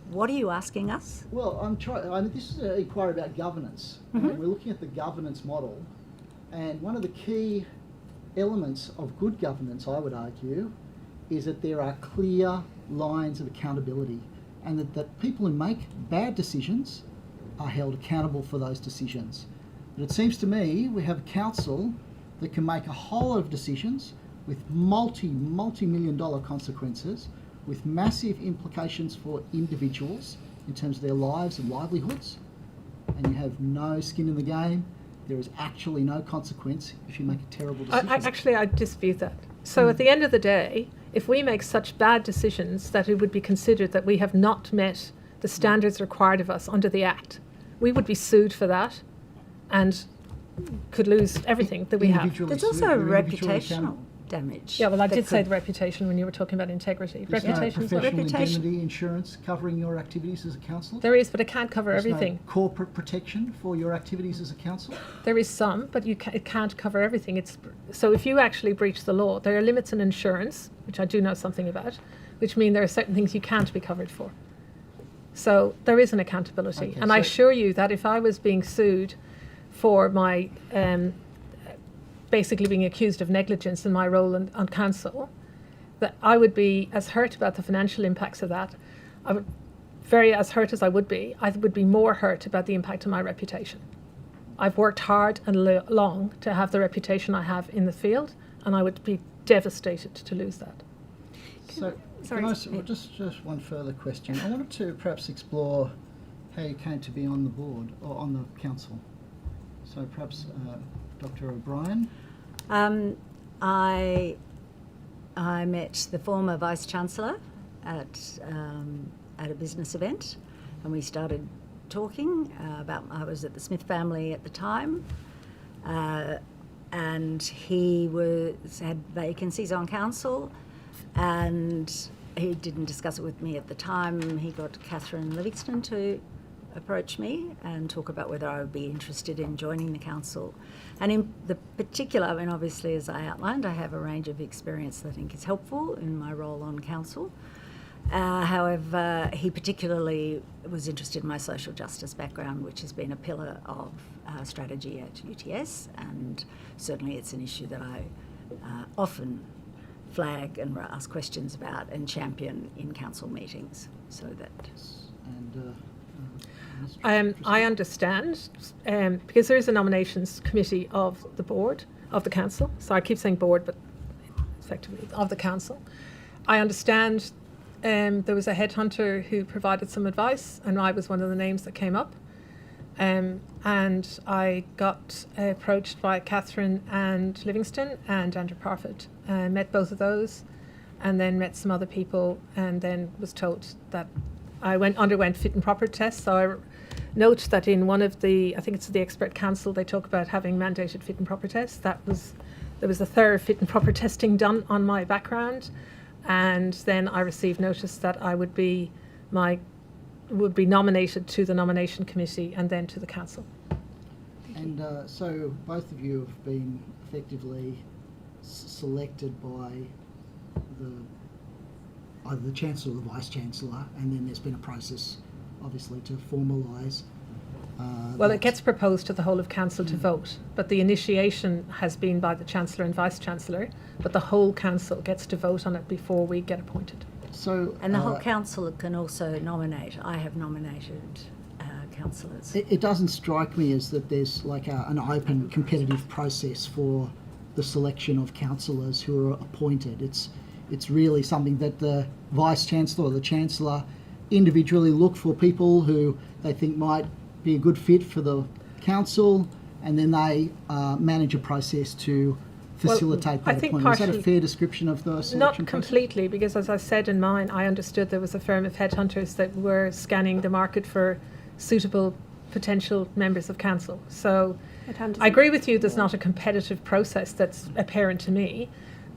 Speaker 21: What are you asking us?
Speaker 6: Well, this is an inquiry about governance. And we're looking at the governance model. And one of the key elements of good governance, I would argue, is that there are clear lines of accountability, and that people who make bad decisions are held accountable for those decisions. But it seems to me we have a council that can make a whole lot of decisions with multi-million dollar consequences, with massive implications for individuals in terms of their lives and livelihoods, and you have no skin in the game. There is actually no consequence if you make a terrible decision.
Speaker 20: I dispute that. So at the end of the day, if we make such bad decisions that it would be considered that we have not met the standards required of us under the Act, we would be sued for that and could lose everything that we have.
Speaker 21: There's also reputational damage.
Speaker 20: Yeah, well, I did say the reputation when you were talking about integrity.
Speaker 6: Reputation is professional indemnity insurance covering your activities as a councillor?
Speaker 20: There is, but it can't cover
Speaker 6: There's
Speaker 20: everything.
Speaker 6: No corporate protection for your activities as a council?
Speaker 20: There is some, but it can't cover everything. So if you actually breach the law, there are limits in insurance, which I do know something about, which mean there are certain things you can't be covered for. So there is an accountability.
Speaker 6: Okay,
Speaker 20: and I assure you that if I was being sued for my basically being accused of negligence in my role on council, that I would be as hurt about the financial impacts of that. As hurt as I would be more hurt about the impact on my reputation. I've worked hard and long to have the reputation I have in the field, and I would be devastated to lose that.
Speaker 6: Just one further question. I wanted to perhaps explore how you came to be on the board or on the council. So perhaps Dr. O'Brien.
Speaker 21: I met the former Vice Chancellor at a business event, and we started talking about. I was at the Smith family at the time, and he had vacancies on council, and he didn't discuss it with me at the time. He got Catherine Livingston to approach me and talk about whether I would be interested in joining the council. And in the particular, I mean, obviously, as I outlined, I have a range of experience that I think is helpful in my role on council. However, he particularly was interested in my social justice background, which has been a pillar of strategy at UTS, and certainly it's an issue that I often flag and ask questions about and champion in council meetings. So that.
Speaker 20: And I understand, because there is a nominations committee of the board, of the council, so I keep saying board, but effectively of the council. I understand there was a headhunter who provided some advice, and I was one of the names that came up. And I got approached by Catherine and Livingston and Andrew Parfitt. Met both of those, and then met some other people, and then was told that I underwent fit and proper tests. So I note that in one of the, I think it's the expert council, they talk about having mandated fit and proper tests. There was a thorough fit and proper testing done on my background, and then I received notice that I would be nominated to the nomination committee and then to the council.
Speaker 6: And so both of you have been effectively selected by either the Chancellor or the Vice-Chancellor, and then there's been a process, obviously, to formalise.
Speaker 20: Well, it gets proposed to the whole of council to vote, but the initiation has been by the Chancellor and Vice-Chancellor, but the whole council gets to vote on it before we get appointed.
Speaker 6: So,
Speaker 21: and the whole council can also nominate. I have nominated councillors.
Speaker 6: It doesn't strike me as that there's like an open competitive process for the selection of councillors who are appointed. It's really something that the Vice-Chancellor or the Chancellor individually look for people who they think might be a good fit for the council, and then they manage a process to facilitate that appointment. Is that a fair description of the selection
Speaker 20: Not
Speaker 6: process?
Speaker 20: completely, because as I said in mine, I understood there was a firm of headhunters that were scanning the market for suitable potential members of council. So I agree with you, there's not a competitive process that's apparent to me,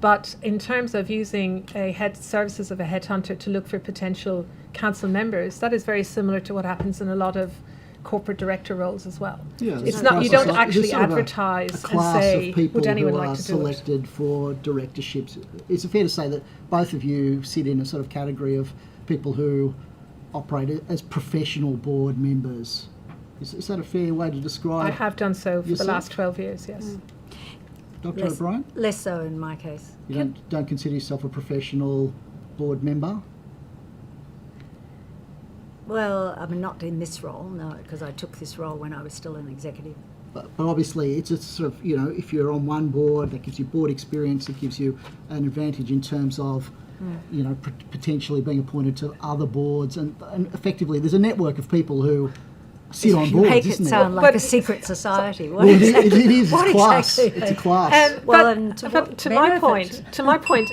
Speaker 20: but in terms of using services of a headhunter to look for potential council members, that is very similar to what happens in a lot of corporate director roles as well.
Speaker 6: Yeah,
Speaker 20: it's not, you don't actually advertise and say, would anyone like to do it?
Speaker 6: Selected for directorships. Is it fair to say that both of you sit in a sort of category of people who operate as professional board members? Is that a fair way to describe?
Speaker 20: I have done so for
Speaker 6: yourself?
Speaker 20: the last 12 years, yes.
Speaker 6: Dr. O'Brien?
Speaker 21: Less so in my case.
Speaker 6: You don't consider yourself a professional board member?
Speaker 21: Well, I mean, not in this role, no, because I took this role when I was still an executive.
Speaker 6: But obviously, it's a sort of, if you're on one board, that gives you board experience, it gives you an advantage in terms of, potentially being appointed to other boards, and effectively, there's a network of people who sit on boards,
Speaker 21: make
Speaker 6: isn't
Speaker 21: it
Speaker 6: there?
Speaker 21: sound like a secret society. What
Speaker 6: Well,
Speaker 21: exactly,
Speaker 6: it is.
Speaker 21: what
Speaker 6: It's class.
Speaker 21: exactly?
Speaker 6: It's a class.
Speaker 20: But to my point,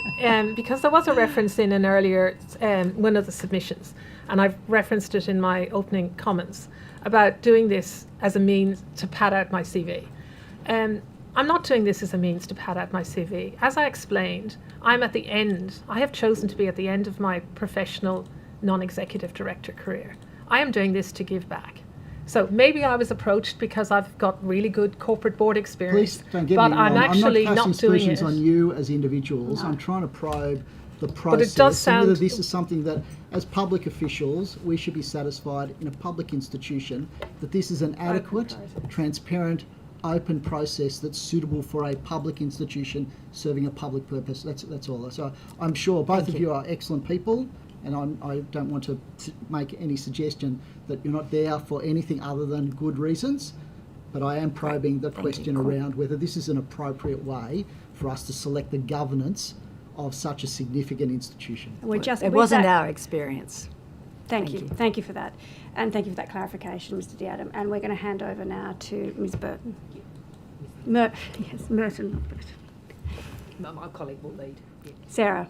Speaker 20: because there was a reference in an earlier one of the submissions, and I've referenced it in my opening comments about doing this as a means to pad out my CV. I'm not doing this as a means to pad out my CV. As I explained, I'm at the end. I have chosen to be at the end of my professional non-executive director career. I am doing this to give back. So maybe I was approached because I've got really good corporate board experience,
Speaker 6: Please don't get
Speaker 20: but
Speaker 6: me wrong.
Speaker 20: I'm actually
Speaker 6: I'm not
Speaker 20: not doing
Speaker 6: aspersions
Speaker 20: it.
Speaker 6: on you as individuals. I'm trying to probe the process.
Speaker 20: But it does
Speaker 6: and whether
Speaker 20: sound-
Speaker 6: this is something that, as public officials, we should be satisfied in a public institution that this is an adequate, transparent, open process that's suitable for a public institution serving a public purpose. That's all. So I'm sure both of you are excellent people, and I don't want to make any suggestion that you're not there for anything other than good reasons, but I am probing the question around whether this is an appropriate way for us to select the governance of such a significant institution.
Speaker 21: It wasn't our experience.
Speaker 1: Thank you. Thank you for that. And thank you for that clarification, Mr. Diadam. And we're going to hand over now to Ms. Burton. Merton, not Burton.
Speaker 7: My colleague will lead.
Speaker 1: Sarah.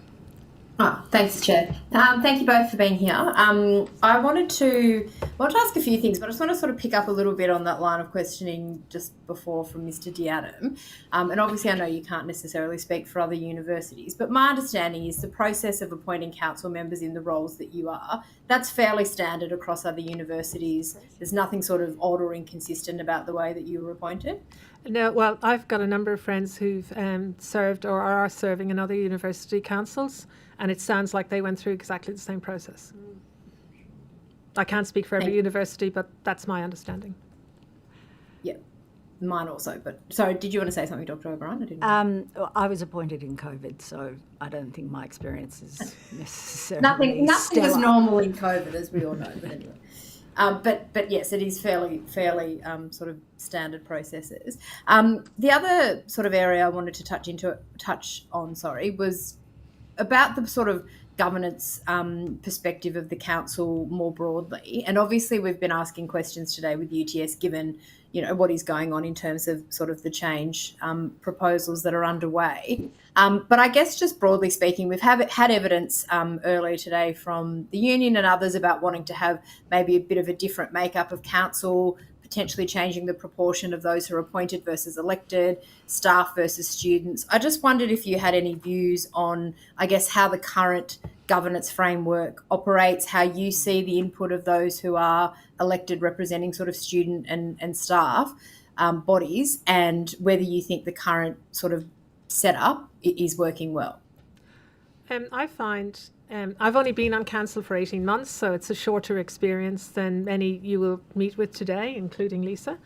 Speaker 8: Thanks, Chair. Thank you both for being here. I wanted to ask a few things, but I just want to sort of pick up a little bit on that line of questioning just before from Mr. Diadam. And obviously I know you can't necessarily speak for other universities, but my understanding is the process of appointing council members in the roles that you are, that's fairly standard across other universities. There's nothing sort of odd or inconsistent about the way that you were appointed?
Speaker 20: No, well, I've got a number of friends who've served or are serving in other university councils, and it sounds like they went through exactly the same process. I can't speak for every university, but that's my understanding.
Speaker 8: Yeah, mine also. But sorry, did you want to say something, Dr. O'Brien? I didn't.
Speaker 21: I was appointed in COVID, so I don't think my experience is necessarily
Speaker 8: Nothing
Speaker 21: stellar.
Speaker 8: is normal in COVID, as we all know. But anyway. But yes, it is fairly sort of standard processes. The other sort of area I wanted to touch on, was about the sort of governance perspective of the council more broadly. And obviously we've been asking questions today with UTS, given what is going on in terms of sort of the change proposals that are underway. But I guess just broadly speaking, we've had evidence earlier today from the union and others about wanting to have maybe a bit of a different makeup of council, potentially changing the proportion of those who are appointed versus elected, staff versus students. I just wondered if you had any views on, I guess, how the current governance framework operates, how you see the input of those who are elected representing sort of student and staff bodies, and whether you think the current sort of setup is working well.
Speaker 20: I find I've only been on council for 18 months, so it's a shorter experience than many you will meet with today, including Lisa.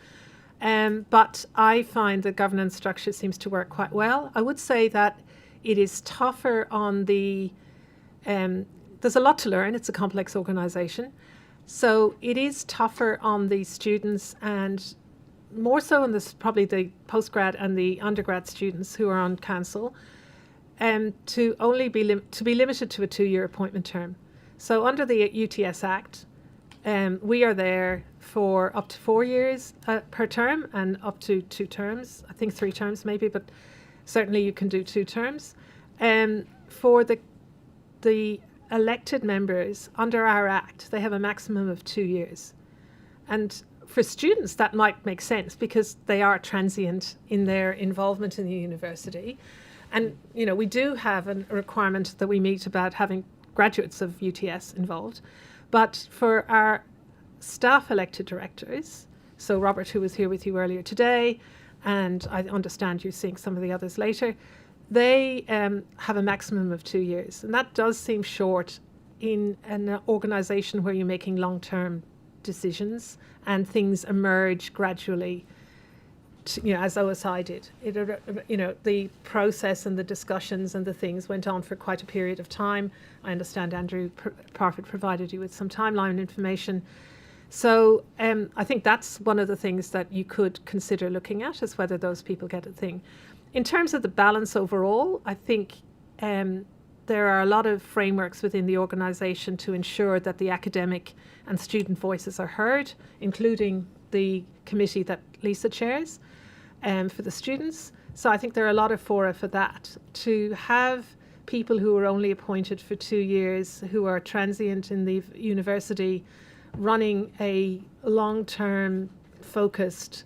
Speaker 20: But I find the governance structure seems to work quite well. I would say that it is tougher on the... there's a lot to learn. It's a complex organisation. So it is tougher on the students, and more so on probably the postgrad and the undergrad students who are on council, to only be limited to a 2-year appointment term. So under the UTS Act, we are there for up to 4 years per term and up to 2 terms. I think 3 terms maybe, but certainly you can do 2 terms. For the elected members under our Act, they have a maximum of 2 years. And for students, that might make sense because they are transient in their involvement in the university. And, we do have a requirement that we meet about having graduates of UTS involved. But for our staff elected directors, so Robert, who was here with you earlier today, and I understand you're seeing some of the others later, they have a maximum of 2 years. And that does seem short in an organisation where you're making long-term decisions and things emerge gradually, as OSI did. The process and the discussions and the things went on for quite a period of time. I understand Andrew Parfitt provided you with some timeline information. So I think that's one of the things that you could consider looking at, is whether those people get a thing. In terms of the balance overall, I think there are a lot of frameworks within the organisation to ensure that the academic and student voices are heard, including the committee that Lisa chairs for the students. So I think there are a lot of fora for that. To have people who are only appointed for 2 years, who are transient in the university, running a long-term focused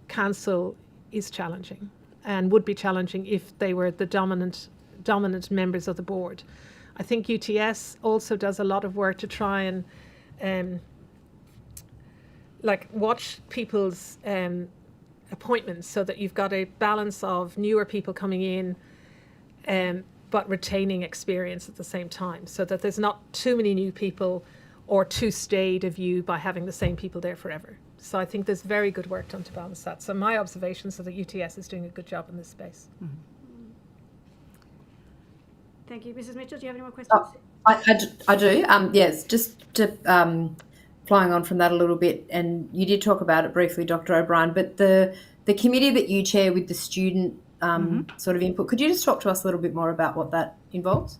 Speaker 20: council is challenging, and would be challenging if they were the dominant members of the board. I think UTS also does a lot of work to try and watch people's appointments, so that you've got a balance of newer people coming in, but retaining experience at the same time, so that there's not too many new people or too staid a view by having the same people there forever. So I think there's very good work done to balance that. So my observations are that UTS is doing a good job in this space.
Speaker 1: Mm-hmm. Thank you. Mrs. Mitchell, do you have any more questions?
Speaker 8: I do. Yes, just to flying on from that a little bit, and you did talk about it briefly, Dr. O'Brien, but the committee that you chair with the student sort of input, could you just talk to us a little bit more about what that involves?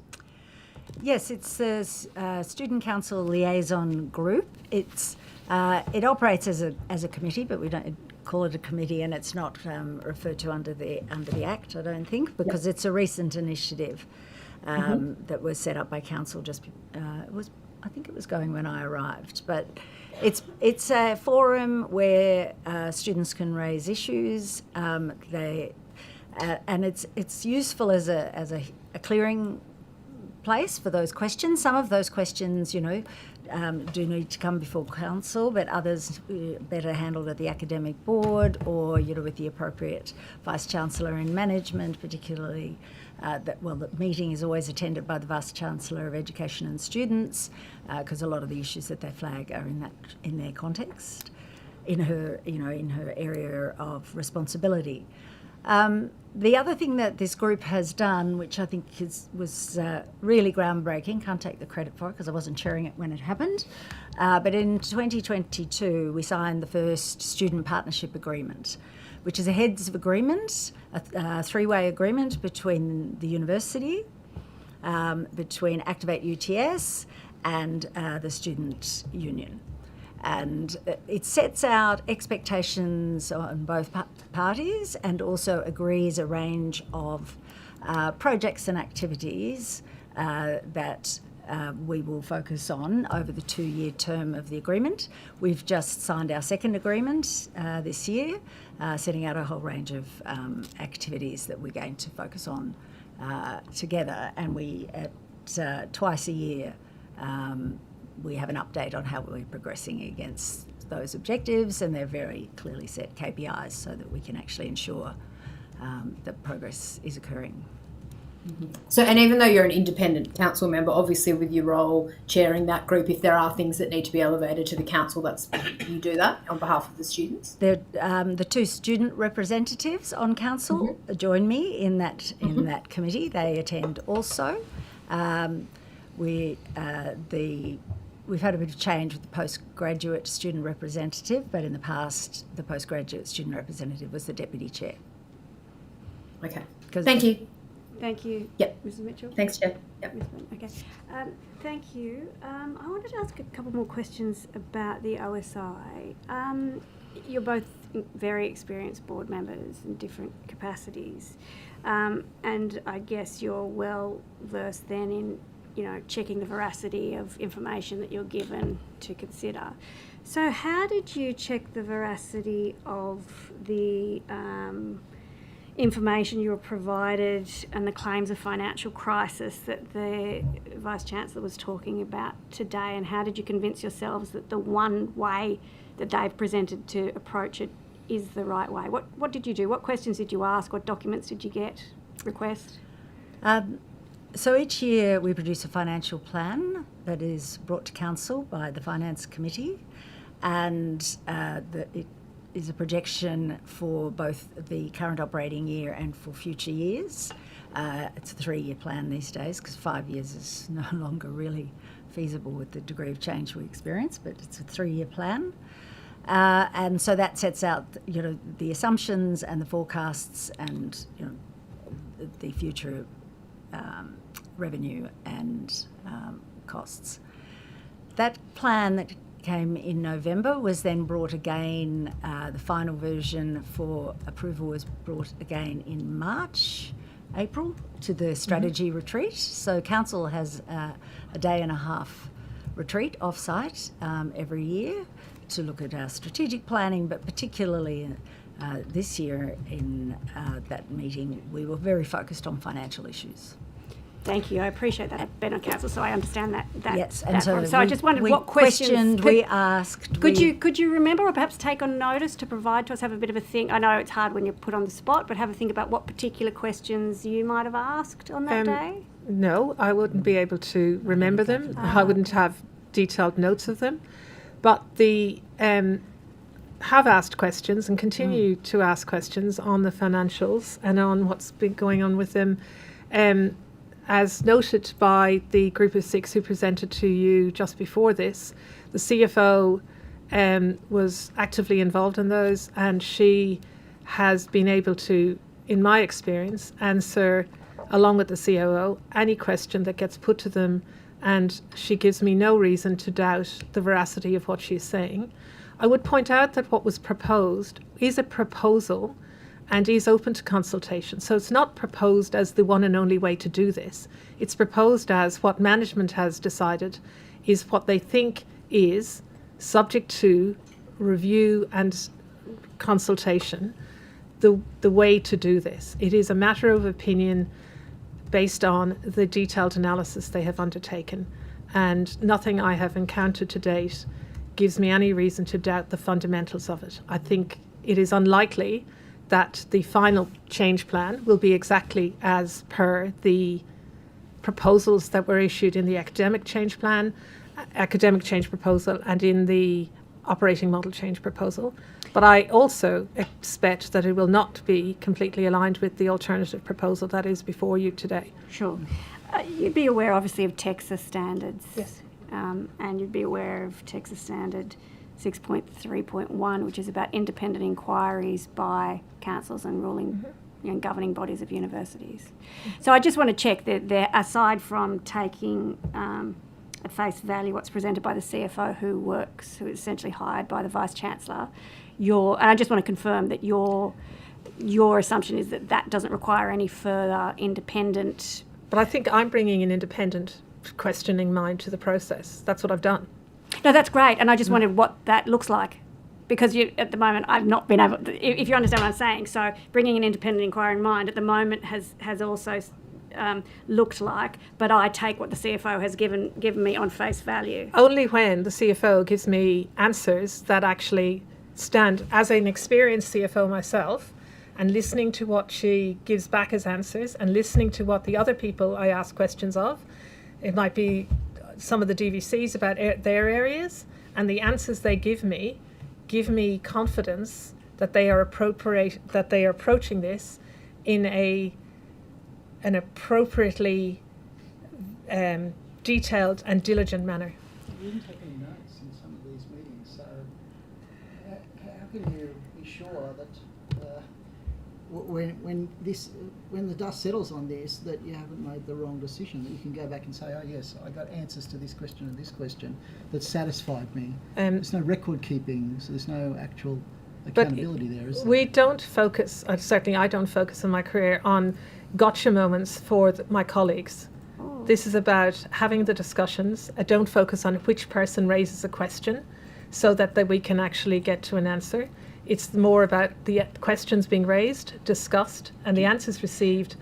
Speaker 21: Yes, it's the Student Council Liaison Group. It operates as a committee, but we don't call it a committee, and it's not referred to under the Act, I don't think, because it's a recent initiative. that was set up by council I think it was going when I arrived, but it's a forum where students can raise issues. And it's useful as a clearing place for those questions. Some of those questions, do need to come before council, but others better handled at the academic board or with the appropriate vice chancellor in management, particularly. The meeting is always attended by the Vice Chancellor of Education and Students, because a lot of the issues that they flag are in their context, in her area of responsibility. The other thing that this group has done, which I think was really groundbreaking, can't take the credit for it because I wasn't chairing it when it happened, but in 2022 we signed the first student partnership agreement, which is a heads of agreement, a three-way agreement between the university, between Activate UTS and the student union. And it sets out expectations on both parties and also agrees a range of projects and activities that we will focus on over the 2-year term of the agreement. We've just signed our second agreement this year, setting out a whole range of activities that we're going to focus on together. And we, twice a year, we have an update on how we're progressing against those objectives, and they're very clearly set KPIs so that we can actually ensure that progress is occurring.
Speaker 8: So, and even though you're an independent council member, obviously with your role chairing that group, if there are things that need to be elevated to the council, you do that on behalf of the students?
Speaker 21: The two student representatives on council join me in that committee. They attend also. We've had a bit of change with the postgraduate student representative, but in the past, the postgraduate student representative was the deputy chair.
Speaker 8: Okay. Thank you.
Speaker 1: Thank you.
Speaker 8: Yep.
Speaker 1: Mrs. Mitchell.
Speaker 8: Thanks, Chair. Yep.
Speaker 1: Okay. Thank you. I wanted to ask a couple more questions about the OSI. You're both very experienced board members in different capacities, and I guess you're well versed then in checking the veracity of information that you're given to consider. So how did you check the veracity of the information you were provided and the claims of financial crisis that the Vice-Chancellor was talking about today, and how did you convince yourselves that the one way that they've presented to approach it is the right way? What did you do? What questions did you ask? What documents did you request?
Speaker 21: So each year we produce a financial plan that is brought to council by the Finance Committee, and it is a projection for both the current operating year and for future years. It's a 3-year plan these days because 5 years is no longer really feasible with the degree of change we experience, but it's a 3-year plan. And so that sets out, the assumptions and the forecasts and, the future revenue and costs. That plan that came in November was then brought again, the final version for approval was brought again in April to the strategy retreat. So council has a day and a half retreat off-site every year to look at our strategic planning, but particularly this year in that meeting we were very focused on financial issues.
Speaker 1: Thank you. I appreciate that. I've been on council, so I understand that.
Speaker 21: Yes, and so
Speaker 1: I just wondered what questions
Speaker 21: we asked.
Speaker 1: Could you remember, or perhaps take on notice to provide to us? Have a bit of a think. I know it's hard when you're put on the spot, but have a think about what particular questions you might have asked on that day.
Speaker 20: No, I wouldn't be able to remember them. I wouldn't have detailed notes of them, but the have asked questions and continue to ask questions on the financials and on what's been going on with them. As noted by the group of 6 who presented to you just before this, the CFO was actively involved in those, and she has been able to, in my experience, answer, along with the COO, any question that gets put to them, and she gives me no reason to doubt the veracity of what she's saying. I would point out that what was proposed is a proposal, and is open to consultation. So it's not proposed as the one and only way to do this. It's proposed as what management has decided is what they think is subject to review and consultation, the way to do this. It is a matter of opinion based on the detailed analysis they have undertaken, and nothing I have encountered to date gives me any reason to doubt the fundamentals of it. I think it is unlikely that the final change plan will be exactly as per the proposals that were issued in the academic change proposal and in the operating model change proposal. But I also expect that it will not be completely aligned with the alternative proposal that is before you today.
Speaker 1: Sure. You'd be aware, obviously, of Texas standards.
Speaker 20: Yes.
Speaker 1: And you'd be aware of Texas Standard 6.3.1, which is about independent inquiries by councils and ruling, governing bodies of universities. So I just want to check that there, aside from taking at face value what's presented by the CFO who is essentially hired by the Vice-Chancellor, and I just want to confirm that your assumption is that that doesn't require any further independent...
Speaker 20: But I think I'm bringing an independent questioning mind to the process. That's what I've done.
Speaker 1: No, that's great, and I just wondered what that looks like, because at the moment I've not been able, if you understand what I'm saying, so bringing an independent inquiry in mind at the moment has also looked like, but I take what the CFO has given me on face value.
Speaker 20: Only when the CFO gives me answers that actually stand, as an experienced CFO myself, and listening to what she gives back as answers and listening to what the other people I ask questions of. It might be some of the DVCs about their areas, and the answers they give me confidence that they are approaching this in an appropriately detailed and diligent manner.
Speaker 6: You didn't take any notes in some of these meetings, so how can you be sure that when the dust settles on this, that you haven't made the wrong decision, that you can go back and say, oh yes, I got answers to this question and this question that satisfied me. There's no record keeping, so there's no actual accountability there, is there?
Speaker 20: We don't focus, certainly I don't focus in my career on gotcha moments for my colleagues. Oh. This is about having the discussions. I don't focus on which person raises a question so that we can actually get to an answer. It's more about the questions being raised, discussed, and the answers received,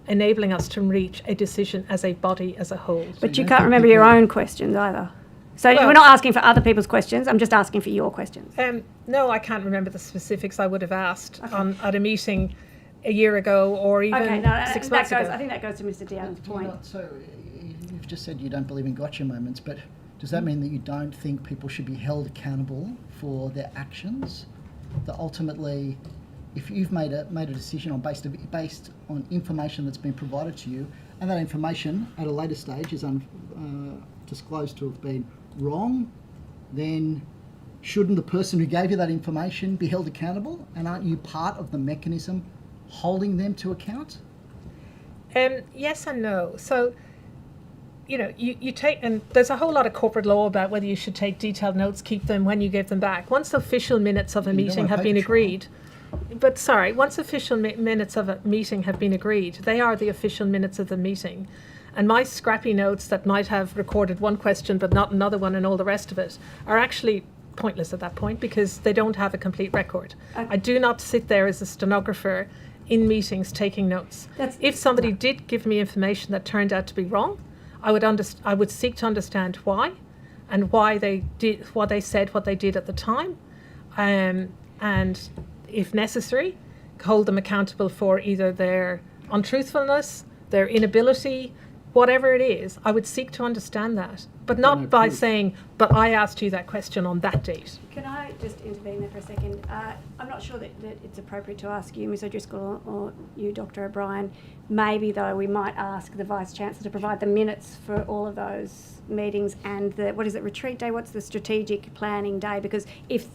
Speaker 20: enabling us to reach a decision as a body, as a whole.
Speaker 1: But you can't remember your own questions either. So we're not asking for other people's questions, I'm just asking for your questions.
Speaker 20: No, I can't remember the specifics I would have asked at a meeting a year ago or even 6 months ago.
Speaker 1: I think that goes to Mr. Dowden's point.
Speaker 6: So you've just said you don't believe in gotcha moments, but does that mean that you don't think people should be held accountable for their actions? That ultimately, if you've made a decision based on information that's been provided to you, and that information at a later stage is disclosed to have been wrong, then shouldn't the person who gave you that information be held accountable? And aren't you part of the mechanism holding them to account?
Speaker 20: Yes and no. So, you take, and there's a whole lot of corporate law about whether you should take detailed notes, keep them when you give them back. Once official minutes of a meeting have been agreed, once official minutes of a meeting have been agreed, they are the official minutes of the meeting. And my scrappy notes that might have recorded one question but not another one and all the rest of it are actually pointless at that point because they don't have a complete record. Okay. I do not sit there as a stenographer in meetings taking notes. If somebody did give me information that turned out to be wrong, I would seek to understand why, and why they said what they did at the time, and if necessary, hold them accountable for either their untruthfulness, their inability, whatever it is. I would seek to understand that, but not by saying, "But I asked you that question on that date."
Speaker 1: Can I just intervene there for a second? I'm not sure that it's appropriate to ask you, Ms. O'Driscoll, or you, Dr. O'Brien. Maybe, though, we might ask the Vice-Chancellor to provide the minutes for all of those meetings and the, retreat day? What's the strategic planning day? Because if,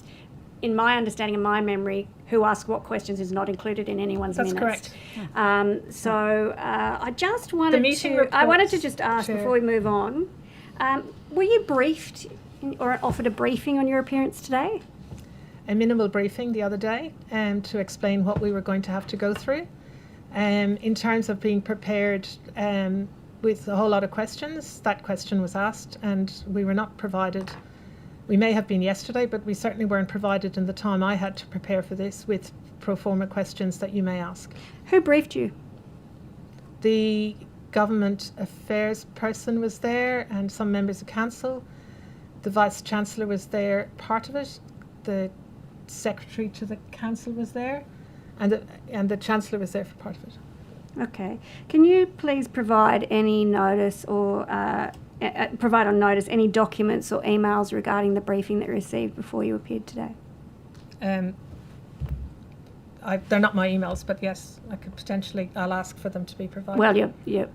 Speaker 1: in my understanding and my memory, who asks what questions is not included in anyone's minutes.
Speaker 20: That's correct.
Speaker 1: I just wanted to just ask before we move on, were you briefed or offered a briefing on your appearance today?
Speaker 20: a minimal briefing the other day to explain what we were going to have to go through. In terms of being prepared with a whole lot of questions, that question was asked and we were not provided. We may have been yesterday, but we certainly weren't provided in the time I had to prepare for this with pro forma questions that you may ask.
Speaker 1: Who briefed you?
Speaker 20: The government affairs person was there and some members of council. The Vice-Chancellor was there, part of it. The Secretary to the Council was there and the Chancellor was there for part of it.
Speaker 1: Okay. Can you please provide any notice or provide on notice any documents or emails regarding the briefing that you received before you appeared today?
Speaker 20: They're not my emails, but yes, I could potentially, I'll ask for them to be provided.
Speaker 1: Well, you're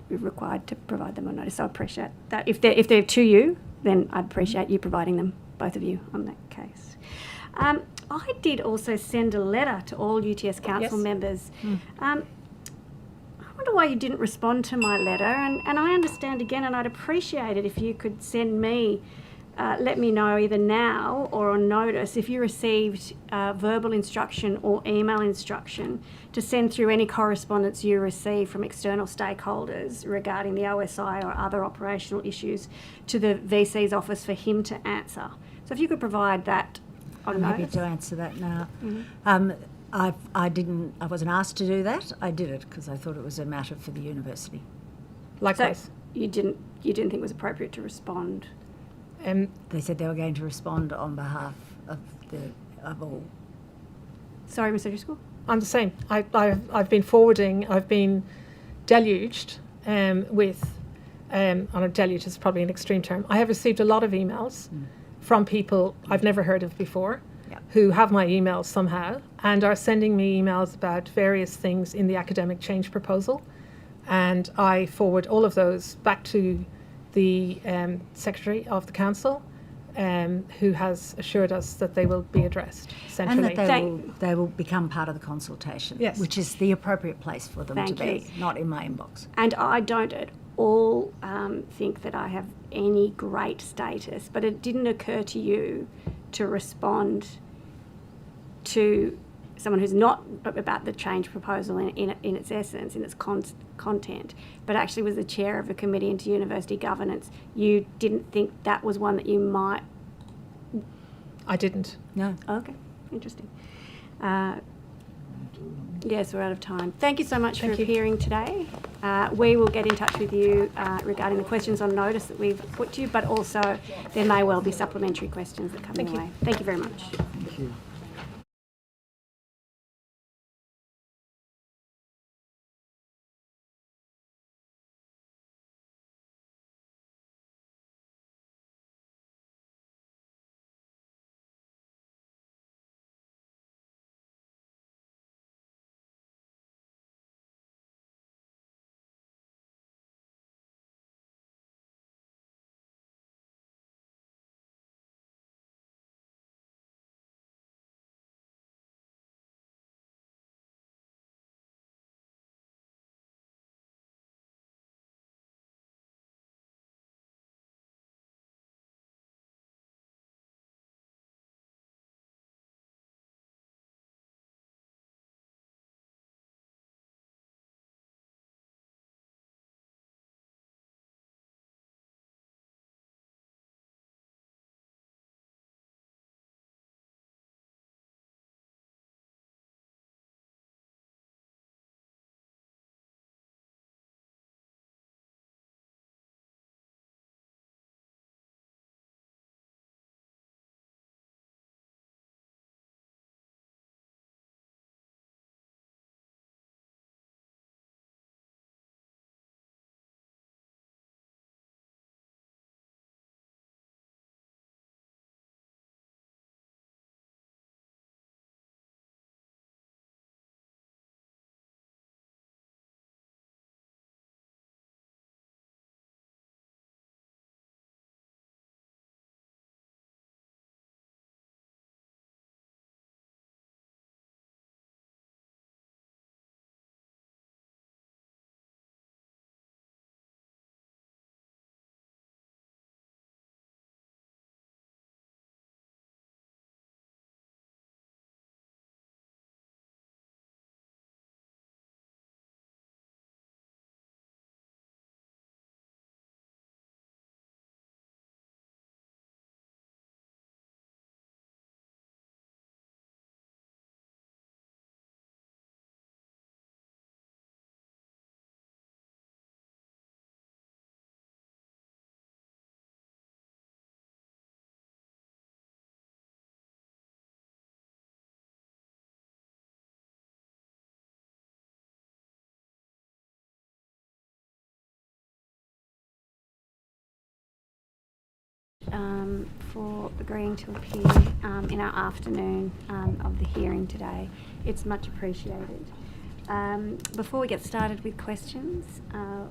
Speaker 1: required to provide them on notice, so I appreciate that. If they're to you, then I'd appreciate you providing them, both of you, on that case. I did also send a letter to all UTS Council members. I wonder why you didn't respond to my letter, and I understand again, and I'd appreciate it if you could send me, let me know either now or on notice if you received verbal instruction or email instruction to send through any correspondence you receive from external stakeholders regarding the OSI or other operational issues to the VC's office for him to answer. So if you could provide that on
Speaker 21: I'm
Speaker 1: notice.
Speaker 21: happy to answer that now.
Speaker 1: Mm-hmm.
Speaker 21: I wasn't asked to do that. I did it because I thought it was a matter for the university.
Speaker 20: Likewise.
Speaker 1: So you didn't think it was appropriate to respond?
Speaker 21: They said they were going to respond on behalf of all.
Speaker 1: Sorry, Mr. Driscoll?
Speaker 20: I'm the same. I've been forwarding, I've been deluged with, deluge is probably an extreme term. I have received a lot of emails from people I've never heard of before who have my emails somehow and are sending me emails about various things in the academic change proposal. And I forward all of those back to the Secretary of the Council, who has assured us that they will be addressed centrally.
Speaker 21: And that they will become part of the consultation,
Speaker 20: Yes.
Speaker 21: which is the appropriate place for them
Speaker 1: Thank
Speaker 21: to be,
Speaker 1: you.
Speaker 21: not in my inbox.
Speaker 1: And I don't at all think that I have any great status, but it didn't occur to you to respond to someone who's not about the change proposal in its essence, in its content, but actually was the chair of a committee into university governance. You didn't think that was one that you might...
Speaker 20: I didn't.
Speaker 21: No.
Speaker 1: Okay, interesting. Yes, we're out of time. Thank you so much for appearing today. We will get in touch with you regarding the questions on notice that we've put to you, but also there may well be supplementary questions that come your way. Thank you very much.
Speaker 6: Thank you.
Speaker 1: for agreeing to appear in our afternoon of the hearing today. It's much appreciated. Before we get started with questions,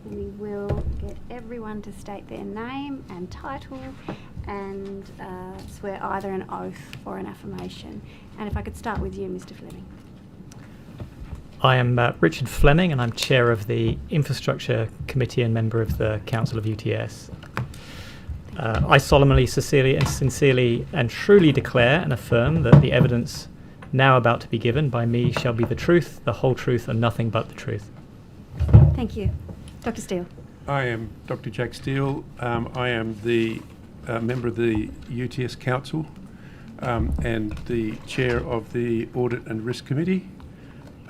Speaker 1: we will get everyone to state their name and title and swear either an oath or an affirmation. And if I could start with you, Mr. Fleming.
Speaker 4: I am Richard Fleming, and I'm chair of the Infrastructure Committee and member of the Council of UTS. I solemnly, sincerely and truly declare and affirm that the evidence now about to be given by me shall be the truth, the whole truth, and nothing but the truth.
Speaker 1: Thank you. Dr. Steele.
Speaker 22: I am Dr. Jack Steele. I am the member of the UTS Council and the chair of the Audit and Risk Committee.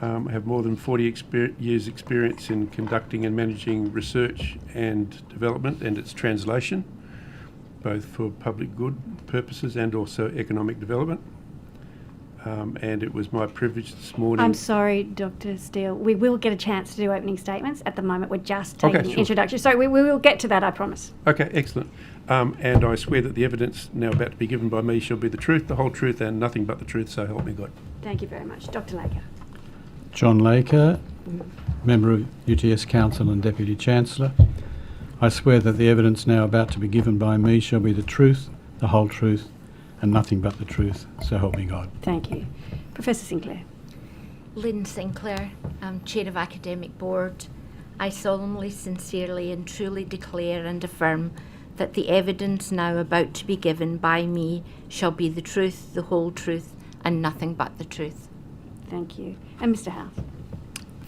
Speaker 22: I have more than 40 years experience in conducting and managing research and development and its translation, both for public good purposes and also economic development. And it was my privilege this morning.
Speaker 1: I'm sorry, Dr. Steele. We will get a chance to do opening statements. At the moment, we're just taking introduction. So we will get to that, I promise.
Speaker 22: Okay, excellent. And I swear that the evidence now about to be given by me shall be the truth, the whole truth, and nothing but the truth, so help me God.
Speaker 1: Thank you very much. Dr. Laker.
Speaker 23: John Laker, member of UTS Council and Deputy Chancellor. I swear that the evidence now about to be given by me shall be the truth, the whole truth, and nothing but the truth, so help me God.
Speaker 1: Thank you. Professor Sinclair.
Speaker 24: Lynn Sinclair, I'm Chair of Academic Board. I solemnly, sincerely and truly declare and affirm that the evidence now about to be given by me shall be the truth, the whole truth, and nothing but the truth.
Speaker 1: Thank you. And Mr. House.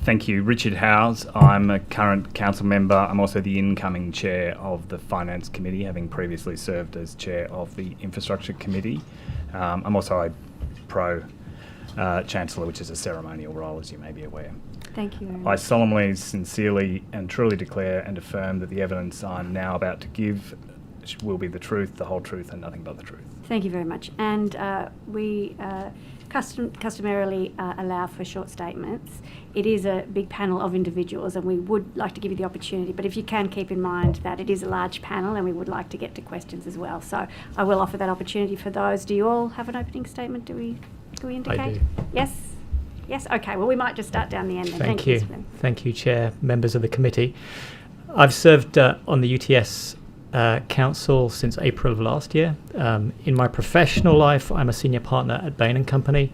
Speaker 25: Thank you. Richard Howes. I'm a current council member. I'm also the incoming chair of the Finance Committee, having previously served as chair of the Infrastructure Committee. I'm also a pro-chancellor, which is a ceremonial role, as you may be aware.
Speaker 1: Thank you very much.
Speaker 25: I solemnly, sincerely and truly declare and affirm that the evidence I'm now about to give will be the truth, the whole truth, and nothing but the truth.
Speaker 1: Thank you very much. And we customarily allow for short statements. It is a big panel of individuals, and we would like to give you the opportunity, but if you can keep in mind that it is a large panel and we would like to get to questions as well. So I will offer that opportunity for those. Do you all have an opening statement? Do we indicate?
Speaker 4: I do.
Speaker 1: Yes? Yes? Okay, well, we might just start down the end then.
Speaker 4: Thank you. Thank you, Chair, members of the committee. I've served on the UTS Council since April of last year. In my professional life, I'm a senior partner at Bain & Company,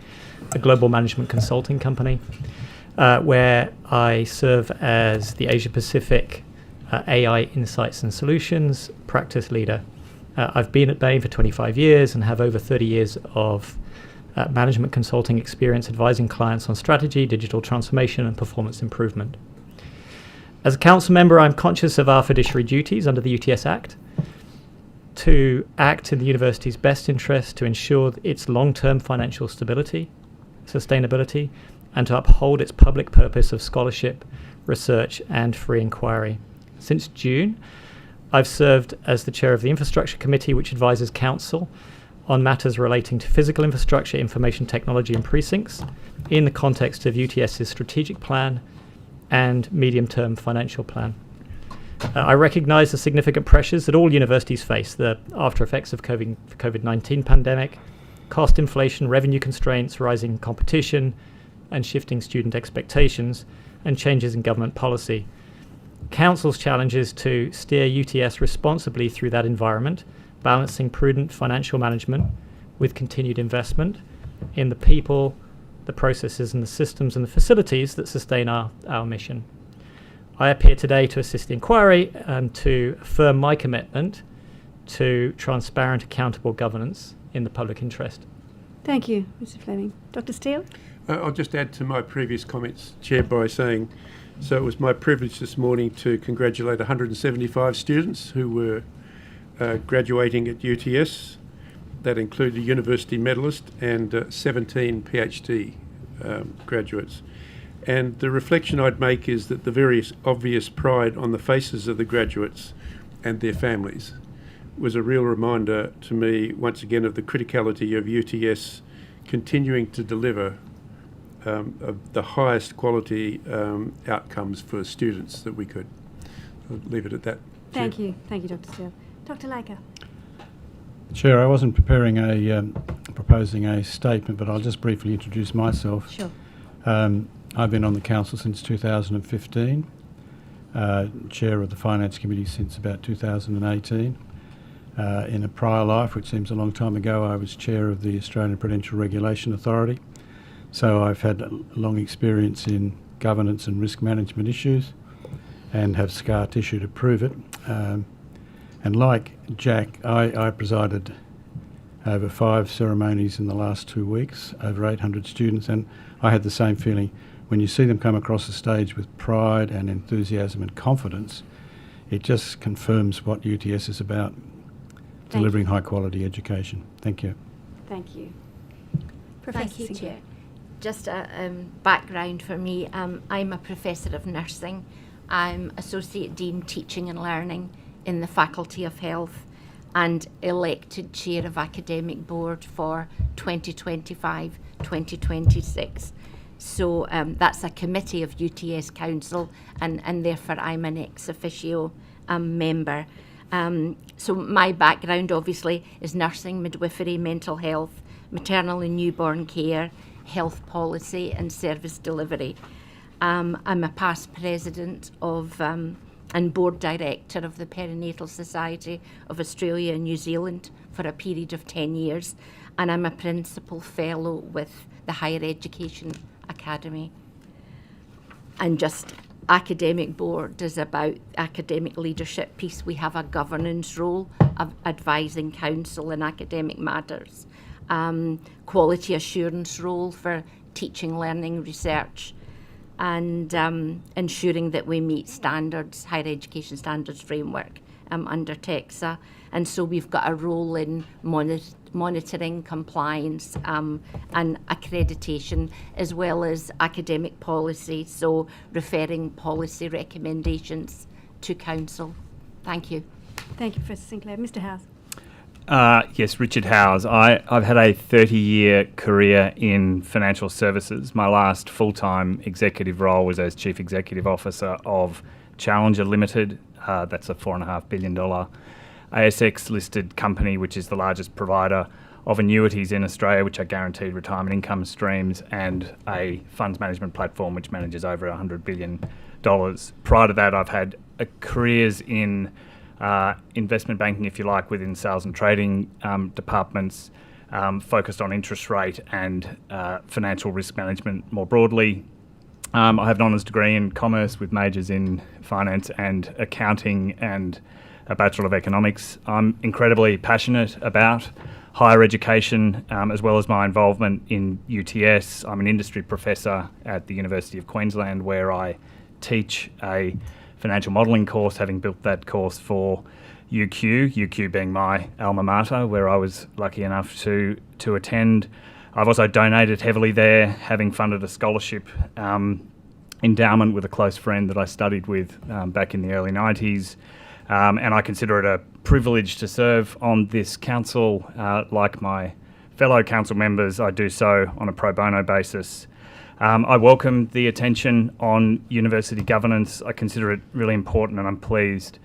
Speaker 4: a global management consulting company, where I serve as the Asia Pacific AI Insights and Solutions practice leader. I've been at Bain for 25 years and have over 30 years of management consulting experience advising clients on strategy, digital transformation and performance improvement. As a council member, I'm conscious of our fiduciary duties under the UTS Act to act in the university's best interest to ensure its long-term financial stability, sustainability, and to uphold its public purpose of scholarship, research, and free inquiry. Since June, I've served as the chair of the Infrastructure Committee, which advises council on matters relating to physical infrastructure, information technology, and precincts in the context of UTS's strategic plan and medium-term financial plan. I recognise the significant pressures that all universities face, the after effects of COVID-19 pandemic, cost inflation, revenue constraints, rising competition, and shifting student expectations, and changes in government policy. Council's challenge is to steer UTS responsibly through that environment, balancing prudent financial management with continued investment in the people, the processes and the systems and the facilities that sustain our mission. I appear today to assist the inquiry and to affirm my commitment to transparent, accountable governance in the public interest.
Speaker 1: Thank you, Mr. Fleming. Dr. Steele?
Speaker 22: I'll just add to my previous comments, Chair, by saying, so it was my privilege this morning to congratulate 175 students who were graduating at UTS. That included a university medalist and 17 PhD graduates. And the reflection I'd make is that the very obvious pride on the faces of the graduates and their families was a real reminder to me, once again, of the criticality of UTS continuing to deliver of the highest quality outcomes for students that we could. I'll leave it at that.
Speaker 1: Thank you. Thank you, Dr. Steele. Dr. Laker.
Speaker 23: Chair, I wasn't proposing a statement, but I'll just briefly introduce myself.
Speaker 21: Sure.
Speaker 23: I've been on the council since 2015, chair of the Finance Committee since about 2018. In a prior life, which seems a long time ago, I was chair of the Australian Prudential Regulation Authority. So I've had a long experience in governance and risk management issues and have scar tissue to prove it. And like Jack, I presided over 5 ceremonies in the last 2 weeks, over 800 students, and I had the same feeling. When you see them come across the stage with pride and enthusiasm and confidence, it just confirms what UTS is about, delivering high quality education. Thank you.
Speaker 1: Thank you.
Speaker 24: Thank you, Chair. Just a background for me. I'm a professor of nursing. I'm Associate Dean Teaching and Learning in the Faculty of Health and elected Chair of Academic Board for 2025-2026. So that's a committee of UTS Council, and therefore I'm an ex officio member. So my background obviously is nursing, midwifery, mental health, maternal and newborn care, health policy and service delivery. I'm a past president of and board director of the Perinatal Society of Australia and New Zealand for a period of 10 years, and I'm a principal fellow with the Higher Education Academy. And just academic board is about academic leadership piece. We have a governance role of advising council in academic matters, quality assurance role for teaching, learning, research, and ensuring that we meet standards, higher education standards framework under TEXA. And so we've got a role in monitoring compliance and accreditation, as well as academic policy, so referring policy recommendations to council. Thank you.
Speaker 1: Thank you, Professor Sinclair. Mr. Howes.
Speaker 25: Yes, Richard Howes. I've had a 30-year career in financial services. My last full-time executive role was as Chief Executive Officer of Challenger Limited. That's a $4.5 billion ASX-listed company, which is the largest provider of annuities in Australia, which are guaranteed retirement income streams, and a funds management platform which manages over $100 billion. Prior to that, I've had careers in investment banking, if you like, within sales and trading departments, focused on interest rate and financial risk management more broadly. I have an honours degree in commerce with majors in finance and accounting and a Bachelor of Economics. I'm incredibly passionate about higher education, as well as my involvement in UTS. I'm an industry professor at the University of Queensland, where I teach a financial modelling course, having built that course for UQ being my alma mater, where I was lucky enough to attend. I've also donated heavily there, having funded a scholarship endowment with a close friend that I studied with back in the early 90s. And I consider it a privilege to serve on this council. Like my fellow council members, I do so on a pro bono basis. I welcome the attention on university governance. I consider it really important, and I'm pleased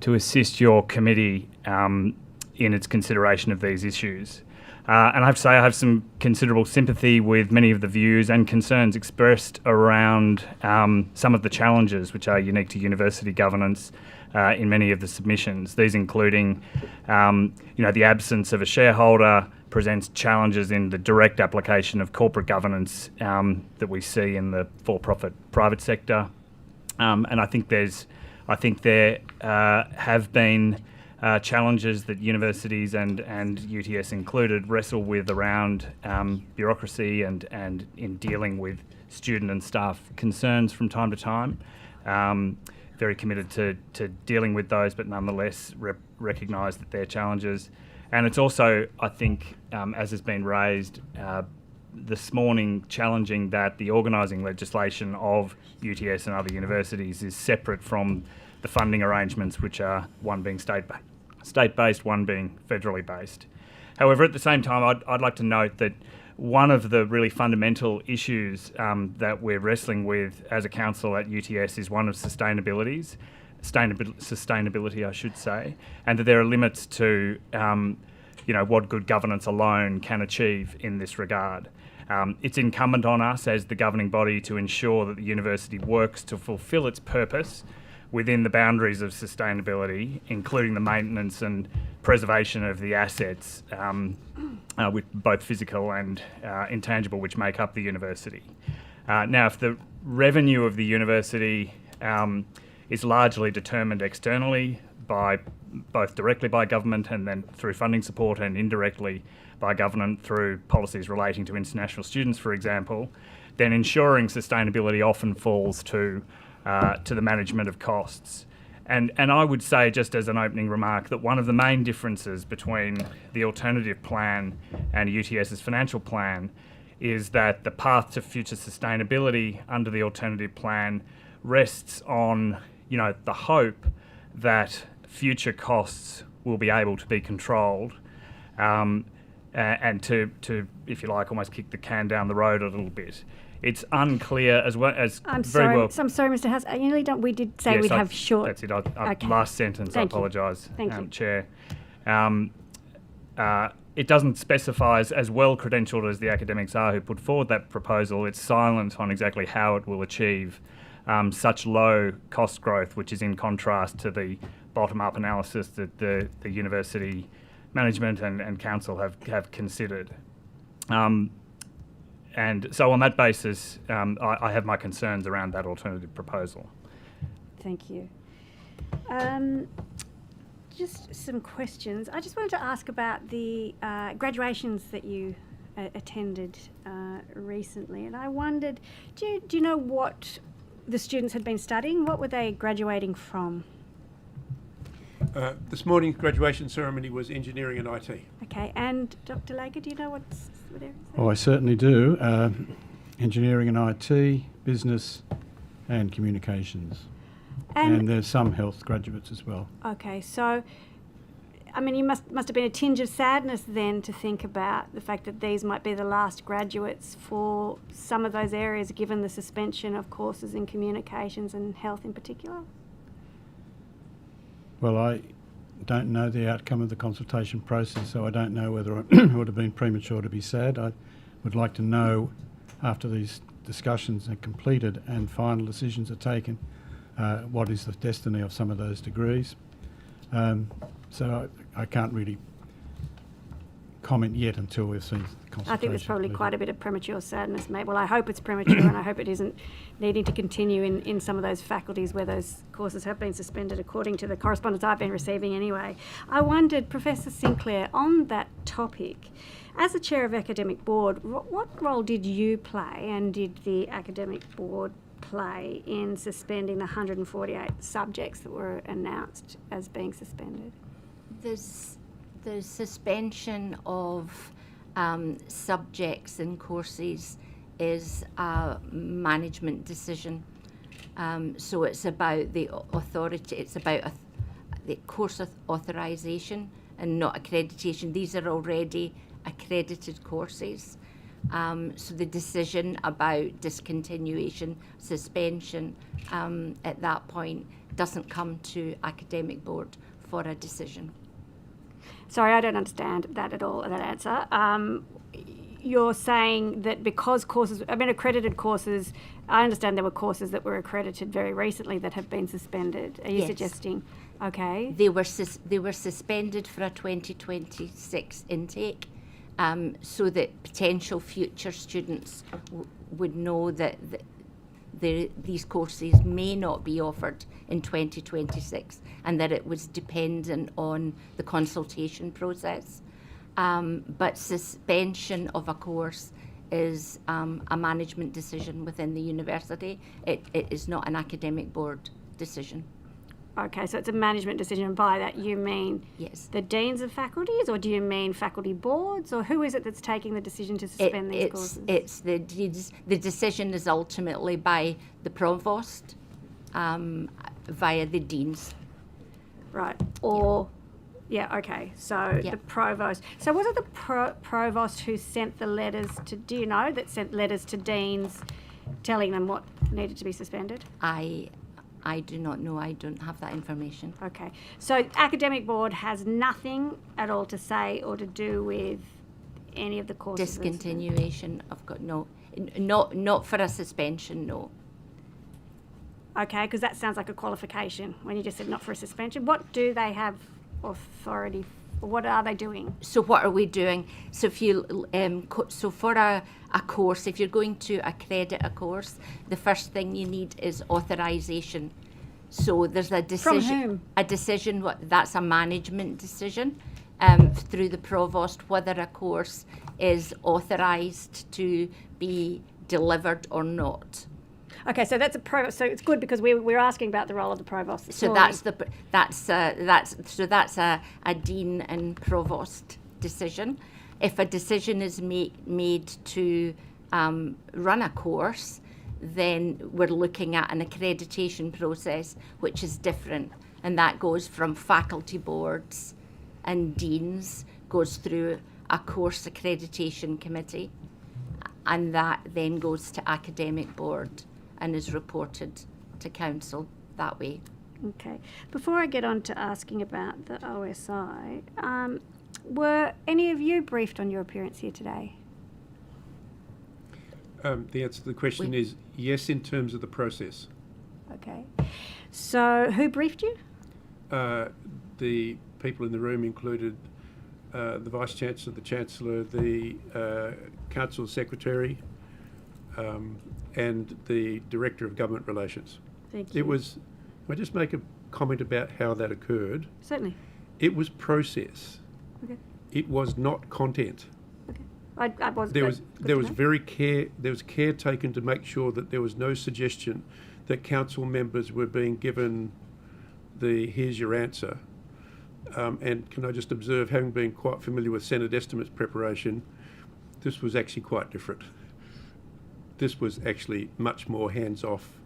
Speaker 25: to assist your committee in its consideration of these issues. And I have to say I have some considerable sympathy with many of the views and concerns expressed around some of the challenges which are unique to university governance in many of the submissions. These including, the absence of a shareholder presents challenges in the direct application of corporate governance that we see in the for-profit private sector. And I think there have been challenges that universities and UTS included wrestle with around bureaucracy and in dealing with student and staff concerns from time to time. Very committed to dealing with those, but nonetheless recognise that they're challenges. And it's also, I think, as has been raised this morning, challenging that the organising legislation of UTS and other universities is separate from the funding arrangements, which are one being state-based, one being federally based. However, at the same time, I'd like to note that one of the really fundamental issues that we're wrestling with as a council at UTS is one of sustainability, I should say, and that there are limits to what good governance alone can achieve in this regard. It's incumbent on us as the governing body to ensure that the university works to fulfil its purpose within the boundaries of sustainability, including the maintenance and preservation of the assets, with both physical and intangible, which make up the university. Now, if the revenue of the university is largely determined externally by both directly by government and then through funding support, and indirectly by government through policies relating to international students, for example, then ensuring sustainability often falls to the management of costs. And I would say, just as an opening remark, that one of the main differences between the alternative plan and UTS's financial plan is that the path to future sustainability under the alternative plan rests on, the hope that future costs will be able to be controlled, and to, if you like, almost kick the can down the road a little bit. It's unclear as well as
Speaker 1: I'm
Speaker 25: very
Speaker 1: sorry,
Speaker 25: well.
Speaker 1: I'm sorry, Mr. House. I nearly don't. We did say
Speaker 25: Yes,
Speaker 1: we'd have short.
Speaker 25: That's it.
Speaker 1: Okay.
Speaker 25: Last sentence.
Speaker 1: Thank
Speaker 25: I
Speaker 1: you.
Speaker 25: apologise,
Speaker 1: Thank you.
Speaker 25: Chair. It doesn't specify, as well credentialed as the academics are who put forward that proposal, it's silent on exactly how it will achieve such low cost growth, which is in contrast to the bottom-up analysis that the university management and council have considered. And so on that basis, I have my concerns around that alternative proposal.
Speaker 1: Thank you. Just some questions. I just wanted to ask about the graduations that you attended recently, and I wondered, do you know what the students had been studying? What were they graduating from?
Speaker 22: This morning's graduation ceremony was engineering and IT.
Speaker 1: Okay, and Dr. Laker, do you know what area?
Speaker 23: Oh, I certainly do. Engineering and IT, business and communications. And there's some health graduates as well.
Speaker 1: Okay, so, I mean, you must have been a tinge of sadness then to think about the fact that these might be the last graduates for some of those areas, given the suspension of courses in communications and health in particular.
Speaker 23: Well, I don't know the outcome of the consultation process, so I don't know whether it would have been premature to be sad. I would like to know, after these discussions are completed and final decisions are taken, what is the destiny of some of those degrees. So I can't really comment yet until we've seen the consultation.
Speaker 1: I think there's probably quite a bit of premature sadness, mate. Well, I hope it's premature and I hope it isn't needing to continue in some of those faculties where those courses have been suspended, according to the correspondence I've been receiving anyway. I wondered, Professor Sinclair, on that topic, as the chair of academic board, what role did you play and did the academic board play in suspending the 148 subjects that were announced as being suspended?
Speaker 24: The suspension of subjects and courses is a management decision. So it's about the authority, it's about the course authorisation and not accreditation. These are already accredited courses. So the decision about discontinuation, suspension at that point doesn't come to academic board for a decision.
Speaker 1: Sorry, I don't understand that at all, that answer. You're saying that because courses, accredited courses, I understand there were courses that were accredited very recently that have been suspended. Are you
Speaker 24: Yes.
Speaker 1: suggesting? Okay.
Speaker 24: They were suspended for a 2026 intake, so that potential future students would know that these courses may not be offered in 2026, and that it was dependent on the consultation process. But suspension of a course is a management decision within the university. It is not an academic board decision.
Speaker 1: Okay, so it's a management decision. By that you mean
Speaker 24: yes,
Speaker 1: the deans of faculties, or do you mean faculty boards, or who is it that's taking the decision to suspend these courses?
Speaker 24: It's the decision is ultimately by the provost via the deans.
Speaker 1: Right. Or okay. So the provost. So was it the provost who sent the letters to? Do you know that sent letters to deans, telling them what needed to be suspended?
Speaker 24: I do not know. I don't have that information.
Speaker 1: Okay. So academic board has nothing at all to say or to do with any of the courses?
Speaker 24: Discontinuation, I've got no. Not for a suspension, no.
Speaker 1: Okay, because that sounds like a qualification when you just said not for a suspension. What do they have authority for? What are they doing?
Speaker 24: So what are we doing? So if you, so for a course, if you're going to accredit a course, the first thing you need is authorisation. So there's a decision.
Speaker 1: From whom?
Speaker 24: A decision. That's a management decision through the provost whether a course is authorised to be delivered or not.
Speaker 1: Okay, so that's so it's good because we're asking about the role of the provost.
Speaker 24: So that's a dean and provost decision. If a decision is made to run a course, then we're looking at an accreditation process, which is different, and that goes from faculty boards and deans, goes through a course accreditation committee, and that then goes to academic board and is reported to council that way.
Speaker 1: Okay. Before I get on to asking about the OSI, were any of you briefed on your appearance here today?
Speaker 22: The answer to the question is yes, in terms of the process.
Speaker 1: Okay. So who briefed you?
Speaker 22: The people in the room included the Vice-Chancellor, the Chancellor, the Council Secretary, and the Director of Government Relations.
Speaker 1: Thank you.
Speaker 22: It was, can I just make a comment about how that occurred?
Speaker 1: Certainly.
Speaker 22: It was process.
Speaker 1: Okay.
Speaker 22: It was not content.
Speaker 1: Okay. I was.
Speaker 22: There was care taken to make sure that there was no suggestion that council members were being given the here's your answer. And can I just observe, having been quite familiar with Senate estimates preparation, this was actually quite different. This was actually much more hands-off.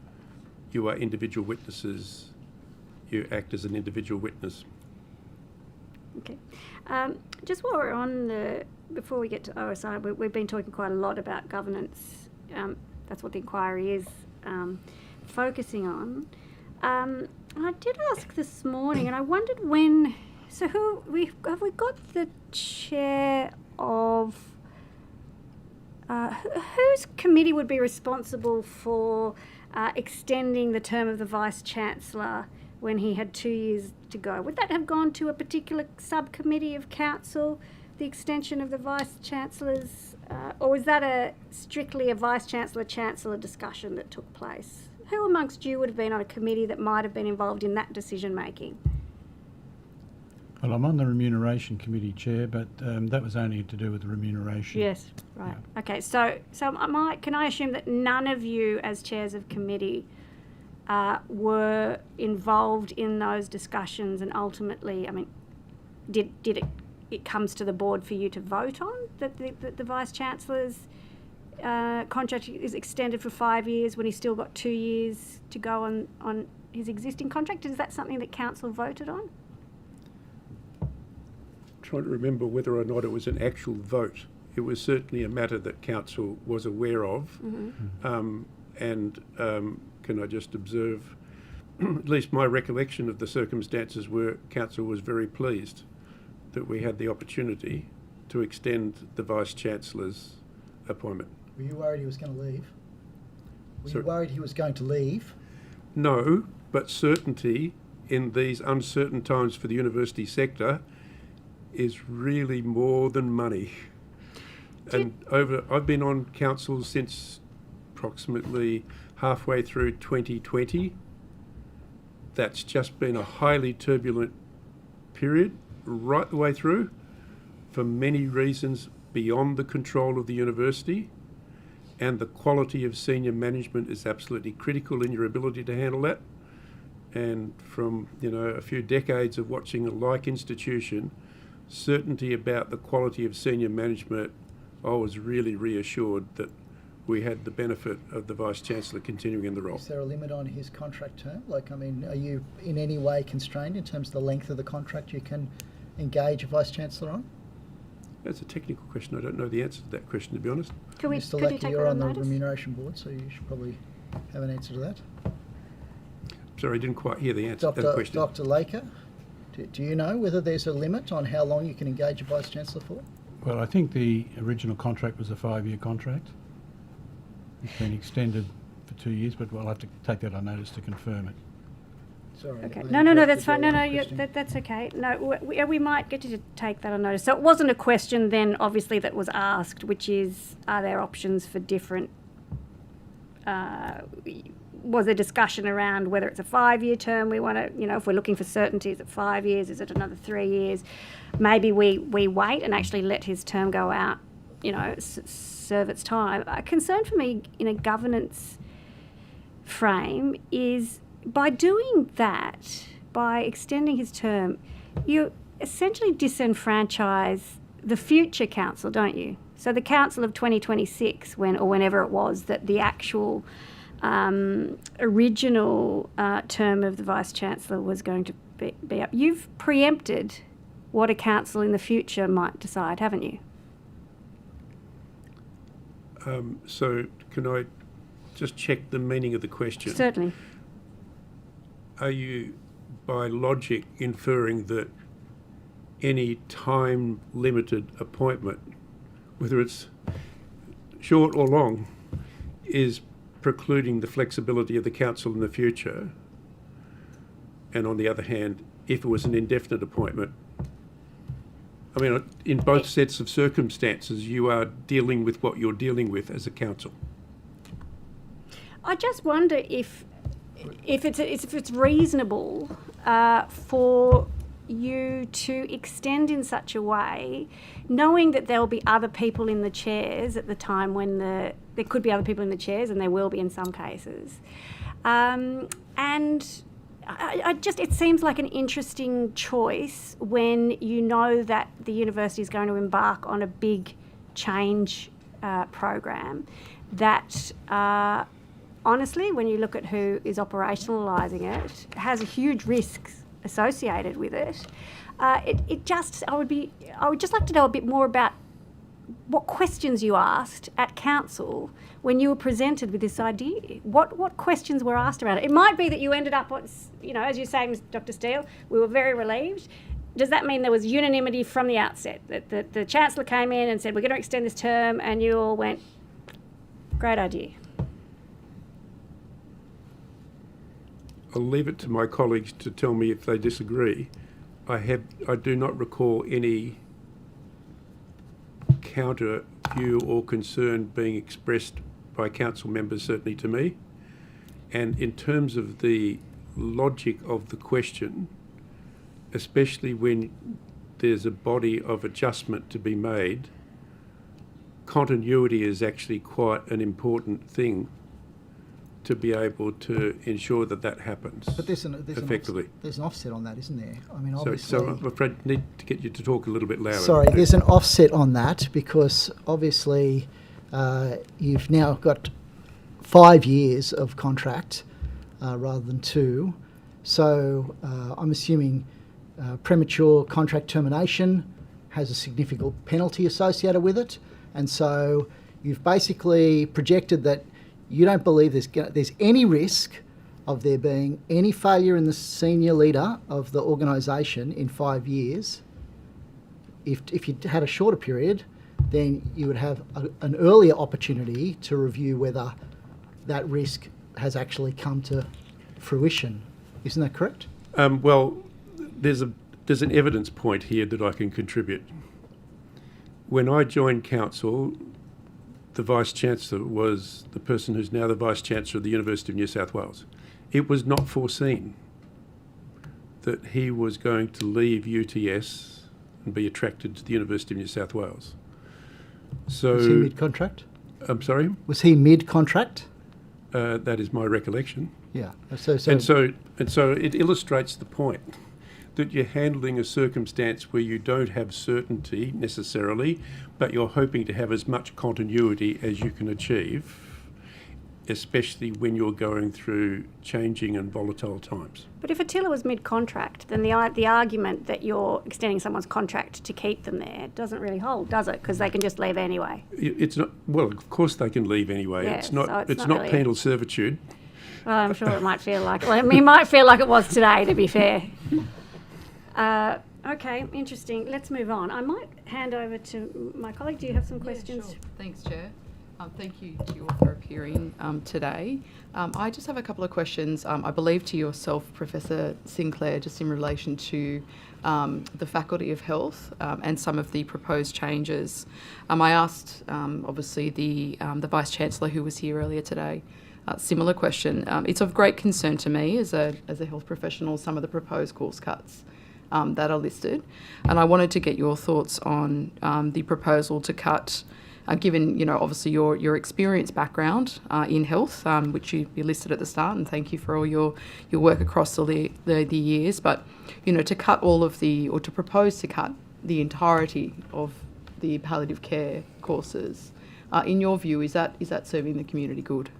Speaker 22: You are individual witnesses. You act as an individual witness.
Speaker 1: Okay. Just while we're on before we get to OSI, we've been talking quite a lot about governance. That's what the inquiry is focusing on. I did ask this morning, and I wondered when. So have we got the chair of? Whose committee would be responsible for extending the term of the Vice-Chancellor when he had 2 years to go? Would that have gone to a particular subcommittee of council, the extension of the Vice-Chancellor's, or was that strictly a Vice-Chancellor-Chancellor discussion that took place? Who amongst you would have been on a committee that might have been involved in that decision-making?
Speaker 23: Well, I'm on the Remuneration Committee Chair, but that was only to do with the remuneration.
Speaker 1: Yes, right. Yeah. Okay, so can I assume that none of you as chairs of committee were involved in those discussions, and ultimately, I mean, did it comes to the board for you to vote on that the Vice-Chancellor's contract is extended for 5 years when he's still got 2 years to go on his existing contract? Is that something that council voted on?
Speaker 22: Trying to remember whether or not it was an actual vote. It was certainly a matter that council was aware of. Mm-hmm. Can I just observe, at least my recollection of the circumstances were council was very pleased that we had the opportunity to extend the Vice-Chancellor's appointment.
Speaker 6: Were you worried he was going to leave? Were you worried he was going to leave?
Speaker 22: No, but certainty in these uncertain times for the university sector is really more than money. I've been on council since approximately halfway through 2020. That's just been a highly turbulent period right the way through for many reasons beyond the control of the university, and the quality of senior management is absolutely critical in your ability to handle that. And from a few decades of watching a like institution, certainty about the quality of senior management, I was really reassured that we had the benefit of the Vice-Chancellor continuing in the role.
Speaker 6: Is there a limit on his contract term? Are you in any way constrained in terms of the length of the contract you can engage a Vice-Chancellor on?
Speaker 22: That's a technical question. I don't know the answer to that question, to be honest.
Speaker 6: Mr. Leckie, you're on the Remuneration Board, so you should probably have an answer to that.
Speaker 22: Sorry, I didn't quite hear the answer to the question.
Speaker 6: Dr. Laker, do you know whether there's a limit on how long you can engage a Vice-Chancellor for?
Speaker 23: Well, I think the original contract was a 5-year contract. It's been extended for 2 years, but we'll have to take that on notice to confirm it.
Speaker 6: Sorry.
Speaker 1: Okay. No, that's fine. No, that's okay. No, we might get you to take that on notice. So it wasn't a question then, obviously, that was asked, which is, are there options for different... was there discussion around whether it's a 5-year term we want to, if we're looking for certainty, is it 5 years, is it another 3 years? Maybe we wait and actually let his term go out, serve its time. A concern for me in a governance frame is by doing that, by extending his term, you essentially disenfranchise the future council, don't you? So the council of 2026, whenever it was that the actual original term of the Vice-Chancellor was going to be up. You've preempted what a council in the future might decide, haven't you?
Speaker 22: So can I just check the meaning of the question?
Speaker 1: Certainly.
Speaker 22: Are you, by logic, inferring that any time-limited appointment, whether it's short or long, is precluding the flexibility of the council in the future? And on the other hand, if it was an indefinite appointment, I mean, in both sets of circumstances, you are dealing with what you're dealing with as a council.
Speaker 1: I just wonder if it's reasonable for you to extend in such a way, knowing that there will be other people in the chairs at the time when there could be other people in the chairs, and there will be in some cases. And it seems like an interesting choice when you know that the university is going to embark on a big change program that honestly, when you look at who is operationalising it, has a huge risk associated with it. I would just like to know a bit more about what questions you asked at council when you were presented with this idea. What questions were asked around it? It might be that you ended up, as you're saying, Dr. Steele, we were very relieved. Does that mean there was unanimity from the outset? That the Chancellor came in and said, we're going to extend this term, and you all went, great idea?
Speaker 22: I'll leave it to my colleagues to tell me if they disagree. I do not recall any counter view or concern being expressed by council members, certainly to me. And in terms of the logic of the question, especially when there's a body of adjustment to be made, continuity is actually quite an important thing to be able to ensure that happens.
Speaker 6: But there's
Speaker 22: effectively.
Speaker 6: There's an offset on that, isn't there? I mean, obviously.
Speaker 22: So I'm afraid I need to get you to talk a little bit louder.
Speaker 6: Sorry, there's an offset on that because obviously you've now got 5 years of contract rather than 2. So I'm assuming premature contract termination has a significant penalty associated with it, and so you've basically projected that you don't believe there's any risk of there being any failure in the senior leader of the organisation in 5 years. If you had a shorter period, then you would have an earlier opportunity to review whether that risk has actually come to fruition. Isn't that correct?
Speaker 22: Well, there's an evidence point here that I can contribute. When I joined council, the Vice-Chancellor was the person who's now the Vice-Chancellor of the University of New South Wales. It was not foreseen that he was going to leave UTS and be attracted to the University of New South Wales. So,
Speaker 6: was he mid-contract?
Speaker 22: I'm sorry?
Speaker 6: Was he mid-contract?
Speaker 22: That is my recollection.
Speaker 6: Yeah.
Speaker 22: And so it illustrates the point that you're handling a circumstance where you don't have certainty necessarily, but you're hoping to have as much continuity as you can achieve, especially when you're going through changing and volatile times.
Speaker 1: But if Attila was mid-contract, then the argument that you're extending someone's contract to keep them there doesn't really hold, does it? Because they can just leave anyway.
Speaker 22: It's not. Well, of course they can leave anyway.
Speaker 1: Yeah,
Speaker 22: it's not
Speaker 1: really
Speaker 22: penal servitude.
Speaker 1: Well, I'm sure it might feel like. Well, it might feel like it was today, to be fair. Okay, interesting. Let's move on. I might hand over to my colleague. Do you have some questions?
Speaker 13: Sure. Thanks, Chair. Thank you to you all for appearing today. I just have a couple of questions, I believe to yourself, Professor Sinclair, just in relation to the Faculty of Health and some of the proposed changes. I asked, obviously, the Vice-Chancellor who was here earlier today, similar question. It's of great concern to me as a health professional, some of the proposed course cuts that are listed. And I wanted to get your thoughts on the proposal to cut, given, obviously your experience background in health, which you listed at the start, and thank you for all your work across the years, but, to cut to propose to cut the entirety of the palliative care courses, in your view, is that serving the community good?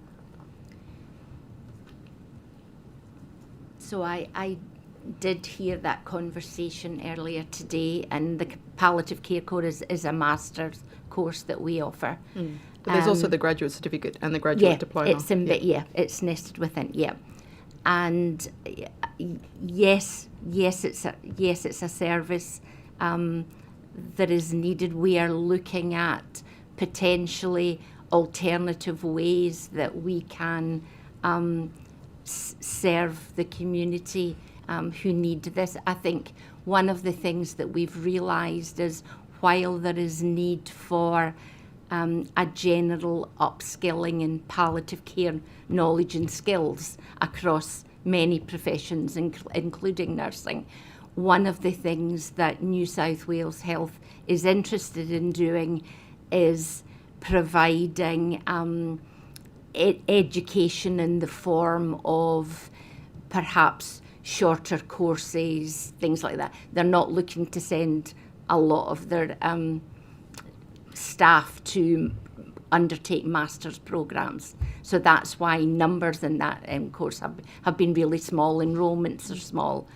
Speaker 24: So I did hear that conversation earlier today, and the palliative care course is a master's course that we offer.
Speaker 13: But there's also the graduate certificate and the graduate diploma.
Speaker 24: It's nested within, and yes, it's a service that is needed. We are looking at potentially alternative ways that we can serve the community who need this. I think one of the things that we've realised is while there is need for a general upskilling in palliative care knowledge and skills across many professions, including nursing, one of the things that New South Wales Health is interested in doing is providing education in the form of perhaps shorter courses, things like that. They're not looking to send a lot of their staff to undertake master's programs. So that's why numbers in that course have been really small, enrolments are small.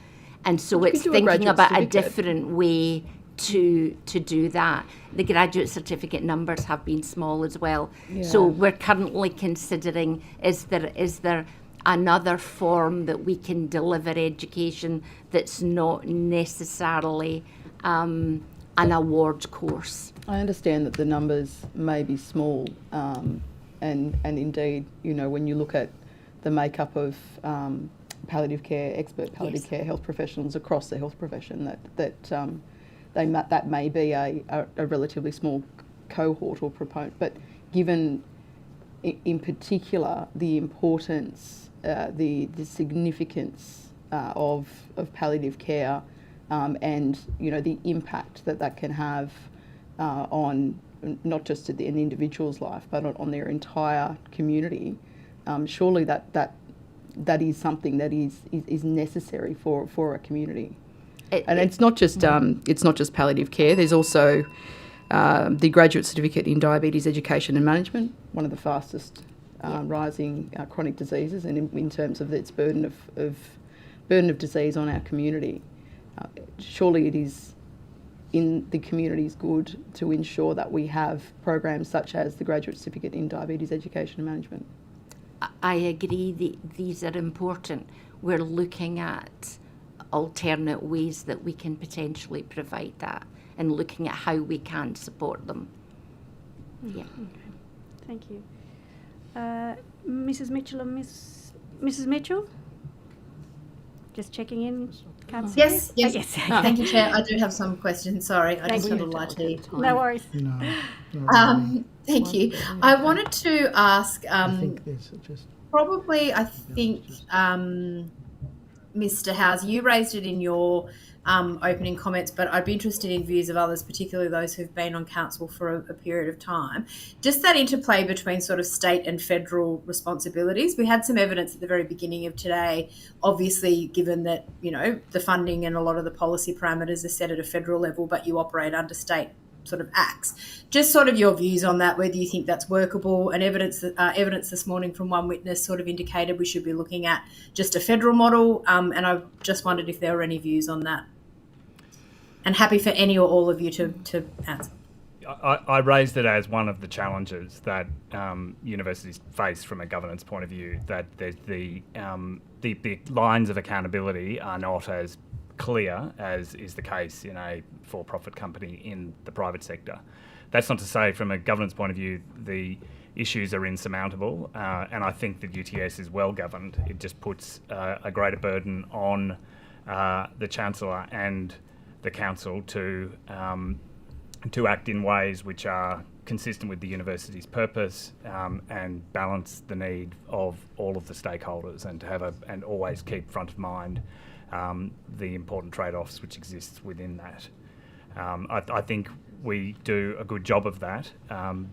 Speaker 24: And so it's thinking about a different way to do that. The graduate certificate numbers have been small as well. Yeah. So we're currently considering, is there another form that we can deliver education that's not necessarily an award course?
Speaker 13: I understand that the numbers may be small, and indeed, when you look at the makeup of palliative care, expert palliative care health professionals across the health profession, that may be a relatively small cohort or proponent. But given, in particular, the importance, the significance of palliative care, and the impact that can have on not just an individual's life, but on their entire community, surely that is something that is necessary for a community. It's not just palliative care. There's also the graduate certificate in diabetes education and management, one of the fastest rising chronic diseases, and in terms of its burden of disease on our community. Surely it is in the community's good to ensure that we have programs such as the graduate certificate in diabetes education and management.
Speaker 24: I agree, these are important. We're looking at alternate ways that we can potentially provide that and looking at how we can support them. Yeah.
Speaker 1: Okay. Thank you. Mrs. Mitchell and Mrs. Mitchell? Just checking in. Can't see
Speaker 8: Yes.
Speaker 1: you? Yes.
Speaker 8: Thank you, Chair. I do have some questions. Sorry, I just had a light tea.
Speaker 1: No worries.
Speaker 8: Thank you. I wanted to ask,
Speaker 6: I think
Speaker 8: Mr. Howes, you raised it in your opening comments, but I'd be interested in views of others, particularly those who've been on council for a period of time. Just that interplay between sort of state and federal responsibilities. We had some evidence at the very beginning of today, obviously, given that, the funding and a lot of the policy parameters are set at a federal level, but you operate under state sort of acts. Just sort of your views on that, whether you think that's workable, and evidence this morning from one witness sort of indicated we should be looking at just a federal model, and I just wondered if there were any views on that. And happy for any or all of you to answer.
Speaker 25: I raised it as one of the challenges that universities face from a governance point of view, that the lines of accountability are not as clear as is the case in a for-profit company in the private sector. That's not to say from a governance point of view the issues are insurmountable, and I think that UTS is well governed. It just puts a greater burden on the Chancellor and the Council to act in ways which are consistent with the university's purpose and balance the need of all of the stakeholders, and to have and always keep front of mind the important trade-offs which exist within that. I think we do a good job of that,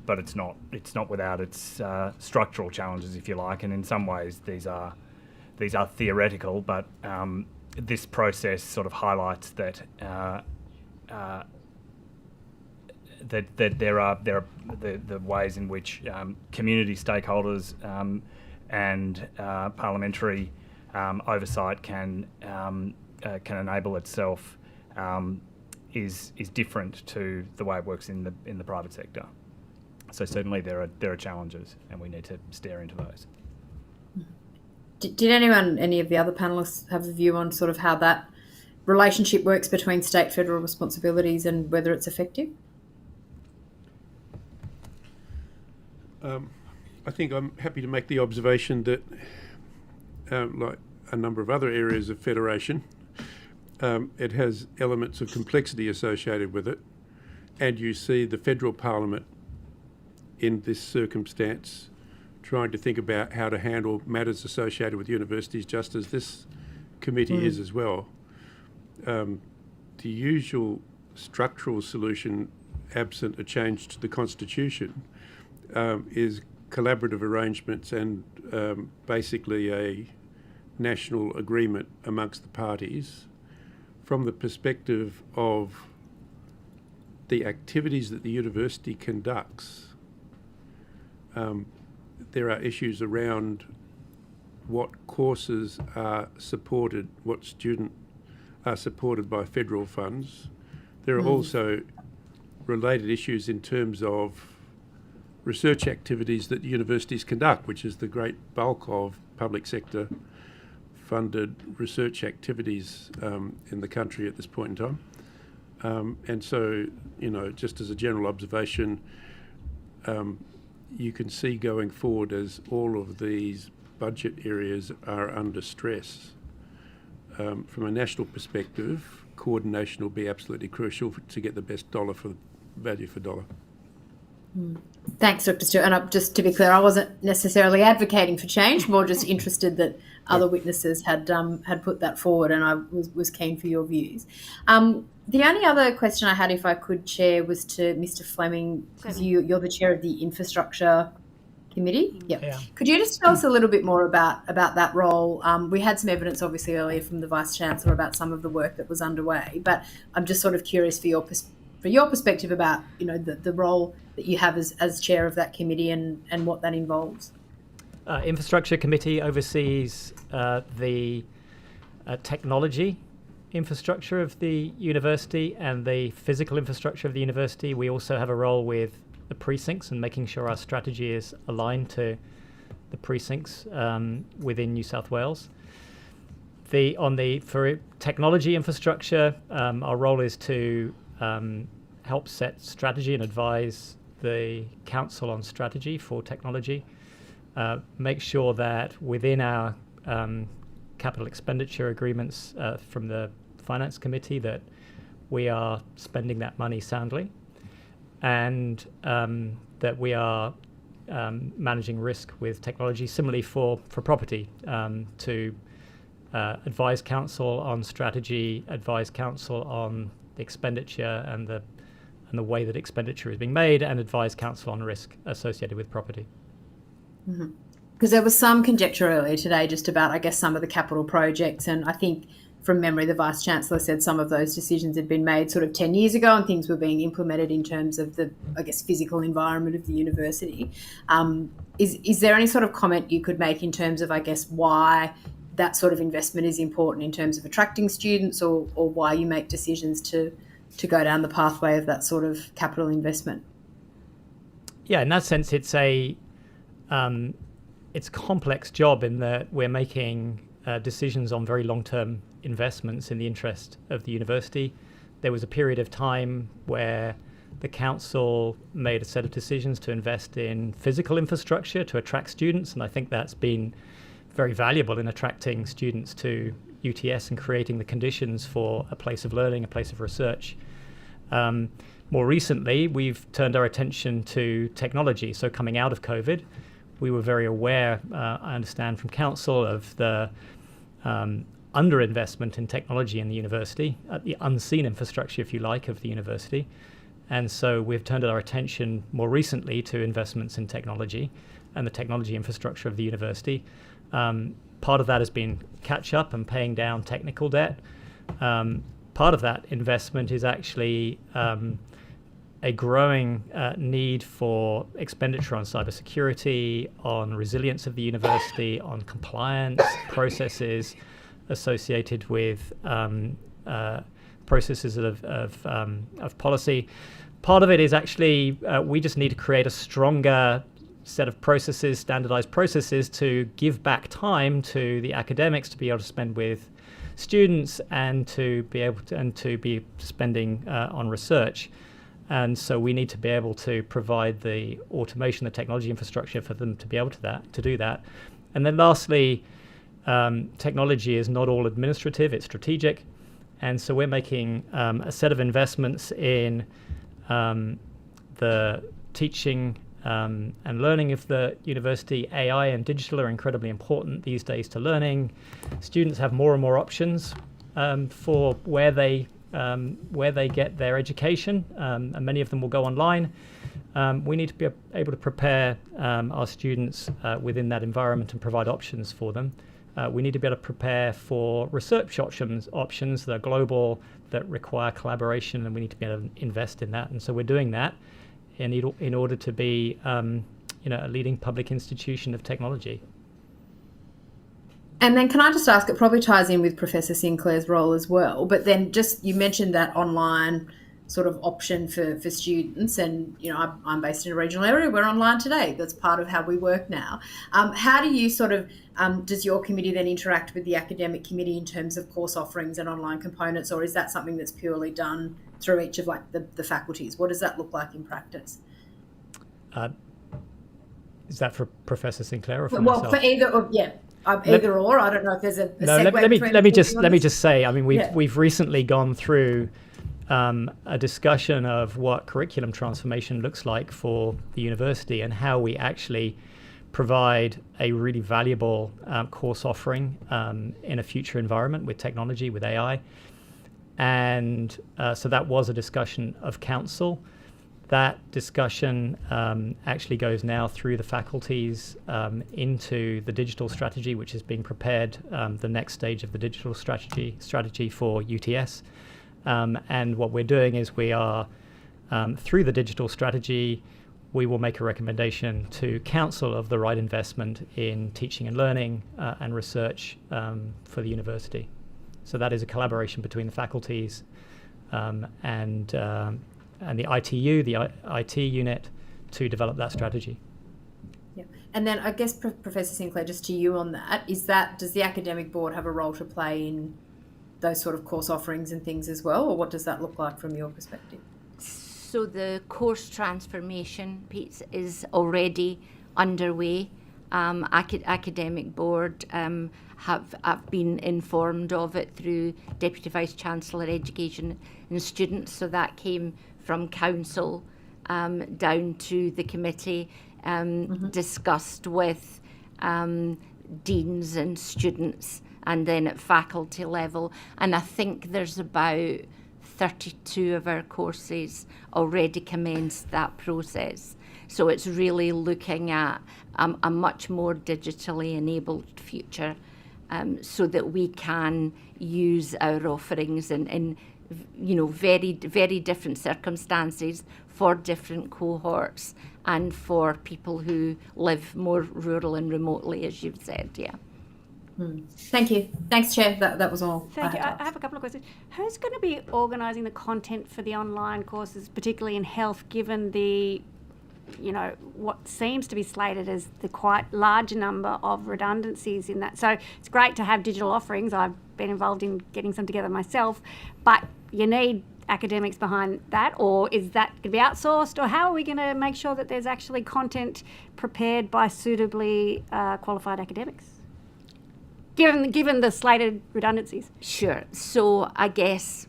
Speaker 25: but it's not without its structural challenges, if you like, and in some ways these are theoretical, but this process sort of highlights that that there are the ways in which community stakeholders and parliamentary oversight can enable itself is different to the way it works in the private sector. So certainly there are challenges, and we need to stare into those.
Speaker 8: Did any of the other panellists have a view on sort of how that relationship works between state-federal responsibilities and whether it's effective?
Speaker 22: I think I'm happy to make the observation that, like a number of other areas of federation, it has elements of complexity associated with it, and you see the federal parliament in this circumstance trying to think about how to handle matters associated with universities, just as this committee is as well. The usual structural solution, absent a change to the constitution, is collaborative arrangements and basically a national agreement amongst the parties. From the perspective of the activities that the university conducts, there are issues around what courses are supported, what students are supported by federal funds. There are also related issues in terms of research activities that universities conduct, which is the great bulk of public sector funded research activities in the country at this point in time. And so, just as a general observation, you can see going forward as all of these budget areas are under stress. From a national perspective, coordination will be absolutely crucial to get the best value for dollar.
Speaker 8: Thanks, Dr. Stewart. And just to be clear, I wasn't necessarily advocating for change, more just interested that other witnesses had put that forward, and I was keen for your views. The only other question I had, if I could, Chair, was to Mr. Fleming, because you're the Chair of the Infrastructure Committee. Yep. Yeah. Could you just tell us a little bit more about that role? We had some evidence, obviously, earlier from the Vice-Chancellor about some of the work that was underway, but I'm just sort of curious for your perspective about, the role that you have as chair of that committee and what that involves.
Speaker 4: Infrastructure Committee oversees the technology infrastructure of the university and the physical infrastructure of the university. We also have a role with the precincts and making sure our strategy is aligned to the precincts within New South Wales. For technology infrastructure, our role is to help set strategy and advise the council on strategy for technology. Make sure that within our capital expenditure agreements from the Finance Committee that we are spending that money soundly, and that we are managing risk with technology. Similarly for property, to advise council on strategy, advise council on expenditure and the way that expenditure is being made, and advise council on risk associated with property.
Speaker 8: Because there was some conjecture earlier today just about, I guess, some of the capital projects, and I think from memory the Vice-Chancellor said some of those decisions had been made sort of 10 years ago and things were being implemented in terms of the, I guess, physical environment of the university. Is there any sort of comment you could make in terms of, I guess, why that sort of investment is important in terms of attracting students, or why you make decisions to to go down the pathway of that sort of capital investment?
Speaker 4: Yeah, in that sense, it's a complex job in that we're making decisions on very long-term investments in the interest of the university. There was a period of time where the council made a set of decisions to invest in physical infrastructure to attract students, and I think that's been very valuable in attracting students to UTS and creating the conditions for a place of learning, a place of research. More recently, we've turned our attention to technology. So coming out of COVID, we were very aware, I understand from council, of the underinvestment in technology in the university, the unseen infrastructure, if you like, of the university. And so we've turned our attention more recently to investments in technology and the technology infrastructure of the university. Part of that has been catch up and paying down technical debt. Part of that investment is actually a growing need for expenditure on cybersecurity, on resilience of the university, on compliance processes associated with processes of policy. Part of it is actually we just need to create a stronger set of processes, standardized processes, to give back time to the academics to be able to spend with students and to be able to be spending on research. And so we need to be able to provide the automation, the technology infrastructure for them to be able to do that. And then lastly, technology is not all administrative, it's strategic. And so we're making a set of investments in the teaching and learning of the university. AI and digital are incredibly important these days to learning. Students have more and more options for where they get their education, and many of them will go online. We need to be able to prepare our students within that environment and provide options for them. We need to be able to prepare for research options that are global, that require collaboration, and we need to be able to invest in that. And so we're doing that in order to be a leading public institution of technology.
Speaker 8: And then can I just ask, it probably ties in with Professor Sinclair's role as well, but then just, you mentioned that online sort of option for students, and I'm based in a regional area, we're online today, that's part of how we work now. How do you sort of, does your committee then interact with the academic committee in terms of course offerings and online components, or is that something that's purely done through each of the faculties? What does that look like in practice?
Speaker 4: Is that for Professor Sinclair or for
Speaker 8: well,
Speaker 4: myself?
Speaker 8: For either, or, yeah. Either or, I don't know if there's a
Speaker 4: no.
Speaker 8: segue
Speaker 4: Let me just say. I mean, we've recently gone through a discussion of what curriculum transformation looks like for the university and how we actually provide a really valuable course offering in a future environment with technology, with AI, and so that was a discussion of council. That discussion actually goes now through the faculties into the digital strategy, which is being prepared, the next stage of the digital strategy for UTS. And what we're doing is we are, through the digital strategy, we will make a recommendation to council of the right investment in teaching and learning and research for the university. So that is a collaboration between the faculties and the ITU, the IT unit, to develop that strategy.
Speaker 8: Yeah. And then I guess, Professor Sinclair, just to you on that, does the academic board have a role to play in those sort of course offerings and things as well, or what does that look like from your perspective?
Speaker 24: So the course transformation piece is already underway. Academic board have been informed of it through Deputy Vice Chancellor Education and Students, so that came from council down to the committee, discussed with deans and students, and then at faculty level. And I think there's about 32 of our courses already commenced that process. So it's really looking at a much more digitally enabled future, so that we can use our offerings in very, very different circumstances for different cohorts and for people who live more rural and remotely, as you've said, yeah.
Speaker 8: Thank you. Thanks, Chair. That was all.
Speaker 1: Thank you. I have a couple of questions. Who's going to be organising the content for the online courses, particularly in health, given the, what seems to be slated as the quite large number of redundancies in that? So it's great to have digital offerings. I've been involved in getting some together myself, but you need academics behind that, or is that going to be outsourced, or how are we going to make sure that there's actually content prepared by suitably qualified academics, given the slated redundancies?
Speaker 24: Sure. So I guess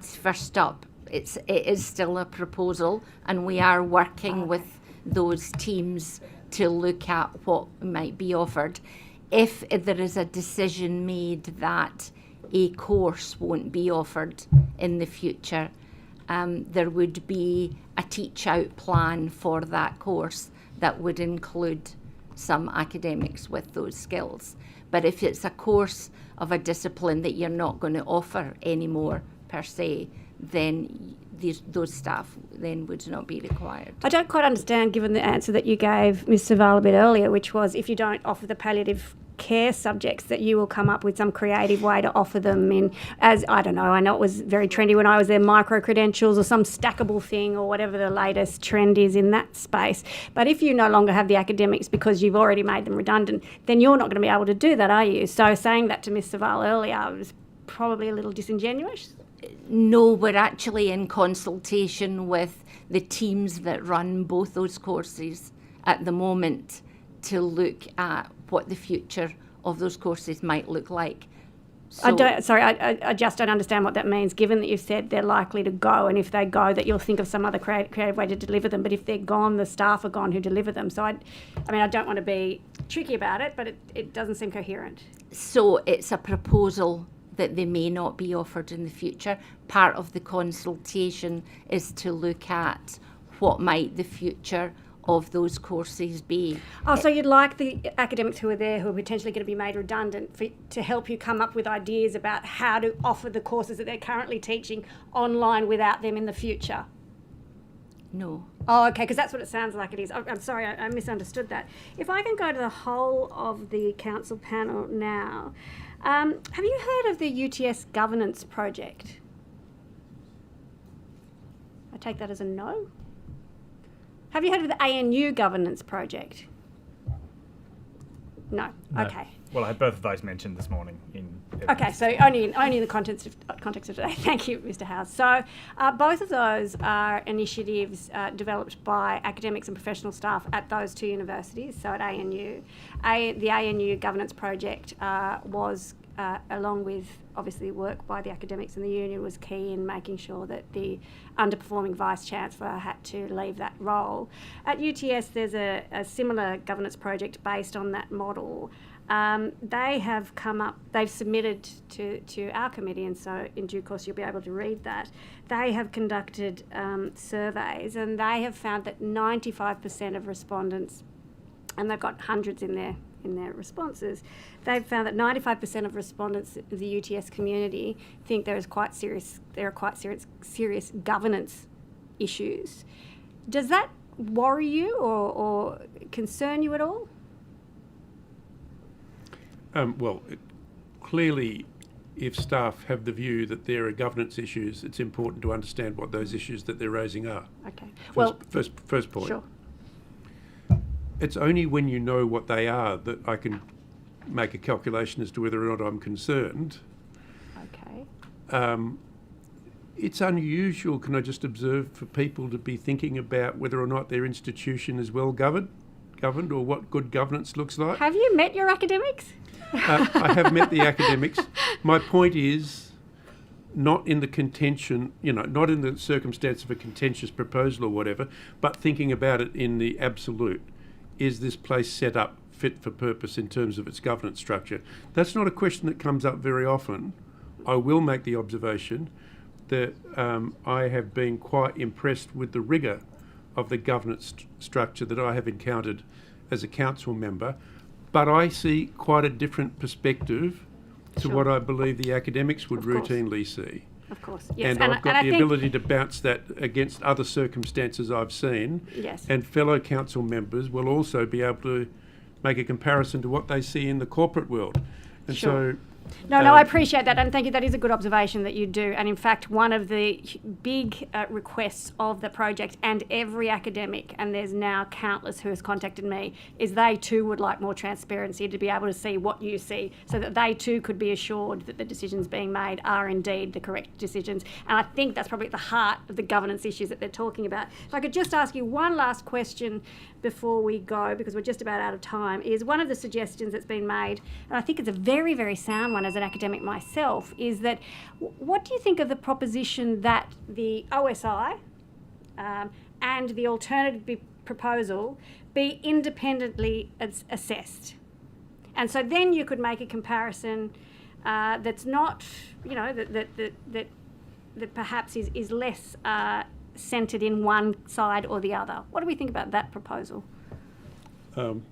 Speaker 24: first up, it is still a proposal, and we are working with those teams to look at what might be offered. If there is a decision made that a course won't be offered in the future, there would be a teach-out plan for that course that would include some academics with those skills. But if it's a course of a discipline that you're not going to offer anymore per se, then those staff then would not be required.
Speaker 1: I don't quite understand, given the answer that you gave Ms. Saval a bit earlier, which was if you don't offer the palliative care subjects, that you will come up with some creative way to offer them in, as, I don't know, I know it was very trendy when I was there, micro-credentials or some stackable thing or whatever the latest trend is in that space. But if you no longer have the academics because you've already made them redundant, then you're not going to be able to do that, are you? So saying that to Ms. Saval earlier was probably a little disingenuous.
Speaker 24: No, we're actually in consultation with the teams that run both those courses at the moment to look at what the future of those courses might look like. So
Speaker 1: I just don't understand what that means, given that you've said they're likely to go, and if they go, that you'll think of some other creative way to deliver them. But if they're gone, the staff are gone who deliver them. So I don't want to be tricky about it, but it doesn't seem coherent.
Speaker 24: So it's a proposal that they may not be offered in the future. Part of the consultation is to look at what might the future of those courses be.
Speaker 1: Oh, so you'd like the academics who are there, who are potentially going to be made redundant, to help you come up with ideas about how to offer the courses that they're currently teaching online without them in the future?
Speaker 24: No.
Speaker 1: Oh, okay, because that's what it sounds like it is. I'm sorry, I misunderstood that. If I can go to the whole of the council panel now, have you heard of the UTS governance project? I take that as a no. Have you heard of the ANU governance project? No. Okay.
Speaker 25: Well, I had both of those mentioned this morning in.
Speaker 1: Okay, so only in the context of today. Thank you, Mr. Howes. So both of those are initiatives developed by academics and professional staff at those two universities. So at ANU, the ANU governance project was, along with obviously work by the academics and the union, was key in making sure that the underperforming vice-chancellor had to leave that role. At UTS, there's a similar governance project based on that model. They've submitted to our committee, and so in due course you'll be able to read that. They have conducted surveys, and they have found that 95% of respondents, and they've got hundreds in their responses, they've found that 95% of respondents in the UTS community think there are quite serious governance issues. Does that worry you or concern you at all?
Speaker 22: Clearly, if staff have the view that there are governance issues, it's important to understand what those issues that they're raising are.
Speaker 1: Okay.
Speaker 22: First point.
Speaker 1: Sure.
Speaker 22: It's only when you know what they are that I can make a calculation as to whether or not I'm concerned.
Speaker 1: Okay.
Speaker 22: It's unusual, can I just observe, for people to be thinking about whether or not their institution is well governed, or what good governance looks like.
Speaker 1: Have you met your academics?
Speaker 22: I have met the academics. My point is, not in the contention, not in the circumstance of a contentious proposal or whatever, but thinking about it in the absolute. Is this place set up fit for purpose in terms of its governance structure? That's not a question that comes up very often. I will make the observation that I have been quite impressed with the rigour of the governance structure that I have encountered as a council member, but I see quite a different perspective to what I believe the academics would routinely see.
Speaker 1: Of course, yes.
Speaker 22: And I've got the ability to bounce that against other circumstances I've seen.
Speaker 1: Yes.
Speaker 22: And fellow council members will also be able to make a comparison to what they see in the corporate world. And
Speaker 1: Sure.
Speaker 22: so...
Speaker 1: No, I appreciate that, and thank you. That is a good observation that you do. And in fact, one of the big requests of the project and every academic, and there's now countless who has contacted me, is they too would like more transparency to be able to see what you see, so that they too could be assured that the decisions being made are indeed the correct decisions. And I think that's probably at the heart of the governance issues that they're talking about. If I could just ask you one last question before we go, because we're just about out of time, is one of the suggestions that's been made, and I think it's a very, very sound one as an academic myself, is that what do you think of the proposition that the OSI and the alternative proposal be independently assessed? And so then you could make a comparison that's not, that perhaps is less centred in one side or the other. What do we think about that proposal?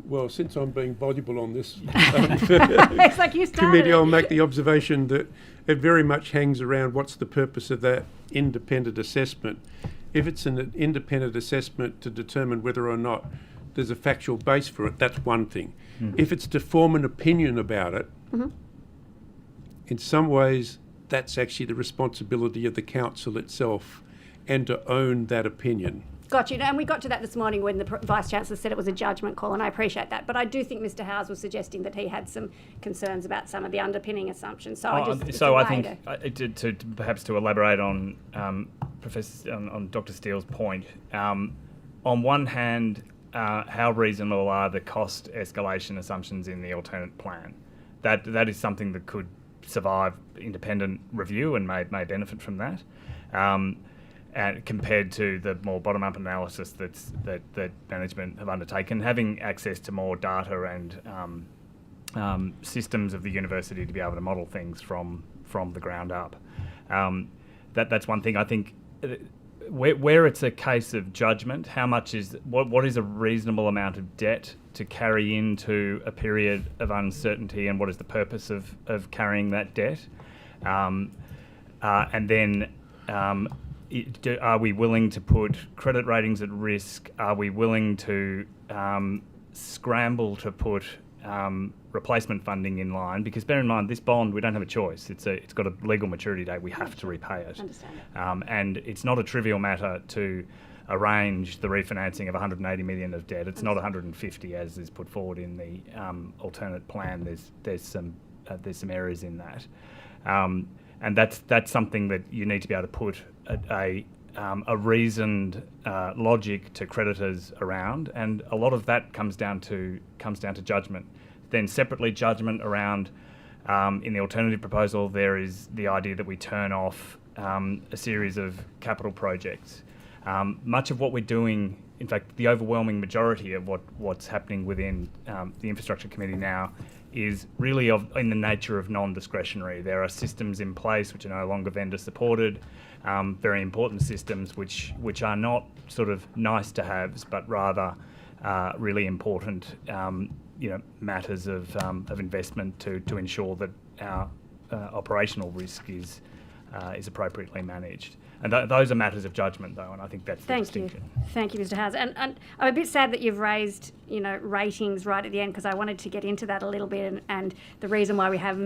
Speaker 22: Well, since I'm being voluble on this
Speaker 1: it's like you started
Speaker 22: committee,
Speaker 1: it.
Speaker 22: I'll make the observation that it very much hangs around what's the purpose of that independent assessment. If it's an independent assessment to determine whether or not there's a factual base for it, that's one thing. If it's to form an opinion about it, in some ways that's actually the responsibility of the council itself, and to own that opinion.
Speaker 1: Got you. And we got to that this morning when the Vice-Chancellor said it was a judgment call, and I appreciate that. But I do think Mr Howes was suggesting that he had some concerns about some of the underpinning assumptions. So I
Speaker 25: think to perhaps to elaborate on on Dr Steele's point, on one hand, how reasonable are the cost escalation assumptions in the alternate plan? That is something that could survive independent review and may benefit from that. And compared to the more bottom-up analysis that management have undertaken, having access to more data and systems of the university to be able to model things from the ground up. That's one thing. I think where it's a case of judgment, how much is what is a reasonable amount of debt to carry into a period of uncertainty, and what is the purpose of carrying that debt, and then. Are we willing to put credit ratings at risk? Are we willing to scramble to put replacement funding in line? Because bear in mind, this bond, we don't have a choice. It's got a legal maturity date. We have to repay it. And it's not a trivial matter to arrange the refinancing of 180 million of debt. It's not 150 as is put forward in the alternate plan. There's some errors in that. And that's something that you need to be able to put a reasoned logic to creditors around, and a lot of that comes down to judgment. Then separately, judgment around in the alternative proposal, there is the idea that we turn off a series of capital projects. Much of what we're doing, in fact, the overwhelming majority of what's happening within the Infrastructure Committee now is really in the nature of non-discretionary. There are systems in place which are no longer vendor supported, very important systems which are not sort of nice to haves, but rather really important matters of investment to ensure that our operational risk is appropriately managed. And those are matters of judgment, though, and I think that's the distinction.
Speaker 1: Thank you, Mr Howes. And I'm a bit sad that you've raised, ratings right at the end, because I wanted to get into that a little bit. And the reason why we have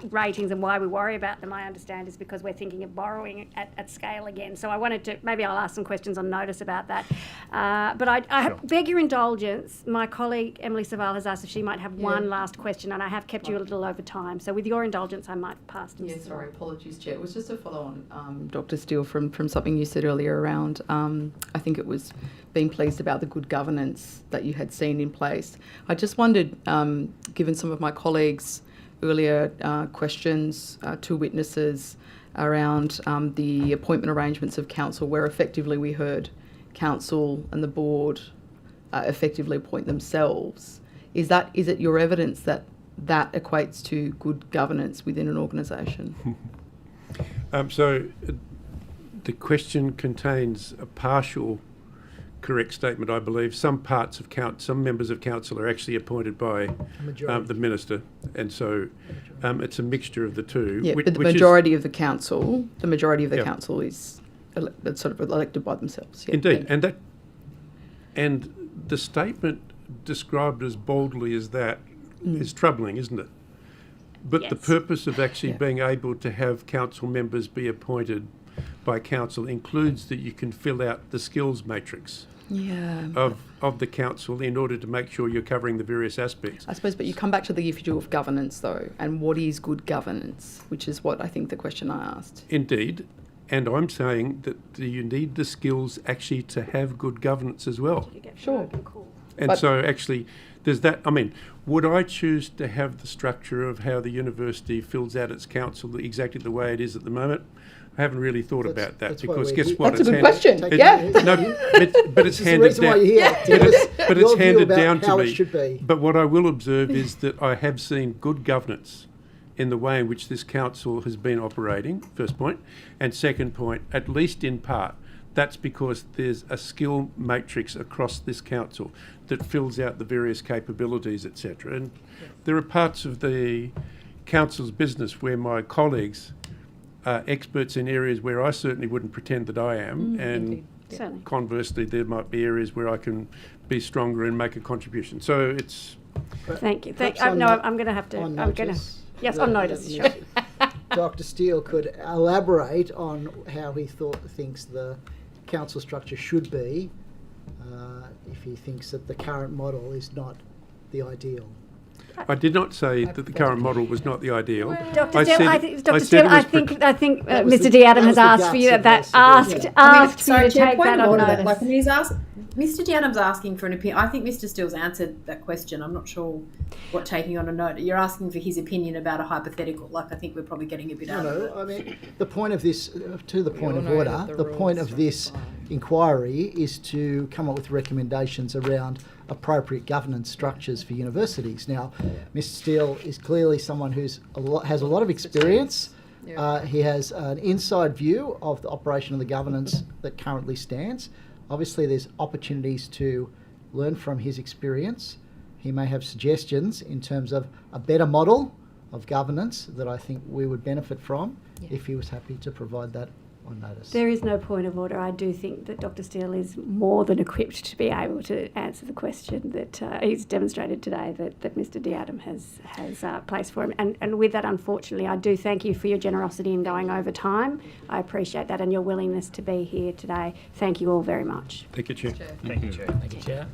Speaker 1: ratings and why we worry about them, I understand, is because we're thinking of borrowing at scale again. So I wanted to, maybe I'll ask some questions on notice about that. But I beg your indulgence. My colleague, Emily Saval, has asked if she might have one last question, and I have kept you a little over time. So with your indulgence, I might pass to Mrs.
Speaker 13: Sorry, apologies, Chair. It was just a follow on, Dr Steele, from something you said earlier around, I think it was being pleased about the good governance that you had seen in place. I just wondered, given some of my colleagues' earlier questions to witnesses around the appointment arrangements of council, where effectively we heard council and the board effectively appoint themselves. Is it your evidence that equates to good governance within an organisation?
Speaker 22: So the question contains a partial correct statement, I believe. Some members of council are actually appointed by the minister, and so it's a mixture of the two.
Speaker 13: Yeah, but the majority of the council is sort of elected by themselves. Yeah,
Speaker 22: indeed, and the statement described as boldly as that is troubling, isn't it? But the purpose of actually being able to have council members be appointed by council includes that you can fill out the skills matrix of the council in order to make sure you're covering the various aspects.
Speaker 13: I suppose, but you come back to the issue of governance, though, and what is good governance, which is what I think the question I asked.
Speaker 22: Indeed. And I'm saying that you need the skills actually to have good governance as well.
Speaker 13: Sure.
Speaker 22: And so actually, there's that. I mean, would I choose to have the structure of how the university fills out its council exactly the way it is at the moment? I haven't really thought about that because guess what?
Speaker 13: That's a good question.
Speaker 22: No, but it's handed down. But it's handed down to me. But what I will observe is that I have seen good governance in the way in which this council has been operating, first point. And second point, at least in part, that's because there's a skill matrix across this council that fills out the various capabilities, etc. And there are parts of the council's business where my colleagues are experts in areas where I certainly wouldn't pretend that I am. And conversely, there might be areas where I can be stronger and make a contribution. So it's...
Speaker 1: Thank you. I'm going to have to... Yes, on notice, sure.
Speaker 6: Dr. Steele could elaborate on how he thinks the council structure should be if he thinks that the current model is not the ideal.
Speaker 22: I did not say that the current model was not the ideal.
Speaker 1: Dr. Steele, I think Mr. D. Adam has asked for you asked for you to take that on notice.
Speaker 8: Like, Mr. D. Adam's asking for an opinion. I think Mr. Steele's answered that question. I'm not sure what taking on a note. You're asking for his opinion about a hypothetical. Like, I think we're probably getting a bit out of it.
Speaker 6: I mean, the point of this, to the point of order, the point of this inquiry is to come up with recommendations around appropriate governance structures for universities. Now, Mr. Steele is clearly someone who's has a lot of experience. He has an inside view of the operation of the governance that currently stands. Obviously, there's opportunities to learn from his experience. He may have suggestions in terms of a better model of governance that I think we would benefit from if he was happy to provide that on notice.
Speaker 1: There is no point of order. I do think that Dr. Steele is more than equipped to be able to answer the question that he's demonstrated today that Mr. D. Adam has placed for him. And with that, unfortunately, I do thank you for your generosity in going over time. I appreciate that and your willingness to be here today. Thank you all very much.
Speaker 22: Thank you, Chair.
Speaker 4: Thank you, Chair. Thank you, Chair.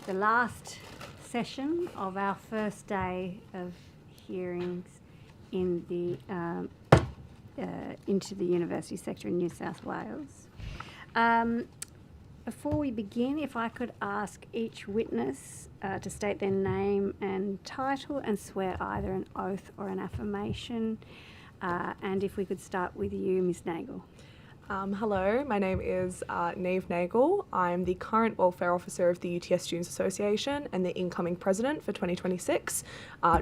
Speaker 1: the last session of our first day of hearings in the into the university sector in New South Wales. Before we begin, if I could ask each witness to state their name and title and swear either an oath or an affirmation. And if we could start with you, Ms. Nagel.
Speaker 2: Hello, my name is Neve Nagel. I'm the current Welfare Officer of the UTS Students Association and the incoming President for 2026.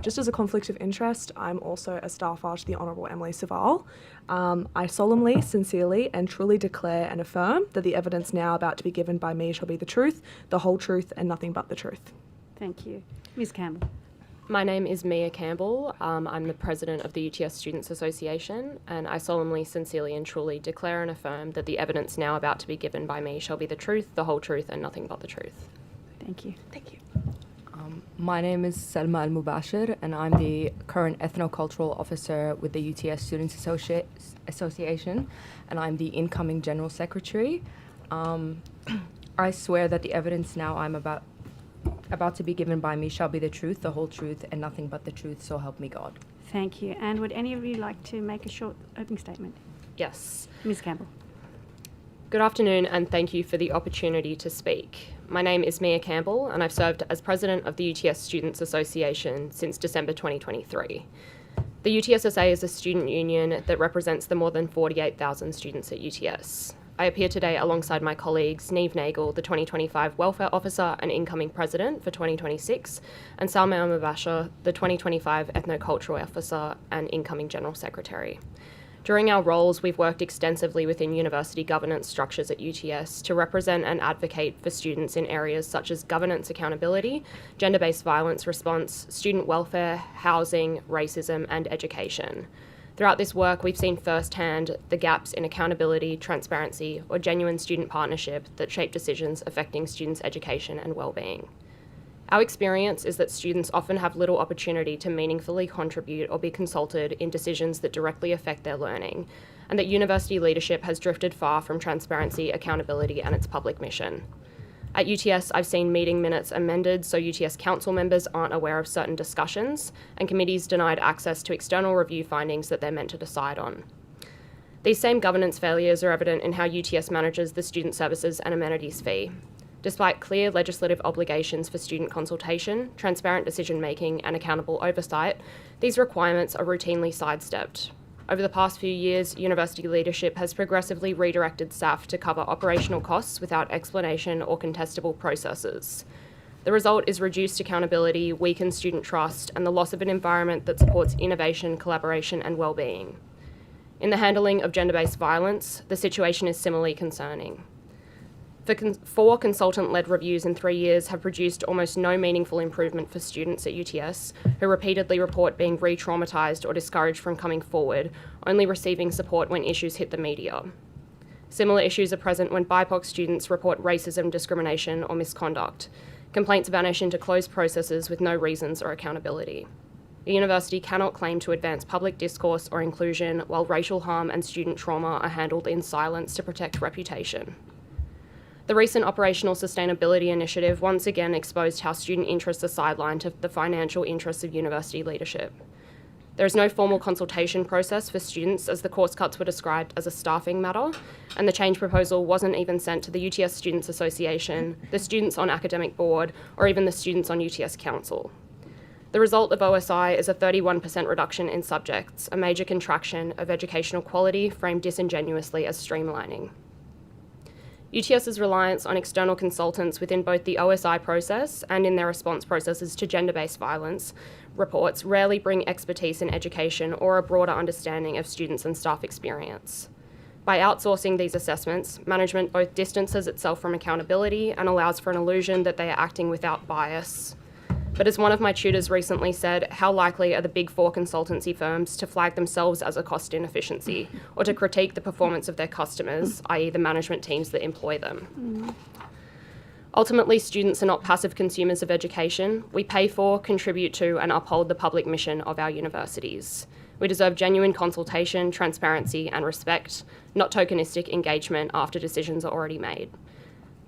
Speaker 2: Just as a conflict of interest, I'm also a staffer to the Honourable Emily Saval. I solemnly, sincerely and truly declare and affirm that the evidence now about to be given by me shall be the truth, the whole truth and nothing but the truth.
Speaker 1: Thank you. Ms. Campbell.
Speaker 3: My name is Mia Campbell. I'm the President of the UTS Students Association, and I solemnly, sincerely and truly declare and affirm that the evidence now about to be given by me shall be the truth, the whole truth and nothing but the truth.
Speaker 1: Thank you.
Speaker 2: Thank you.
Speaker 5: My name is Salma Al-Mubashir, and I'm the current Ethnocultural Officer with the UTS Students Association, and I'm the incoming General Secretary. I swear that the evidence now I'm about to be given by me shall be the truth, the whole truth, and nothing but the truth, so help me God.
Speaker 1: Thank you. And would any of you like to make a short opening statement?
Speaker 3: Yes.
Speaker 1: Ms. Campbell.
Speaker 3: Good afternoon and thank you for the opportunity to speak. My name is Mia Campbell and I've served as President of the UTS Students Association since December 2023. The UTSSA is a student union that represents the more than 48,000 students at UTS. I appear today alongside my colleagues Neve Nagel, the 2025 Welfare Officer and incoming President for 2026, and Salma Al-Mubashir, the 2025 Ethnocultural Officer and incoming General Secretary. During our roles, we've worked extensively within university governance structures at UTS to represent and advocate for students in areas such as governance accountability, gender-based violence response, student welfare, housing, racism, and education. Throughout this work, we've seen firsthand the gaps in accountability, transparency, or genuine student partnership that shape decisions affecting students' education and well-being. Our experience is that students often have little opportunity to meaningfully contribute or be consulted in decisions that directly affect their learning, and that university leadership has drifted far from transparency, accountability, and its public mission. At UTS, I've seen meeting minutes amended so UTS council members aren't aware of certain discussions, and committees denied access to external review findings that they're meant to decide on. These same governance failures are evident in how UTS manages the student services and amenities fee. Despite clear legislative obligations for student consultation, transparent decision-making, and accountable oversight, these requirements are routinely sidestepped. Over the past few years, university leadership has progressively redirected SAF to cover operational costs without explanation or contestable processes. The result is reduced accountability, weakened student trust, and the loss of an environment that supports innovation, collaboration, and well-being. In the handling of gender-based violence, the situation is similarly concerning. Four consultant-led reviews in 3 years have produced almost no meaningful improvement for students at UTS, who repeatedly report being re-traumatised or discouraged from coming forward, only receiving support when issues hit the media. Similar issues are present when BIPOC students report racism, discrimination, or misconduct. Complaints vanish into closed processes with no reasons or accountability. The university cannot claim to advance public discourse or inclusion, while racial harm and student trauma are handled in silence to protect reputation. The recent Operational Sustainability Initiative once again exposed how student interests are sidelined to the financial interests of university leadership. There is no formal consultation process for students, as the course cuts were described as a staffing matter, and the change proposal wasn't even sent to the UTS Students Association, the Students on Academic Board, or even the Students on UTS Council. The result of OSI is a 31% reduction in subjects, a major contraction of educational quality framed disingenuously as streamlining. UTS's reliance on external consultants within both the OSI process and in their response processes to gender-based violence reports rarely bring expertise in education or a broader understanding of students and staff experience. By outsourcing these assessments, management both distances itself from accountability and allows for an illusion that they are acting without bias. But as one of my tutors recently said, how likely are the big four consultancy firms to flag themselves as a cost inefficiency or to critique the performance of their customers, i.e. the management teams that employ them? Ultimately, students are not passive consumers of education. We pay for, contribute to, and uphold the public mission of our universities. We deserve genuine consultation, transparency, and respect, not tokenistic engagement after decisions are already made.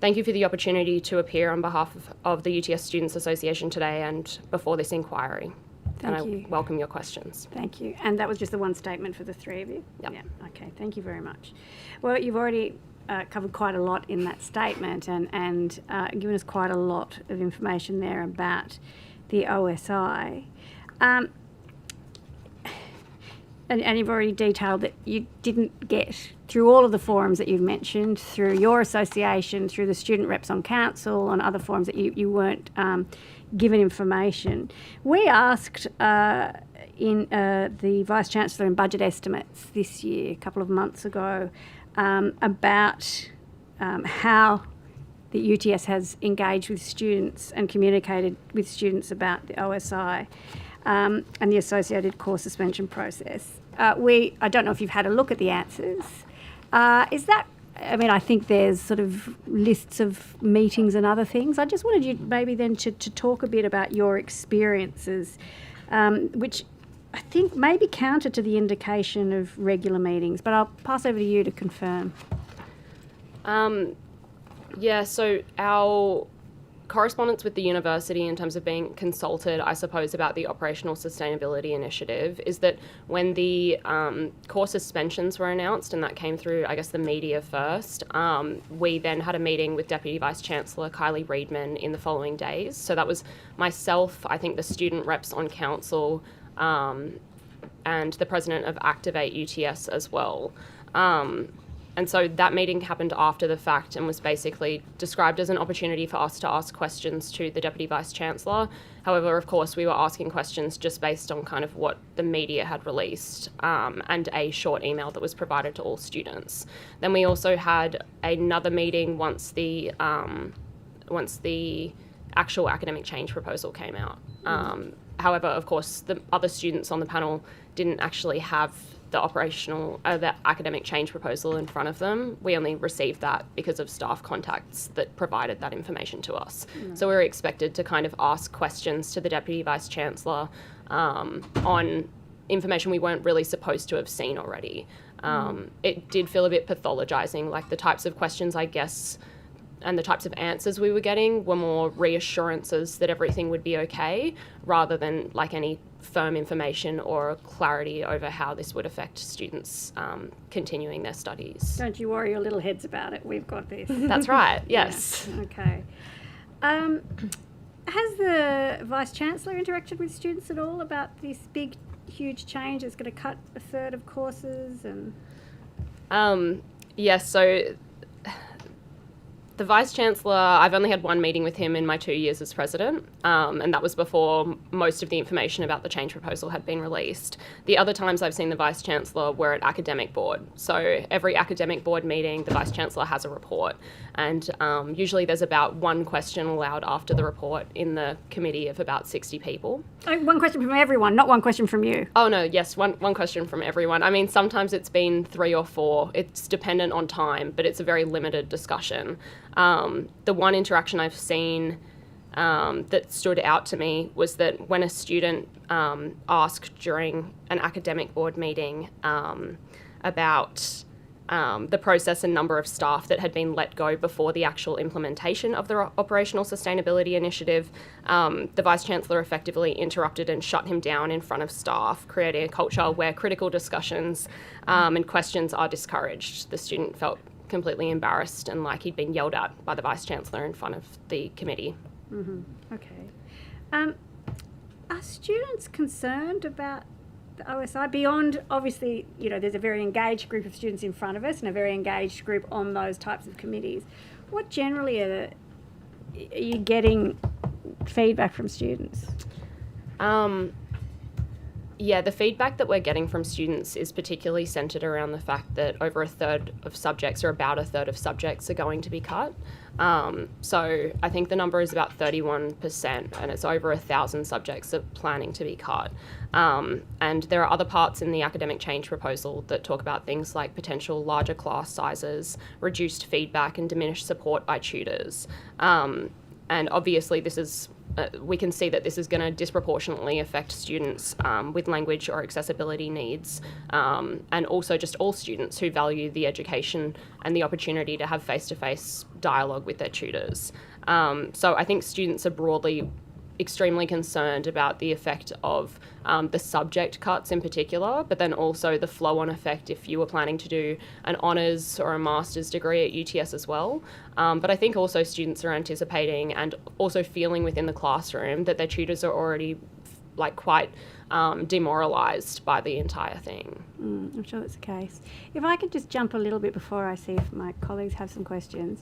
Speaker 3: Thank you for the opportunity to appear on behalf of the UTS Students Association today and before this inquiry.
Speaker 1: Thank you.
Speaker 3: I welcome your questions.
Speaker 1: Thank you. And that was just the one statement for the three of you?
Speaker 3: Yep.
Speaker 1: Yeah. Okay, thank you very much. Well, you've already covered quite a lot in that statement and given us quite a lot of information there about the OSI. And you've already detailed that you didn't get through all of the forums that you've mentioned, through your association, through the student reps on council, on other forums that you weren't given information. We asked in the Vice-Chancellor in budget estimates this year, a couple of months ago, about how the UTS has engaged with students and communicated with students about the OSI. And the associated course suspension process. I don't know if you've had a look at the answers. Is that, I mean, I think there's sort of lists of meetings and other things. I just wanted you maybe then to talk a bit about your experiences, which I think may be counter to the indication of regular meetings, but I'll pass over to you to confirm.
Speaker 3: Yeah, so our correspondence with the university in terms of being consulted, I suppose, about the operational sustainability initiative is that when the course suspensions were announced, and that came through, I guess, the media first, we then had a meeting with Deputy Vice-Chancellor Kylie Reedman in the following days. So that was myself, I think the student reps on council, and the president of Activate UTS as well. And so that meeting happened after the fact and was basically described as an opportunity for us to ask questions to the Deputy Vice-Chancellor. However, of course, we were asking questions just based on kind of what the media had released, and a short email that was provided to all students. Then we also had another meeting once the actual academic change proposal came out. However, of course, the other students on the panel didn't actually have the academic change proposal in front of them. We only received that because of staff contacts that provided that information to us. So we were expected to kind of ask questions to the Deputy Vice-Chancellor on information we weren't really supposed to have seen already. It did feel a bit pathologizing, like the types of questions, I guess, and the types of answers we were getting were more reassurances that everything would be okay, rather than like any firm information or clarity over how this would affect students continuing their studies.
Speaker 1: Don't you worry your little heads about it. We've got this.
Speaker 3: That's right, yes.
Speaker 1: Yeah. Okay. Has the Vice-Chancellor interacted with students at all about this big, huge change that's going to cut a third of courses? And
Speaker 3: Yes, so the Vice-Chancellor, I've only had one meeting with him in my 2 years as president, and that was before most of the information about the change proposal had been released. The other times I've seen the Vice-Chancellor were at academic board. So every academic board meeting, the Vice-Chancellor has a report, and usually there's about one question allowed after the report in the committee of about 60 people.
Speaker 1: Oh, one question from everyone, not one question from you.
Speaker 3: Oh no, yes, one question from everyone. I mean, sometimes it's been 3 or 4. It's dependent on time, but it's a very limited discussion. The one interaction I've seen that stood out to me was that when a student asked during an academic board meeting about the process and number of staff that had been let go before the actual implementation of the operational sustainability initiative, the Vice-Chancellor effectively interrupted and shut him down in front of staff, creating a culture where critical discussions and questions are discouraged. The student felt completely embarrassed and like he'd been yelled at by the Vice-Chancellor in front of the committee.
Speaker 1: Mm-hmm. Okay. Are students concerned about the OSI beyond, obviously, you know, there's a very engaged group of students in front of us and a very engaged group on those types of committees. What generally are you getting feedback from students?
Speaker 3: Yeah, the feedback that we're getting from students is particularly centred around the fact that over a third of subjects, or about a third of subjects, are going to be cut. So I think the number is about 31%, and it's over 1,000 subjects are planning to be cut. And there are other parts in the academic change proposal that talk about things like potential larger class sizes, reduced feedback, and diminished support by tutors. And obviously this is we can see that this is going to disproportionately affect students with language or accessibility needs, and also just all students who value the education and the opportunity to have face-to-face dialogue with their tutors. So I think students are broadly extremely concerned about the effect of the subject cuts in particular, but then also the flow-on effect if you were planning to do an honours or a master's degree at UTS as well. But I think also students are anticipating and also feeling within the classroom that their tutors are already quite demoralised by the entire thing.
Speaker 1: I'm sure that's the case. If I could just jump a little bit before I see if my colleagues have some questions.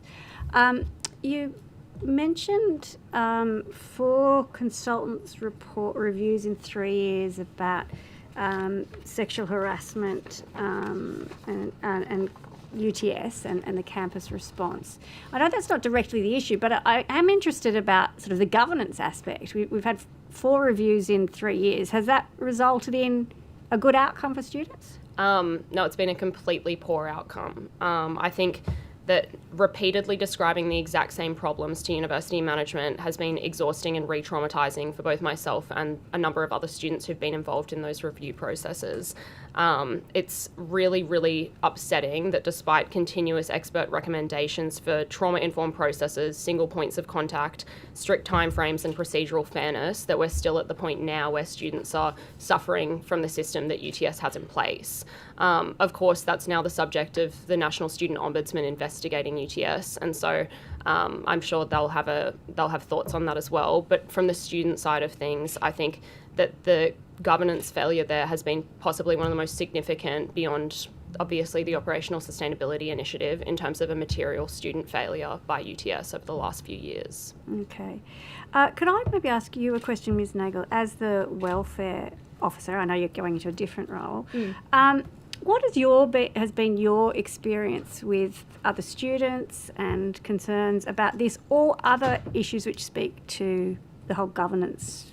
Speaker 1: You mentioned 4 consultants' report reviews in 3 years about sexual harassment and UTS and the campus response. I know that's not directly the issue, but I am interested about sort of the governance aspect. We've had 4 reviews in 3 years. Has that resulted in a good outcome for students?
Speaker 3: No, it's been a completely poor outcome. I think that repeatedly describing the exact same problems to university management has been exhausting and re-traumatising for both myself and a number of other students who've been involved in those review processes. It's really, really upsetting that despite continuous expert recommendations for trauma-informed processes, single points of contact, strict timeframes and procedural fairness, that we're still at the point now where students are suffering from the system that UTS has in place. Of course, that's now the subject of the National Student Ombudsman investigating UTS, and so I'm sure they'll have thoughts on that as well. But from the student side of things, I think that the governance failure there has been possibly one of the most significant, beyond obviously the operational sustainability initiative, in terms of a material student failure by UTS over the last few years.
Speaker 1: Okay. Could I maybe ask you a question, Ms. Nagel, as the welfare officer? I know you're going into a different role. What has been your experience with other students and concerns about this or other issues which speak to the whole governance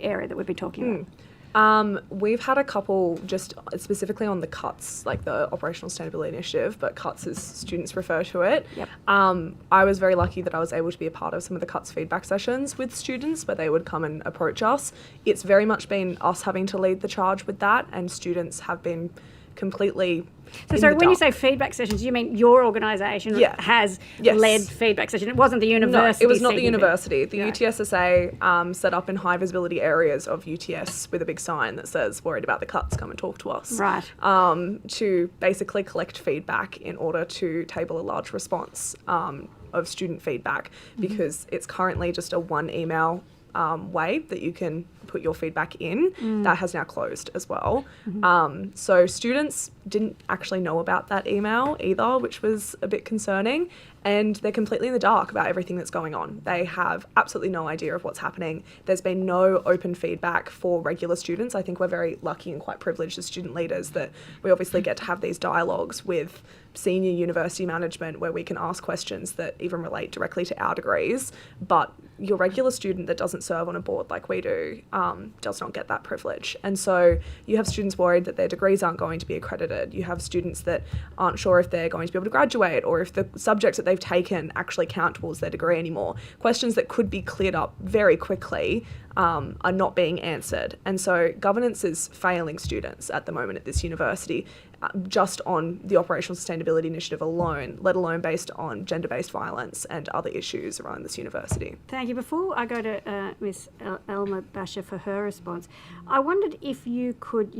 Speaker 1: area that we've been talking about?
Speaker 2: We've had a couple just specifically on the cuts, like the Operational Sustainability Initiative, but cuts as students refer to it.
Speaker 1: Yep.
Speaker 2: I was very lucky that I was able to be a part of some of the cuts feedback sessions with students where they would come and approach us. It's very much been us having to lead the charge with that, and students have been completely
Speaker 1: So when you say feedback sessions, you mean your organisation has led feedback sessions? It wasn't the university?
Speaker 2: No, it was not the university. The UTSSA set up in high visibility areas of UTS with a big sign that says, worried about the cuts, come and talk to us.
Speaker 1: Right.
Speaker 2: To basically collect feedback in order to table a large response of student feedback, because it's currently just a one email way that you can put your feedback in. That has now closed as well. So students didn't actually know about that email either, which was a bit concerning, and they're completely in the dark about everything that's going on. They have absolutely no idea of what's happening. There's been no open feedback for regular students. I think we're very lucky and quite privileged as student leaders that we obviously get to have these dialogues with senior university management where we can ask questions that even relate directly to our degrees, but your regular student that doesn't serve on a board like we do does not get that privilege. And so you have students worried that their degrees aren't going to be accredited. You have students that aren't sure if they're going to be able to graduate or if the subjects that they've taken actually count towards their degree anymore. Questions that could be cleared up very quickly are not being answered. And so governance is failing students at the moment at this university, just on the Operational Sustainability Initiative alone, let alone based on gender-based violence and other issues around this university.
Speaker 1: Thank you. Before I go to Ms. Elma Basher for her response, I wondered if you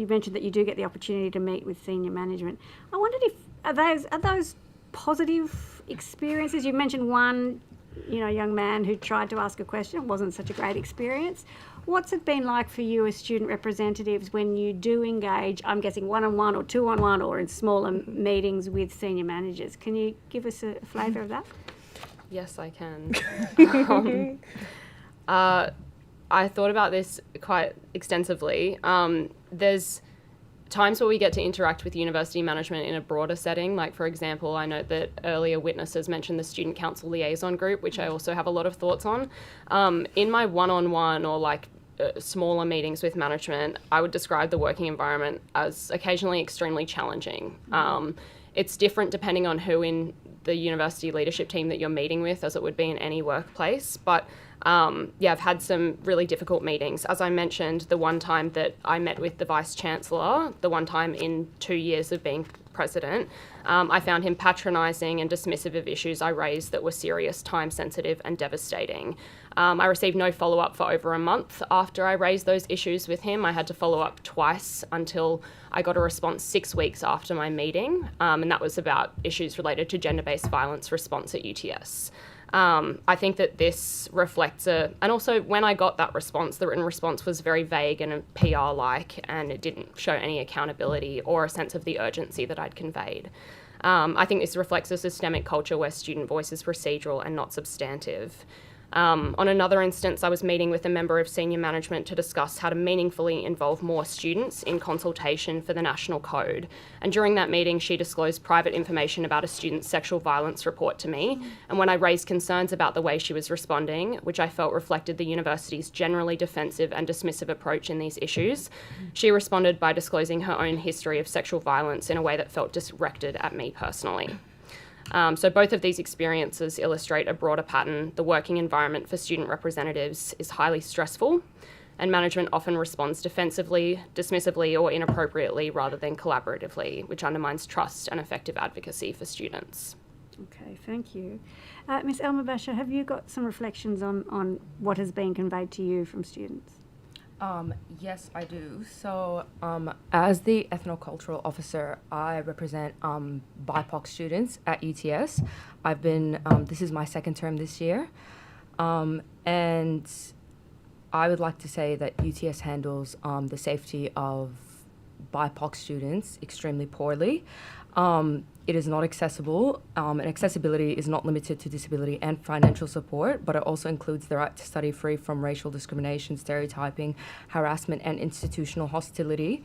Speaker 1: mentioned that you do get the opportunity to meet with senior management. I wondered if are those positive experiences? You mentioned one young man who tried to ask a question. It wasn't such a great experience. What's it been like for you as student representatives when you do engage, I'm guessing one-on-one or two-on-one or in smaller meetings with senior managers? Can you give us a flavour of that?
Speaker 3: Yes, I can. I thought about this quite extensively. There's times where we get to interact with university management in a broader setting. Like, for example, I know that earlier witnesses mentioned the Student Council Liaison Group, which I also have a lot of thoughts on. In my one-on-one or smaller meetings with management, I would describe the working environment as occasionally extremely challenging. It's different depending on who in the university leadership team that you're meeting with, as it would be in any workplace. But I've had some really difficult meetings. As I mentioned, the one time that I met with the Vice-Chancellor, the one time in 2 years of being president, I found him patronising and dismissive of issues I raised that were serious, time-sensitive and devastating. I received no follow-up for over a month after I raised those issues with him. I had to follow up twice until I got a response 6 weeks after my meeting, and that was about issues related to gender-based violence response at UTS. I think that this reflects and also when I got that response, the written response was very vague and PR-like, and it didn't show any accountability or a sense of the urgency that I'd conveyed. I think this reflects a systemic culture where student voice is procedural and not substantive. On another instance, I was meeting with a member of senior management to discuss how to meaningfully involve more students in consultation for the National Code. And during that meeting, she disclosed private information about a student's sexual violence report to me. And when I raised concerns about the way she was responding, which I felt reflected the university's generally defensive and dismissive approach in these issues, she responded by disclosing her own history of sexual violence in a way that felt directed at me personally. So both of these experiences illustrate a broader pattern. The working environment for student representatives is highly stressful, and management often responds defensively, dismissively, or inappropriately rather than collaboratively, which undermines trust and effective advocacy for students.
Speaker 1: Okay, thank you. Ms. Al-Mubashir, have you got some reflections on what has been conveyed to you from students?
Speaker 5: Yes, I do. So, as the ethnocultural officer, I represent BIPOC students at UTS. I've been, this is my second term this year, and I would like to say that UTS handles the safety of BIPOC students extremely poorly. It is not accessible, and accessibility is not limited to disability and financial support, but it also includes the right to study free from racial discrimination, stereotyping, harassment, and institutional hostility.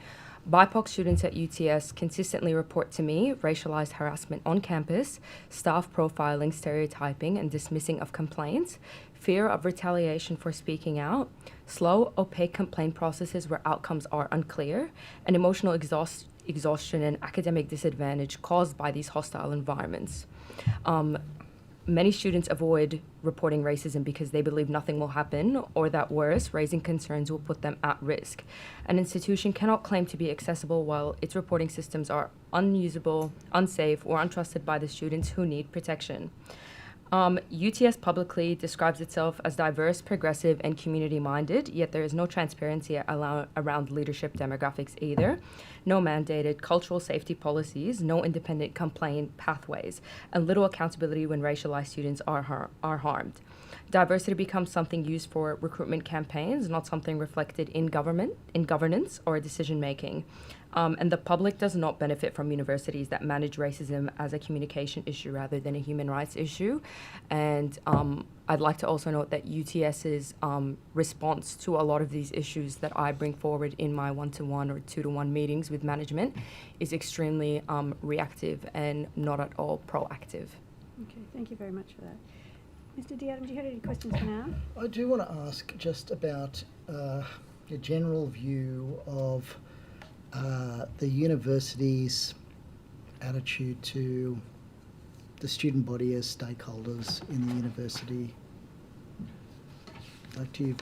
Speaker 5: BIPOC students at UTS consistently report to me racialized harassment on campus, staff profiling, stereotyping, and dismissing of complaints, fear of retaliation for speaking out, slow, opaque complaint processes where outcomes are unclear, and emotional exhaustion and academic disadvantage caused by these hostile environments. Many students avoid reporting racism because they believe nothing will happen, or that worse, raising concerns will put them at risk. An institution cannot claim to be accessible while its reporting systems are unusable, unsafe, or untrusted by the students who need protection. UTS publicly describes itself as diverse, progressive, and community-minded, yet there is no transparency around leadership demographics either, no mandated cultural safety policies, no independent complaint pathways, and little accountability when racialized students are harmed. Diversity becomes something used for recruitment campaigns, not something reflected in governance, or decision-making. And the public does not benefit from universities that manage racism as a communication issue rather than a human rights issue. And I'd like to also note that UTS's response to a lot of these issues that I bring forward in my 1-to-1 or 2-to-1 meetings with management is extremely reactive and not at all proactive.
Speaker 1: Okay, thank you very much for that. Mr. Diadam, do you have any questions for now?
Speaker 6: I do want to ask just about your general view of the university's attitude to the student body as stakeholders in the university. Like, do you?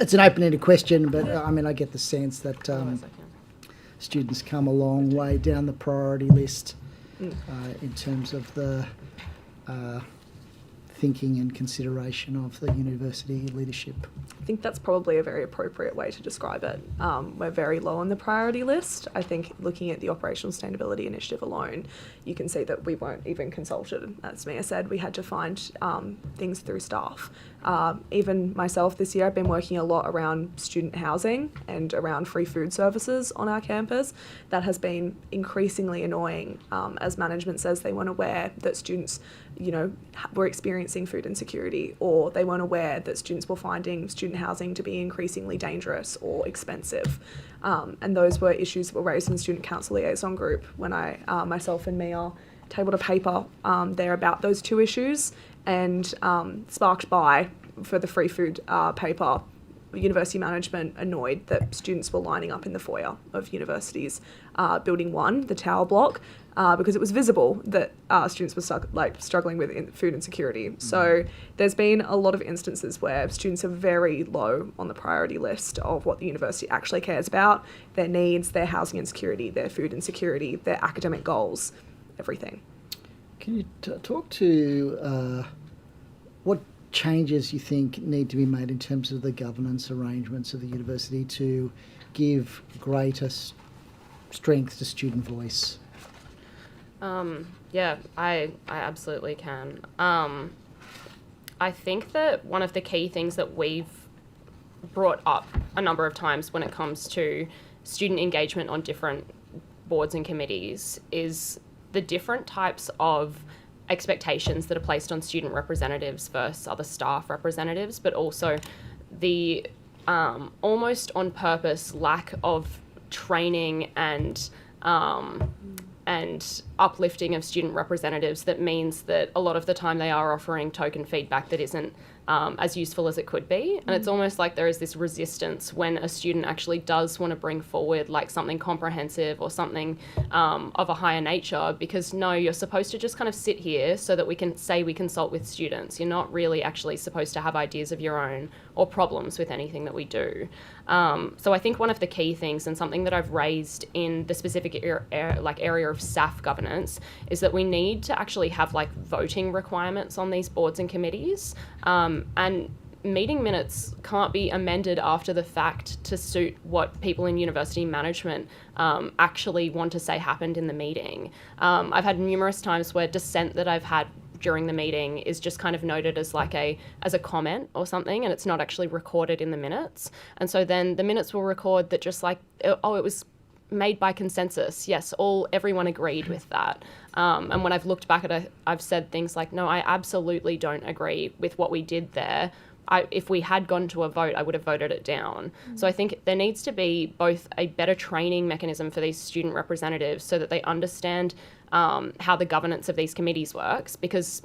Speaker 6: It's an open-ended question, but I mean, I get the sense that students come a long way down the priority list in terms of the thinking and consideration of the university leadership.
Speaker 2: I think that's probably a very appropriate way to describe it. We're very low on the priority list. I think looking at the Operational Sustainability Initiative alone, you can see that we weren't even consulted. As Mia said, we had to find things through staff. Even myself this year, I've been working a lot around student housing and around free food services on our campus. That has been increasingly annoying as management says they weren't aware that students, were experiencing food insecurity, or they weren't aware that students were finding student housing to be increasingly dangerous or expensive. And those were issues that were raised in the Student Council Liaison Group when I, myself and Mia, tabled a paper there about those two issues, and sparked by, for the free food paper, university management annoyed that students were lining up in the foyer of universities, Building 1, the tower block, because it was visible that students were struggling with food insecurity. So there's been a lot of instances where students are very low on the priority list of what the university actually cares about: their needs, their housing insecurity, their food insecurity, their academic goals, everything.
Speaker 6: Can you talk to what changes you think need to be made in terms of the governance arrangements of the university to give greater strength to student voice?
Speaker 3: Yeah, I absolutely can. I think that one of the key things that we've brought up a number of times when it comes to student engagement on different boards and committees is the different types of expectations that are placed on student representatives versus other staff representatives, but also the almost on purpose lack of training and uplifting of student representatives that means that a lot of the time they are offering token feedback that isn't as useful as it could be. And it's almost like there is this resistance when a student actually does want to bring forward like something comprehensive or something of a higher nature, because no, you're supposed to just kind of sit here so that we can say we consult with students. You're not really actually supposed to have ideas of your own or problems with anything that we do. So I think one of the key things, and something that I've raised in the specific area of SAF governance, is that we need to actually have like voting requirements on these boards and committees. And meeting minutes can't be amended after the fact to suit what people in university management actually want to say happened in the meeting. I've had numerous times where dissent that I've had during the meeting is just kind of noted as like as a comment or something, and it's not actually recorded in the minutes. And so then the minutes will record that just like, oh, it was made by consensus. Yes, everyone agreed with that. And when I've looked back at it, I've said things like, no, I absolutely don't agree with what we did there. If we had gone to a vote, I would have voted it down. So I think there needs to be both a better training mechanism for these student representatives so that they understand how the governance of these committees works, because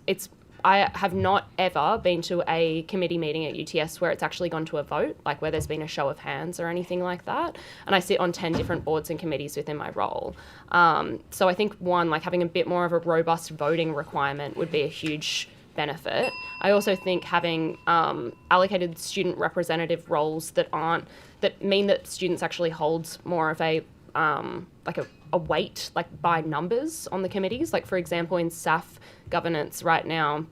Speaker 3: I have not ever been to a committee meeting at UTS where it's actually gone to a vote, like where there's been a show of hands or anything like that. And I sit on 10 different boards and committees within my role. So I think one, like having a bit more of a robust voting requirement would be a huge benefit. I also think having allocated student representative roles that mean that students actually hold more of a weight, like by numbers on the committees. Like for example, in SAF governance right now,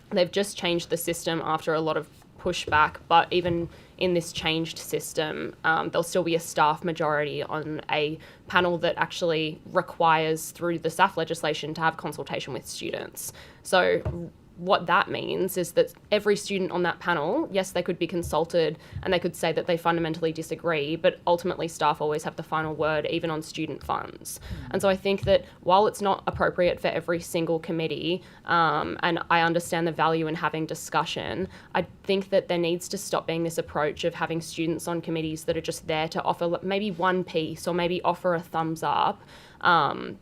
Speaker 3: they've just changed the system after a lot of pushback, but even in this changed system, there'll still be a staff majority on a panel that actually requires through the SAF legislation to have consultation with students. So what that means is that every student on that panel, yes, they could be consulted and they could say that they fundamentally disagree, but ultimately staff always have the final word, even on student funds. And so I think that while it's not appropriate for every single committee, and I understand the value in having discussion, I think that there needs to stop being this approach of having students on committees that are just there to offer maybe one piece or maybe offer a thumbs up.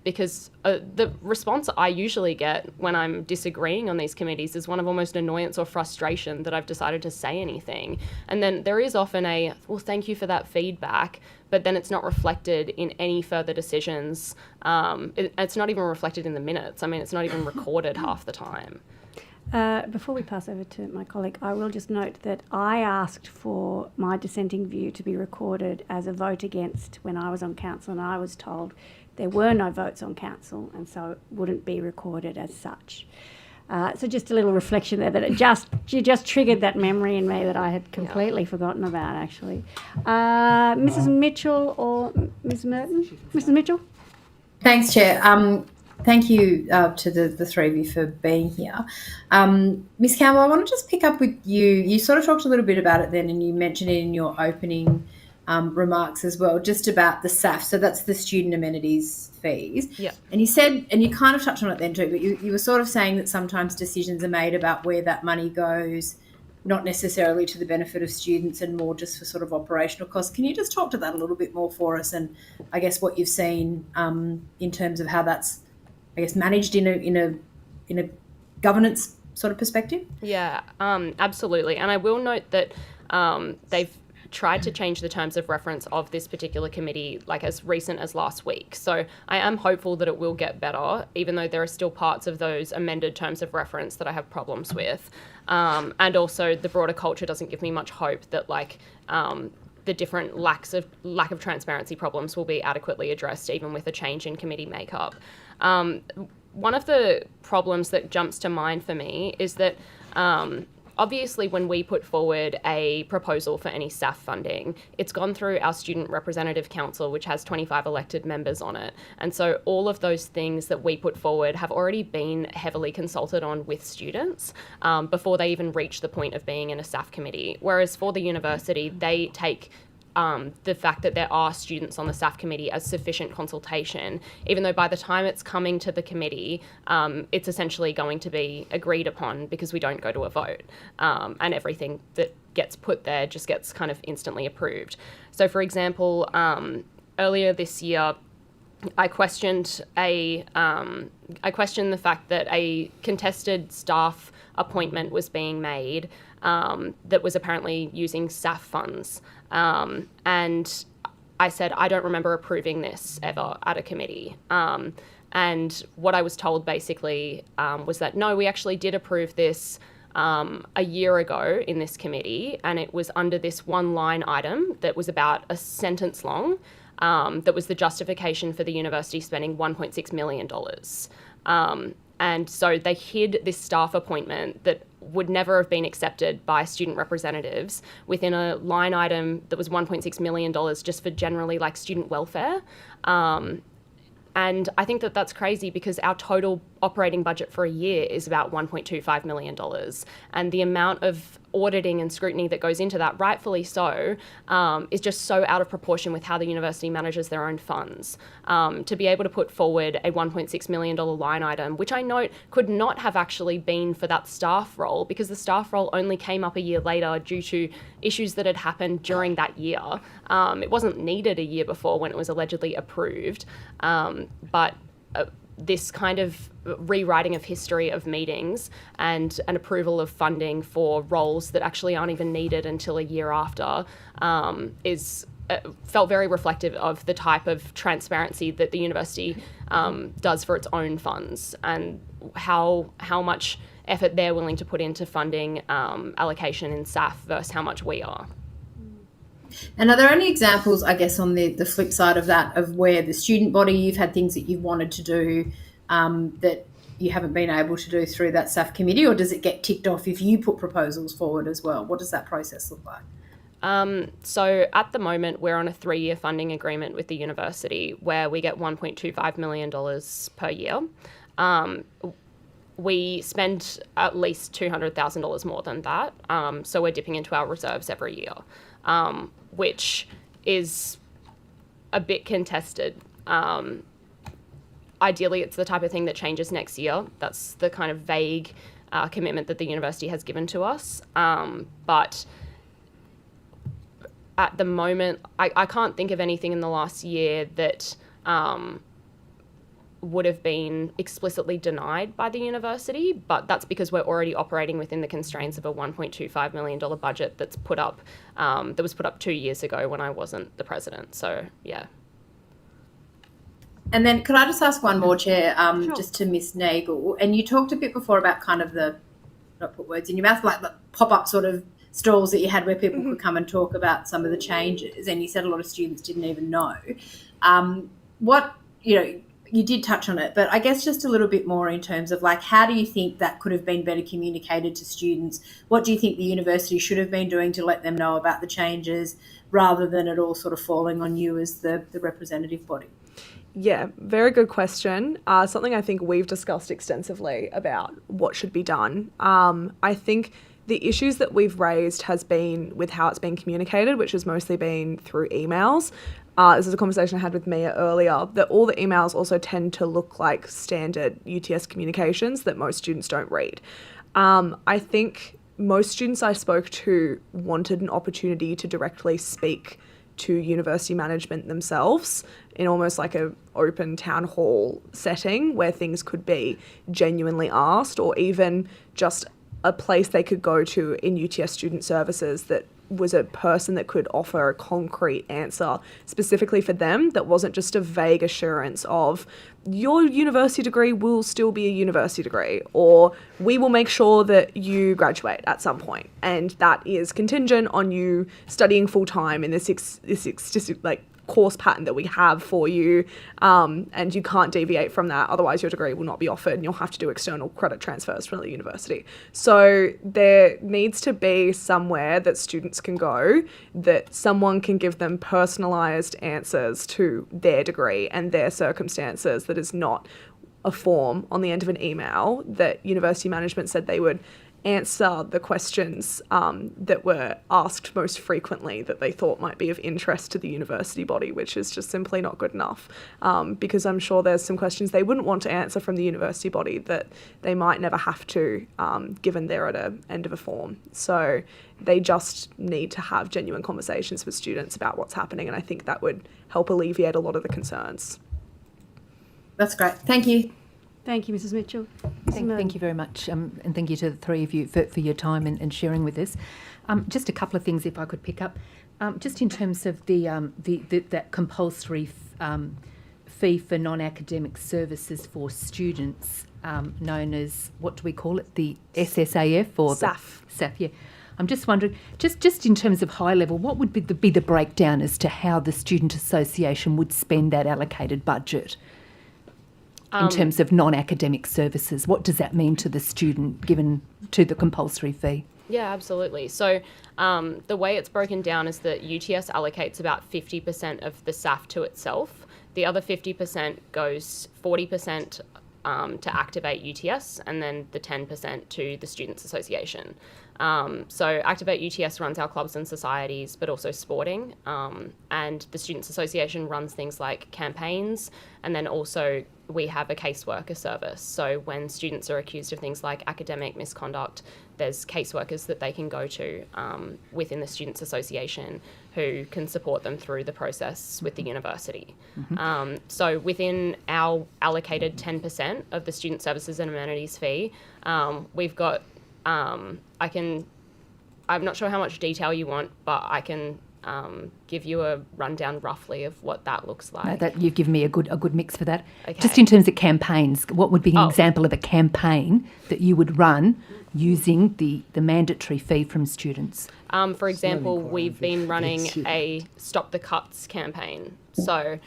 Speaker 3: Because the response I usually get when I'm disagreeing on these committees is one of almost annoyance or frustration that I've decided to say anything. And then there is often well, thank you for that feedback, but then it's not reflected in any further decisions. It's not even reflected in the minutes. I mean, it's not even recorded half the time.
Speaker 1: Before we pass over to my colleague, I will just note that I asked for my dissenting view to be recorded as a vote against when I was on council, and I was told there were no votes on council, and so it wouldn't be recorded as such. So just a little reflection there that you just triggered that memory in me that I had completely forgotten about, actually. Mrs. Mitchell or Ms. Merton? Mrs. Mitchell?
Speaker 8: Thanks, Chair. Thank you to the three of you for being here. Ms. Campbell, I want to just pick up with you. You sort of talked a little bit about it then, and you mentioned it in your opening remarks as well, just about the SAF. So that's the student amenities fees.
Speaker 3: Yeah.
Speaker 8: And you said, and you kind of touched on it then too, but you were sort of saying that sometimes decisions are made about where that money goes, not necessarily to the benefit of students and more just for sort of operational costs. Can you just talk to that a little bit more for us, and I guess what you've seen in terms of how that's, I guess, managed in a governance sort of perspective?
Speaker 3: Yeah, absolutely. And I will note that they've tried to change the terms of reference of this particular committee like as recent as last week. So I am hopeful that it will get better, even though there are still parts of those amended terms of reference that I have problems with. And also the broader culture doesn't give me much hope that the different lack of transparency problems will be adequately addressed, even with a change in committee makeup. One of the problems that jumps to mind for me is that obviously when we put forward a proposal for any SAF funding, it's gone through our Student Representative Council, which has 25 elected members on it. And so all of those things that we put forward have already been heavily consulted on with students before they even reach the point of being in a SAF committee. Whereas for the university, they take the fact that there are students on the SAF committee as sufficient consultation, even though by the time it's coming to the committee, it's essentially going to be agreed upon because we don't go to a vote, and everything that gets put there just gets kind of instantly approved. So for example, earlier this year, I questioned the fact that a contested staff appointment was being made that was apparently using SAF funds. And I said, I don't remember approving this ever at a committee. And what I was told basically was that, no, we actually did approve this a year ago in this committee, and it was under this one line item that was about a sentence long, that was the justification for the university spending $1.6 million. And so they hid this staff appointment that would never have been accepted by student representatives within a line item that was $1.6 million just for generally like student welfare. And I think that that's crazy because our total operating budget for a year is about $1.25 million. And the amount of auditing and scrutiny that goes into that, rightfully so, is just so out of proportion with how the university manages their own funds. To be able to put forward a $1.6 million line item, which I note could not have actually been for that staff role because the staff role only came up a year later due to issues that had happened during that year. It wasn't needed a year before when it was allegedly approved. But this kind of rewriting of history of meetings and an approval of funding for roles that actually aren't even needed until a year after felt very reflective of the type of transparency that the university does for its own funds and how much effort they're willing to put into funding allocation in SAF versus how much we are.
Speaker 8: And are there any examples, I guess, on the flip side of that, of where the student body, you've had things that you've wanted to do that you haven't been able to do through that SAF committee, or does it get ticked off if you put proposals forward as well? What does that process look like?
Speaker 3: So at the moment, we're on a 3-year funding agreement with the university where we get $1.25 million per year. We spend at least $200,000 more than that. So we're dipping into our reserves every year. Which is a bit contested. Ideally, it's the type of thing that changes next year. That's the kind of vague commitment that the university has given to us. But at the moment, I can't think of anything in the last year that would have been explicitly denied by the university, but that's because we're already operating within the constraints of a $1.25 million budget that was put up 2 years ago when I wasn't the president. So, yeah.
Speaker 8: And then could I just ask one more, Chair, just to Ms. Nagel? And you talked a bit before about kind of not put words in your mouth, like the pop-up sort of stalls that you had where people could come and talk about some of the changes, and you said a lot of students didn't even know. You did touch on it, but I guess just a little bit more in terms of like, how do you think that could have been better communicated to students? What do you think the university should have been doing to let them know about the changes rather than it all sort of falling on you as the representative body?
Speaker 2: Yeah, very good question. Something I think we've discussed extensively about what should be done. I think the issues that we've raised has been with how it's been communicated, which has mostly been through emails. This is a conversation I had with Mia earlier, that all the emails also tend to look like standard UTS communications that most students don't read. I think most students I spoke to wanted an opportunity to directly speak to university management themselves in almost like an open town hall setting where things could be genuinely asked, or even just a place they could go to in UTS student services that was a person that could offer a concrete answer specifically for them that wasn't just a vague assurance of your university degree will still be a university degree, or we will make sure that you graduate at some point, and that is contingent on you studying full time in this course pattern that we have for you, and you can't deviate from that, otherwise your degree will not be offered and you'll have to do external credit transfers from the university. So there needs to be somewhere that students can go that someone can give them personalised answers to their degree and their circumstances, that is not a form on the end of an email that university management said they would answer the questions that were asked most frequently that they thought might be of interest to the university body, which is just simply not good enough, because I'm sure there's some questions they wouldn't want to answer from the university body that they might never have to, given they're at an end of a form. So they just need to have genuine conversations with students about what's happening, and I think that would help alleviate a lot of the concerns.
Speaker 8: That's great. Thank you.
Speaker 1: Thank you, Mrs. Mitchell.
Speaker 7: Thank you very much, and thank you to the three of you for your time and sharing with us. Just a couple of things, if I could pick up, just in terms of that compulsory fee for non-academic services for students, known as, what do we call it, the SSAF or
Speaker 2: SAF?
Speaker 7: SAF, yeah. I'm just wondering, just in terms of high level, what would be the breakdown as to how the Student Association would spend that allocated budget? In terms of non-academic services, what does that mean to the student given to the compulsory fee?
Speaker 3: Yeah, absolutely. So the way it's broken down is that UTS allocates about 50% of the SAF to itself. The other 50% goes 40% to activate UTS, and then the 10% to the Students Association. So Activate UTS runs our clubs and societies, but also sporting. And the Students Association runs things like campaigns, and then also we have a caseworker service. So when students are accused of things like academic misconduct, there's caseworkers that they can go to within the Students Association who can support them through the process with the university.
Speaker 7: Mm-hmm.
Speaker 3: So within our allocated 10% of the Student Services and Amenities fee, we've got, I'm not sure how much detail you want, but I can give you a rundown roughly of what that looks like.
Speaker 7: No, that you've given me a good mix for that.
Speaker 3: Okay.
Speaker 7: Just in terms of campaigns, what would be an example of a campaign that you would run using the mandatory fee from students?
Speaker 3: For example, we've been running a Stop the Cuts campaign. So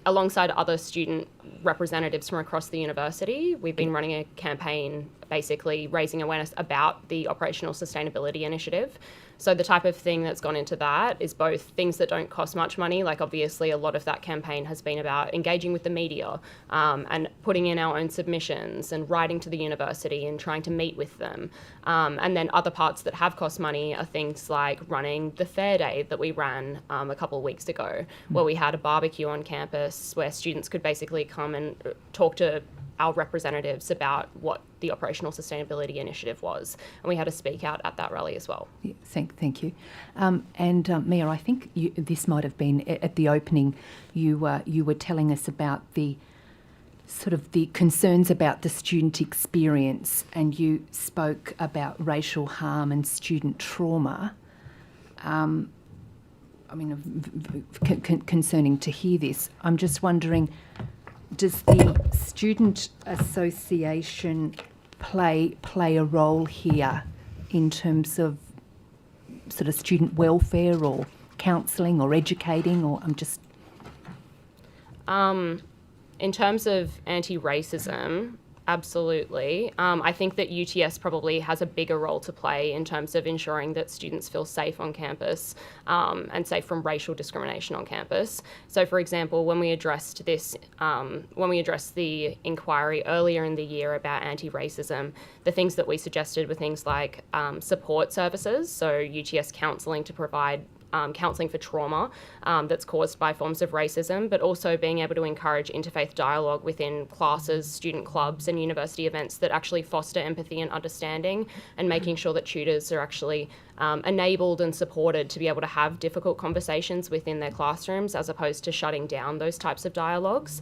Speaker 3: alongside other student representatives from across the university, we've been running a campaign basically raising awareness about the Operational Sustainability Initiative. So the type of thing that's gone into that is both things that don't cost much money, like obviously a lot of that campaign has been about engaging with the media and putting in our own submissions and writing to the university and trying to meet with them. And then other parts that have cost money are things like running the Fair Day that we ran a couple of weeks ago, where we had a barbecue on campus where students could basically come and talk to our representatives about what the Operational Sustainability Initiative was. And we had a speak out at that rally as well.
Speaker 7: Yeah, thank you. And Mia, I think this might have been at the opening, you were telling us about the sort of the concerns about the student experience, and you spoke about racial harm and student trauma. Concerning to hear this. I'm just wondering, does the Student Association play a role here in terms of sort of student welfare or counselling or educating, or I'm just...
Speaker 3: In terms of anti-racism, absolutely. I think that UTS probably has a bigger role to play in terms of ensuring that students feel safe on campus and safe from racial discrimination on campus. So, for example, when we addressed the inquiry earlier in the year about anti-racism, the things that we suggested were things like support services, so UTS counselling to provide counselling for trauma that's caused by forms of racism, but also being able to encourage interfaith dialogue within classes, student clubs and university events that actually foster empathy and understanding, and making sure that tutors are actually enabled and supported to be able to have difficult conversations within their classrooms as opposed to shutting down those types of dialogues.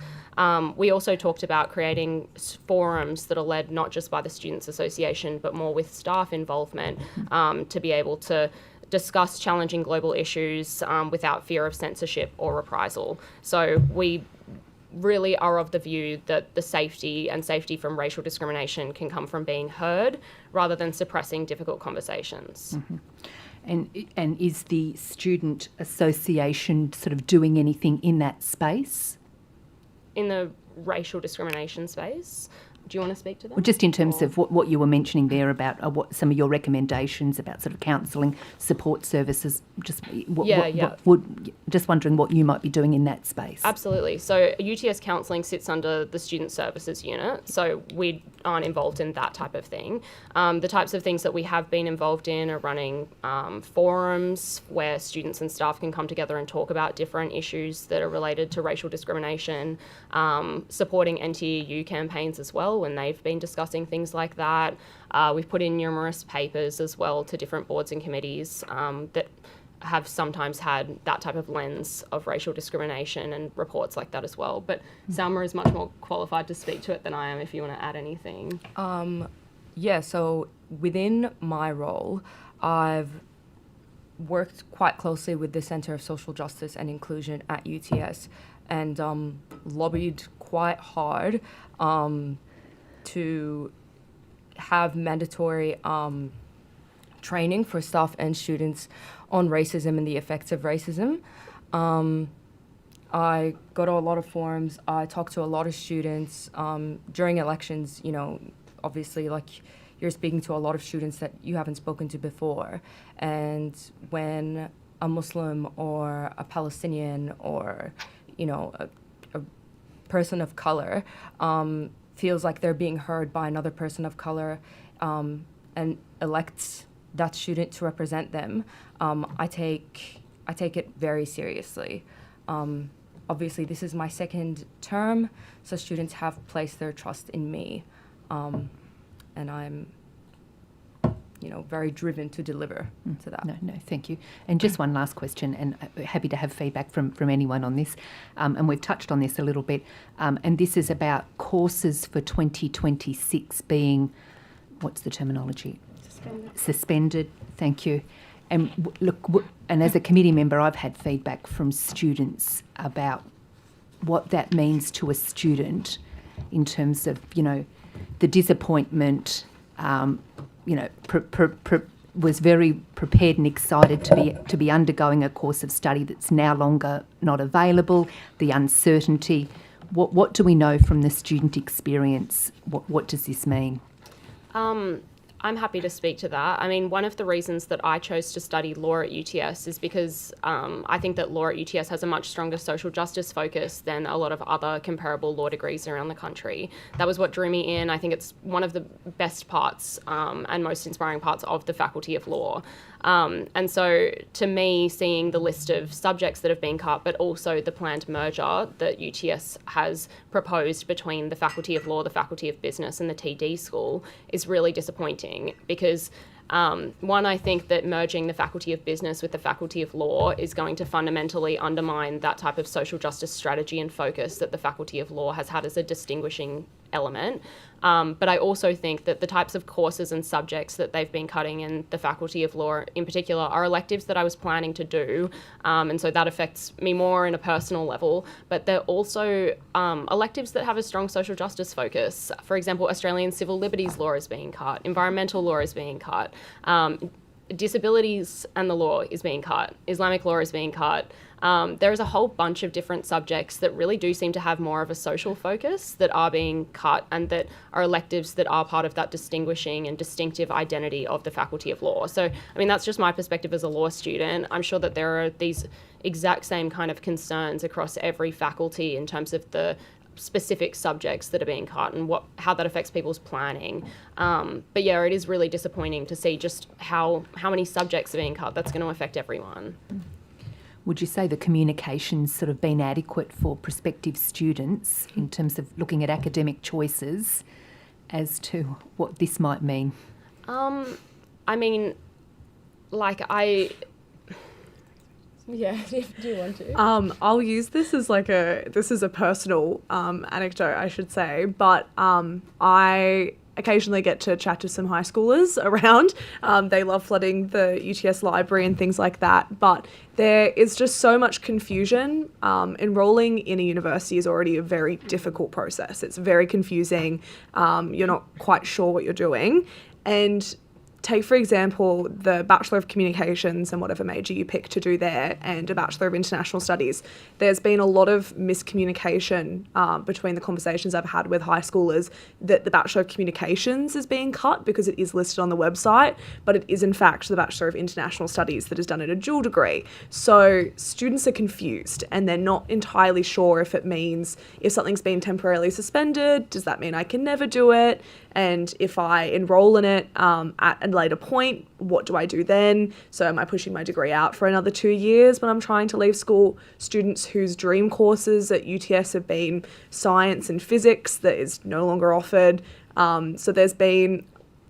Speaker 3: We also talked about creating forums that are led not just by the Students Association but more with staff involvement to be able to discuss challenging global issues without fear of censorship or reprisal. So we really are of the view that the safety from racial discrimination can come from being heard rather than suppressing difficult conversations.
Speaker 7: And is the student association sort of doing anything in that space?
Speaker 3: In the racial discrimination space? Do you want to speak to that?
Speaker 7: Well, just in terms of what you were mentioning there about what some of your recommendations about sort of counselling, support services, just just wondering what you might be doing in that space.
Speaker 3: Absolutely. So UTS counselling sits under the Student Services Unit, so we aren't involved in that type of thing. The types of things that we have been involved in are running forums where students and staff can come together and talk about different issues that are related to racial discrimination, supporting NTEU campaigns as well when they've been discussing things like that. We've put in numerous papers as well to different boards and committees that have sometimes had that type of lens of racial discrimination and reports like that as well. But Salma is much more qualified to speak to it than I am if you want to add anything.
Speaker 5: So within my role, I've worked quite closely with the Centre of Social Justice and Inclusion at UTS and lobbied quite hard to have mandatory training for staff and students on racism and the effects of racism. I go to a lot of forums, I talk to a lot of students. During elections, obviously, like, you're speaking to a lot of students that you haven't spoken to before. And when a Muslim or a Palestinian or, a person of colour feels like they're being heard by another person of colour and elects that student to represent them, I take it very seriously. Obviously, this is my second term, so students have placed their trust in me, and I'm, very driven to deliver to that.
Speaker 7: No, thank you. And just one last question, and happy to have feedback from anyone on this. And we've touched on this a little bit, and this is about courses for 2026 being, what's the terminology? Suspended. Thank you. And and as a committee member, I've had feedback from students about what that means to a student in terms of, the disappointment, was very prepared and excited to be undergoing a course of study that's now longer not available, the uncertainty. What do we know from the student experience? What does this mean?
Speaker 3: I'm happy to speak to that. I mean, one of the reasons that I chose to study law at UTS is because I think that law at UTS has a much stronger social justice focus than a lot of other comparable law degrees around the country. That was what drew me in. I think it's one of the best parts and most inspiring parts of the Faculty of Law. And so to me, seeing the list of subjects that have been cut, but also the planned merger that UTS has proposed between the Faculty of Law, the Faculty of Business and the TD School is really disappointing because one, I think that merging the Faculty of Business with the Faculty of Law is going to fundamentally undermine that type of social justice strategy and focus that the Faculty of Law has had as a distinguishing element. But I also think that the types of courses and subjects that they've been cutting in the Faculty of Law in particular are electives that I was planning to do. And so that affects me more in a personal level, but they're also electives that have a strong social justice focus. For example, Australian civil liberties law is being cut, environmental law is being cut, disabilities and the law is being cut, Islamic law is being cut. There is a whole bunch of different subjects that really do seem to have more of a social focus that are being cut and that are electives that are part of that distinguishing and distinctive identity of the Faculty of Law. So, I mean, that's just my perspective as a law student. I'm sure that there are these exact same kind of concerns across every faculty in terms of the specific subjects that are being cut and how that affects people's planning. But yeah, it is really disappointing to see just how many subjects are being cut. That's going to affect everyone.
Speaker 7: Would you say the communication's sort of been adequate for prospective students in terms of looking at academic choices as to what this might mean?
Speaker 3: I mean, like yeah, do you want to?
Speaker 2: I'll use this as this is a personal anecdote, I should say, but I occasionally get to chat to some high schoolers around. They love flooding the UTS library and things like that. But there is just so much confusion. Enrolling in a university is already a very difficult process. It's very confusing. You're not quite sure what you're doing. And take, for example, the Bachelor of Communications and whatever major you pick to do there, and a Bachelor of International Studies. There's been a lot of miscommunication between the conversations I've had with high schoolers that the Bachelor of Communications is being cut because it is listed on the website, but it is in fact the Bachelor of International Studies that is done in a dual degree. So students are confused and they're not entirely sure if it means if something's been temporarily suspended, does that mean I can never do it? And if I enroll in it at a later point, what do I do then? So am I pushing my degree out for another 2 years when I'm trying to leave school? Students whose dream courses at UTS have been science and physics that is no longer offered. So there's been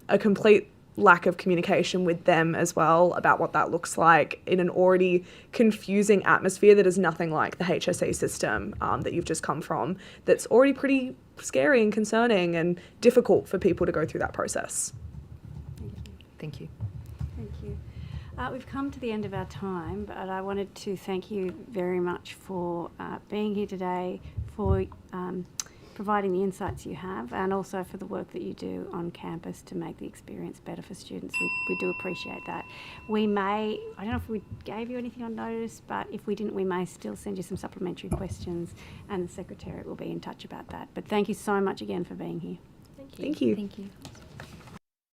Speaker 2: a complete lack of communication with them as well about what that looks like in an already confusing atmosphere that is nothing like the HSE system that you've just come from. That's already pretty scary and concerning and difficult for people to go through that process.
Speaker 5: Thank you.
Speaker 1: Thank you. We've come to the end of our time, but I wanted to thank you very much for being here today, for providing the insights you have, and also for the work that you do on campus to make the experience better for students. We do appreciate that. We may, I don't know if we gave you anything on notice, but if we didn't, we may still send you some supplementary questions, and the Secretariat will be in touch about that. But thank you so much again for being here.
Speaker 2: Thank you.
Speaker 1: Thank you.